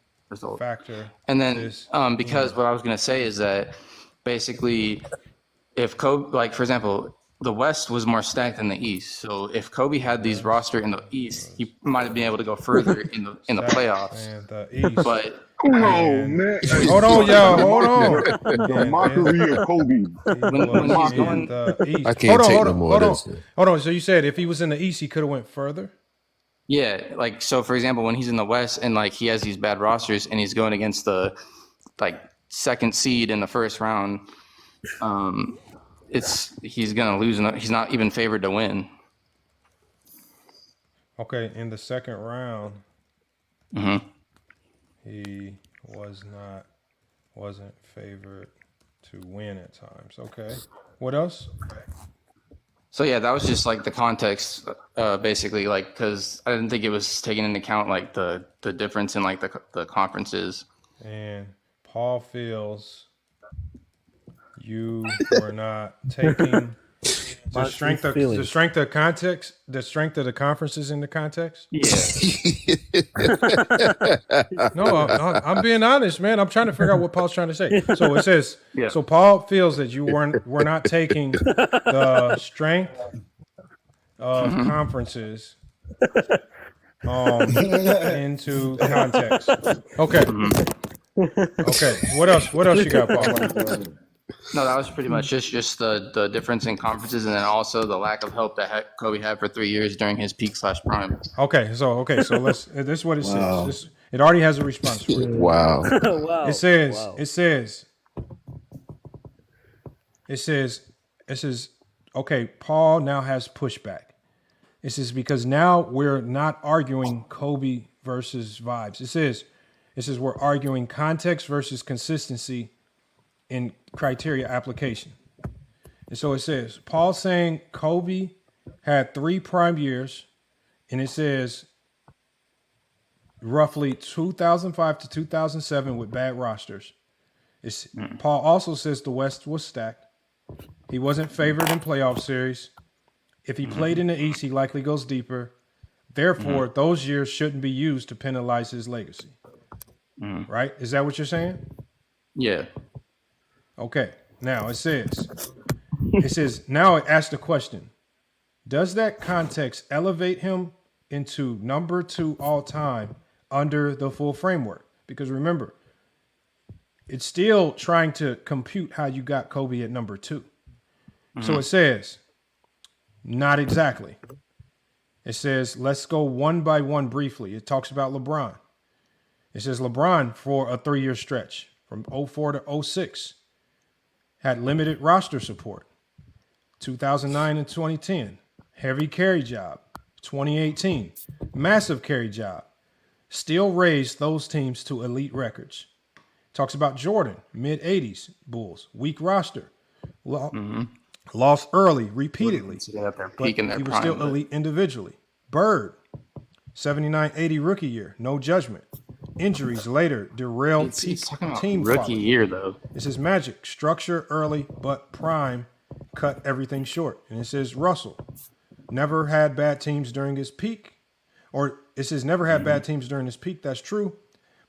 factor. And then because what I was gonna say is that basically, if Kobe, like for example, the West was more stacked than the East. So if Kobe had these roster in the East, he might have been able to go further in the playoffs. And the East. But man. Hold on, y'all. Hold on. The mockery of Kobe. When he's going the East. I can't take no more of this. Hold on. So you said if he was in the East, he could have went further? Yeah, like so for example, when he's in the West and like he has these bad rosters and he's going against the like second seed in the first round, he's gonna lose. He's not even favored to win. Okay, in the second round, he wasn't favored to win at times. Okay, what else? So yeah, that was just like the context, basically, like because I didn't think it was taking into account like the difference in like the conferences. And Paul feels you were not taking the strength of context, the strength of the conferences in the context. Yeah. No, I'm being honest, man. I'm trying to figure out what Paul's trying to say. So it says, so Paul feels that you were not taking the strength of conferences into context. Okay. Okay. What else you got, Paul? No, that was pretty much just the difference in conferences, and then also the lack of help that Kobe had for 3 years during his peak /prime. Okay, so let's. This is what it says. It already has a response for it. Wow. Wow. It says okay, Paul now has pushback. It says because now we're not arguing Kobe versus vibes. It says we're arguing context versus consistency in criteria application. And so it says Paul's saying Kobe had 3 prime years, and it says roughly 2005 to 2007 with bad rosters. Paul also says the West was stacked. He wasn't favored in playoff series. If he played in the East, he likely goes deeper. Therefore, those years shouldn't be used to penalize his legacy. Right? Is that what you're saying? Yeah. Okay. Now it says, now it asks the question, does that context elevate him into number 2 all time under the full framework? Because remember, it's still trying to compute how you got Kobe at number 2. So it says, not exactly. It says, let's go one by one briefly. It talks about LeBron. It says LeBron for a 3-year stretch from 04 to 06 had limited roster support. 2009 and 2010, heavy carry job. 2018, massive carry job. Still raised those teams to elite records. Talks about Jordan, mid-80s Bulls, weak roster. Lost early, repeatedly, but he was still elite individually. Bird, 79-80 rookie year, no judgment. Injuries later derailed team rookie quality. year, though. It says Magic, structure early, but prime cut everything short. And it says Russell, never had bad teams during his peak. Or it says never had bad teams during his peak. That's true,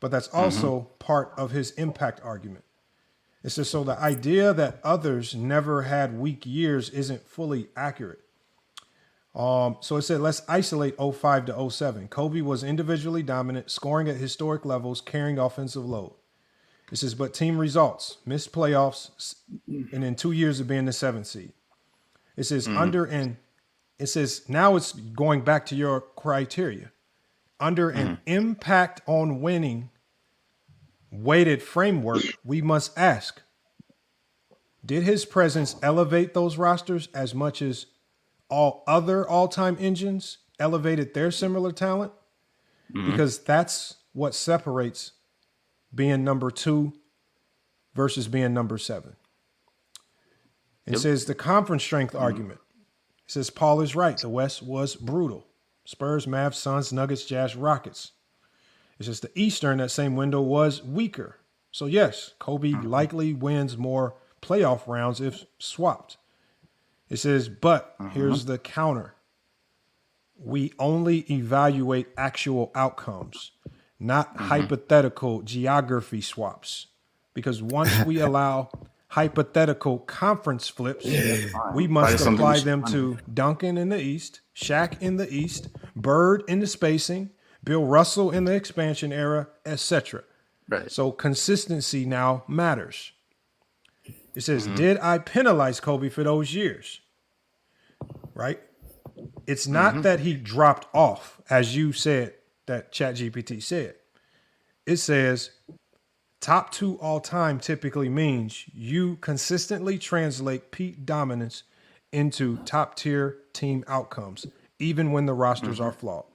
but that's also part of his impact argument. It says, so the idea that others never had weak years isn't fully accurate. So it said, let's isolate 05 to 07. Kobe was individually dominant, scoring at historic levels, carrying offensive load. It says, but team results, missed playoffs, and in 2 years of being the 7th seed. It says it says, now it's going back to your criteria. Under an impact on winning weighted framework, we must ask, did his presence elevate those rosters as much as all other all-time engines elevated their similar talent? Because that's what separates being number 2 versus being number 7. It says the conference strength argument. It says Paul is right. The West was brutal. Spurs, Mavs, Suns, Nuggets, Jazz, Rockets. It's just the Eastern, that same window was weaker. So yes, Kobe likely wins more playoff rounds if swapped. It says, but here's the counter. We only evaluate actual outcomes, not hypothetical geography swaps. Because once we allow hypothetical conference flips, we must apply them to Duncan in the East, Shaq in the East, Bird in the spacing, Bill Russell in the expansion era, etc. Right. So consistency now matters. It says, did I penalize Kobe for those years? Right? It's not that he dropped off, as you said, that ChatGPT said. It says top 2 all time typically means you consistently translate peak dominance into top tier team outcomes, even when the rosters are flawed.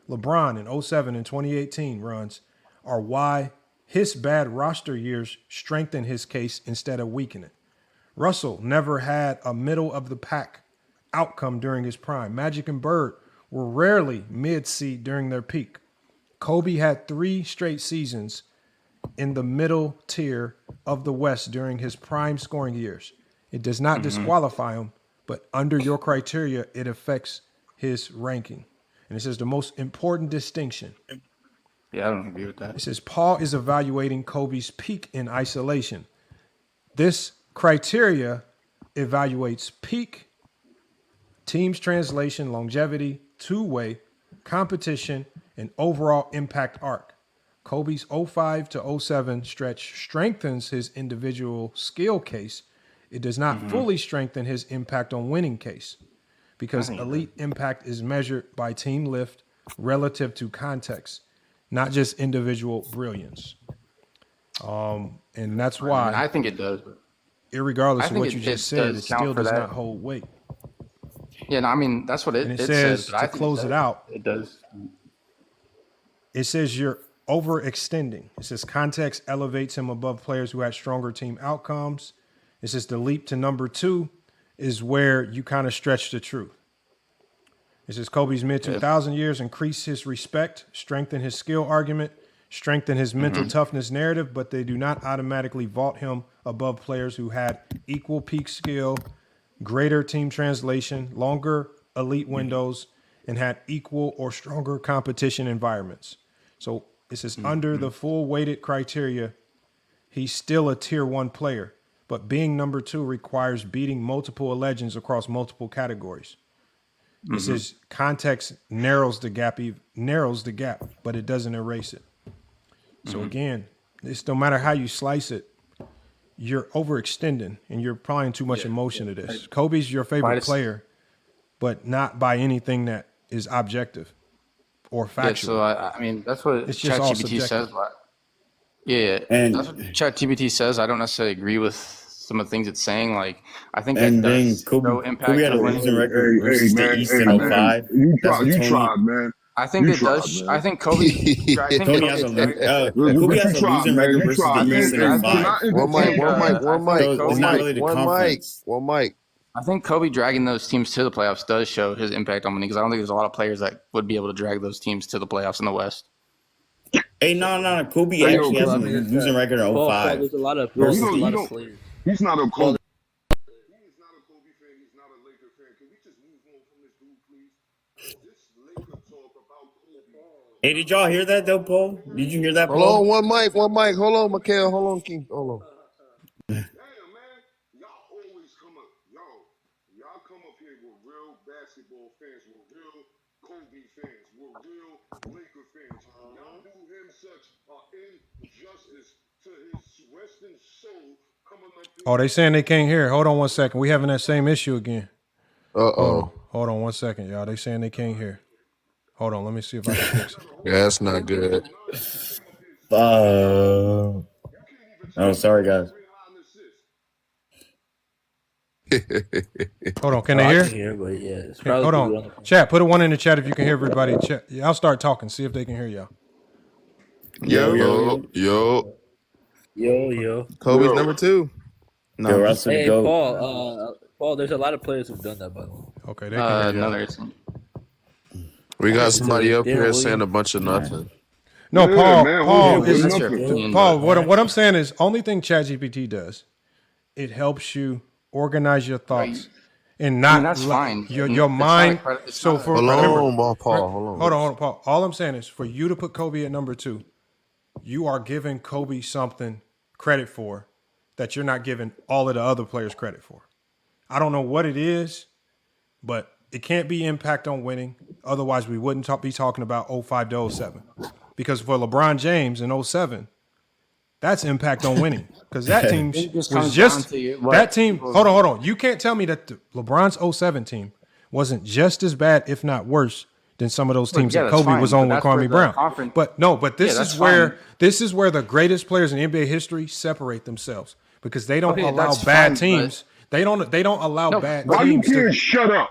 LeBron in 07 and 2018 runs are why his bad roster years strengthen his case instead of weaken it. Russell never had a middle of the pack outcome during his prime. Magic and Bird were rarely mid-seed during their peak. Kobe had 3 straight seasons in the middle tier of the West during his prime scoring years. It does not disqualify him, but under your criteria, it affects his ranking. And it says the most important distinction. Yeah, I don't agree with that. It says Paul is evaluating Kobe's peak in isolation. This criteria evaluates peak, team's translation, longevity, two-way, competition, and overall impact arc. Kobe's 05 to 07 stretch strengthens his individual skill case. It does not fully strengthen his impact on winning case because elite impact is measured by team lift relative to context, not just individual brilliance. And that's why I think it does. But irregardless of what you just said, it still does not hold weight. Yeah, no, I mean that's what And it it says. says, But I to think close it out, it does. it says you're overextending. It says context elevates him above players who had stronger team outcomes. It says the leap to number 2 is where you kind of stretch the truth. It says Kobe's mid 2000 years increase his respect, strengthen his skill argument, strengthen his mental toughness narrative, but they do not automatically vault him above players who had equal peak skill, greater team translation, longer elite windows, and had equal or stronger competition environments. So it says under the full weighted criteria, he's still a tier 1 player, but being number 2 requires beating multiple legends across multiple categories. It says context narrows the gap, but it doesn't erase it. So again, it's no matter how you slice it, you're overextending and you're applying too much emotion to this. Kobe's your favorite player, but not by anything that is objective or factual. Yeah, so I mean that's what It's just all ChatGPT says. subjective. But yeah, And- that's what ChatGPT says. I don't necessarily agree with some of the things it's saying. Like I think And that then does Kobe, show impact Kobe had a on winning. losing record versus the East in 05. You That's tried, what you Tony- tried, man. I think You it tried, does. man. I think Kobe. I think Tony has a Kobe- Kobe has a losing record versus the East in man. 05. One mic, So it's not really the conference. One mic. I think Kobe dragging those teams to the playoffs does show his impact on winning because I don't think there's a lot of players that would be able to drag those teams to the playoffs in the West. Hey, no. Kobe Hey, yo, actually has a Kobe, losing record in Paul, 05. there's a lot of versus You the don't- East. players. He's not a Kobe. He's not a Kobe fan. He's not a Laker fan. Can we just move on from this dude, please? This Laker talk about Kobe. Hey, did y'all hear that though, Paul? Did you hear that, Hold Paul? on, one mic. Hold on, Mikhail. Hold on, King. Hold on. Damn, man. Y'all always come up. Y'all come up here with real basketball fans, with real Kobe fans, with real Laker fans. Y'all do him such an injustice to his Western soul coming up here. Oh, they saying they can't hear. Hold on one second. We having that same issue again. Uh-oh. Hold on 1 second, y'all. They saying they can't hear. Hold on. Let me see if I can fix it. Yeah, that's not good. Oh, sorry, guys. Hold on. Can they hear? I can hear, but yeah, it's Okay, probably hold people on. Chat, put a 1 in the chat if you can hear everybody. Chat. Yeah, I'll start talking. See if they can hear y'all. Yo. Kobe's number 2. No, Yo, Russell, Hey, go. Paul, there's a lot of players who've done that, by the way. Okay, they can hear No, y'all. there's We got somebody up Darren here Williams. saying a bunch of nothing. No, Yeah, Paul. man, Paul that's is your opinion, Paul. but- What I'm saying is, only thing ChatGPT does, it helps you organize your thoughts and not that's fine. your It's not a mind. credit- it's So not a- for Hold remember, on, Paul. Hold on. Paul. All I'm saying is, for you to put Kobe at number 2, you are giving Kobe something credit for that you're not giving all of the other players credit for. I don't know what it is, but it can't be impact on winning. Otherwise, we wouldn't be talking about 05 to 07. Because for LeBron James in 07, that's impact on winning. Because that team It just was comes just down to what that team. people- Hold on. You can't tell me that the LeBron's 07 team wasn't just as bad, if not worse, than some of those teams yeah, that that's Kobe fine, was but on with that's where Kwame the Brown. conference- But no, but this Yeah, that's is where fine. this is where the greatest players in NBA history separate themselves because they don't Okay, allow that's bad fine, teams. They don't allow bad Why you teams. can't shut up?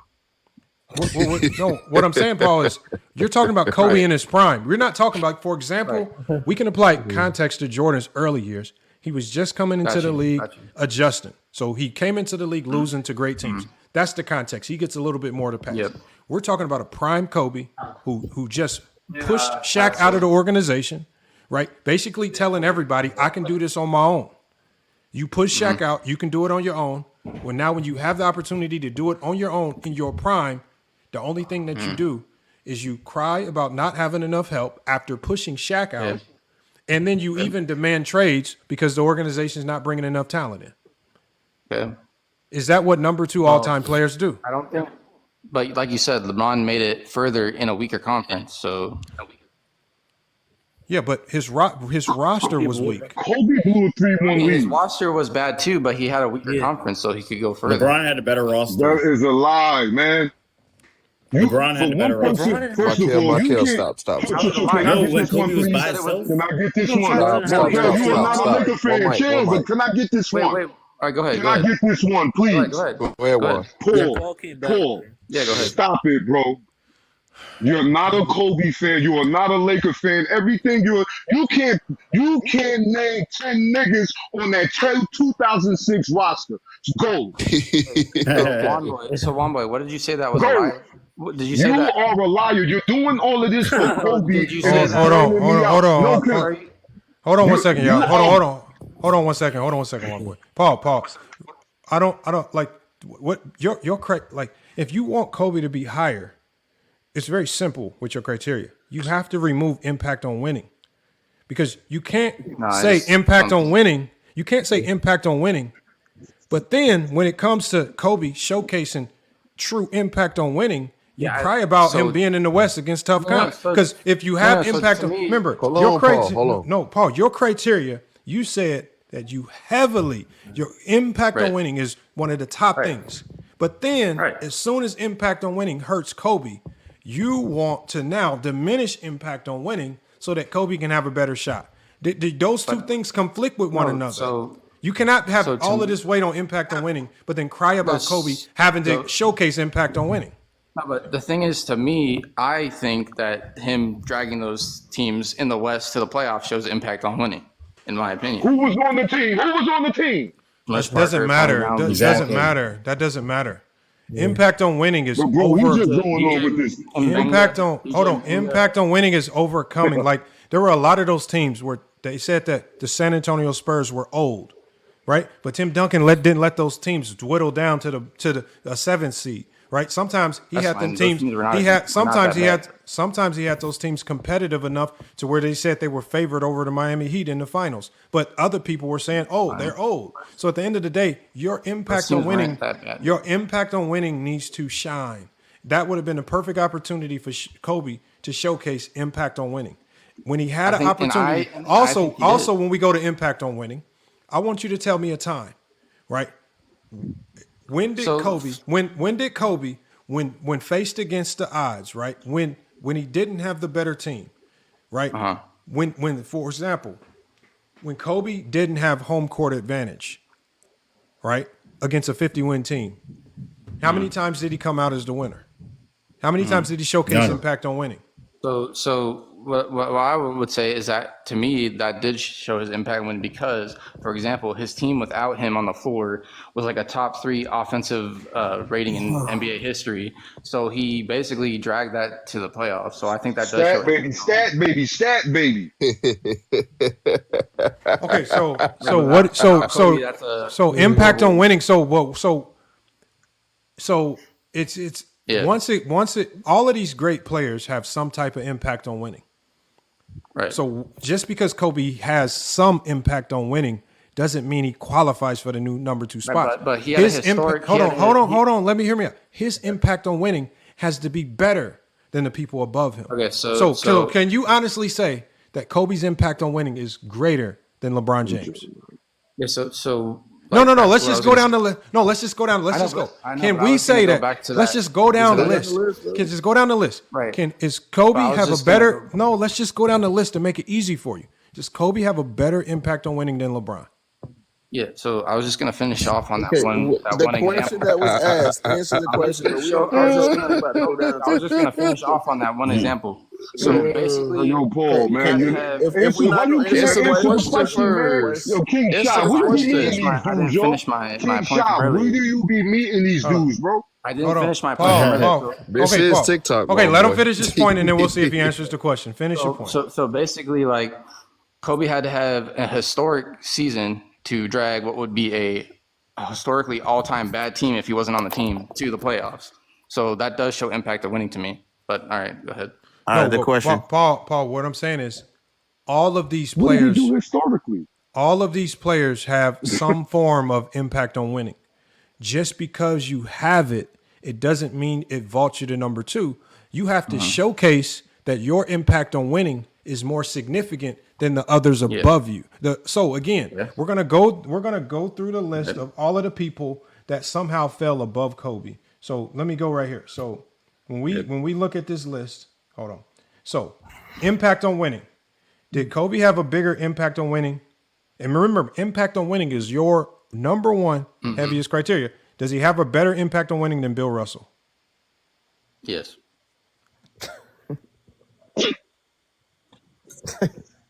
What I'm saying, Paul, is you're talking about Kobe in his prime. We're not talking about, for example, we can apply context to Jordan's early years. He was just coming into the league, adjusting. So he came into the league losing to great teams. That's the context. He gets a little bit more to pass. Yep. We're talking about a prime Kobe who just pushed Shaq out of the organization, right? Basically telling everybody, I can do this on my own. You push Shaq out, you can do it on your own. Well, now when you have the opportunity to do it on your own in your prime, the only thing that you do is you cry about not having enough help after pushing Shaq out, and then you even demand trades because the organization's not bringing enough talent in. Yeah. Is that what number 2 all-time players do? I don't think. But like you said, LeBron made it further in a weaker conference. So Yeah, but his roster was weak. Kobe blew a 3-1 his lead. roster was bad too, but he had a weaker conference, so he could go further. LeBron had a better roster. That is a lie, man. LeBron had a better roster. First of all, you can't. Stop. Can I get this one, please? Can I get this one? Markel, you are not a Laker fan. Chill, but can I get this one? All right, go ahead. Can Go I ahead. get this one, please? Go ahead. Go ahead, Go Juan. ahead. Paul, Paul, Yeah, go ahead. stop it, bro. You're not a Kobe fan. You are not a Laker fan. Everything you can't name 10 niggas on that 2006 roster. Go. So One Boy, what did you say that was a Go. lie? Did you say You that? are a liar. You're doing all of this for Kobe. Did you and say it's that? burning me out. No, Hold on one you- second, you y'all. are- Hold on one second, one boy. Paul. I don't like what your like. If you want Kobe to be higher, it's very simple with your criteria. You have to remove impact on winning, because you can't say impact on winning. You can't say impact on winning, but then when it comes to Kobe showcasing true impact on winning, you cry about him being in the West against tough comps. Because if you have impact on, remember, your criteria. No, Paul, your criteria. You said that your impact on winning is one of the top things. But then, as soon as impact on winning hurts Kobe, you want to now diminish impact on winning so that Kobe can have a better shot. Those two things conflict with one another. So you cannot have all me- of this weight on impact on winning, but then cry about Kobe having to showcase impact on winning. No, but the thing is, to me, I think that him dragging those teams in the West to the playoffs shows impact on winning, in my opinion. Who was on the team? Who was on the team? That doesn't matter. That doesn't matter. Impact on winning is But bro, we over. just going on with this. Impact on winning is overcoming. Like there were a lot of those teams where they said that the San Antonio Spurs were old, right? But Tim Duncan didn't let those teams dwindle down to the 7th seed. Right. Sometimes he had them teams. Sometimes he had those teams competitive enough to where they said they were favored over the Miami Heat in the finals. But other people were saying, "Oh, they're old." So at the end of the day, your impact on winning needs to shine. That would have been a perfect opportunity for Kobe to showcase impact on winning. When he had an opportunity. Also, when we go to impact on winning, I want you to tell me a time, right? When did Kobe faced against the odds, right? When he didn't have the better team, right? When for example, when Kobe didn't have home court advantage, right? Against a 50-win team. How many times did he come out as the winner? How many times did he showcase impact on winning? So what I would say is that, to me, that did show his impact when, because, for example, his team without him on the floor was like a top 3 offensive rating in NBA history. So he basically dragged that to the playoffs. So I think that does show. Stat baby. Okay, so impact on winning. So it's once it all of these great players have some type of impact on winning. Right. So just because Kobe has some impact on winning doesn't mean he qualifies for the new number 2 spot. But he had a historic. Hold on. Let me hear me out. His impact on winning has to be better than the people above him. Okay, so can you honestly say that Kobe's impact on winning is greater than LeBron James? Yeah. So. No. Let's just go down the list. No, let's just go down. Let's just go. Can we say that? Let's just go down the list. Can just go down the list. Right. Is Kobe have a better? No, let's just go down the list to make it easy for you. Does Kobe have a better impact on winning than LeBron? Yeah. So I was just gonna finish off on that one. The question that was asked. Answer the question. I was just gonna finish off on that one example. So basically, yo, Paul, man, if we not answer the question first, yo, King Shot, where do you meet these dudes, yo? King Shot, where do you be meeting these dudes, bro? I didn't finish my point. This is TikTok. Okay, let him finish his point, and then we'll see if he answers the question. Finish your point. So basically, like, Kobe had to have a historic season to drag what would be a historically all-time bad team if he wasn't on the team to the playoffs. So that does show impact of winning to me. But all right, go ahead. The question, Paul. What I'm saying is, all of these players, what did he do historically? All of these players have some form of impact on winning. Just because you have it, it doesn't mean it vaults you to number 2. You have to showcase that your impact on winning is more significant than the others above you. So again, we're gonna go through the list of all of the people that somehow fell above Kobe. So let me go right here. So when we look at this list, hold on. So impact on winning. Did Kobe have a bigger impact on winning? And remember, impact on winning is your number one heaviest criteria. Does he have a better impact on winning than Bill Russell? Yes.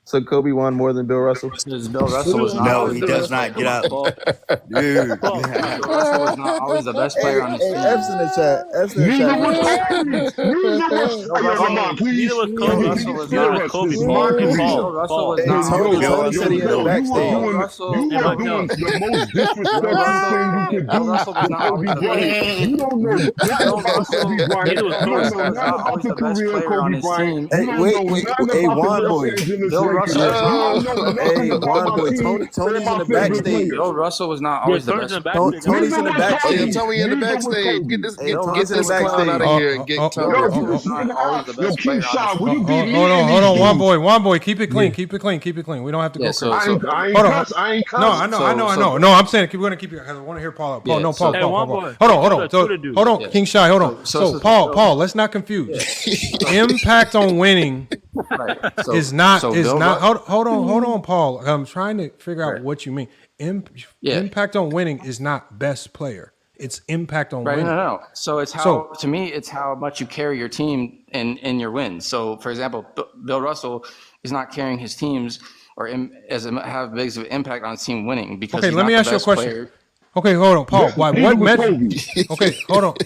So Kobe won more than Bill Russell? Bill Russell was not. No, he does not. Get out. Dude. Bill Russell was not always the best player on his team. F's in the chat. F's in the Neither chat. was Kobe. Neither was Kobe. Bill Russell was not Kobe. Bill Russell was not. Tony said he had a backstage. You are doing the most disrespectful thing you could do to Kobe Bryant. You don't know nothing about Kobe Bryant. You don't know nothing about the career of Kobe Bryant. Hey, wait, Juan boy. Bill Russell. Hey, Juan boy. Tony's in the backstage. Bill Russell was not always the best. Tony's in the backstage. Tony in the backstage. Get this clown out of here and get Tony. Yo, King Shot, will you be Hold on, one boy. Keep it clean. Keep it clean. We don't have to go crazy. I ain't cuss. No, I know. No, I'm saying we're gonna keep it. I want to hear Paul out. Paul. Hold on. King Shy, hold on. So Paul, let's not confuse. Impact on winning is not. Hold on, Paul. I'm trying to figure out what you mean. Impact on winning is not best player. It's impact on winning. No. So it's how to me, it's how much you carry your team in your wins. So for example, Bill Russell is not carrying his teams or have big of an impact on his team winning because let me ask you a question. Player. Okay, hold on, Paul. What metric? Okay, hold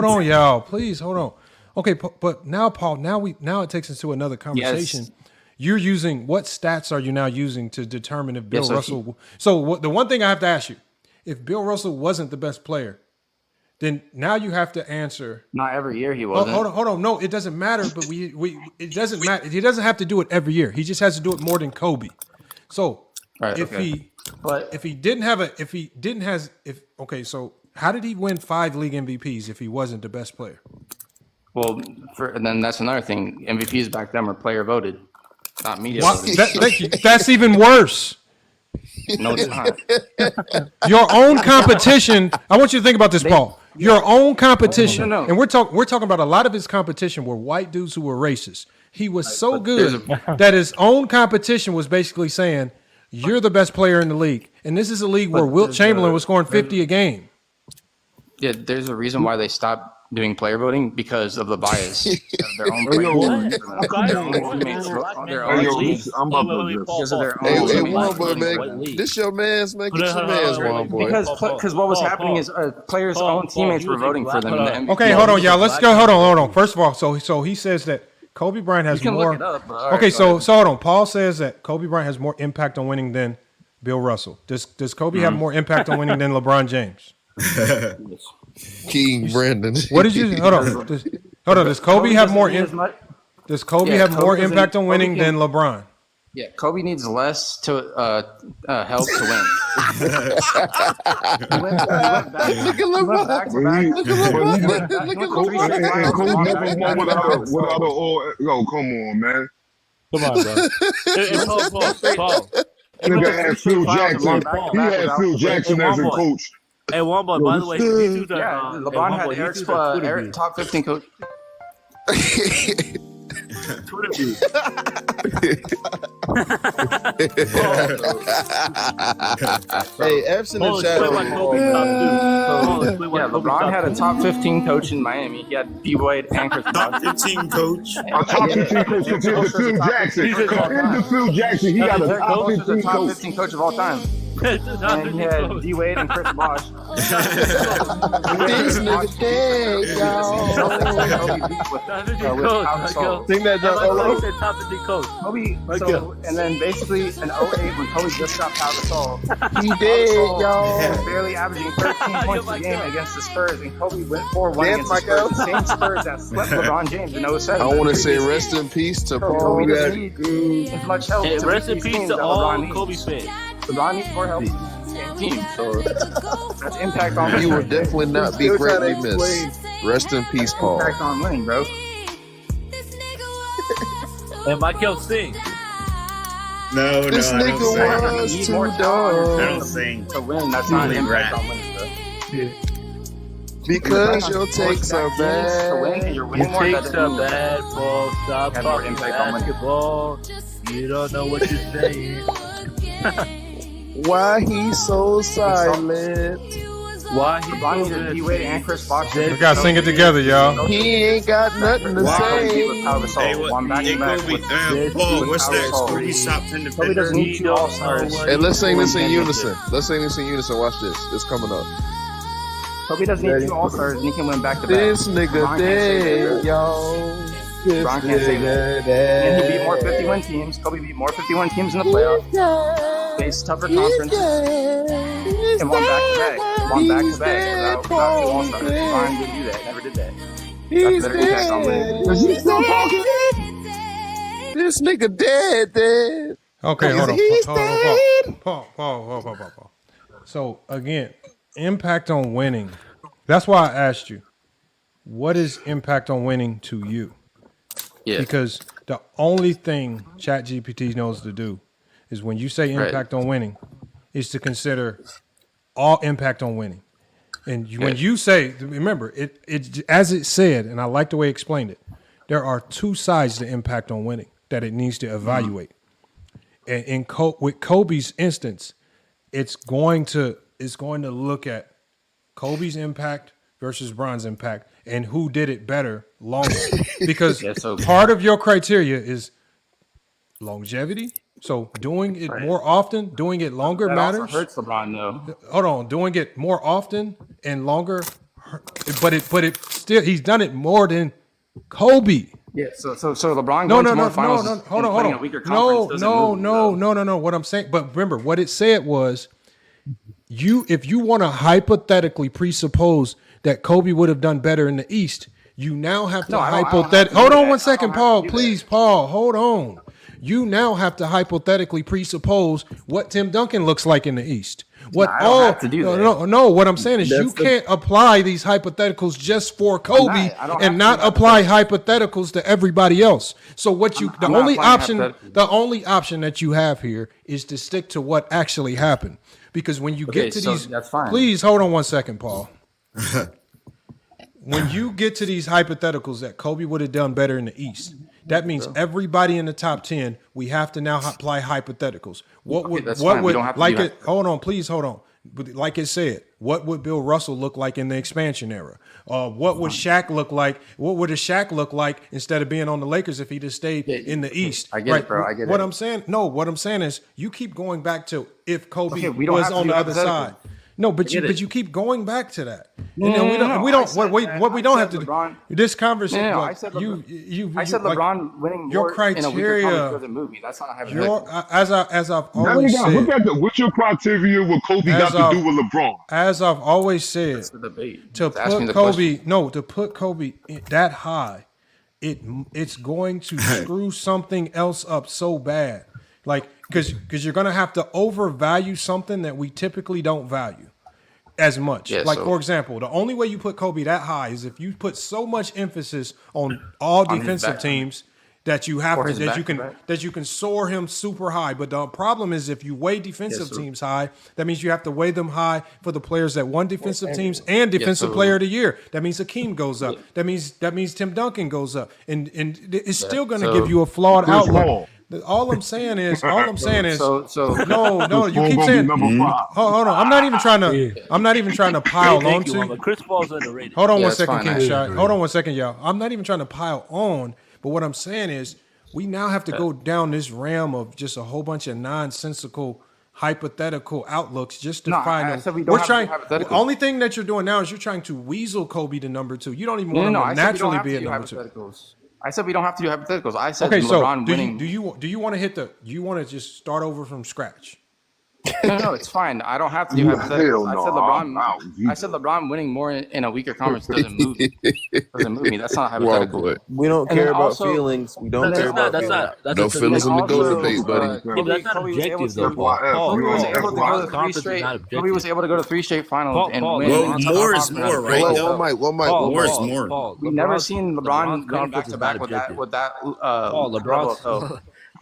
on, y'all. Please hold on. Okay, but now, Paul, now it takes us to another conversation. Yes. You're using what stats are you now using to determine if Bill Russell? The one thing I have to ask you, if Bill Russell wasn't the best player, then now you have to answer. Not every year he wasn't. Hold on. No, it doesn't matter. But it doesn't matter. He doesn't have to do it every year. He just has to do it more than Kobe. So so how did he win 5 league MVPs if he wasn't the best player? Well, and then that's another thing. MVPs back then were player voted, not media voted. Thank you. That's even worse. No, it's not. Your own competition. I want you to think about this, Paul. Your own competition, No. And we're talking about a lot of his competition were white dudes who were racist. He was so good that his own competition was basically saying, "You're the best player in the league," and this is a league where Wilt Chamberlain was scoring 50 a game. Yeah, there's a reason why they stopped doing player voting because of the bias of their own players. This your man's, man. Get your man's, Juan boy. Because what was happening is players' own teammates were voting for them in the MVP. Okay, hold on, y'all. Let's go. Hold on. First of all, so he says that Kobe Bryant has more. Look it up, so hold on. Paul says that Kobe Bryant has more impact on winning than Bill Russell. Does Kobe have more impact on winning than LeBron James? King Brandon. What did you hold on? Does Kobe have more Does Kobe have more impact on winning than LeBron? Yeah, Kobe needs less to help to win. He went back to back. Kobe never won without an all. Yo, come on, man. Come on, bro. Paul. Nigga had Phil Jackson. He had Phil Jackson as a coach. Hey, one boy, by the way, LeBron had Eric's top 15 coach. Twitter views. Hey, F's in the chat. LeBron had a top 15 coach in Miami. He had D Wade and Chris Bosh. Top 15 coach. A top 15 coach compared to Phil Jackson. Compared to Phil Jackson, he got a top 15 top coach. 15 coach of all time. And he had D Wade and Chris Bosh. This nigga dead, y'all. Sing that top 15 coach. Kobe, and then basically in 08 when Kobe just got Pau Gasol, he did, y'all. He was barely averaging 13 points a game against the Spurs, and Kobe went 4-1 against the Spurs. The same Spurs that swept LeBron James in 07. I want to say rest in peace to Paul. Kobe doesn't need as much help. Hey, rest in peace to all Kobe fans. LeBron needs more help. Same team, so that's impact on winning. You will definitely not be greatly missed. Rest in peace, Paul. Impact on winning, bro. And Michael sing. No, this nigga was too dumb. I don't sing. To win, that's not impact on winning, bro. Because your takes are bad. Your takes are bad, Paul. Stop talking basketball. You don't know what you're saying. Why he so silent? Why he waited and Chris Bosh. We gotta sing it together, y'all. He ain't got nothing to say. Hey, Paul, what's that? Kobe's top 10 defender. Kobe doesn't need 2 All-Stars. Hey, let's sing this in unison. Let's sing this in unison. Watch this. It's coming up. Kobe doesn't need 2 All-Stars, and he can win back-to-back. This nigga dead, y'all. Bron can't say that. And he beat more 51 teams. Kobe beat more 51 teams in the playoffs. Faced tougher conference. And won back-to-back. Won back-to-back without 2 All-Stars. Bron didn't do that. Never did that. That's better impact on winning. Is he still talking? This nigga dead. Okay, hold on. Paul. So again, impact on winning. That's why I asked you, what is impact on winning to you? Yeah. Because the only thing ChatGPT knows to do is when you say impact on winning, is to consider all impact on winning. And when you say, remember, it as it said, and I like the way it explained it, there are 2 sides to impact on winning that it needs to evaluate. And with Kobe's instance, it's going to look at Kobe's impact versus Bron's impact and who did it better longer. Because part of your criteria is longevity. So doing it more often, doing it longer that matters. Also hurts LeBron though. Hold on, doing it more often and longer, but it still he's done it more than Kobe. Yeah, so LeBron No, going to more finals. Hold on. A weaker conference No. What I'm saying, but remember what it said was, if you want to hypothetically presuppose that Kobe would have done better in the East, you now have to hypothetically. Hold on 1 second, Paul. Please, Paul. Hold on. You now have to hypothetically presuppose what Tim Duncan looks like in the East. What I don't have to do that. No. What I'm saying is you can't apply these hypotheticals just for Kobe and not apply hypotheticals to everybody else. So the only option that you have here is to stick to what actually happened. Because when you get to these, that's fine. Please hold on 1 second, Paul. When you get to these hypotheticals that Kobe would have done better in the East, that means everybody in the top 10, we have to now apply hypotheticals. Hold on, please hold on. But like it said, what would Bill Russell look like in the expansion era? What would Shaq look like? What would a Shaq look like instead of being on the Lakers if he'd have stayed in the East? I get it, bro. I get what it. I'm saying, what I'm saying is you keep going back to if Kobe we don't was have to on do the other hypothetical. side. No, but you keep going back to that. What we don't have to do. This conversation. I said LeBron winning more your criteria in a weaker conference doesn't move me. That's not a hypothetical. As I've always said. Look at what's your criteria? What Kobe got to do with LeBron? As I've always said, That's the debate. to put Kobe that high, it's going to screw something else up so bad. Like because you're gonna have to overvalue something that we typically don't value as much. For example, the only way you put Kobe that high is if you put so much emphasis on all defensive teams that you have that you can soar him super high. But the problem is if you weigh defensive teams high, that means you have to weigh them high for the players that won defensive teams and defensive player of the year. That means Hakeem goes up. That means Tim Duncan goes up, and it's still going to give you a flawed outlook. All I'm saying is, no. You keep saying. Hold on. I'm not even trying to pile on to you. Chris Paul's underrated. Hold on 1 second, King Shot. Hold on 1 second, y'all. I'm not even trying to pile on, but what I'm saying is, we now have to go down this realm of just a whole bunch of nonsensical, hypothetical outlooks just to find them. The only thing that you're doing now is you're trying to weasel Kobe to number 2. You don't even want him to naturally be a number 2. I said we don't have to do hypotheticals. I said okay, LeBron so winning. Do you want to you want to just start over from scratch? No, it's fine. I don't have to do hypotheticals. I said LeBron winning more in a weaker conference doesn't move me. That's not hypothetical. We don't care about feelings. We don't care about feelings. No feelings in the GOAT debate, buddy. That's not objective, though, Paul. Kobe was able to go to 3 straight finals and win. Well, more is more, right? More is more. We've never seen LeBron win back-to-back with that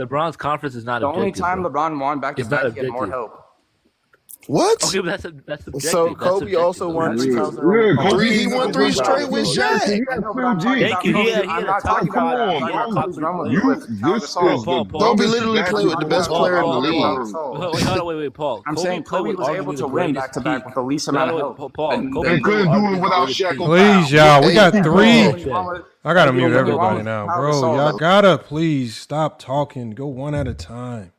LeBron's conference is not the objective. only time LeBron won back-to-back, he had more help. What? Okay, but that's subjective. So That's Kobe subjective, also though. won 3 times in a Yeah, row. Kobe. He won 3 straight with Shaq. I know, but I'm talking Thank about you. Kobe. He I'm had a not top talking about. five. I'm He talking had a about top Kobe's three run player. with Pau This Gasol. is the Paul. Kobe dumbest literally played with the best basketball player in the I've league. ever heard. Wait, hold on, wait, Paul. I'm saying Kobe was able to win back to back with the least amount of help. Paul. And Kobe They couldn't do it without Shaq or Pau. Please, y'all. We Hey, got Paul. three. I gotta mute Kobe everybody won now, Pau bro. Gasol. Y'all gotta please stop talking. Go one at a time.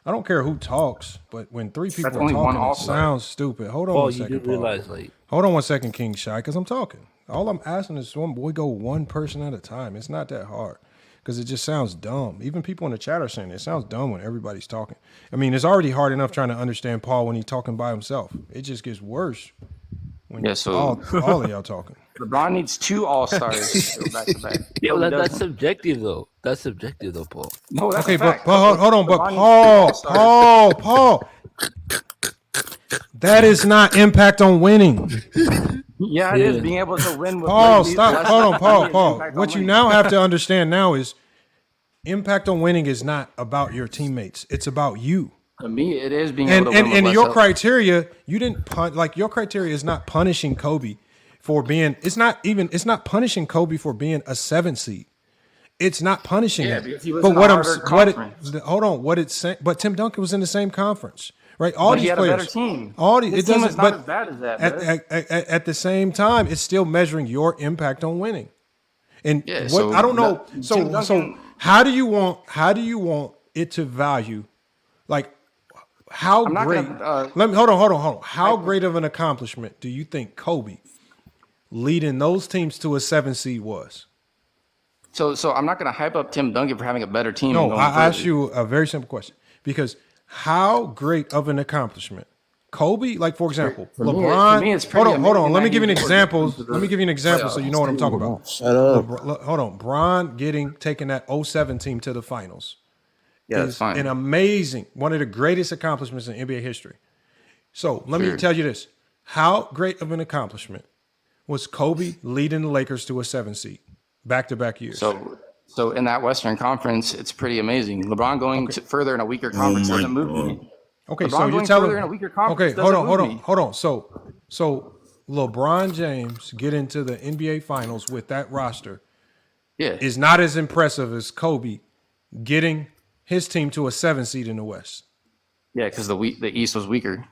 I don't care who talks, but when three people That's are only one talking, it All-Star. sounds stupid. Hold on Paul, one you second, do realize, like, Hold on one second, King Shy, because I'm talking. All I'm asking is we go one person at a time. It's not that hard because it just sounds dumb. Even people in the chat are saying it sounds dumb when everybody's talking. I mean, it's already hard enough trying to understand Paul when he's talking by himself. It just gets worse when all of y'all talking. LeBron needs 2 All-Stars to go back to back. yeah, well, that's subjective though. That's subjective though, Paul. No, that's Okay, a fact. but hold on, but LeBron needs 2 Paul, that is not impact on winning. Yeah, it is being able to win with Paul, these stop. less- Hold on, Paul. impact on What you winning. now have to understand now is impact on winning is not about your teammates. It's about you. To me, it is being able to win with And less your help. criteria, you didn't your criteria is not punishing Kobe for being. It's not punishing Kobe for being a 7 seed. It's not punishing him. because he was But in a what harder conference. hold on, what it's saying. But Tim Duncan was in the same conference, right? All But these he had players, a better team. all these, His it team doesn't. is not But as bad as that, at the same time, it's still measuring your impact on winning. And Yeah, what so I don't know. Tim So Duncan- how do you want it to value? Like how I'm not great? gonna, Let me hold on. How great of an accomplishment do you think Kobe leading those teams to a 7 seed was? So I'm not going to hype up Tim Duncan for having a better team. No, and going I asked further. you a very simple question because how great of an accomplishment Kobe, like for example, For me, LeBron. for me, it's hold pretty on. Let amazing me that give you an he example. was Let me give you an example so you know what I'm talking about. Shut up. Hold on, Bron taking that 07 team to the finals. Yeah, that's is fine. an amazing, one of the greatest accomplishments in NBA history. So let me tell you this: how great of an accomplishment was Kobe leading the Lakers to a 7 seed, back-to-back years? So in that Western Conference, it's pretty amazing. LeBron going further in a weaker conference doesn't move me. Okay, LeBron so you're going telling further in a weaker conference okay, hold doesn't on. move me. So LeBron James get into the NBA Finals with that roster, is not as impressive as Kobe getting his team to a 7 seed in the West. Yeah, because the East was weaker.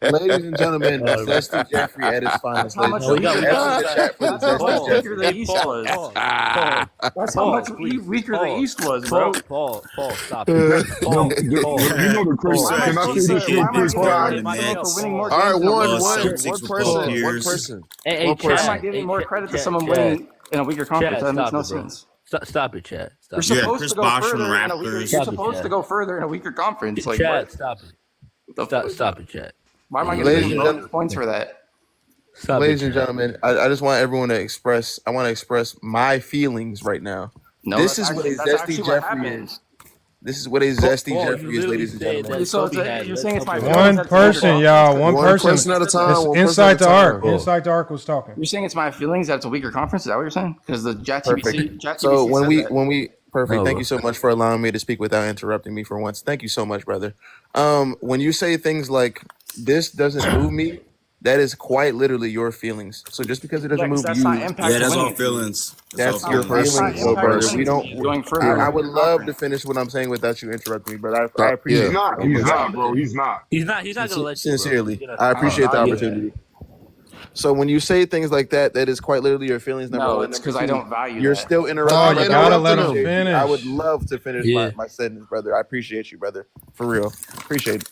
Ladies and gentlemen, Zesty Jeffrey at his finest. Ladies and gentlemen, F in the chat for the Zesty Jeffrey. That's how much weaker the East was, bro. Paul, stop it. Paul, You know the crazy. Can I say this real quick, Scotty? All right, one person. Hey, Why am I Chad, giving more credit to Chad, someone Chad. winning in a weaker conference? Chad, That makes stop no it, bro. sense. Stop it, Chad. You're Stop it. supposed Chris to go Bosh further from in a weaker. Raptors. You're Stop it, supposed Chad. to go further in a weaker conference. Like Chad, what? stop it. Stop it, Chad. Why am I Ladies getting and bonus points for that? Stop Ladies it, and Chad. gentlemen, I just want everyone to express. I want to express my feelings right now. No, This that's is what a actually Zesty what Jeffrey happened. is. This is what a Zesty Paul, you Jeffrey is, literally ladies and said gentlemen. that So Kobe had you're less saying it's my help. feelings One that's person, weaker. y'all. One person at a time. It's One Inside person the at a Arc. time. Inside the Arc was talking. You're saying it's my feelings that it's a weaker conference. Is that what you're saying? Because the Perfect. JTBC So said that. when we perfect. No, Thank bro. you so much for allowing me to speak without interrupting me for once. Thank you so much, brother. When you say things like this doesn't move me, that is quite literally your feelings. So just because it doesn't move that's you, not impact Yeah, that's all winning. feelings. that's all your feelings. That's not feelings, though, impact brother. winning. We don't. Going further. I would love to finish what I'm saying without you interrupting me, but I appreciate He's it. not. He's not, bro. He's not. He's not gonna let you, bro. Sincerely, He's gonna- I appreciate the argue opportunity. So when you say things like that, that is quite literally your feelings. Number No, one, it's number 'cause I two, don't value You're that. still interrupting. Oh, I'm you gotta let interrupting him you. finish. I would love to finish Yeah. my sentence, brother. I appreciate you, brother. For real, appreciate it.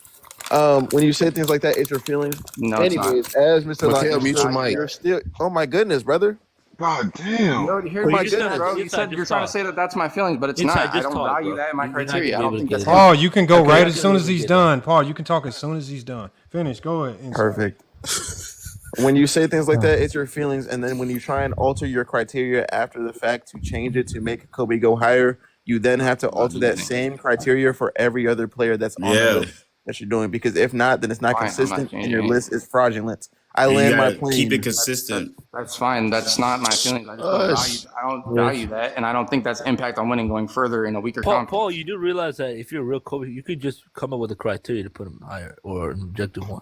When you say things like that, it's your feelings. No, it's not. Anyways, as Mr. Mikhail, Lock, mute your mic. you're still. Oh my goodness, brother. God You damn. already heard Well, my you just goodness, gotta- bro. You inside, said just you're trying to talk. say that that's my feelings, but it's Inside, not. I just don't talk, value bro. that in my You're not gonna criteria. be I don't able think to that's get it. Paul, you can go Okay, right that's as soon what as we he's get. done. Paul, you can talk as soon as he's done. Finish. Go ahead. Inside. Perfect. When you say things like that, it's your feelings, and then when you try and alter your criteria after the fact to change it to make Kobe go higher, you then have to alter that same criteria for every other player that's on the Yeah. list. that you're doing, because if not, then it's not Fine, I'm not consistent and your changing it. list is fraudulent. I You land my gotta plane. keep it consistent. That's fine. That's not my feelings. I just don't value that, and I don't think that's impact on winning going further in a weaker conference. Paul, you do realize that if you're a real Kobe, you could just come up with a criteria to put him higher or an objective one.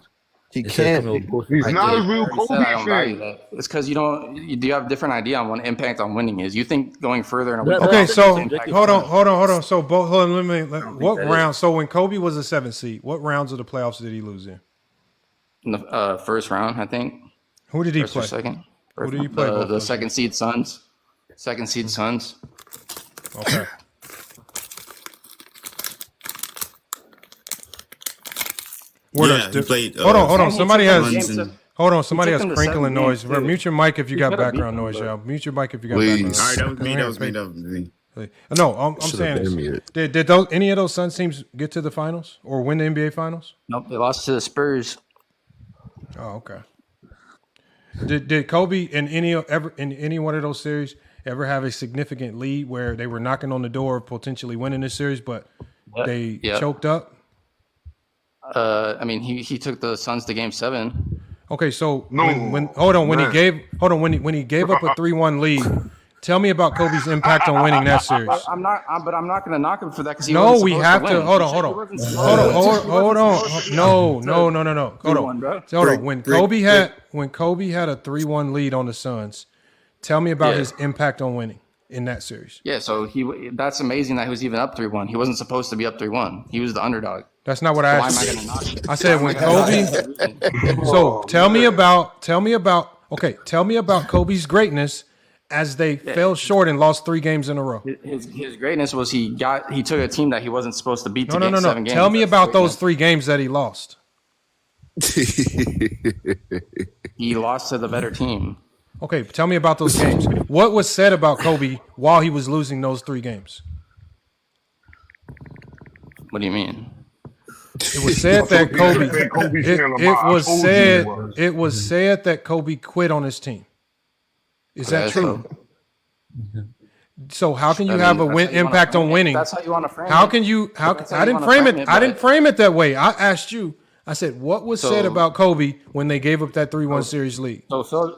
He can't. He's not a real I Kobe said I don't value fan. that. It's because you have a different idea on what impact on winning is. You think going further in a weaker Okay, conference so is impact hold on on. So hold on, what that round? So when Kobe was a 7th seed, what rounds of the playoffs did he lose in? in the first round, I think. Who did he First or play? second. Who did he play? The second seed Suns. Second seed Suns. Okay. He played. Hold on. Somebody has. and- Hold on. Somebody has took him to crinkling 7 noise. games, too. Mute your mic if you He got could have beat background them, noise, but- y'all. Mute your mic if you got Please. background noise. All right, that was me. That was me. That was me. No, I'm Should've saying been this. muted. Did those any of those Suns teams get to the finals or win the NBA finals? Nope, they lost to the Spurs. Oh, okay. Did Kobe in any one of those series ever have a significant lead where they were knocking on the door of potentially winning this series, but they choked up? I mean, he took the Suns to Game 7. Okay, so No, when he gave up a 3-1 lead, tell me about Kobe's impact on winning that series. I'm not going to knock him for that because he No, wasn't we supposed have to to win. hold He on. said he wasn't supposed to Hold on. win. No. Hold on. bro. Hold on. When Kobe had a 3-1 lead on the Suns, tell me about his impact on winning in that series. Yeah, so that's amazing that he was even up 3-1. He wasn't supposed to be up 3-1. He was the underdog. That's not what I Why asked. am I going to knock him? I said when Kobe. So tell me about Kobe's greatness as they fell short and lost 3 games in a row. His greatness was he took a team that he wasn't supposed to beat to No. 7 games. Tell me That's about greatness. those 3 games that he lost. He lost to the better team. Okay, tell me about those games. What was said about Kobe while he was losing those 3 games? What do you mean? It was said that Kobe. It was said that Kobe quit on his team. Is that true? So how can you have a win impact on winning? That's how you want to frame it. How can you? I didn't frame it. I didn't frame it that way. I asked you. I said, what was said about Kobe when they gave up that 3-1 series lead? No. Phil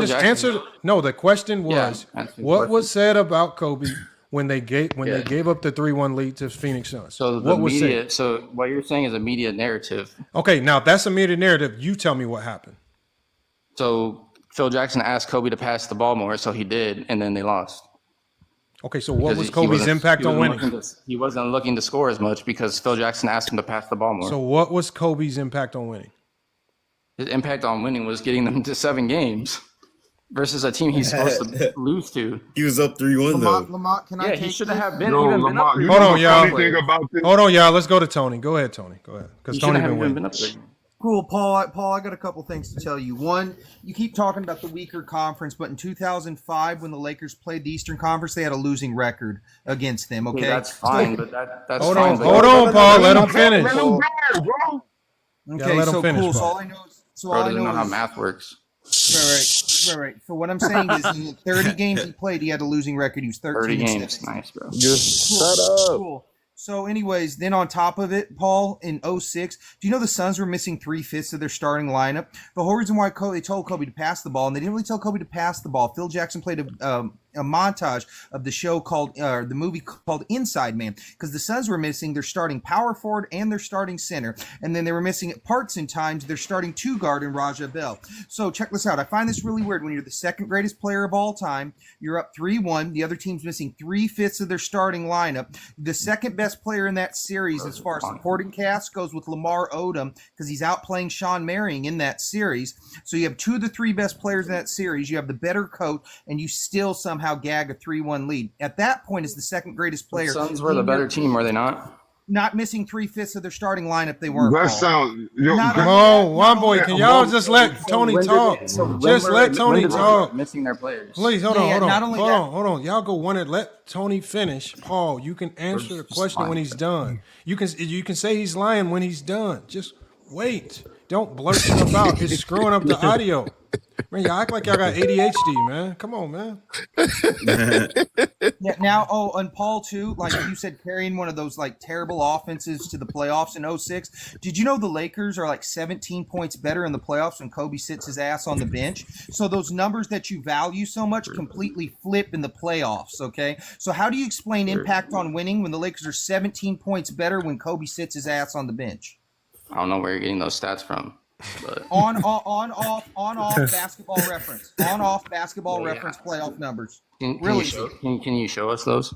just Jackson, answer. No, the question was, what was said about Kobe when they gave up the 3-1 lead to Phoenix Suns? So what was said? So what you're saying is a media narrative. Okay, now that's a media narrative. You tell me what happened. So Phil Jackson asked Kobe to pass the ball more, so he did, and then they lost. Okay, so what was Kobe's impact on winning? He wasn't looking to score as much because Phil Jackson asked him to pass the ball more. So what was Kobe's impact on winning? His impact on winning was getting them to 7 games versus a team he's supposed to lose to. He was up 3-1 though. Lamont, can I take he should this? have been Yo, even been up Lamont, 3-1. you know Hold on, the y'all. funny thing about this? Hold on, y'all. Let's go to Tony. Go ahead, Tony. Go ahead, because Tony been winning. Cool, Paul. I got a couple things to tell you. One, you keep talking about the weaker conference, but in 2005, when the Lakers played the Eastern Conference, they had a losing record against them. Okay, that's fine, but that's hold fine. on, hold on, Paul. Let him finish. Okay, let him so finish, cool. So Paul. all I know is, Bro doesn't know how math works. Right. So what I'm saying is, in the 30 games he played, he had a losing record. He was 13 30 and games, 7. nice, bro. Just shut up. Cool. So, anyways, then on top of it, Paul, in 06, do you know the Suns were missing 3/5 of their starting lineup? The whole reason why they told Kobe to pass the ball, and they didn't really tell Kobe to pass the ball. Phil Jackson played a montage of the show called, the movie called Inside Man, because the Suns were missing their starting power forward and their starting center, and then they were missing at parts and times their starting 2 guard in Raja Bell. So check this out. I find this really weird. When you're the second greatest player of all time, you're up 3-1. The other team's missing 3/5 of their starting lineup. The second best player in that series, as far as supporting cast goes, with Lamar Odom, because he's outplaying Sean Marion in that series. So you have 2 of the 3 best players in that series. You have the better coach, and you still somehow gag a 3-1 lead. At that point, is the second greatest player. The Suns were the better team, were they not? Not missing 3/5 of their starting lineup. They weren't. That Paul. sounds. Come on, one boy. Can y'all just let Tony talk? Just let Tony talk. Missing their players. Please, hold on. Y'all go one and let Tony finish. Paul, you can answer the question when he's done. You can say he's lying when he's done. Just wait. Don't blurt stuff out. It's screwing up the audio. Man, y'all act like y'all got ADHD, man. Come on, man. Yeah. Now, and Paul too. Like you said, carrying one of those like terrible offenses to the playoffs in 06. Did you know the Lakers are like 17 points better in the playoffs when Kobe sits his ass on the bench? So those numbers that you value so much completely flip in the playoffs. Okay. So how do you explain impact on winning when the Lakers are 17 points better when Kobe sits his ass on the bench? I don't know where you're getting those stats from. But on off basketball reference. On off basketball reference playoff numbers. Can you show us those?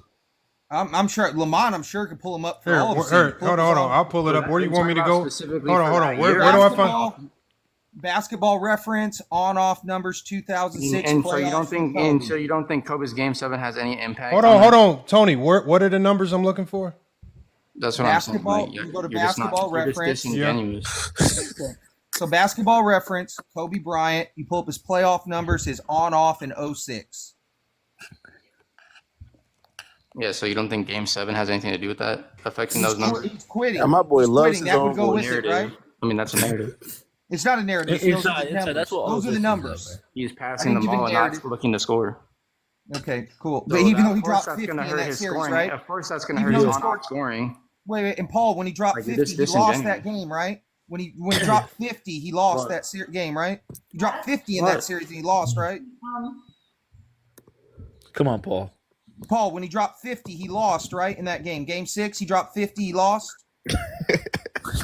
I'm sure Lamont. I'm sure can pull them up for Here, all of us. hold on. I'll pull it up. Where do you want me to go? Hold on. Where do I find basketball reference on off numbers 2006? And so you don't think Kobe's Game 7 has any impact? Hold on, Tony. What are the numbers I'm looking for? That's what basketball, I'm saying. you go to basketball reference. Okay. So basketball reference, Kobe Bryant. You pull up his playoff numbers, his on off in 06. Yeah, so you don't think Game 7 has anything to do with that affecting those numbers? He's quitting. Yeah, my boy loves his that own would go with narrative. it, right? I mean, that's a narrative. It's not a narrative. Those are the numbers. He's passing the ball and not looking to score. Okay, cool. So but even though he of course dropped 50 in hurt that his series, scoring. right? Of course, that's going to hurt his on-off scoring. Wait, and Paul, when he dropped 50, he lost that game, right? When he dropped 50, he lost that game, right? He dropped 50 in that series and he lost, right? Come on, Paul. Paul, when he dropped 50, he lost, right? In that game. Game 6, he dropped 50, he lost.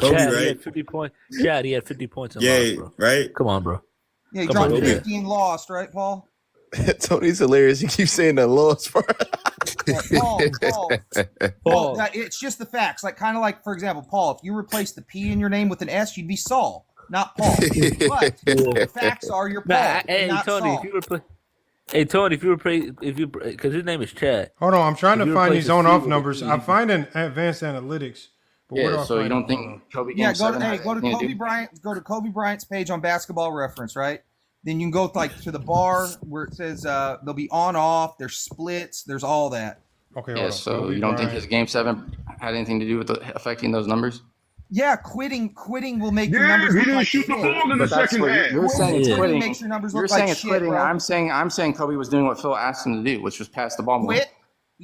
Chad, he had 50 points. Chad, he had 50 points and lost, bro. Right? Come on, bro. Yeah, he dropped 50 and lost, right, Paul? Tony's hilarious. He keeps saying that lost, bro. Paul, it's just the facts. Like, kind of like, for example, Paul, if you replace the P in your name with an S, you'd be Saul, not Paul. But the facts are you're Paul, not Tony, Saul. Tony, because his name is Chad. Hold on, I'm trying to find these on-off numbers. I'm finding advanced analytics. But where do I so you find don't them? think Kobe Game 7 go to Kobe Bryant. Go to Kobe Bryant's page on Basketball Reference, right? Then you can go to the bar where it says they'll be on-off. There's splits. There's all that. Okay. Yeah. So you don't think his Game 7 had anything to do with affecting those numbers? Yeah, quitting will make your numbers look like shit. In the second half. You're saying it's quitting. Makes your numbers look You're saying like it's shit, quitting. bro. I'm saying Kobe was doing what Phil asked him to do, which was pass the ball more. Quit.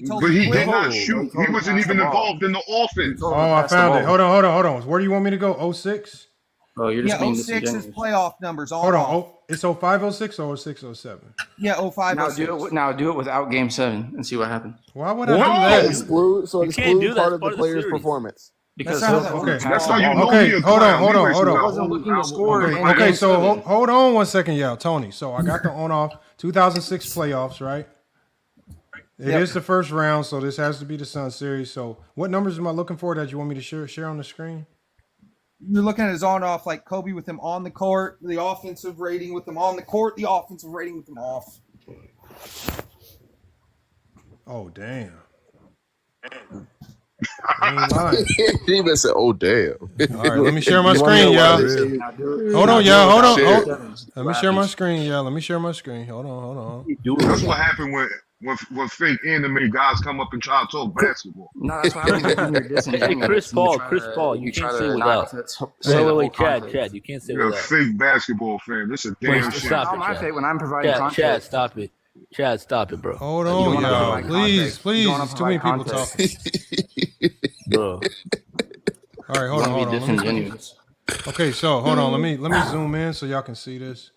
But he did not shoot. He wasn't even involved in the offense. Oh, I found it. Hold on. Where do you want me to go? 06? Oh, you're just being 06 is playoff numbers. Hold on. It's 05, 06 or 06, 07? Yeah, 05, now 06. Do it without Game 7 and see what happens. Why would I do that? Exclude part of the player's series. performance. Because That's how you know okay, he hold on. wasn't looking to score. Okay, so hold on one second, y'all, Tony. So I got the on-off 2006 playoffs, right? It is the first round, so this has to be the Sun series. So what numbers am I looking for that you want me to share on the screen? You're looking at his on-off, like Kobe with him on the court, the offensive rating with him on the court, the offensive rating with him off. Oh, damn. I ain't lying. He even said, "Oh damn." All right, let me share my screen, y'all. Hold on, y'all. Hold on. Let me share my screen, y'all. Hold on. That's what happened when fake anime guys come up and try to talk basketball. No, that's what happens when you're disingenuous. Chris Paul, you can't say without. Wait, Chad, you can't say You're a without. fake basketball fan. This is damn shit. Stop my it, fate when I'm providing Chad, context. stop it. Chad, stop it, bro. Hold on, y'all. Please. There's too many people talking. Bro. All right, hold on. Okay, so hold on. Let me zoom in so y'all can see this.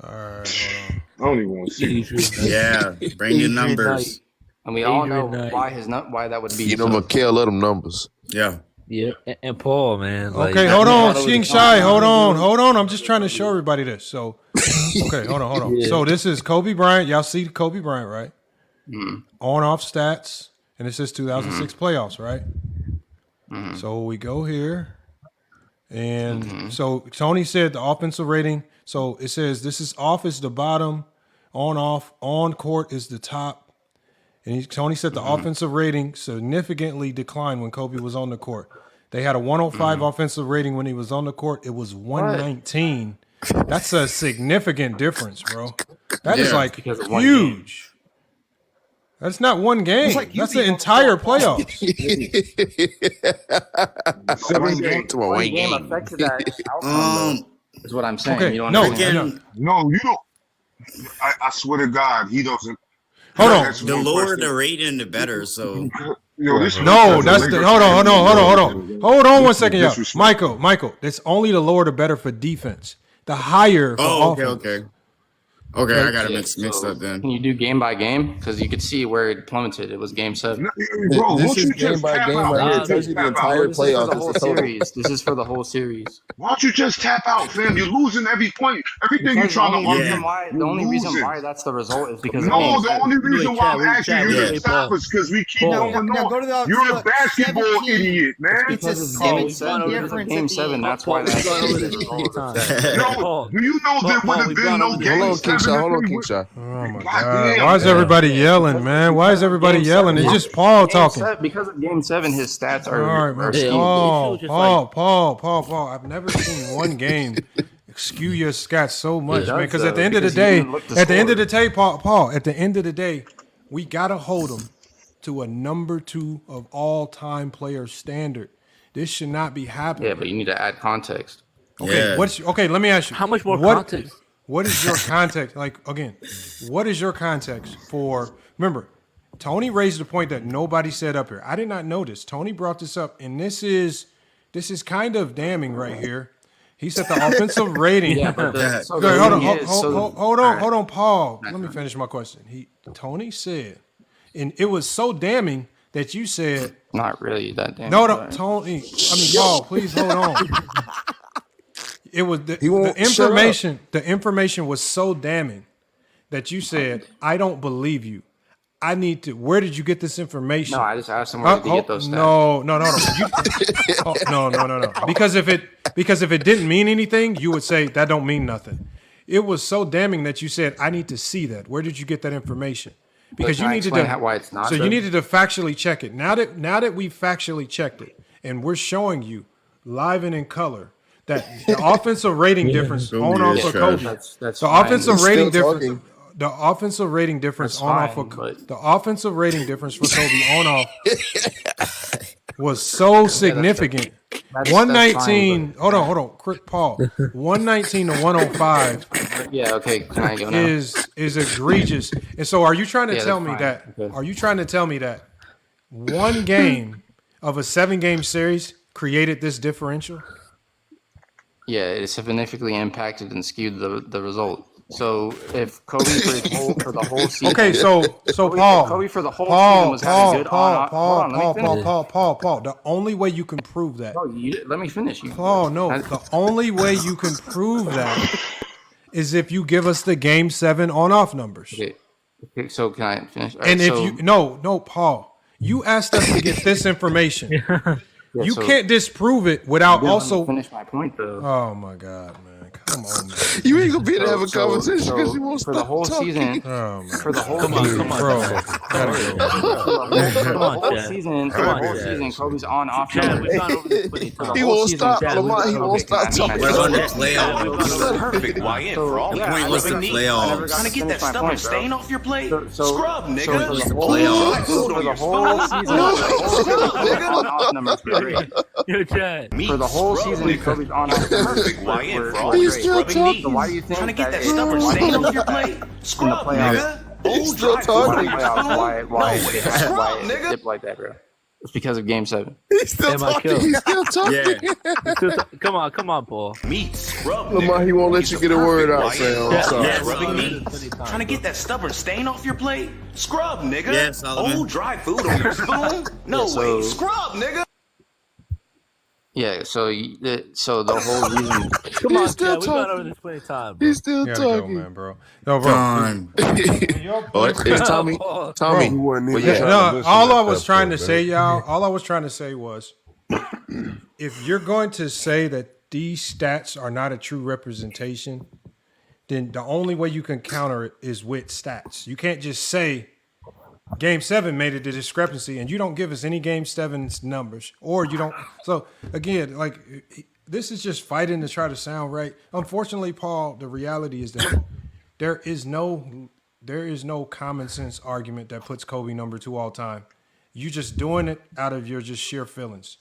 All right, hold on. I don't even want to see. Yeah, bring your numbers. And we all know why that would be. You know, McHale, let them numbers. Yeah. Yeah, and Paul, man. Okay, hold on. King Shy, hold on. I'm just trying to show everybody this. So, okay, hold on. Yeah. So this is Kobe Bryant. Y'all see Kobe Bryant, right? On-off stats, and it says 2006 playoffs, right? So we go here, and so Tony said the offensive rating. So it says this is off is the bottom, on-off, on-court is the top. And Tony said the offensive rating significantly declined when Kobe was on the court. They had a 105 offensive rating when he was on the court. It was 119. That's a significant difference, bro. That is like huge. That's not one game. Like that's the entire playoffs. One game affected that outcome. Is what I'm saying. Okay, You don't no, understand. No, you don't. I swear to God, he doesn't. Hold on. Answer The one lower question. the rating, the better. So Yo, this No, that's the hold on. Hold on one This is second, y'all. disrespectful. Michael, that's only the lower the better for defense. The higher for oh, okay, offense. okay. Okay, I Like, got it mixed up then. Can you do game by game? Because you could see where it plummeted. It was game 7. Bro, This won't is you game just by tap game out? right here. Won't It you tells just you the tap out? entire This is for playoff. the It's whole the total. series. This is for the whole series. Why don't you just tap out, fam? You're losing every point. Everything you're Because the trying only to reason argue, why you're reason losing. why that's the result is because of No, game the 7. only reason why I'm asking you Yeah. to stop is because we keep Paul. going Now on. go to the You're a look, basketball 17. idiot, man. It's a Because of game 17 7. Because of difference game at the 7. end. That's Paul, why we've that's gone over the this result many of the times. set. Yo, Paul, do you know there would Paul, have we've been gone no over this game many Hold on, King 7 Shot. if Hold on, they King would? Shot. oh my God God. damn. Why is everybody yelling, man? Why is everybody Game yelling? 7, It's just Paul game talking. 7 because of game 7, his stats All right, are man. Yeah, skewed. the issue is just like Paul. I've never seen one game skew your stats so much, man. does, Because at the though, end of the because you day, even look to at the end of the score. day, Paul, at the end of the day, we gotta hold them to a number 2 of all-time player standard. This should not be happening. Yeah, but you need to add context. Okay, Yeah. okay? Let me ask you. how much more context? What is your context? Like again, what is your context for? Remember, Tony raised the point that nobody said up here. I did not notice. Tony brought this up, and this is kind of damning right here. He said the offensive rating. Yeah, but Okay, hold on, Paul. Let me finish my question. Tony said, and it was so damning that you said, not really that damn. no, Tony. I mean, Paul, please hold on. It was the information. The information was so damning that you said, "I don't believe you. I need to." Where did you get this information? No, I just asked him where did he get those stats. No. Because if it didn't mean anything, you would say that don't mean nothing. It was so damning that you said, "I need to see that." Where did you get that information? Because you needed to. Why it's not. So you needed to factually check it. Now that we factually checked it, and we're showing you live and in color that the offensive rating difference on off for Kobe. That's The fine. offensive He's rating still difference. talking. The offensive rating difference That's on off fine, for but- the offensive rating difference for Kobe on off was so significant. That's 119. fine, Hold on, Paul. 119 to 105 Yeah, okay. Can I go now? is egregious. And so, are you trying to Yeah, tell that's me fine. that? Okay. Are you trying to tell me that one game of a 7-game series created this differential? Yeah, it significantly impacted and skewed the result. So if Kobe for the whole season. Okay, so Paul. Kobe for the whole season was having good on. Hold on, let me finish. Paul. The only way you can prove that. No, let me finish. Paul, no. The only way you can prove that is if you give us the game 7 on-off numbers. Okay, so can I finish? All And right, if so, you no, Paul, you asked us to get this information. Yeah, you so- can't disprove it without You didn't let me also finish my point though. Oh my God, man. Come on, man. You ain't gonna be able to have a conversation because you won't for the stop whole talking. season. Oh, man. For the whole Come on, season, come on, bro. Come on, whole Chad. season, Come on, whole Chad. season, Kobe's on off. Chad, we've gone over this many times. He won't stop, Chad, Lamont. He okay, won't stop can I talking. We're on the Chad, playoff. Perfect YN for all The Yeah, point was the I never playoffs. got Trying to get that finish my stubborn point, bro. stain off your plate? So- Scrub, nigga. so for the whole- Playoffs. For the whole season, on-off numbers were great. Yo, Chad. For the whole season, Kobe's on-off numbers Perfect YN were for all great. your still scrubbing talking. knees. So why do you think Trying to get that it- stubborn why do stain you off think your plate? Scrub, playoffs- nigga. He's Old still dry food talking. on in your the playoffs, spoon? why No way. it Scrub, nigga. dipped like that, bro? It's because of Game 7. He's still Am I talking. killed? He's still talking. Yeah. Come on, Paul. Meat, scrub, Lamont, nigga. he won't let He's you the get a word perfect out, YN. fam. I'm Yeah, sorry. Yeah, We've rubbing gone over knee. this many times, Trying to get bro. that stubborn stain off your plate? Scrub, nigga. Yeah, Solomon. Old dry food on your spoon? No Yeah, so- way. Scrub, nigga. Yeah, so the whole reason. Come on, He's still Chad. We've gone over talking. this many times, bro. He's still You gotta go, talking. man, bro. No, bro. Done. Oh, it's Tommy. Paul. Tommy. You wasn't even Yeah, trying to no, listen all at I was that trying to point, say, man. y'all, all I was trying to say was, if you're going to say that these stats are not a true representation, then the only way you can counter it is with stats. You can't just say Game 7 made it a discrepancy, and you don't give us any Game 7's numbers, or you don't. So again, like this is just fighting to try to sound right. Unfortunately, Paul, the reality is that there is no common sense argument that puts Kobe number 2 all time. You just doing it out of your just sheer feelings.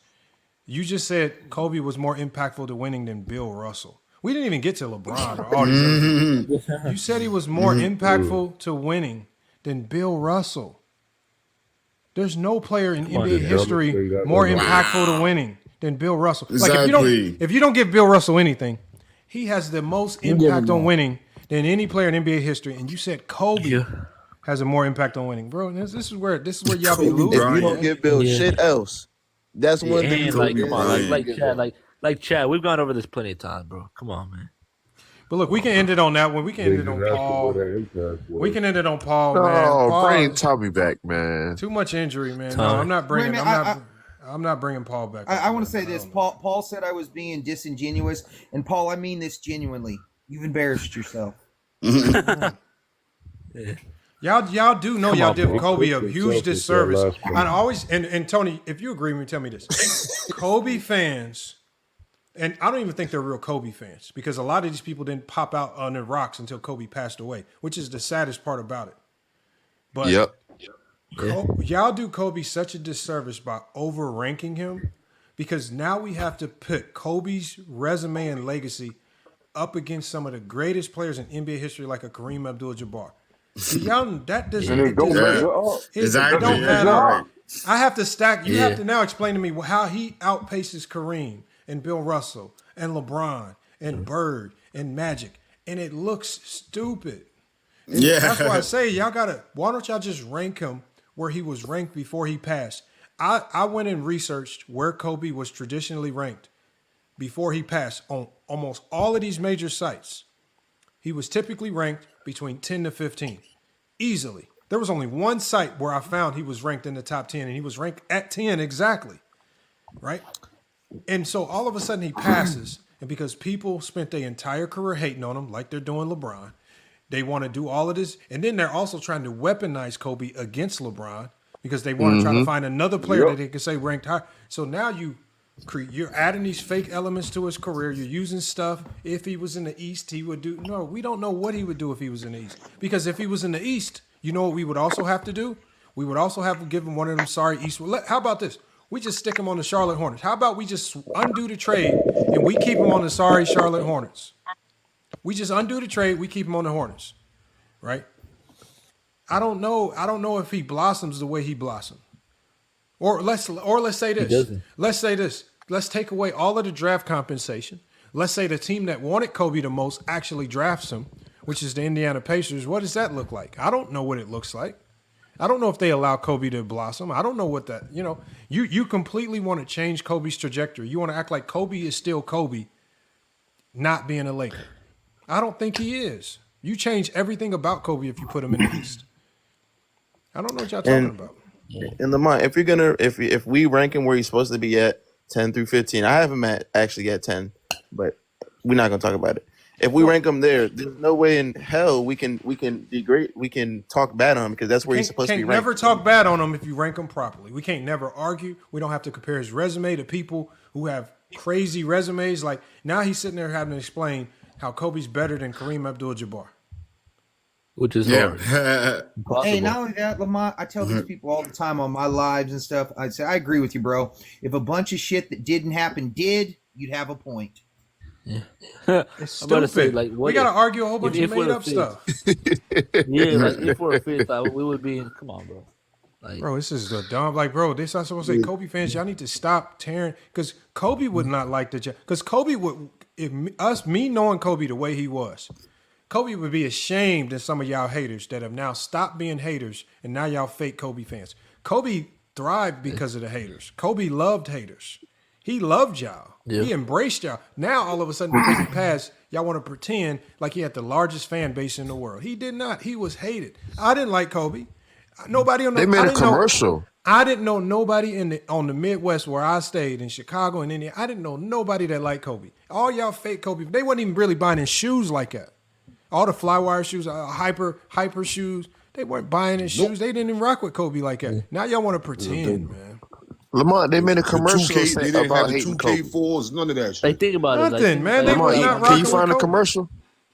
You just said Kobe was more impactful to winning than Bill Russell. We didn't even get to LeBron or all these other people. You said he was more impactful to winning than Bill Russell. There's no player in NBA history more impactful to winning than Bill Russell. Like if you don't give Bill Russell anything, he has the most impact on winning than any player in NBA history. And you said Kobe has a more impact on winning, bro. This is where y'all be losing. If you don't give Bill shit else, that's one thing. And like, come on, like Chad, we've gone over this plenty of times, bro. Come on, man. But look, we can end it on that one. We can end it on Paul. We can end it on Paul, man. Oh, Paul, bring Tommy back, man. Too much injury, man. No, I'm not bringing. I'm not bringing Paul back. I want to say this. Paul said I was being disingenuous, and Paul, I mean this genuinely. You've embarrassed yourself. Y'all do know y'all did Kobe a huge disservice. I always and Tony, if you agree with me, tell me this. Kobe fans, and I don't even think they're real Kobe fans because a lot of these people didn't pop out on the rocks until Kobe passed away, which is the saddest part about it. But y'all do Kobe such a disservice by overranking him because now we have to put Kobe's resume and legacy up against some of the greatest players in NBA history like a Kareem Abdul-Jabbar. Y'all, that doesn't it don't add up. I have to stack. You have to now explain to me how he outpaces Kareem and Bill Russell and LeBron and Bird and Magic, and it looks stupid. And that's why I say y'all gotta. Why don't y'all just rank him where he was ranked before he passed? I went and researched where Kobe was traditionally ranked before he passed on almost all of these major sites. He was typically ranked between 10 to 15, easily. There was only one site where I found he was ranked in the top 10, and he was ranked at 10 exactly, right? And so all of a sudden he passes, and because people spent their entire career hating on him like they're doing LeBron, they want to do all of this, and then they're also trying to weaponize Kobe against LeBron because they want to try to find another player that they can say ranked high. So now you're adding these fake elements to his career. You're using stuff. If he was in the East, he would do. No, we don't know what he would do if he was in the East. Because if he was in the East, you know what we would also have to do? We would also have to give him one of them sorry East. How about this? We just stick him on the Charlotte Hornets. How about we just undo the trade and we keep him on the sorry Charlotte Hornets? We just undo the trade. We keep him on the Hornets, right? I don't know if he blossoms the way he blossomed. Or let's say this. Let's say this. Let's take away all of the draft compensation. Let's say the team that wanted Kobe the most actually drafts him, which is the Indiana Pacers. What does that look like? I don't know what it looks like. I don't know if they allow Kobe to blossom. I don't know what that, you completely want to change Kobe's trajectory. You want to act like Kobe is still Kobe, not being a Laker. I don't think he is. You change everything about Kobe if you put him in the East. I don't know what y'all talking about. In the mind, if we rank him where he's supposed to be at 10 through 15, I have him actually at 10, but we're not gonna talk about it. If we rank him there, there's no way in hell we can degrade, we can talk bad on him because that's where he's supposed to be ranked. Can't never talk bad on him if you rank him properly. We can't never argue. We don't have to compare his resume to people who have crazy resumes. Like now he's sitting there having to explain how Kobe's better than Kareem Abdul-Jabbar. Which is hard. Hey, not only that, Lamont, I tell these people all the time on my lives and stuff. I say, I agree with you, bro. If a bunch of shit that didn't happen did, you'd have a point. Yeah. It's stupid. Say, like, we got to argue a whole bunch of made up stuff. If we're a fifth, we would be in. Come on, bro. Like, bro, this is the dumb. Like, bro, this I'm supposed to say. Kobe fans, y'all need to stop tearing. Because Kobe would not like the. Because Kobe would, me knowing Kobe the way he was, Kobe would be ashamed of some of y'all haters that have now stopped being haters and now y'all fake Kobe fans. Kobe thrived because of the haters. Kobe loved haters. He loved y'all. Yeah. He embraced y'all. Now, all of a sudden, because he passed, y'all want to pretend like he had the largest fan base in the world. He did not. He was hated. I didn't like Kobe. Nobody on the. They made a commercial. I didn't know nobody on the Midwest where I stayed in Chicago and India. I didn't know nobody that liked Kobe. All y'all fake Kobe. They wasn't even really buying his shoes like that. All the Flywire shoes, hyper shoes, they weren't buying his shoes. They didn't even rock with Kobe like that. Now y'all want to pretend, man. Lamont, they made a commercial they didn't about have the hating 2K4s, none of that shit. Like, think about Nothing, it. man. Lamont, they was not can you rocking find with a Kobe. commercial?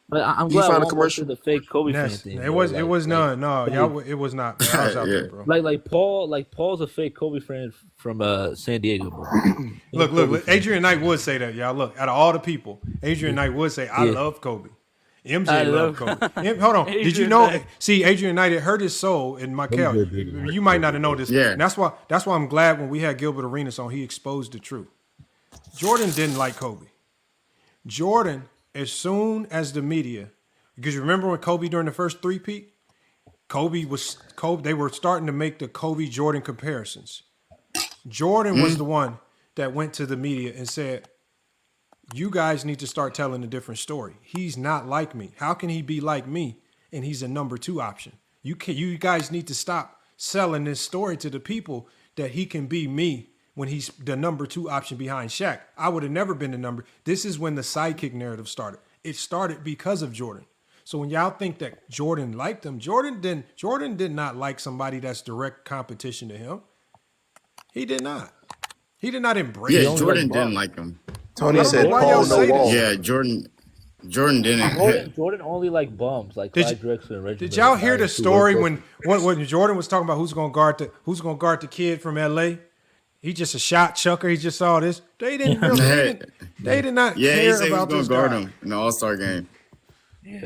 But I'm You glad find a one more said commercial? the fake Kobe fan Ness, thing. it Bro. was none. No, y'all, it was not. Man. I was out there, bro. Like Paul's a fake Kobe fan from San Diego, bro. Look. Adrian Knight would say that, y'all. Look, out of all the people, Adrian Knight would say, "I love Kobe." MJ loved Kobe. Hold on. Did you know? See, Adrian Knight, it hurt his soul in Michael. You might not have known this. Yeah. And that's why I'm glad when we had Gilbert Arenas on, he exposed the truth. Jordan didn't like Kobe. Jordan, as soon as the media, because you remember when Kobe during the first three-peat, they were starting to make the Kobe Jordan comparisons. Jordan was the one that went to the media and said, you guys need to start telling a different story. He's not like me. How can he be like me? And he's a number 2 option. You guys need to stop selling this story to the people that he can be me when he's the number 2 option behind Shaq. I would have never been the number. This is when the sidekick narrative started. It started because of Jordan. So when y'all think that Jordan liked him, Jordan did not like somebody that's direct competition to him. He did not. He did not embrace. Yeah, Jordan didn't like him. Tony said, "Paul no wall." Yeah, Jordan didn't. Jordan only like bums, like Clyde Drexler and Reggie. Did y'all hear the story when Jordan was talking about who's gonna guard the kid from LA? He just a shot chucker. He just saw this. They didn't really. They did not Yeah, he care said he was about gonna this guard guy. him in the All-Star game.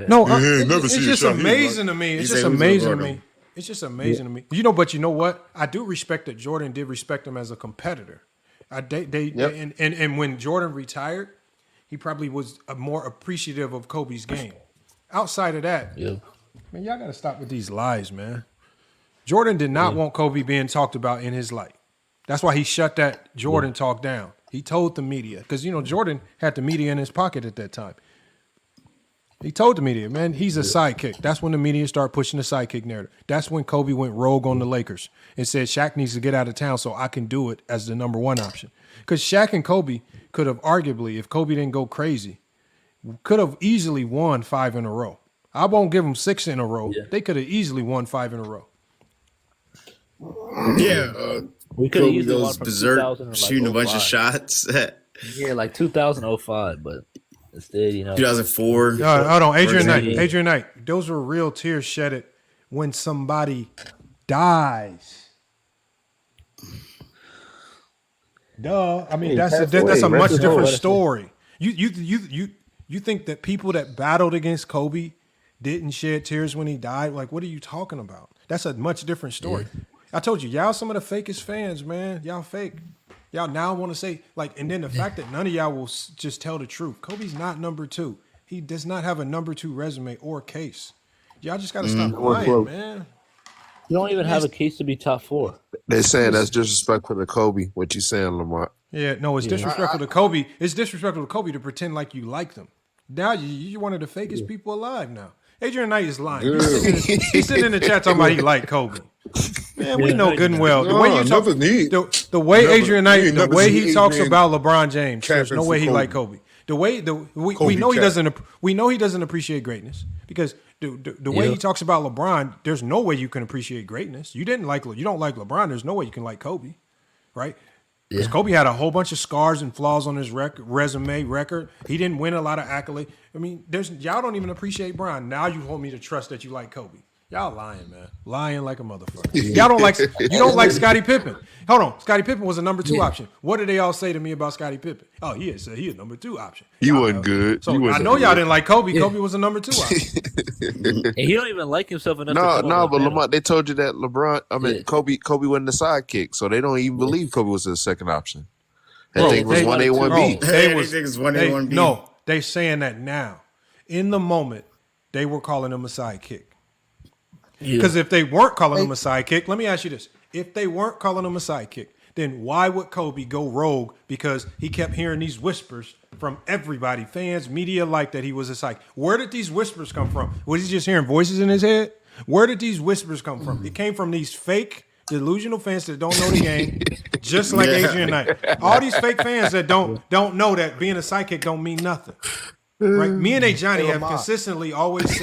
No, never it's seen a just shot he amazing like. to me. It's He just said he was gonna amazing to guard me. him. It's just amazing to me. But you know what? I do respect that Jordan did respect him as a competitor. And when Jordan retired, he probably was more appreciative of Kobe's game. Outside of that, man, y'all got to stop with these lies, man. Jordan did not want Kobe being talked about in his light. That's why he shut that Jordan talk down. He told the media, because, Jordan had the media in his pocket at that time. He told the media, man, he's a sidekick. That's when the media started pushing the sidekick narrative. That's when Kobe went rogue on the Lakers and said Shaq needs to get out of town so I can do it as the number 1 option. Because Shaq and Kobe could have arguably, if Kobe didn't go crazy, could have easily won 5 in a row. I won't give them 6 in a row. Yeah. They could have easily won 5 in a row. Yeah, we could have easily won goes from berserk, shooting a bunch of shots. Yeah, like 2005, but instead, 2004. Hold on, Adrian Knight. Those were real tears shedded when somebody dies. Duh. I mean, that's a much different story. You think that people that battled against Kobe didn't shed tears when he died? Like, what are you talking about? That's a much different story. Yeah. I told you, y'all some of the fakest fans, man. Y'all fake. Y'all now want to say, and then the fact that none of y'all will just tell the truth. Kobe's not number 2. He does not have a number 2 resume or case. Y'all just got to stop lying, man. You don't even have a case to be top 4. They saying that's disrespectful to Kobe. What you saying, Lamar? Yeah, no, it's disrespectful to Kobe. It's disrespectful to Kobe to pretend like you like them. Now you're one of the fakest people alive now. Adrian Knight is lying. He's sitting in the chat talking about he liked Kobe. Man, we know good and well. The way you talk, the way Adrian Knight, the way he talks about LeBron James, there's no way he liked Kobe. We know he doesn't. We know he doesn't appreciate greatness because the way he talks about LeBron, there's no way you can appreciate greatness. You don't like LeBron. There's no way you can like Kobe, right? Because Kobe had a whole bunch of scars and flaws on his record. He didn't win a lot of accolades. I mean, y'all don't even appreciate Bron. Now you want me to trust that you like Kobe. Y'all lying, man. Lying like a motherfucker. Y'all don't like. You don't like Scotty Pippen. Hold on. Scotty Pippen was a number 2 option. What did they all say to me about Scotty Pippen? Oh, he is a number 2 option. He wasn't good. So I know y'all didn't like Kobe. Yeah. Kobe was a number 2 option. And he don't even like himself enough. No, but Lamar, they told you that Kobe wasn't the sidekick, so they don't even believe Kobe was the second option. They think it was 1A, 1B. They think it's 1A, 1B. No, they saying that now. In the moment, they were calling him a sidekick. Because if they weren't calling him a sidekick, let me ask you this. If they weren't calling him a sidekick, then why would Kobe go rogue? Because he kept hearing these whispers from everybody, fans, media, like that he was a sidekick. Where did these whispers come from? Was he just hearing voices in his head? Where did these whispers come from? It came from these fake, delusional fans that don't know the game, just like Adrian Knight. All these fake fans that don't know that being a sidekick don't mean nothing. Right? Me and Johnny have consistently always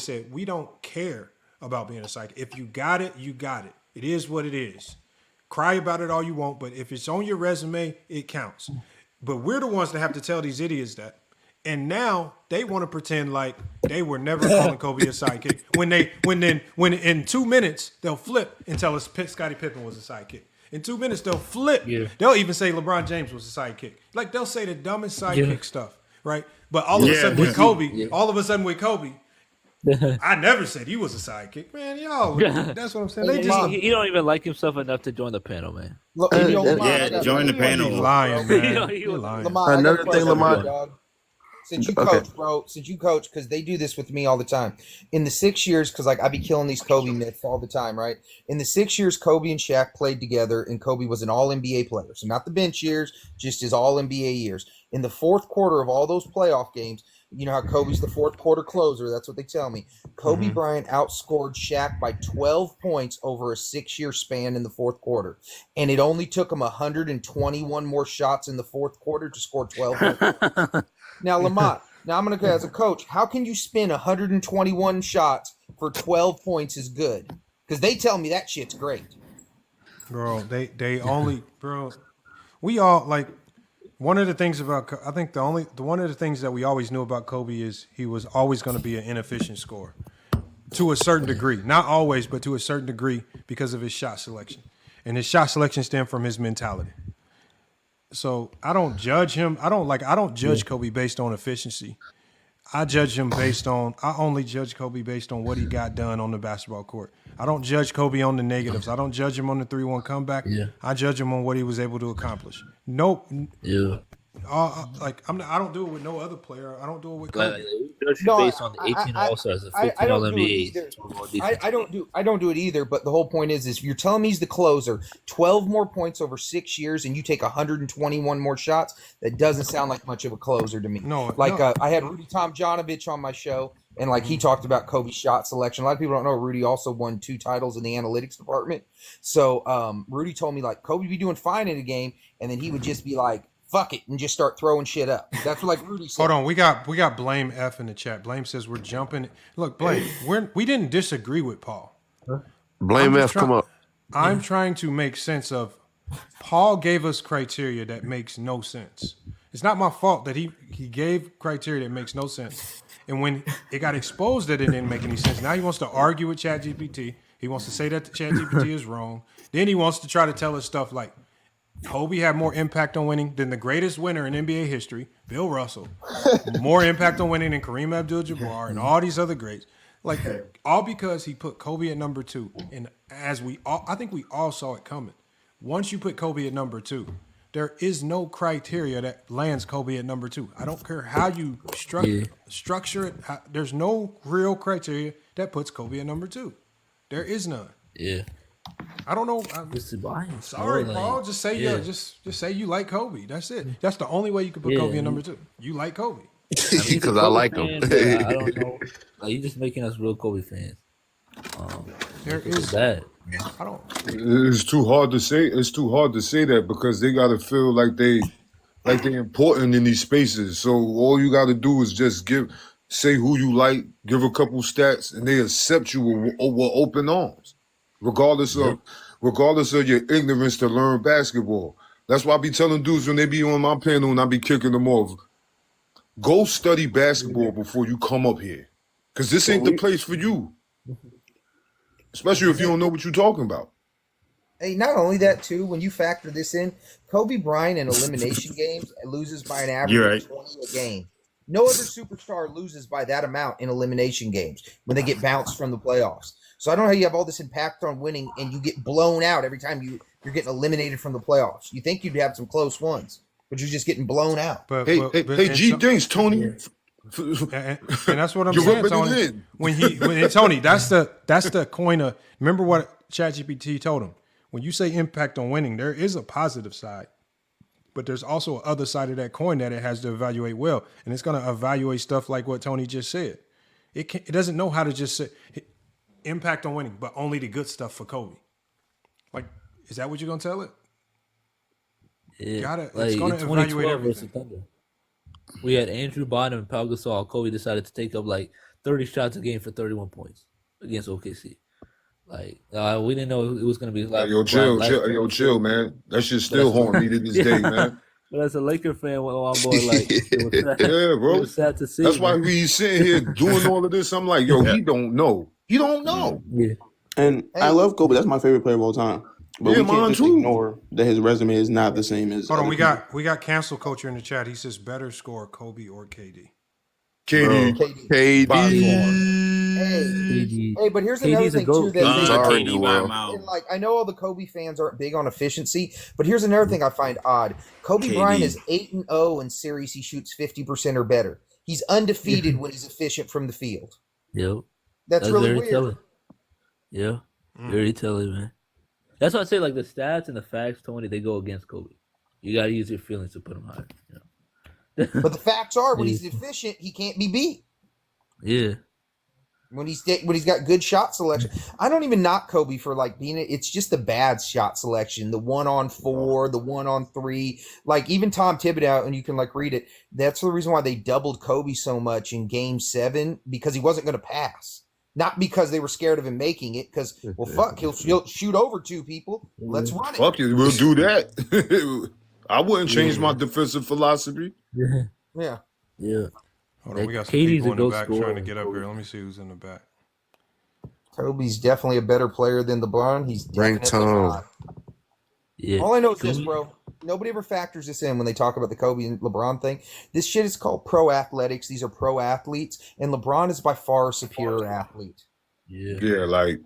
said, we don't care about being a sidekick. If you got it, you got it. It is what it is. Cry about it all you want, but if it's on your resume, it counts. But we're the ones that have to tell these idiots that And now they want to pretend like they were never calling Kobe a sidekick. When in 2 minutes they'll flip and tell us Scottie Pippen was a sidekick. In 2 minutes they'll flip. Yeah. They'll even say LeBron James was a sidekick. Like they'll say the dumbest sidekick stuff, right? But all of a sudden with Kobe, I never said he was a sidekick, man. Y'all, that's what I'm saying. He don't even like himself enough to join the panel, man. Join the panel. He's lying, man. You're lying. Another thing, Lamont. Since you coach, bro, because they do this with me all the time. In the 6 years, because like I be killing these Kobe myths all the time, right? In the 6 years Kobe and Shaq played together, and Kobe was an All NBA player, so not the bench years, just his All NBA years. In the fourth quarter of all those playoff games, you know how Kobe's the fourth quarter closer. That's what they tell me. Kobe Bryant outscored Shaq by 12 points over a 6-year span in the fourth quarter, and it only took him 121 more shots in the fourth quarter to score 12 points. Now, Lamont, I'm going to go as a coach. How can you spin 121 shots for 12 points is good? Because they tell me that shit's great. Bro, they only, bro, we all, like, one of the things about, I think one of the things that we always knew about Kobe is he was always going to be an inefficient scorer to a certain degree. Not always, but to a certain degree because of his shot selection. And his shot selection stemmed from his mentality. So I don't judge him. I don't judge Kobe based on efficiency. I only judge Kobe based on what he got done on the basketball court. I don't judge Kobe on the negatives. I don't judge him on the 3-1 comeback. Yeah. I judge him on what he was able to accomplish. Nope. Yeah. I don't do it with no other player. I don't do it with Kobe. Based on the 18 All-Stars, the 15 All-NBAs. I don't do it either, but the whole point is if you're telling me he's the closer, 12 more points over 6 years, and you take 121 more shots, that doesn't sound like much of a closer to me. I had Rudy Tomjanovich on my show, and he talked about Kobe's shot selection. A lot of people don't know Rudy also won 2 titles in the analytics department. So Rudy told me Kobe be doing fine in a game, and then he would just be like, fuck it, and just start throwing shit up. That's what Rudy said. Hold on, we got Blame F in the chat. Blame says we're jumping. Look, Blame, we didn't disagree with Paul. Blame F, come up. I'm trying to make sense of. Paul gave us criteria that makes no sense. It's not my fault that he gave criteria that makes no sense. And when it got exposed that it didn't make any sense, now he wants to argue with ChatGPT. He wants to say that the ChatGPT is wrong. Then he wants to try to tell us stuff like Kobe had more impact on winning than the greatest winner in NBA history, Bill Russell. More impact on winning than Kareem Abdul-Jabbar and all these other greats. All because he put Kobe at number 2. And I think we all saw it coming. Once you put Kobe at number 2, there is no criteria that lands Kobe at number 2. I don't care how you structure it. There's no real criteria that puts Kobe at number 2. There is none. Yeah. I don't know. Sorry, Paul. Just say just say you like Kobe. That's it. That's the only way you can put Kobe in number 2. You like Kobe because I like him. I don't know. You're just making us real Kobe fans. There is that. I don't. It's too hard to say. It's too hard to say that because they got to feel like they're important in these spaces. So all you got to do is just say who you like, give a couple stats, and they accept you with open arms. Regardless of your ignorance to learn basketball. That's why I be telling dudes when they be on my panel and I be kicking them off, go study basketball before you come up here. Because this ain't the place for you. Especially if you don't know what you're talking about. Hey, not only that, too, when you factor this in, Kobe Bryant in elimination games loses by an average of 20 a game. No other superstar loses by that amount in elimination games when they get bounced from the playoffs. So I don't know how you have all this impact on winning and you get blown out every time you're getting eliminated from the playoffs. You think you'd have some close ones, but you're just getting blown out. Hey, G, thanks, Tony. And that's what I'm saying, Tony. When Tony, that's the coin of. Remember what ChatGPT told him. When you say impact on winning, there is a positive side, but there's also an other side of that coin that it has to evaluate well, and it's going to evaluate stuff like what Tony just said. It doesn't know how to just say impact on winning, but only the good stuff for Kobe. Is that what you're going to tell it? Yeah. It's going to evaluate everything. Thunder, we had Andrew Bynum and Pau Gasol. Kobe decided to take up 30 shots a game for 31 points against OKC. We didn't know it was going to be chill, man. That shit still haunting me to this day, man. But as a Laker fan, when my boy like, it was sad, Yeah, bro. it was sad to see. That's why man. we sitting here doing all of this. I'm like, yo, he don't know. He don't know. Yeah. And I love Kobe. That's my favorite player of all time. But Yeah, we can't mine just too. ignore that his resume is not the same as. Hold on, other we got cancel culture in the chat. He says better score Kobe or KD. KD. Hey, but here's another thing too and like I know all the Kobe fans aren't big on efficiency, but here's another thing I find odd. Kobe Bryant is 8-0 in series he shoots 50% or better. He's undefeated when he's efficient from the field. Yep. That's really very weird. telling. Yeah. Very telling, man. That's why I say like the stats and the facts, Tony, they go against Kobe. You gotta use your feelings to put him higher. You know? But the facts are when he's efficient, he can't be beat. Yeah. When he's got good shot selection. I don't even knock Kobe for like being it's just the bad shot selection, the 1-on-4, the 1-on-3. Like even Tom Thibodeau, and you can like read it. That's the reason why they doubled Kobe so much in Game 7 because he wasn't going to pass. Not because they were scared of him making it, because well, fuck, he'll shoot over 2 people. Let's run it. Fuck it, we'll do that. I wouldn't change my defensive philosophy. Yeah. Yeah. Hold on, we got some KD's people a in the ghost back scorer. trying to get up here. Let me see who's in the back. Kobe's definitely a better player than LeBron. He's Bring definitely Tom. not. Yeah. All I know is this, bro. Nobody ever factors this in when they talk about the Kobe and LeBron thing. This shit is called pro athletics. These are pro athletes, and LeBron is by far a superior athlete. Yeah. Yeah, like.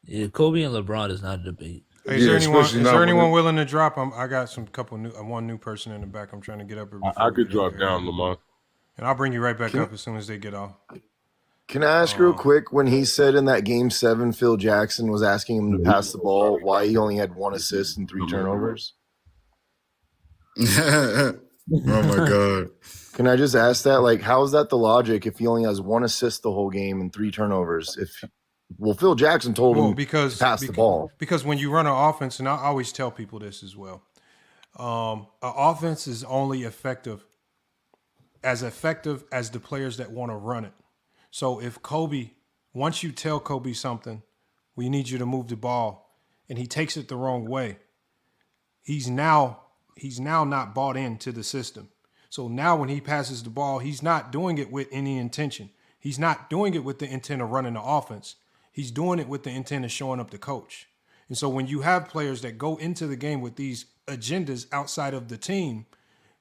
Yeah, Kobe and LeBron is not a debate. Hey, is there anyone willing to drop? I got some one new person in the back. I'm trying to get up here. I could drop down, Lamar. And I'll bring you right back up as soon as they get off. Can I ask real quick, when he said in that Game 7, Phil Jackson was asking him to pass the ball, why he only had 1 assist and 3 turnovers? Oh my God. Can I just ask that? Like, how is that the logic if he only has 1 assist the whole game and 3 turnovers? Phil Jackson told him to pass the ball. Because when you run an offense, and I always tell people this as well, an offense is only effective as the players that want to run it. So if Kobe, once you tell Kobe something, we need you to move the ball, and he takes it the wrong way, he's now not bought into the system. So now when he passes the ball, he's not doing it with any intention. He's not doing it with the intent of running the offense. He's doing it with the intent of showing up the coach. And so when you have players that go into the game with these agendas outside of the team,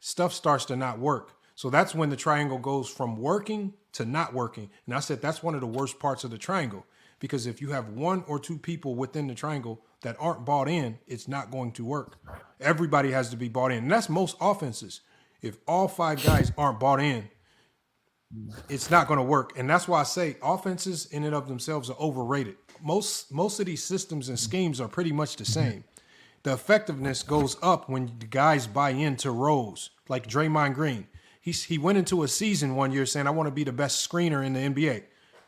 stuff starts to not work. So that's when the triangle goes from working to not working. And I said that's one of the worst parts of the triangle, because if you have 1 or 2 people within the triangle that aren't bought in, it's not going to work. Everybody has to be bought in. And that's most offenses. If all 5 guys aren't bought in, it's not going to work. And that's why I say offenses in and of themselves are overrated. Most of these systems and schemes are pretty much the same. The effectiveness goes up when the guys buy into roles, like Draymond Green. He went into a season one year saying, I want to be the best screener in the NBA.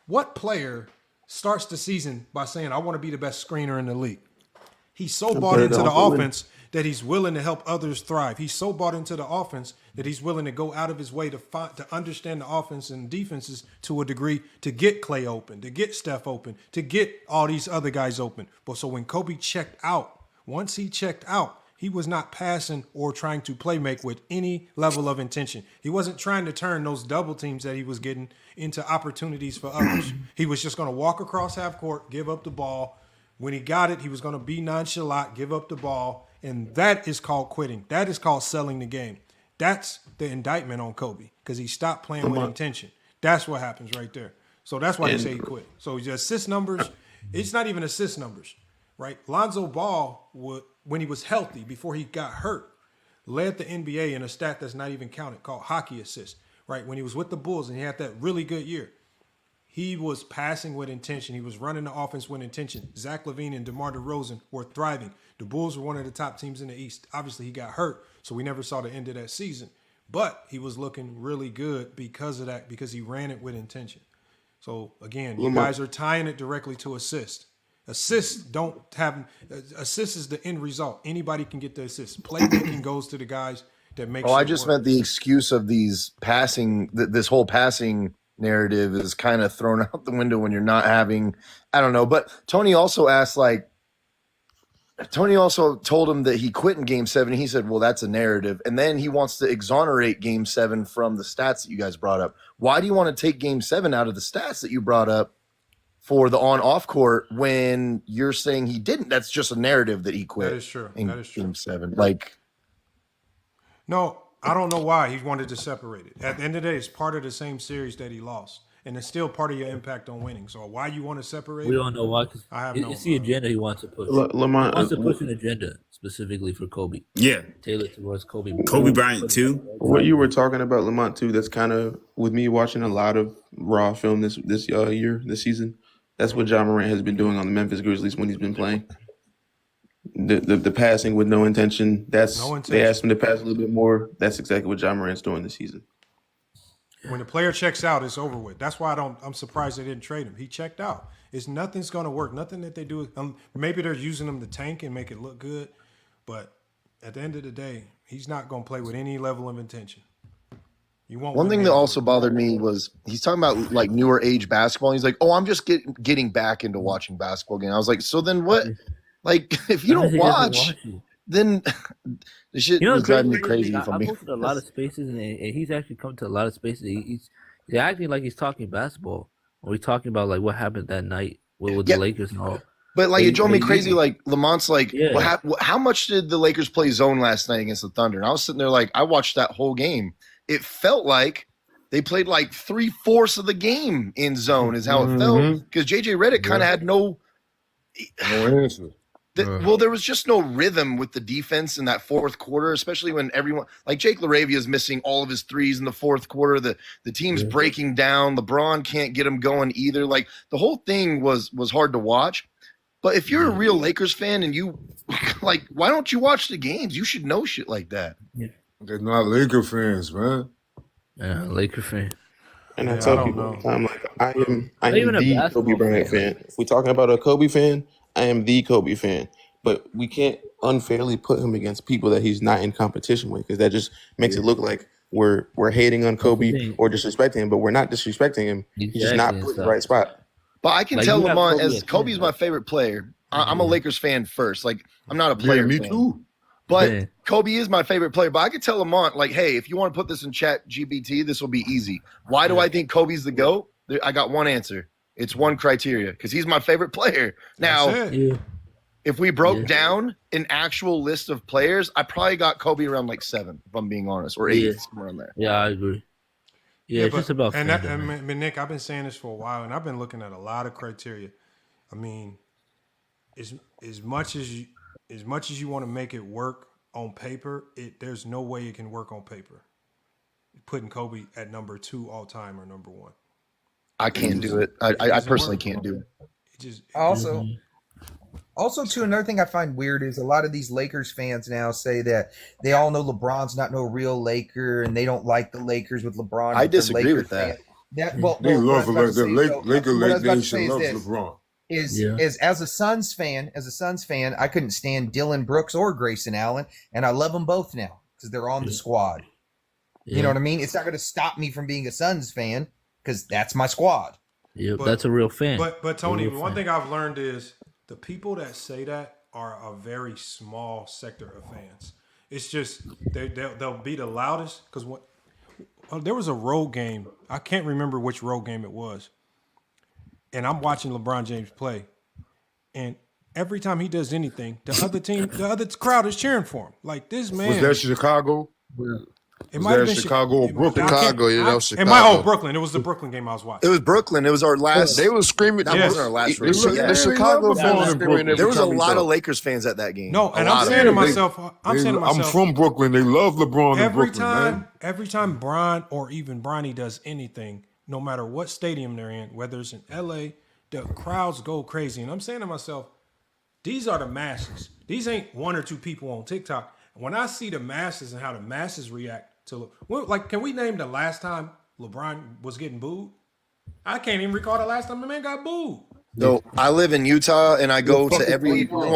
What player starts the season by saying, I want to be the best screener in the league? He's so bought into the offense that he's willing to help others thrive. He's so bought into the offense that he's willing to go out of his way to understand the offense and defenses to a degree, to get Clay open, to get Steph open, to get all these other guys open. But so when Kobe checked out, once he checked out, he was not passing or trying to play make with any level of intention. He wasn't trying to turn those double teams that he was getting into opportunities for others. He was just going to walk across half court, give up the ball. When he got it, he was going to be nonchalant, give up the ball. And that is called quitting. That is called selling the game. That's the indictment on Kobe, because he stopped playing with intention. That's what happens right there. So that's why they say he quit. So his assist numbers, it's not even assist numbers, right? Lonzo Ball, when he was healthy, before he got hurt, led the NBA in a stat that's not even counted, called hockey assists, right? When he was with the Bulls and he had that really good year, he was passing with intention. He was running the offense with intention. Zach LaVine and DeMar DeRozan were thriving. The Bulls were one of the top teams in the East. Obviously, he got hurt, so we never saw the end of that season. But he was looking really good because of that, because he ran it with intention. So, again, you guys are tying it directly to assist. Assists is the end result. Anybody can get the assist. Playmaking goes to the guys that make. I just meant the excuse of these passing, this whole passing narrative is kind of thrown out the window when you're not having, I don't know. But Tony also asked, like, Tony also told him that he quit in Game 7. He said, well, that's a narrative. And then he wants to exonerate Game 7 from the stats that you guys brought up. Why do you want to take Game 7 out of the stats that you brought up for the on-off court when you're saying he didn't? That's just a narrative that he quit. That is true. That is true. Game 7. Like, no, I don't know why he wanted to separate it. At the end of the day, it's part of the same series that he lost. And it's still part of your impact on winning. So why you want to separate? We don't know why. Cause I have it's the agenda he wants to push. Lamont, he wants to push an agenda specifically for Kobe. Yeah. Tailored towards Kobe. Kobe Bryant too. What you were talking about, Lamont, too, that's kind of with me watching a lot of raw film this season. That's what Ja Morant has been doing on the Memphis Grizzlies when he's been playing. The passing with no intention. They asked him to pass a little bit more. That's exactly what Ja Morant's doing this season. When the player checks out, it's over with. That's why I'm surprised they didn't trade him. He checked out. Nothing's going to work. Nothing that they do. Maybe they're using him to tank and make it look good, but at the end of the day, he's not going to play with any level of intention. You won't. One thing that also bothered me was he's talking about like newer age basketball. And he's like, "Oh, I'm just getting back into watching basketball again." I was like, "So then what? Like, if you don't watch, then the shit was driving me crazy." I posted a lot of spaces, and he's actually come to a lot of spaces. He's acting like he's talking basketball, or he's talking about like what happened that night with the Lakers and all. But like, it drove me crazy. Like Lamont's like, how much did the Lakers play zone last night against the Thunder? And I was sitting there like, I watched that whole game. It felt like they played like 3/4 of the game in zone, is how it felt. Because JJ Redick kind of had no answer. Well, there was just no rhythm with the defense in that fourth quarter, especially when everyone like Jake LaRavia is missing all of his threes in the fourth quarter. The team's breaking down. LeBron can't get him going either. Like the whole thing was hard to watch. But if you're a real Lakers fan and you like, why don't you watch the games? You should know shit like that. Yeah. They're not Laker fans, man. Yeah, Laker fan. And I tell people all the time, like, I am the Kobe Bryant fan. If we're talking about a Kobe fan, I am the Kobe fan. But we can't unfairly put him against people that he's not in competition with, because that just makes it look like we're hating on Kobe or disrespecting him. But we're not disrespecting him. He's just not put in the right spot. But I can tell Lamont, as Kobe's my favorite player. I'm a Lakers fan first. Like, I'm not a player. Yeah, me fan. too. But Kobe is my favorite player. But I could tell Lamont, like, hey, if you want to put this in chat GPT, this will be easy. Why do I think Kobe's the GOAT? I got one answer. It's one criteria, because he's my favorite player. Now, if we broke down an actual list of players, I probably got Kobe around like 7, if I'm being honest, or 8, somewhere around there. Yeah, I agree. Yeah, it's just about and Nick, I've been saying this for a while, and I've been looking at a lot of criteria. I mean, as much as you want to make it work on paper, there's no way it can work on paper. Putting Kobe at number 2 all time or number 1. I can't do it. I personally can't do it. Also, too, another thing I find weird is a lot of these Lakers fans now say that they all know LeBron's not no real Laker and they don't like the Lakers with LeBron. I disagree with that. They love the Laker nation loves LeBron. As a Suns fan, I couldn't stand Dylan Brooks or Grayson Allen, and I love them both now because they're on the squad. You know what I mean? It's not going to stop me from being a Suns fan because that's my squad. Yeah, that's a real fan. But Tony, one thing I've learned is the people that say that are a very small sector of fans. It's just they'll be the loudest because there was a road game. I can't remember which road game it was. And I'm watching LeBron James play. And every time he does anything, the other crowd is cheering for him. Like, this man. Was that Chicago? It might have been Chicago or Brooklyn. Chicago. It might Brooklyn. It was the Brooklyn game I was watching. It was Brooklyn. It was our last. They were screaming. That wasn't our last race. The Chicago there was a lot of Lakers fans at that game. No, and I'm saying to myself, I'm from Brooklyn. They love LeBron in Brooklyn. Every time Bron or even Bronny does anything, no matter what stadium they're in, whether it's in LA, the crowds go crazy. And I'm saying to myself, these are the masses. These ain't 1 or 2 people on TikTok. When I see the masses and how the masses react to, like, can we name the last time LeBron was getting booed? I can't even recall the last time the man got booed. So I live in Utah, and I go to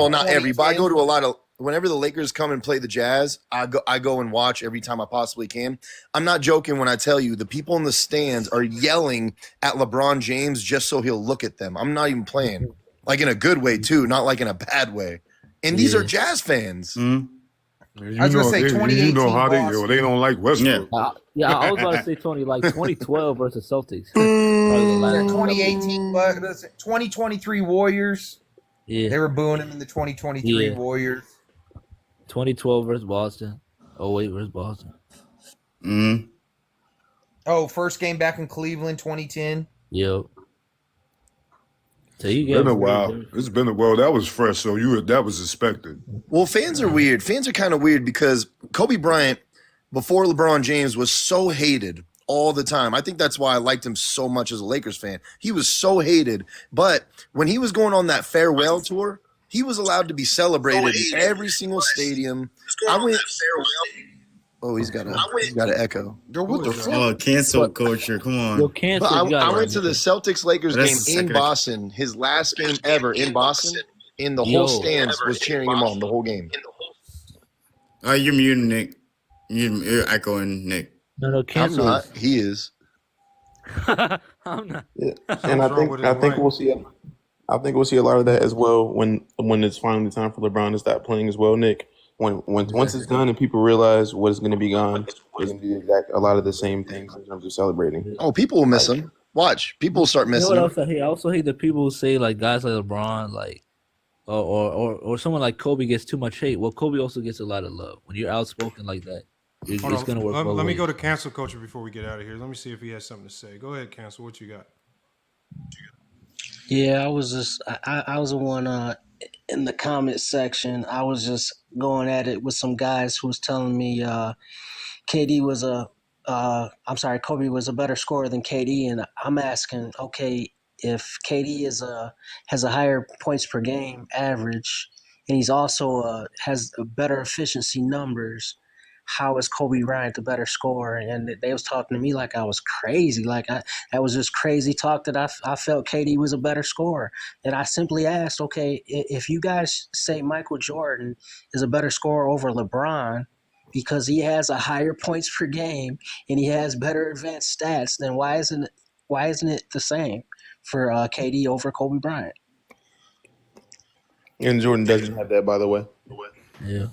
not every, but I go to a lot of. Whenever the Lakers come and play the Jazz, I go and watch every time I possibly can. I'm not joking when I tell you the people in the stands are yelling at LeBron James just so he'll look at them. I'm not even playing. Like in a good way too, not like in a bad way. And these are Jazz fans. You I was gonna know, say they, 2018 you know how they Boston. they don't like Westbrook. Yeah, I was about to say, Tony, like 2012 versus Celtics. Probably the last 2018, but 2023 Warriors. Yeah. They were booing him in the 2023 Yeah. Warriors. 2012 versus Boston. 08 versus Boston. Oh, first game back in Cleveland, 2010. Yep. So you It's been a while. It's been a while. That was fresh, so that was expected. Well, fans are weird. Fans are kind of weird because Kobe Bryant, before LeBron James, was so hated all the time. I think that's why I liked him so much as a Lakers fan. He was so hated. But when he was going on that farewell tour, he was allowed to be celebrated in every single stadium. Oh, he's got an echo. Yo, what the fuck? Oh, cancel culture. Come on. Yo, cancel. But I went to the Celtics-Lakers That's game the in second- Boston, his last game ever in Boston, and the whole stands was cheering him on the whole game. Oh, you're muting, Nick. You're echoing, Nick. No, I'm cancel. not. He is. I'm not. Yeah. And I think we'll see. I think we'll see a lot of that as well when it's finally time for LeBron to stop playing as well, Nick. Once it's done and people realize what is going to be gone, they're going to do a lot of the same things in terms of celebrating. Oh, people will miss him. Watch, people will start You know missing what him. else I hate? I also hate the people who say like guys like LeBron, like or someone like Kobe gets too much hate. Well, Kobe also gets a lot of love. When you're outspoken like that, it's Hold on. gonna work. Let me ways. go to cancel culture before we get out of here. Let me see if he has something to say. Go ahead, cancel. What you got? Yeah, I was just I was the one in the comment section. I was just going at it with some guys who was telling me KD was Kobe was a better scorer than KD, and I'm asking, okay, if KD has a higher points per game average, and he's also has better efficiency numbers, how is Kobe Bryant the better scorer? And they was talking to me like I was crazy, like that was just crazy talk that I felt KD was a better scorer. And I simply asked, okay, if you guys say Michael Jordan is a better scorer over LeBron because he has a higher points per game and he has better advanced stats, then why isn't it the same for KD over Kobe Bryant? And Jordan doesn't have that, by the way. Yeah.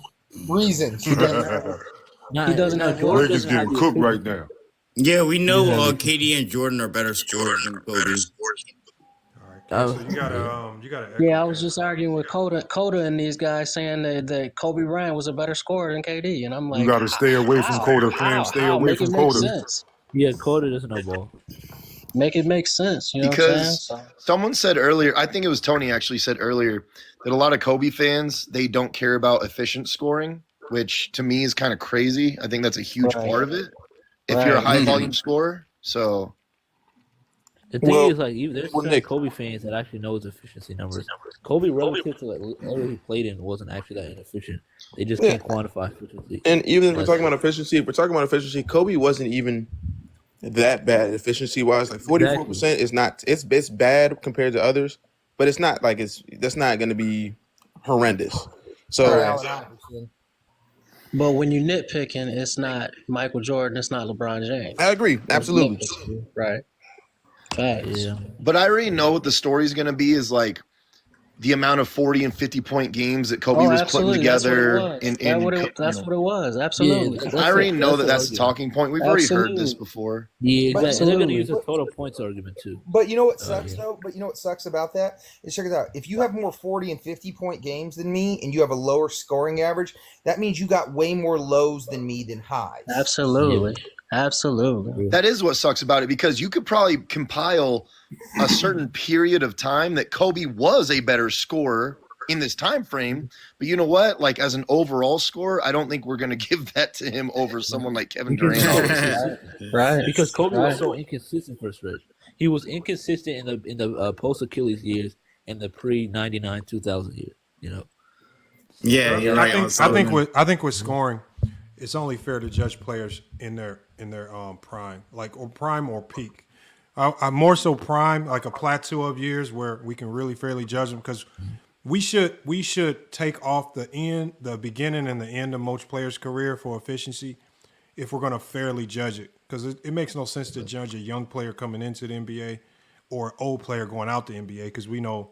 Reasons. He doesn't have Jordan. We're just getting cooked right now. Yeah, we know KD and Jordan are better scorers than Kobe. So you got Yeah, I was just arguing with Coda and these guys saying that Kobe Bryant was a better scorer than KD, and I'm like, You got to stay away from Coda, fam. Stay away Make from it make Coda. sense. Yeah, Coda doesn't know ball. Make it make sense, you know Because what I'm saying? someone said earlier, I think it was Tony actually said earlier, that a lot of Kobe fans, they don't care about efficient scoring, which to me is kind of crazy. I think that's a huge part of it. If you're a high volume scorer. So The thing is, like, there's some Kobe fans that actually know his efficiency numbers. Kobe, relative to like area he played in, wasn't actually that inefficient. They just can't quantify efficiency. And even if we're talking about efficiency, Kobe wasn't even that bad efficiency wise. Like 44% is not. It's bad compared to others, but it's not like that's not going to be horrendous. So. But when you're nitpicking, it's not Michael Jordan, it's not LeBron James. I agree, absolutely. Right. Facts. Yeah. But I already know what the story's going to be is like the amount of 40 and 50-point games that Kobe was putting together. That's what it was. Absolutely. Yeah, I already know that's a talking point. We've already heard this before. Yeah, exactly. They're going to use a total points argument too. But you know what sucks though? But you know what sucks about that? Is check it out. If you have more 40 and 50-point games than me and you have a lower scoring average, that means you got way more lows than me than highs. Absolutely. Absolutely. That is what sucks about it, because you could probably compile a certain period of time that Kobe was a better scorer in this time frame. But you know what? Like, as an overall scorer, I don't think we're going to give that to him over someone like Kevin Durant. Right. Because Kobe was so inconsistent for stretch. He was inconsistent in the post Achilles years and the pre 99 2000 years. You know. Yeah, you're right. I think with scoring, it's only fair to judge players in their prime, or prime or peak. I'm more so prime, like a plateau of years where we can really fairly judge them, because we should take off the beginning and the end of most players' career for efficiency if we're going to fairly judge it, because it makes no sense to judge a young player coming into the NBA or old player going out the NBA, because we know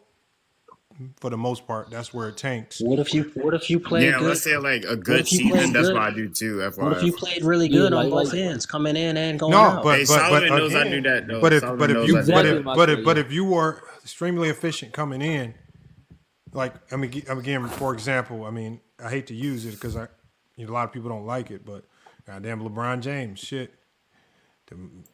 for the most part, that's where it tanks. What if you played Yeah, good? let's say like a What good if you season. played That's good? what I do too. What if you FYI. played really Yeah, good on like both ends, coming in and going No, out? but Hey, but Solomon but knows I do again, that though. but if Solomon but if knows you I do but that. if but if but if you were extremely efficient coming in, like I mean again, for example, I mean I hate to use it because a lot of people don't like it, but goddamn LeBron James, shit.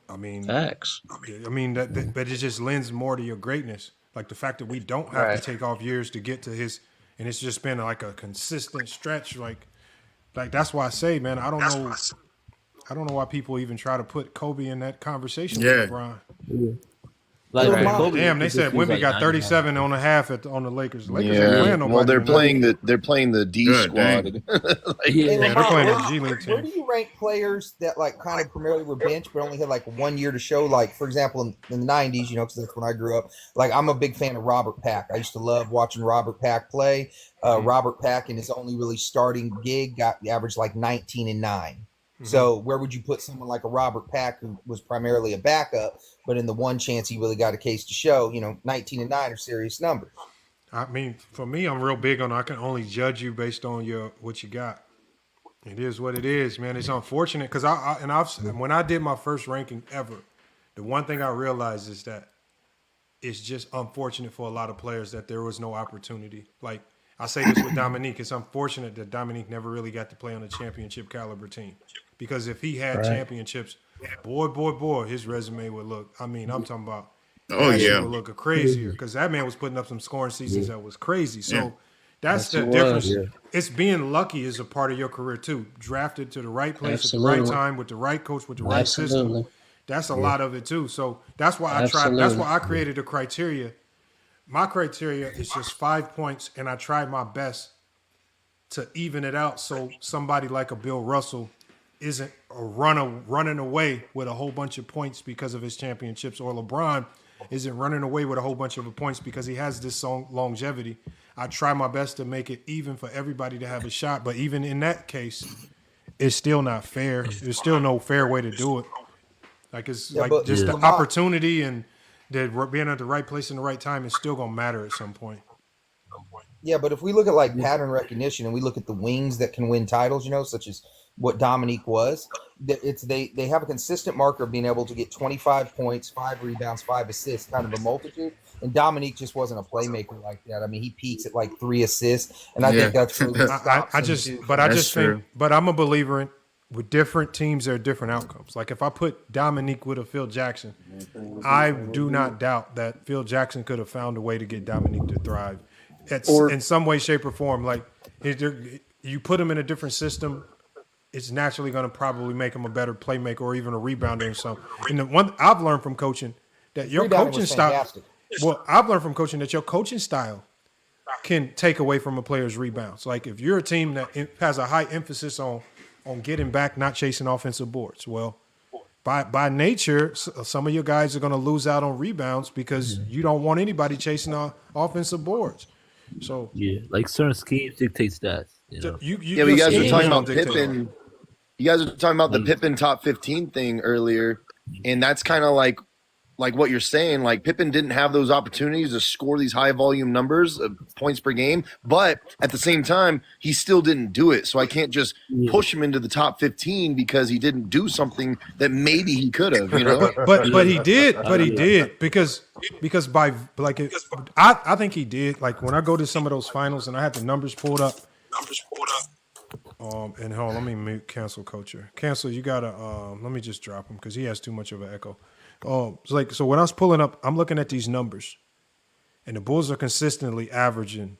I mean, Facts. I mean but it just lends more to your greatness. Like the fact that we don't have to Right. take off years to get to his, and it's just been like a consistent stretch. Like that's why I say, man, I don't know why people even try to put Kobe in that conversation Yeah. with LeBron. Like Well, for Mom- Kobe, Damn, they it just said feels Wemby like got 99. 37 on a half on the Lakers. The Lakers ain't Yeah. playing nobody. Well, they're tonight. playing the D Good, squad. dang. Like, Yeah, Hey, they're Lamont, playing where, the do G you, League where team. do you rank players that like kind of primarily were benched but only had like 1 year to show? Like, for example, in the 90s, because that's when I grew up. Like, I'm a big fan of Robert Pack. I used to love watching Robert Pack play. Robert Pack in his only really starting gig got averaged like 19 and 9. So where would you put someone like a Robert Pack who was primarily a backup, but in the one chance he really got a case to show, 19 and 9 are serious numbers. I mean, for me, I'm real big on I can only judge you based on what you got. It is what it is, man. It's unfortunate because when I did my first ranking ever, the one thing I realized is that it's just unfortunate for a lot of players that there was no opportunity. Like I say this with Dominique, it's unfortunate that Dominique never really got to play on a championship caliber team. Because if he had championships, boy, his resume would look. I mean, I'm talking about. Oh, that shit yeah. would look crazier because that man was putting up some scoring seasons that was crazy. So Yeah. that's the Yes, it difference. was. It's being lucky is a part of your career too. Drafted to the right place at the right Absolutely. time with the right coach with the right system. Absolutely. That's a lot of it too. So that's why That's Absolutely. why I created a criteria. My criteria is just 5 points, and I tried my best to even it out so somebody like a Bill Russell isn't running away with a whole bunch of points because of his championships, or LeBron isn't running away with a whole bunch of points because he has this longevity. I try my best to make it even for everybody to have a shot, but even in that case, it's still not fair. There's still no fair way to do it. Like it's but just the Lamont- opportunity and that being at the right place in the right time is still gonna matter at some point. Yeah, but if we look at like pattern recognition and we look at the wings that can win titles, such as what Dominique was, they have a consistent marker of being able to get 25 points, 5 rebounds, 5 assists, kind of a multitude. And Dominique just wasn't a playmaker like that. I mean, he peaks at like 3 assists, and I think that's really what stops him too. But I'm a believer in with different teams there are different outcomes. Like if I put Dominique with a Phil Jackson, I do not doubt that Phil Jackson could have found a way to get Dominique to thrive. In some way, shape, or form. Like you put him in a different system, it's naturally going to probably make him a better playmaker or even a rebounder or something. And the one I've learned from coaching that your Rebounding coaching was style. fantastic. Well, I've learned from coaching that your coaching style can take away from a player's rebounds. Like if you're a team that has a high emphasis on getting back, not chasing offensive boards. Well, by nature, some of your guys are going to lose out on rebounds because you don't want anybody chasing offensive boards. So Yeah, like certain schemes dictate stats. Yeah, but you guys were talking about dictate. Pippen. You guys were talking about the Pippen top 15 thing earlier, and that's kind of like what you're saying. Like Pippen didn't have those opportunities to score these high volume numbers of points per game, but at the same time, he still didn't do it. So I can't just push him into the top 15 because he didn't do something that maybe he could have. But he did. But he did because by like I think he did. Like when I go to some of those finals and I have the numbers pulled up. And hold on, let me mute cancel culture. Cancel, you gotta let me just drop him because he has too much of an echo. So when I was pulling up, I'm looking at these numbers, and the Bulls are consistently averaging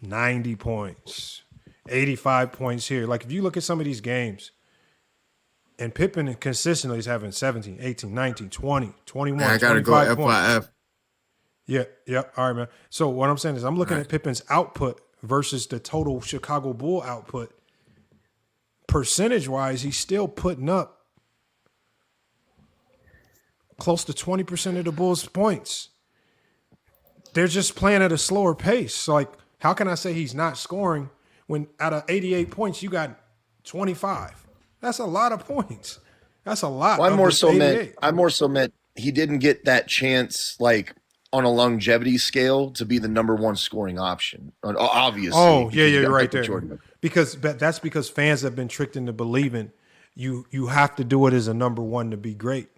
90 points, 85 points here. Like if you look at some of these games, and Pippen consistently is having 17, 18, 19, 20, 21, I gotta go 25 points. FYF. Yeah. All right, man. So what I'm saying is I'm looking at Pippen's output versus the total Chicago Bull output. Percentage-wise, he's still putting up close to 20% of the Bulls' points. They're just playing at a slower pace. So, like, how can I say he's not scoring when out of 88 points, you got 25? That's a lot of points. That's a lot. Well, I more so 88. meant he didn't get that chance like on a longevity scale to be the number one scoring option. Obviously. Oh, yeah, because you you're got right Michael there. Jordan. But that's because fans have been tricked into believing you have to do it as a number one to be great.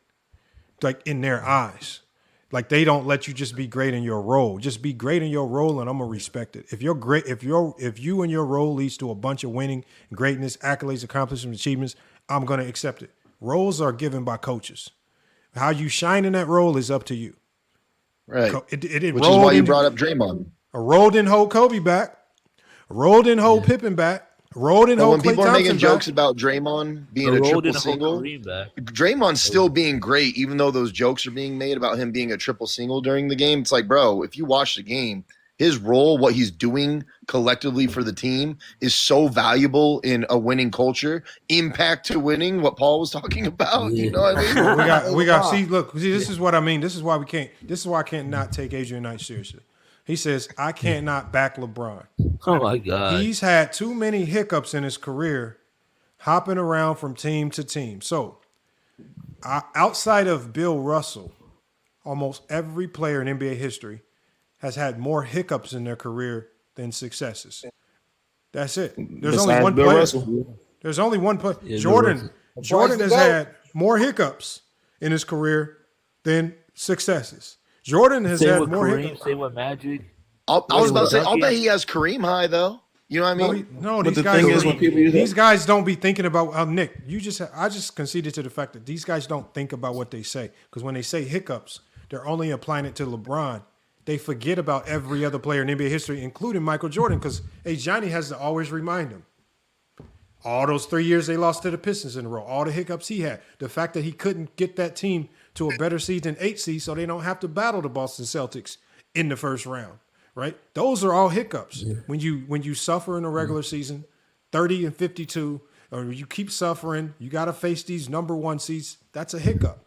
Like in their eyes. Like they don't let you just be great in your role. Just be great in your role and I'm gonna respect it. If you're great, if you and your role leads to a bunch of winning, greatness, accolades, accomplishments, achievements, I'm gonna accept it. Roles are given by coaches. How you shine in that role is up to you. Right. Which is why you brought up Draymond. A role didn't hold Kobe back. A role didn't hold Pippen back. A role didn't hold When Klay people are Thompson making back. jokes about Draymond being a triple single, Draymond's still being great, even though those jokes are being made about him being a triple single during the game. It's like, bro, if you watch the game, his role, what he's doing collectively for the team is so valuable in a winning culture. Impact to winning, what Paul was talking about. You know what I mean? we got see, this is what I mean. This is why I can't not take Adrian Knight seriously. He says, I can't not back LeBron. Oh my God. He's had too many hiccups in his career hopping around from team to team. So outside of Bill Russell, almost every player in NBA history has had more hiccups in their career than successes. That's it. There's only one Bill player. Russell. There's only one player. Yeah, Jordan has go. had more hiccups in his career than successes. Jordan has Same had with more Kareem, hiccups. same with Magic. I was about to say, I'll Duncan. bet he has Kareem high, though. You know what I mean? No, But these the guys. thing is, when people use These that- guys don't be thinking about. Nick, I just conceded to the fact that these guys don't think about what they say, because when they say hiccups, they're only applying it to LeBron. They forget about every other player in NBA history, including Michael Jordan, because Johnny has to always remind him. All those 3 years they lost to the Pistons in a row, all the hiccups he had, the fact that he couldn't get that team to a better seed than 8 seed, so they don't have to battle the Boston Celtics in the first round. Right? Those are all hiccups. Yeah. When you suffer in the regular season, 30 and 52, or you keep suffering, you got to face these number one seeds. That's a hiccup,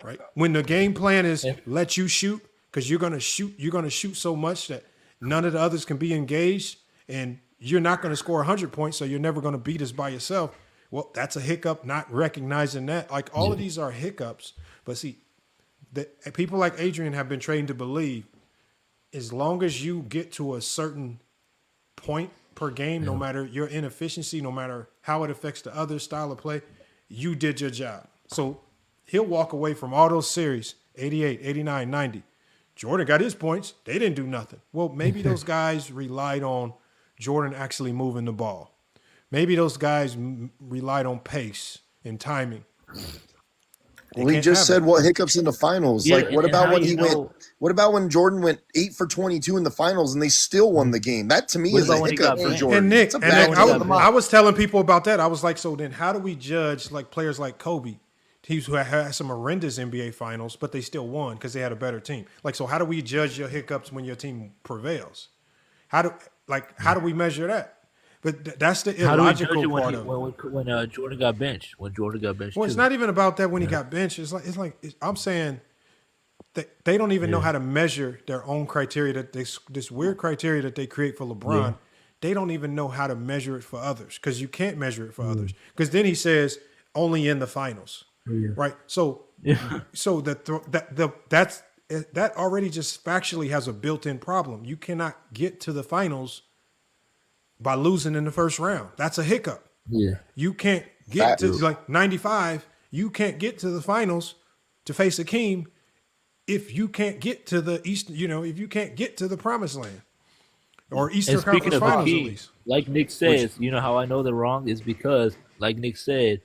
right? When the game plan is let you shoot, because you're gonna shoot so much that none of the others can be engaged, and you're not going to score 100 points, so you're never going to beat us by yourself. Well, that's a hiccup. Not recognizing that, like all of these are hiccups. But see, people like Adrian have been trained to believe, as long as you get to a certain point per game, no matter your inefficiency, no matter how it affects the other style of play, you did your job. So he'll walk away from all those series, 88, 89, 90. Jordan got his points. They didn't do nothing. Well, maybe those guys relied on Jordan actually moving the ball. Maybe those guys relied on pace and timing. Well, he just said what hiccups in the finals. Yeah, like, what about when he know, went? What about when Jordan went 8 for 22 in the finals and they still won the game? That to me is a hiccup for Jordan. And Nick, It's a bad game. I was telling people about that. I was like, so then how do we judge like players like Kobe, who had some horrendous NBA finals, but they still won because they had a better team? Like, so how do we judge your hiccups when your team prevails? How do we measure that? But that's the illogical part of it. When Jordan got benched. Well, it's not even about that when he got benched. I'm saying that they don't even know how to measure their own criteria. That this weird criteria that they create for LeBron, they don't even know how to measure it for others, because you can't measure it for others. Because then he says only in the finals, right? So, so that already just factually has a built-in problem. You cannot get to the finals by losing in the first round. That's a hiccup. Yeah. You can't get to like 95. You can't get to the finals to face Hakeem if you can't get to the East, if you can't get to the promised land or Eastern Conference Finals Hakeem, at least. Like Nick says, you know how I know they're wrong is because, like Nick said,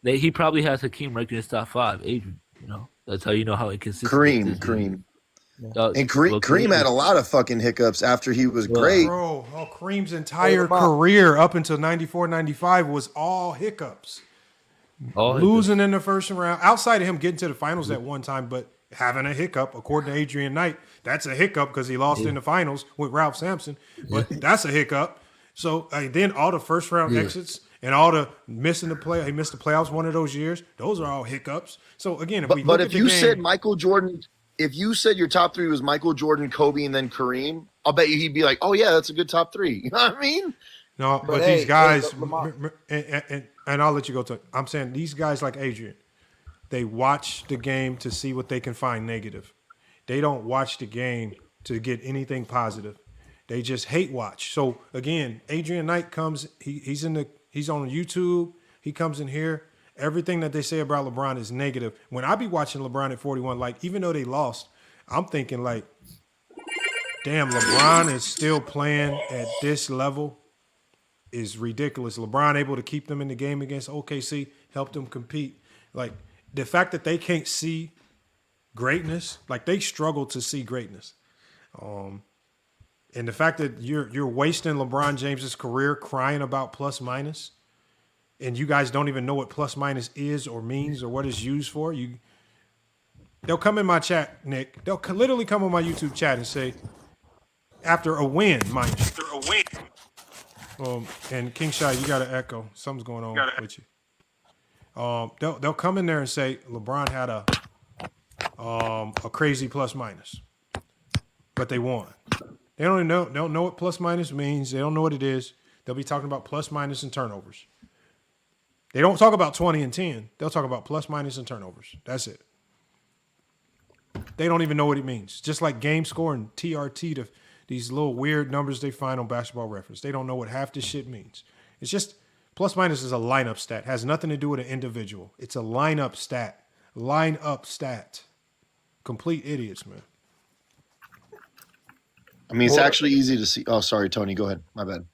he probably has Hakeem ranking in his top 5. Adrian, that's how you know how inconsistent. Kareem. And Kareem had a lot of fucking hiccups after he was great. Bro, Kareem's entire career up until 94, 95 was all hiccups. Losing in the first round, outside of him getting to the finals at one time, but having a hiccup, according to Adrian Knight, that's a hiccup because he lost in the finals with Ralph Sampson, but that's a hiccup. So then all the first round exits and all the missing the play, he missed the playoffs one of those years. Those are all hiccups. So again, if you said Michael Jordan, if you said your top 3 was Michael Jordan, Kobe, and then Kareem, I'll bet you he'd be like, oh yeah, that's a good top 3. You know what I mean? No, but these guys, and I'll let you go to it. I'm saying these guys like Adrian, they watch the game to see what they can find negative. they don't watch the game to get anything positive. They just hate watch. So again, Adrian Knight comes. He's on YouTube. He comes in here. Everything that they say about LeBron is negative. When I be watching LeBron at 41, like even though they lost, I'm thinking like, damn, LeBron is still playing at this level is ridiculous. LeBron able to keep them in the game against OKC, help them compete. Like the fact that they can't see greatness, like they struggle to see greatness. And the fact that you're wasting LeBron James's career crying about plus minus, and you guys don't even know what plus minus is or means or what it's used for. They'll come in my chat, Nick. They'll literally come on my YouTube chat and say, after a win, mind you. After a win. And King Shy, you got an echo. Something's going on with you. They'll come in there and say LeBron had a crazy plus minus, but they won. They don't know what plus minus means. They don't know what it is. They'll be talking about plus minus and turnovers. They don't talk about 20 and 10. They'll talk about plus minus and turnovers. That's it. They don't even know what it means. Just like game score and TRT, these little weird numbers they find on Basketball Reference. They don't know what half this shit means. It's just plus minus is a lineup stat. Has nothing to do with an individual. It's a lineup stat. Lineup stat. Complete idiots, man. I mean, it's actually easy to see. Oh, sorry, Tony. Go ahead. My bad.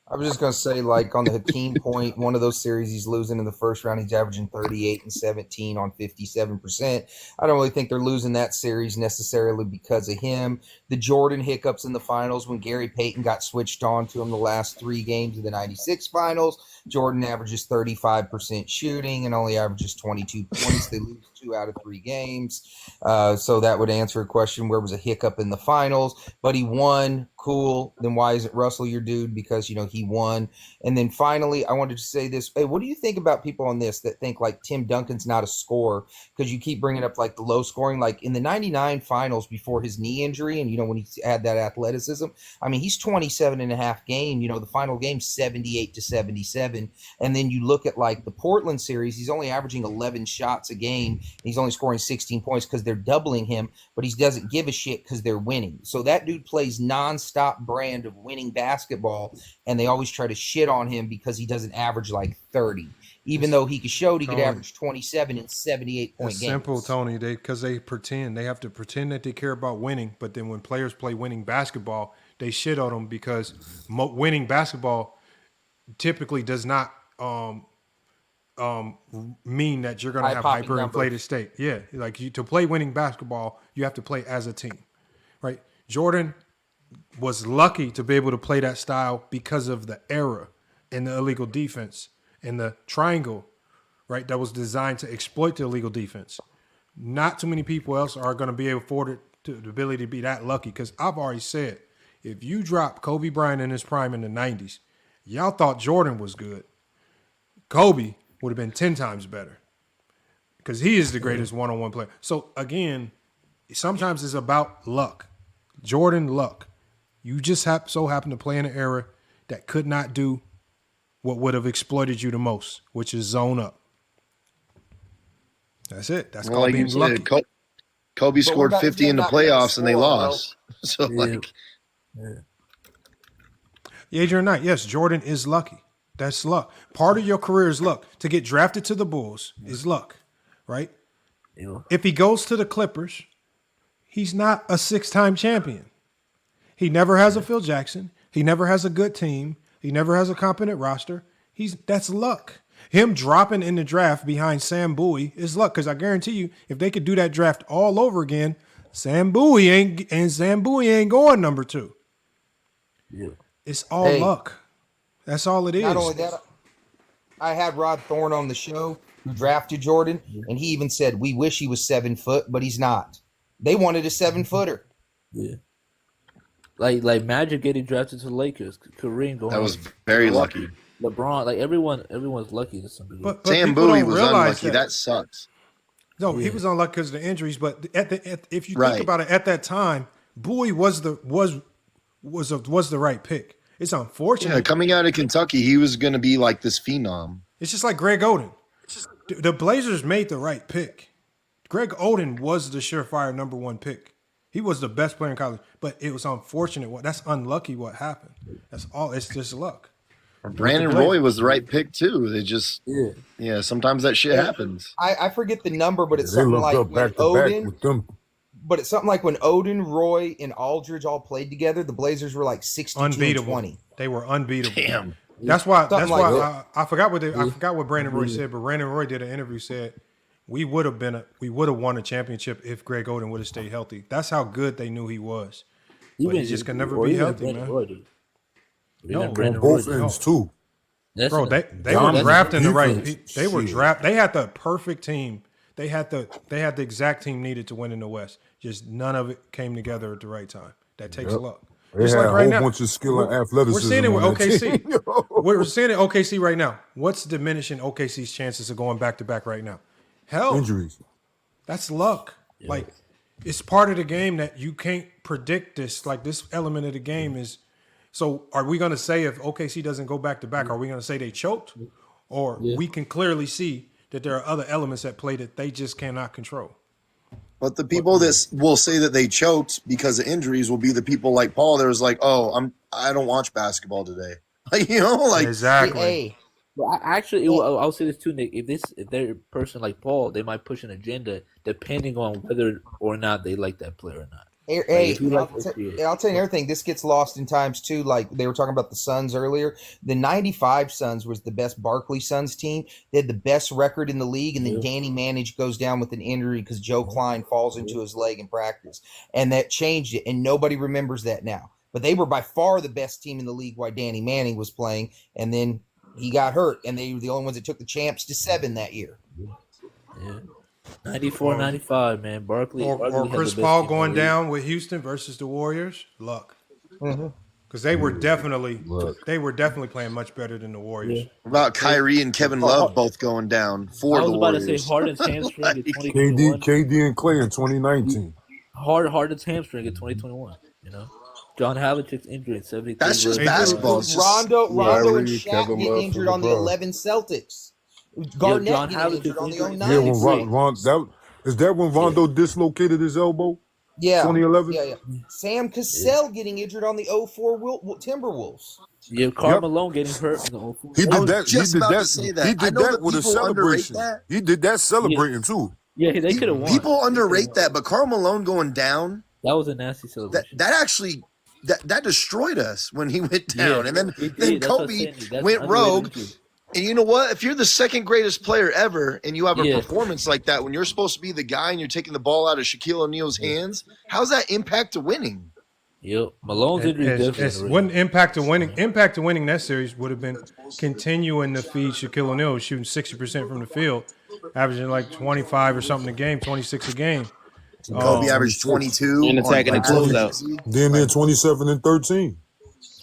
I was just going to say, like, on the Hakeem point, one of those series he's losing in the first round, he's averaging 38 and 17 on 57%. I don't really think they're losing that series necessarily because of him. The Jordan hiccups in the finals when Gary Payton got switched on to him the last 3 games of the 96 finals. Jordan averages 35% shooting and only averages 22 points. They lose 2 out of 3 games. So that would answer a question, where was a hiccup in the finals? But he won. Cool. Then why isn't Russell your dude? Because, he won. And then finally, I wanted to say this. Hey, what do you think about people on this that think like Tim Duncan's not a scorer? Because you keep bringing up like the low scoring, like in the 99 finals before his knee injury. And, when he had that athleticism, I mean, he's 27 and a half game, the final game 78 to 77. And then you look at like the Portland series, he's only averaging 11 shots a game. He's only scoring 16 points because they're doubling him, but he doesn't give a shit because they're winning. So that dude plays nonstop brand of winning basketball, and they always try to shit on him because he doesn't average like 30, even though he could average 27 in 78-point games. Simple, Tony. Because they pretend. They have to pretend that they care about winning, but then when players play winning basketball, they shit on them because winning basketball typically does not mean that you're going to have hyperinflated state. Yeah, like to play winning basketball, you have to play as a team, right? Jordan was lucky to be able to play that style because of the era and the illegal defense and the triangle, right, that was designed to exploit the illegal defense. Not too many people else are going to be afforded to the ability to be that lucky, because I've already said, if you drop Kobe Bryant in his prime in the 90s, y'all thought Jordan was good. Kobe would have been 10 times better because he is the greatest one-on-one player. So, again, sometimes it's about luck. Jordan luck. You just so happen to play in an era that could not do what would have exploited you the most, which is zone up. That's it. That's called being lucky. Kobe scored 50 in the playoffs and they lost. So, Adrian Knight, yes, Jordan is lucky. That's luck. Part of your career is luck. To get drafted to the Bulls is luck, right? Yeah. If he goes to the Clippers, he's not a 6-time champion. He never has a Phil Jackson. He never has a good team. He never has a competent roster. That's luck. Him dropping in the draft behind Sam Bowie is luck, because I guarantee you, if they could do that draft all over again, Sam Bowie ain't going number 2. Yeah. It's all luck. That's all it is. Not only that, I had Rod Thorne on the show who drafted Jordan, and he even said, we wish he was 7 foot, but he's not. They wanted a 7-footer. Yeah. Like Magic getting drafted to the Lakers, Kareem going. That was very lucky. LeBron, like everyone's lucky to some degree. But Sam Bowie was unlucky. That sucks. No, he was unlucky because of the injuries. But if you think about it, at that time, Bowie was the right pick. It's unfortunate. Yeah, coming out of Kentucky, he was going to be like this phenom. It's just like Greg Oden. The Blazers made the right pick. Greg Oden was the surefire number 1 pick. He was the best player in college, but it was unfortunate. That's unlucky what happened. That's all. It's just luck. Brandon Roy was the right pick too. They just sometimes that shit happens. I forget the number, but it's They something looked like up when back to back Odin. with them. But it's something like when Odin, Roy, and Aldridge all played together, the Blazers were like 62-20. They were unbeatable. Damn. That's why. Something That's like why that. I forgot what I forgot what Brandon Roy said. But Brandon Roy did an interview, said we would have won a championship if Greg Oden would have stayed healthy. That's how good they knew he was. But he just could never be healthy, man. No, on both ends too. Bro, they were drafting the right. They were draft. They had the perfect team. They had the exact team needed to win in the West. Just none of it came together at the right time. That takes luck. They Just had like a right whole now, bunch of skill and athleticism. we're seeing it with on that OKC. team. We're seeing it OKC right now. What's diminishing OKC's chances of going back to back right now? Hell, Injuries. That's luck. Yeah. Like it's part of the game that you can't predict this. Like this element of the game is. So are we going to say if OKC doesn't go back to back, are we going to say they choked, or we can clearly see that there are other elements at play that they just cannot control? But the people that will say that they choked because of injuries will be the people like Paul. That was like, "Oh, I don't watch basketball today." Like exactly. Hey. Well, I'll say this too, Nick. If they're a person like Paul, they might push an agenda depending on whether or not they like that player or not. Hey, I'll tell you everything. This gets lost in times too. Like they were talking about the Suns earlier. The '95 Suns was the best Barkley Suns team. They had the best record in the league, and then Danny Manage goes down with an injury because Joe Klein falls into his leg in practice, and that changed it. And nobody remembers that now. But they were by far the best team in the league while Danny Manning was playing, and then he got hurt, and they were the only ones that took the champs to 7 that year. Yeah. 94, 95, man. Barkley or Chris Paul going down with Houston versus the Warriors. Luck, because they were definitely playing much better than the Warriors. What about Kyrie and Kevin Love both going down for the Warriors? I was about to say Harden's hamstring in 2021. KD and Clay in 2019. Harden's hamstring in 2021. You know, John Havlicek's injury in 73. That's just basketball. Rondo and Kyrie, Shaq Kevin get Love injured for on the LeBron. 11 Celtics. Garnett John getting Havlicek injured on the injury. 09. Yeah, is that when Rondo dislocated his elbow? Yeah, 2011. Yeah. Sam Cassell getting injured on the 04 Timberwolves. Yeah, Karl Malone getting hurt in the 04. He did that. just He did about to that. say that. He I did know that that with a people underrate celebration. that. He did that celebrating too. Yeah, they could have won. People underrate that, but Karl Malone going down. That was a nasty celebration. That actually that destroyed us when he went down, Yeah, and then it did. That's what I'm Kobe saying. That's went underrated rogue. too. And you know what? If you're the second greatest player ever, and you have a Yeah. performance like that, when you're supposed to be the guy and you're taking the ball out of Shaquille O'Neal's hands, how's that impact to winning? Yep, Malone's injury is different. Wouldn't impact to winning. Impact to winning that series would have been continuing to feed Shaquille O'Neal, shooting 60% from the field, averaging like 25 or something a game, 26 a game. Kobe averaged 22 and attacking the closeout. Then 27 and 13.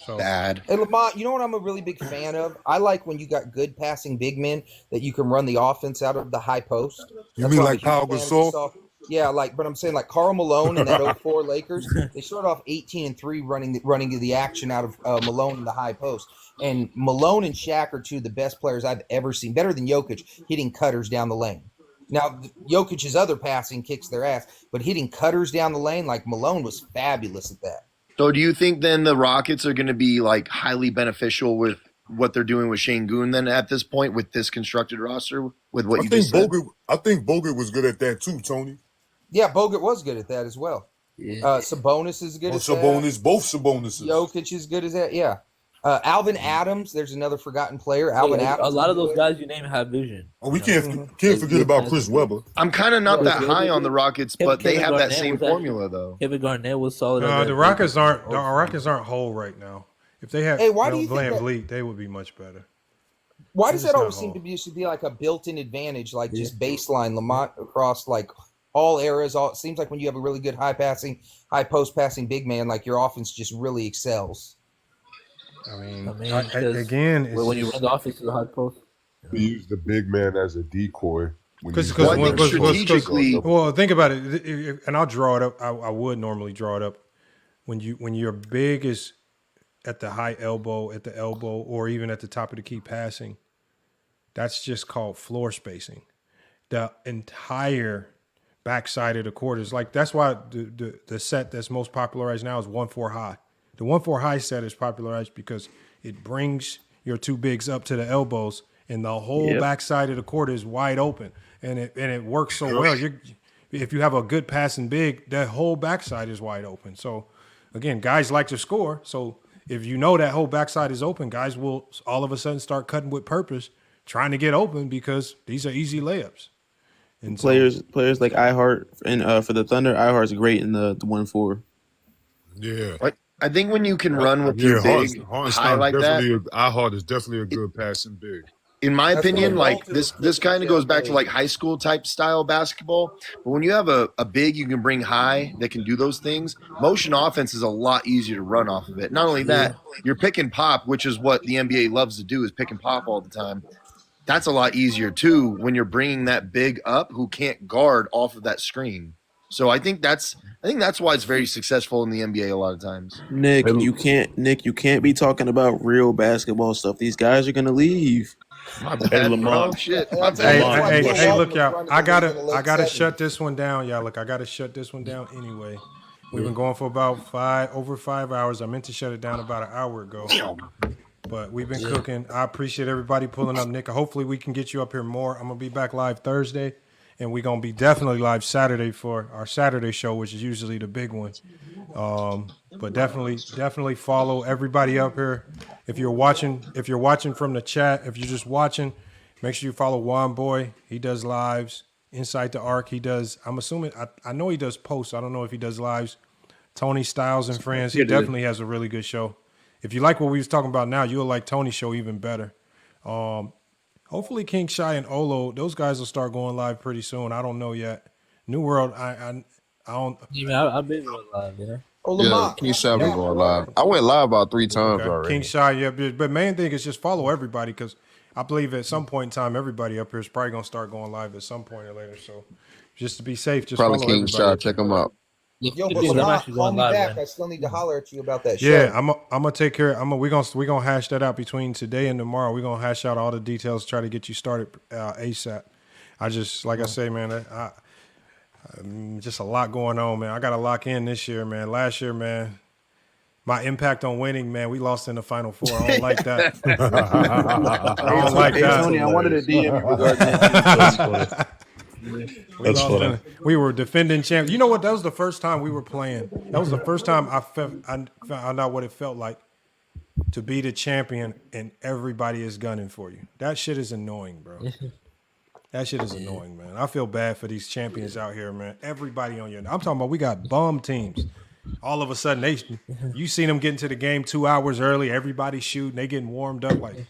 So. Bad. Hey, Lamont, you know what I'm a really big fan of? I like when you got good passing big men that you can run the offense out of the high post. You That's mean why like I'm a Pau huge fan of Gasol? Yeah, but I'm saying like Karl Malone and that 04 Lakers, they started off 18-3 running the action out of Malone in the high post. And Malone and Shaq are two of the best players I've ever seen, better than Jokic, hitting cutters down the lane. Now, Jokic's other passing kicks their ass, but hitting cutters down the lane, like Malone was fabulous at that. So do you think then the Rockets are going to be like highly beneficial with what they're doing with Şengün then at this point with this constructed roster with what you just said? I think Bogut was good at that too, Tony. Yeah, Bogut was good at that as well. Yeah. Sabonis is good at Sabonis, that. both Sabonises. Jokic is good as that, yeah. Alvin Adams, there's another forgotten player. Alvin Adams. A lot of those guys you name have vision. Oh, we can't forget about Chris Webber. I'm kind of not that high on the Rockets, but they have that same formula though. Kevin Garnett was solid. The Rockets aren't whole right now. If they had Van Vliet, they would be much better. Why does that always seem to be like a built-in advantage, like just baseline Lamont across like all eras? It seems like when you have a really good high post passing big man, like your offense just really excels. I mean again, when you run the offense to the high post, we use the big man as a decoy. Strategically, well, think about it, and I'll draw it up. I would normally draw it up when your big is at the high elbow, at the elbow, or even at the top of the key passing. That's just called floor spacing. The entire backside of the court is like, that's why the set that's most popularized now is 1-4 high. The 1-4 high set is popularized because it brings your two bigs up to the elbows and the whole backside of the court is wide open. And it works so well. If you have a good passing big, that whole backside is wide open. So again, guys like to score. So if you know that whole backside is open, guys will all of a sudden start cutting with purpose, trying to get open because these are easy layups. And players like iHeart and for the Thunder, iHeart's great in the 1-4. Yeah. Like, I think when you can run with your big high like that, iHeart is definitely a good passing big. in my opinion, like this kind of goes back to like high school type style basketball. But when you have a big you can bring high that can do those things, motion offense is a lot easier to run off of it. Not only that, you're pick and pop, which is what the NBA loves to do, is pick and pop all the time. That's a lot easier too when you're bringing that big up who can't guard off of that screen. So I think that's why it's very successful in the NBA a lot of times. Nick, you can't be talking about real basketball stuff. These guys are gonna leave. My bad, bro. Shit. My bad. Hey, look, y'all. I gotta shut this one down, y'all. Look, I gotta shut this one down anyway. We've been going for about over 5 hours. I meant to shut it down about an hour ago. But we've been cooking. I appreciate everybody pulling up, Nick. Hopefully we can get you up here more. I'm going to be back live Thursday, and we're going to be definitely live Saturday for our Saturday show, which is usually the big one. But definitely follow everybody up here. If you're watching from the chat, if you're just watching, make sure you follow Juan Boy. He does lives. Inside the Arc, he does. I'm assuming, I know he does posts. I don't know if he does lives. Tony Styles and Friends, he definitely has a really good show. If you like what we was talking about now, you'll like Tony's show even better. Hopefully King Shy and Olo, those guys will start going live pretty soon. I don't know yet. New World, I don't. Yeah, I've been going live, you know. Yeah, King Shy been going live. I went live about 3 times already. King Shy, yeah, but main thing is just follow everybody because I believe at some point in time, everybody up here is probably gonna start going live at some point or later. So just to be safe, just probably follow King everybody. Shy. Check them out. Yo, but Lamont, call me back. I still need to holler at you about that show. Yeah, I'm gonna take care. We're gonna hash that out between today and tomorrow. We're gonna hash out all the details, try to get you started ASAP. I just I say, man, just a lot going on, man. I got to lock in this year, man. Last year, man, my impact on winning, man, we lost in the Final Four. I don't like that. I don't like that. Tony, I wanted to DM you regarding that. We were defending champ. You know what? That was the first time we were playing. That was the first time I found out what it felt like to be the champion and everybody is gunning for you. That shit is annoying, bro. That shit is annoying, man. I feel bad for these champions out here, man. Everybody on your. I'm talking about we got bum teams. All of a sudden, you seen them getting to the game 2 hours early. Everybody shooting. They getting warmed up like.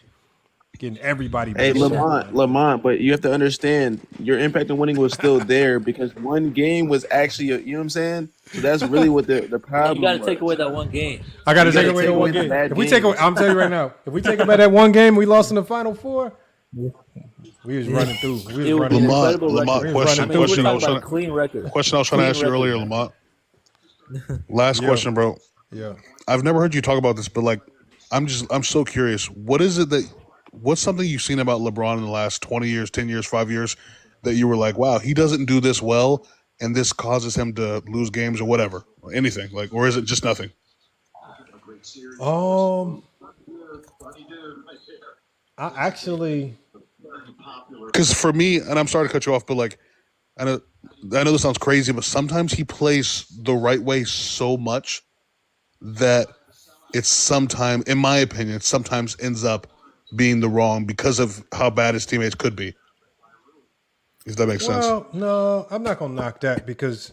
Getting everybody. Hey, Lamont, but you have to understand your impact on winning was still there because one game was actually, you know what I'm saying? So that's really what the problem. You got to take away that one game. I got to take away the one game. If we take away, I'm telling you right now, if we take away that one game, we lost in the Final Four. We was running through. Lamont, question I was trying to ask you earlier, Lamont. Last question, bro. Yeah. I've never heard you talk about this, but like, I'm so curious. What's something you've seen about LeBron in the last 20 years, 10 years, 5 years that you were like, wow, he doesn't do this well and this causes him to lose games or whatever, or anything, like, or is it just nothing? I actually, because for me, and I'm sorry to cut you off, but like, I know this sounds crazy, but sometimes he plays the right way so much that it's sometimes, in my opinion, sometimes ends up being the wrong because of how bad his teammates could be. If that makes sense. Well, no, I'm not going to knock that because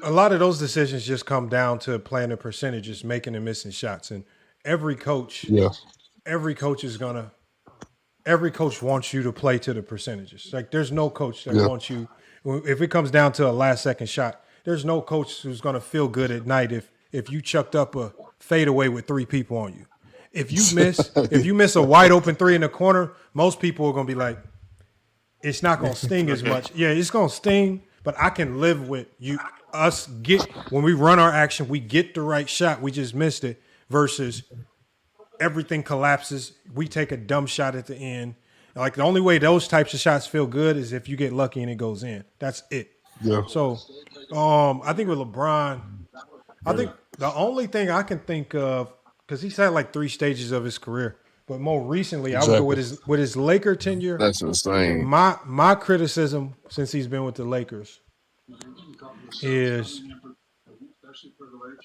a lot of those decisions just come down to playing the percentages, making and missing shots. And every coach wants you to play to the percentages. Like there's no coach that wants you, if it comes down to a last second shot, there's no coach who's going to feel good at night if you chucked up a fadeaway with 3 people on you. If you miss a wide open 3 in the corner, most people are gonna be like, it's not gonna sting as much. Yeah, it's gonna sting, but I can live with us when we run our action, we get the right shot, we just missed it, versus everything collapses. We take a dumb shot at the end. Like the only way those types of shots feel good is if you get lucky and it goes in. That's it. Yeah. So, I think with LeBron, I think the only thing I can think of, because he's had like 3 stages of his career, but more recently, I would go with his Laker tenure. That's insane. My criticism since he's been with the Lakers is,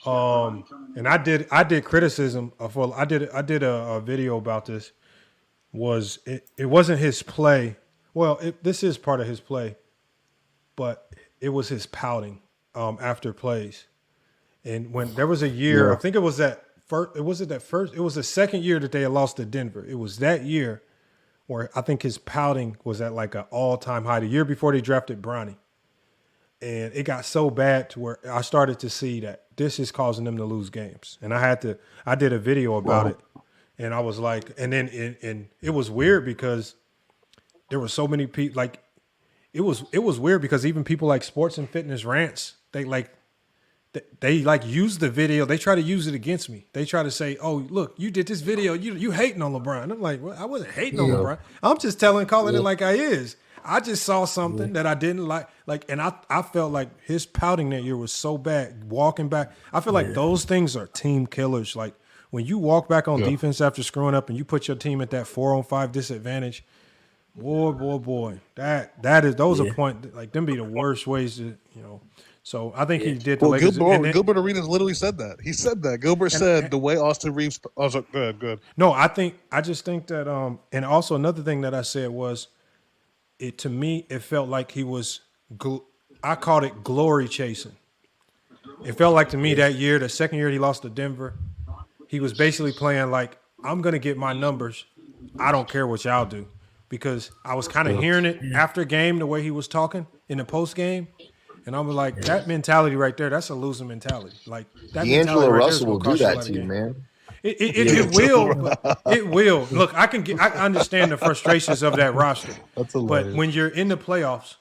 and I did criticism of, well, I did a video about this. Was it wasn't his play? Well, this is part of his play, but it was his pouting after plays. And when there was a year, I think it was that first. It wasn't that first. It was the second year that they had lost to Denver. It was that year where I think his pouting was at like an all-time high. The year before they drafted Bronny, and it got so bad to where I started to see that this is causing them to lose games. And I did a video about it, and I was like, and then it was weird because there were so many people. Like it was weird because even people like Sports and Fitness Rants, they use the video. They try to use it against me. They try to say, "Oh, look, you did this video. You hating on LeBron." I'm like, well, I wasn't hating on LeBron. I'm just calling it like I is. I just saw something that I didn't like, and I felt like his pouting that year was so bad. Walking back, I feel like those things are team killers. Like when you walk back on defense after screwing up and you put your team at that 4-on-5 disadvantage. Boy, those are point like them be the worst ways to So I think he did. The Lakers, Gilbert Arenas literally said that. He said that. Gilbert said the way Austin Reeves. I was like, good. No, I just think that. And also another thing that I said was, to me it felt like he was. I called it glory chasing. It felt like to me that year, the second year he lost to Denver, he was basically playing like, I'm gonna get my numbers. I don't care what y'all do, because I was kind of hearing it after game the way he was talking in the post game. And I was like, that mentality right there, that's a losing mentality. Like that D'Angelo right Russell will do that to you, man. It will. It will. Look, I understand the frustrations of that roster. But when you're in the playoffs,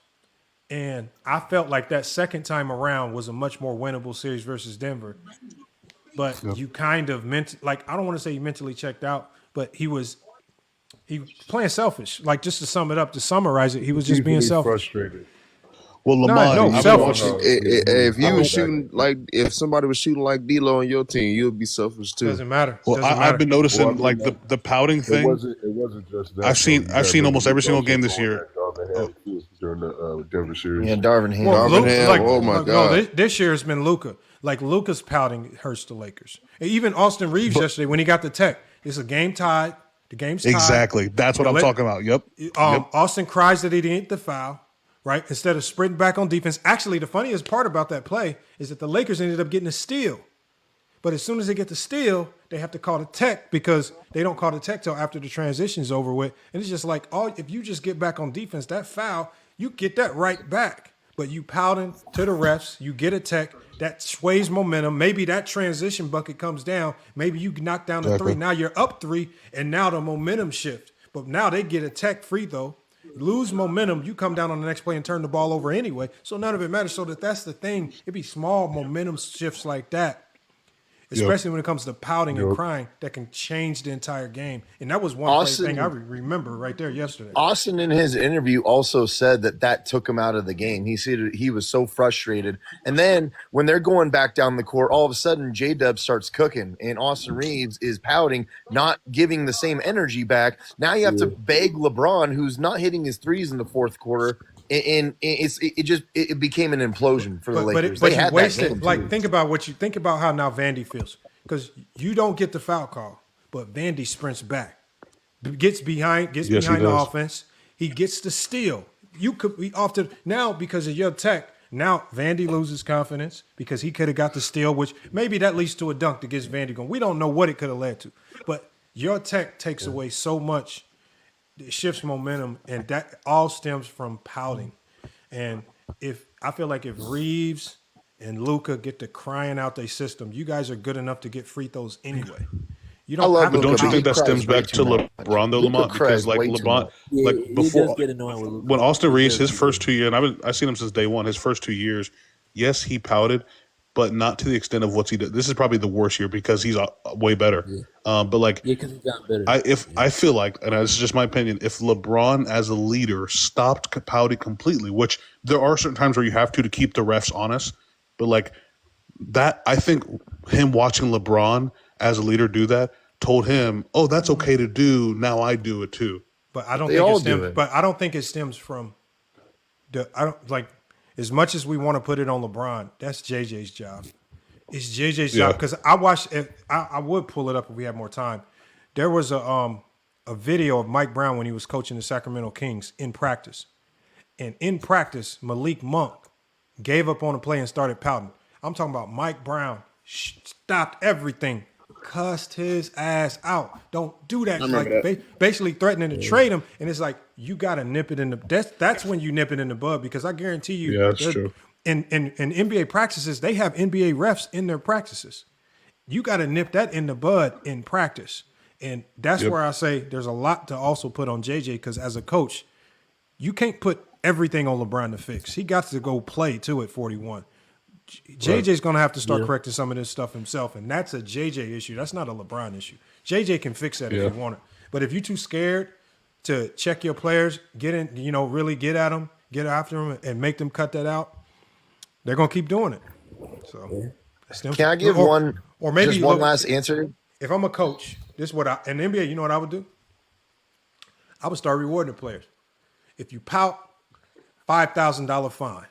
and I felt like that second time around was a much more winnable series versus Denver. But you kind of I don't want to say he mentally checked out, but he was playing selfish. Like, just to sum it up, to summarize it, he was just being selfish. Frustrated. Well, Lamar, selfish. If you were shooting if somebody was shooting like D'Lo on your team, you'd be selfish too. Doesn't matter. Well, I've been noticing like the pouting thing. It wasn't just that. I've seen almost every single game this year. During the Denver series. Yeah, Darvin Ham. Oh my God. No, this year it's been Luka. Like Luka's pouting hurts the Lakers. And even Austin Reeves yesterday when he got the tech, it's a game tied. The game's tied. Exactly. That's what I'm talking about. Yep. Austin cries that he didn't get the foul. Right? Instead of sprinting back on defense. Actually, the funniest part about that play is that the Lakers ended up getting a steal. But as soon as they get the steal, they have to call the tech, because they don't call the tech till after the transition's over with. And it's just like, if you just get back on defense, that foul, you get that right back. But you pouting to the refs, you get a tech, that sways momentum. Maybe that transition bucket comes down. Maybe you knock down the 3. Now you're up 3, and now the momentum shift. But now they get a tech free throw. Lose momentum, you come down on the next play and turn the ball over anyway. So none of it matters. So that's the thing. It'd be small momentum shifts like that, especially when it comes to pouting and crying, that can change the entire game. And that was one thing I remember right there yesterday. Austin, in his interview, also said that took him out of the game. He said he was so frustrated. And then when they're going back down the court, all of a sudden J-Dub starts cooking, and Austin Reeves is pouting, not giving the same energy back. Now you have to beg LeBron, who's not hitting his threes in the fourth quarter. And it became an implosion for the Lakers. But you wasted. Like, think about how now Vandy feels, because you don't get the foul call, but Vandy sprints back, gets behind the offense. He gets the steal. Now because of your tech. Now Vandy loses confidence because he could have got the steal, which maybe that leads to a dunk that gets Vandy going. We don't know what it could have led to, but your tech takes away so much. It shifts momentum, and that all stems from pouting. And I feel like if Reeves and Luka get to crying out their system, you guys are good enough to get free throws anyway. You don't have but don't you think that pout. stems back to LeBron though, Lamont? Because like LeBron, like before, when Austin Reeves, his first 2 years, and I've seen him since day one. His first 2 years, yes, he pouted, but not to the extent of what's he did. This is probably the worst year because he's way better. But like, because he got better. I feel like, and this is just my opinion, if LeBron as a leader stopped pouting completely, which there are certain times where you have to keep the refs honest, but like that, I think him watching LeBron as a leader do that told him, oh, that's okay to do. Now I do it too. But I don't think it stems. But I don't think it stems from I don't like as much as we want to put it on LeBron. That's JJ's job. It's JJ's job because I watched. I would pull it up if we had more time. There was a video of Mike Brown when he was coaching the Sacramento Kings in practice, and in practice, Malik Monk gave up on the play and started pouting. I'm talking about Mike Brown stopped everything, cussed his ass out. Don't do that. Like basically threatening to trade him, and it's like you got to nip it in the. That's when you nip it in the bud because I guarantee you. Yeah, that's true. In NBA practices, they have NBA refs in their practices. You got to nip that in the bud in practice, and that's where I say there's a lot to also put on JJ because as a coach, you can't put everything on LeBron to fix. He got to go play too at 41. JJ's going to have to start correcting some of this stuff himself, and that's a JJ issue. That's not a LeBron issue. JJ can fix that if he wanted. But if you're too scared to check your players, get in, really get at them, get after them, and make them cut that out, they're going to keep doing it. So, can I give one last answer? If I'm a coach, this is what in the NBA, you know what I would do? I would start rewarding the players. If you pout, $5,000 fine.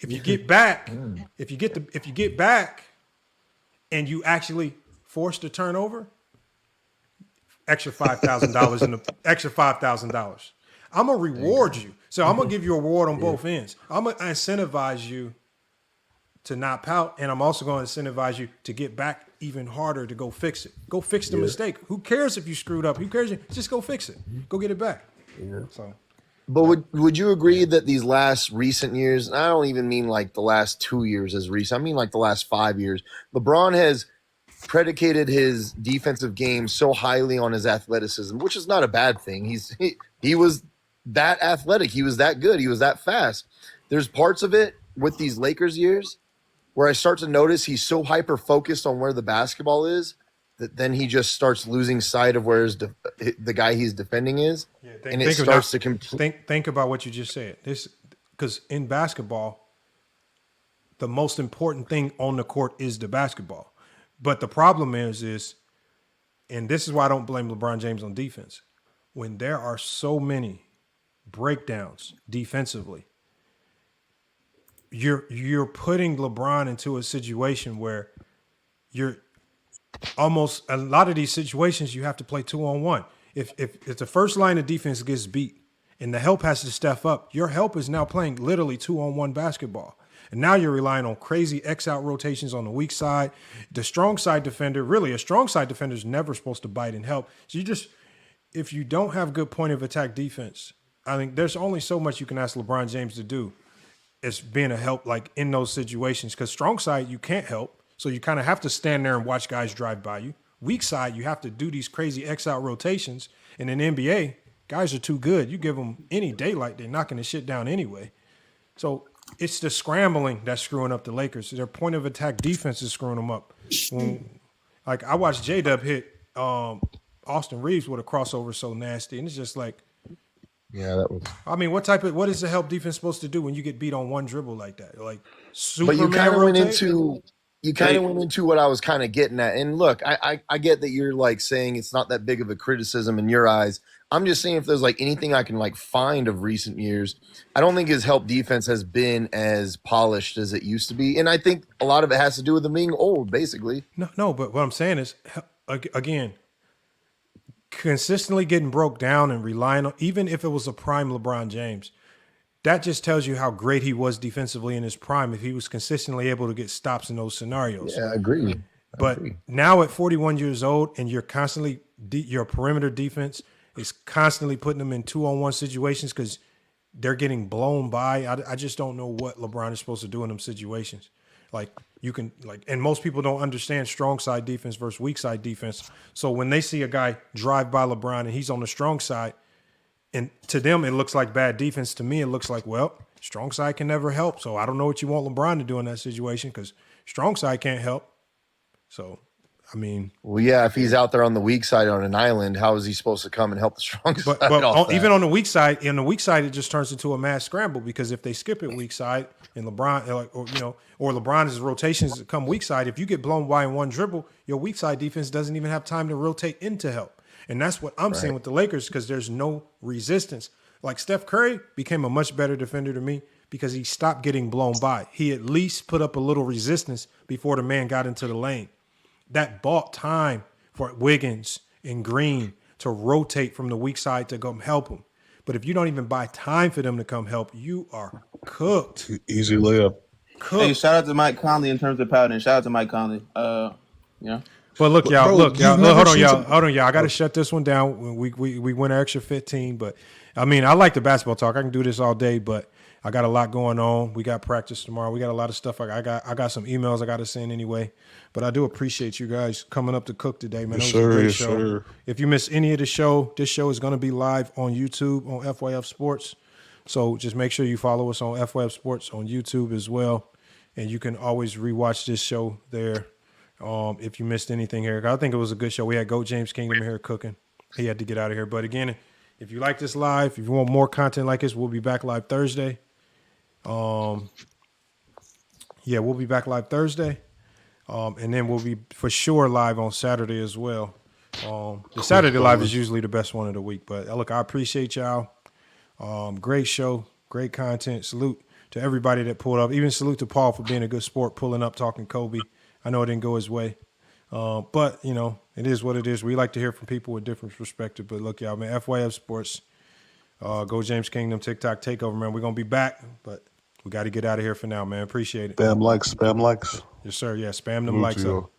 If you get back, if you get back, and you actually force the turnover, extra $5,000 in the extra $5,000. I'm gonna reward you, so I'm gonna give you a reward on both ends. I'm gonna incentivize you to not pout, and I'm also gonna incentivize you to get back even harder to go fix it. Go fix the mistake. Who cares if you screwed up? Who cares? Just go fix it. Go get it back. So. But would you agree that these last recent years, and I don't even mean like the last 2 years as recent, I mean like the last 5 years, LeBron has predicated his defensive game so highly on his athleticism, which is not a bad thing. He was that athletic. He was that good. He was that fast. There's parts of it with these Lakers years where I start to notice he's so hyper-focused on where the basketball is that then he just starts losing sight of where the guy he's defending is, and it starts to think about what you just said. This because in basketball, the most important thing on the court is the basketball. But the problem is, and this is why I don't blame LeBron James on defense. When there are so many breakdowns defensively, you're putting LeBron into a situation where you're almost a lot of these situations you have to play 2-on-1. If the first line of defense gets beat and the help has to step up, your help is now playing literally 2-on-1 basketball. And now you're relying on crazy X-out rotations on the weak side. The strong side defender, really, a strong side defender is never supposed to bite and help. So if you don't have good point of attack defense, I think there's only so much you can ask LeBron James to do as being a help like in those situations. Because strong side, you can't help. So you kind of have to stand there and watch guys drive by you. Weak side, you have to do these crazy X-out rotations. And in NBA, guys are too good. You give them any daylight, they're knocking the shit down anyway. So it's the scrambling that's screwing up the Lakers. Their point of attack defense is screwing them up. Like I watched J-Dub hit Austin Reeves with a crossover so nasty, and it's just like, yeah, that was. I mean, what is the help defense supposed to do when you get beat on one dribble like that? Like Superman. But you kind of went into what I was kind of getting at. And look, I get that you're like saying it's not that big of a criticism in your eyes. I'm just saying if there's like anything I can like find of recent years, I don't think his help defense has been as polished as it used to be. And I think a lot of it has to do with him being old, basically. No, but what I'm saying is, again, consistently getting broke down and relying on, even if it was a prime LeBron James, that just tells you how great he was defensively in his prime if he was consistently able to get stops in those scenarios. Yeah, I agree. But now at 41 years old and you're constantly, your perimeter defense is constantly putting them in 2-on-1 situations because they're getting blown by. I just don't know what LeBron is supposed to do in them situations. Like you can and most people don't understand strong side defense versus weak side defense. So when they see a guy drive by LeBron and he's on the strong side, and to them, it looks like bad defense. To me, it looks like, well, strong side can never help. So I don't know what you want LeBron to do in that situation because strong side can't help. So, I mean. Well, yeah, if he's out there on the weak side on an island, how is he supposed to come and help the strong side? But even on the weak side, it just turns into a mass scramble because if they skip it weak side and LeBron, or LeBron's rotations come weak side, if you get blown by in one dribble, your weak side defense doesn't even have time to rotate into help. And that's what I'm saying with the Lakers because there's no resistance. Like Steph Curry became a much better defender to me because he stopped getting blown by. He at least put up a little resistance before the man got into the lane. That bought time for Wiggins and Green to rotate from the weak side to come help him. But if you don't even buy time for them to come help, you are cooked. Easy layup. Cooked. Hey, shout out to Mike Conley in terms of pouting. Shout out to Mike Conley. But look, y'all. Bro, Hold on, y'all. I got to shut this one down. We went an extra 15, but I mean, I like the basketball talk. I can do this all day, but I got a lot going on. We got practice tomorrow. We got a lot of stuff. I got some emails I got to send anyway. But I do appreciate you guys coming up to cook today, man. Yes, It was a great yes, show. sir. If you miss any of the show, this show is going to be live on YouTube on FYF Sports. So just make sure you follow us on FYF Sports on YouTube as well. And you can always rewatch this show there if you missed anything here. I think it was a good show. We had Goat James Kingdom here cooking. He had to get out of here. But again, if you like this live, if you want more content like this, we'll be back live Thursday. We'll be back live Thursday. And then we'll be for sure live on Saturday as well. The Saturday live is usually the best one of the week. But look, I appreciate y'all. Great show, great content. Salute to everybody that pulled up. Even salute to Paul for being a good sport, pulling up, talking Kobe. I know it didn't go his way. But, it is what it is. We like to hear from people with different perspective. But look, y'all, man, FYF Sports, Go James Kingdom, TikTok Takeover, man. We're going to be back, but we got to get out of here for now, man. Appreciate it. Spam likes. Yes, sir. Yeah, spam them Salute likes to up. y'all.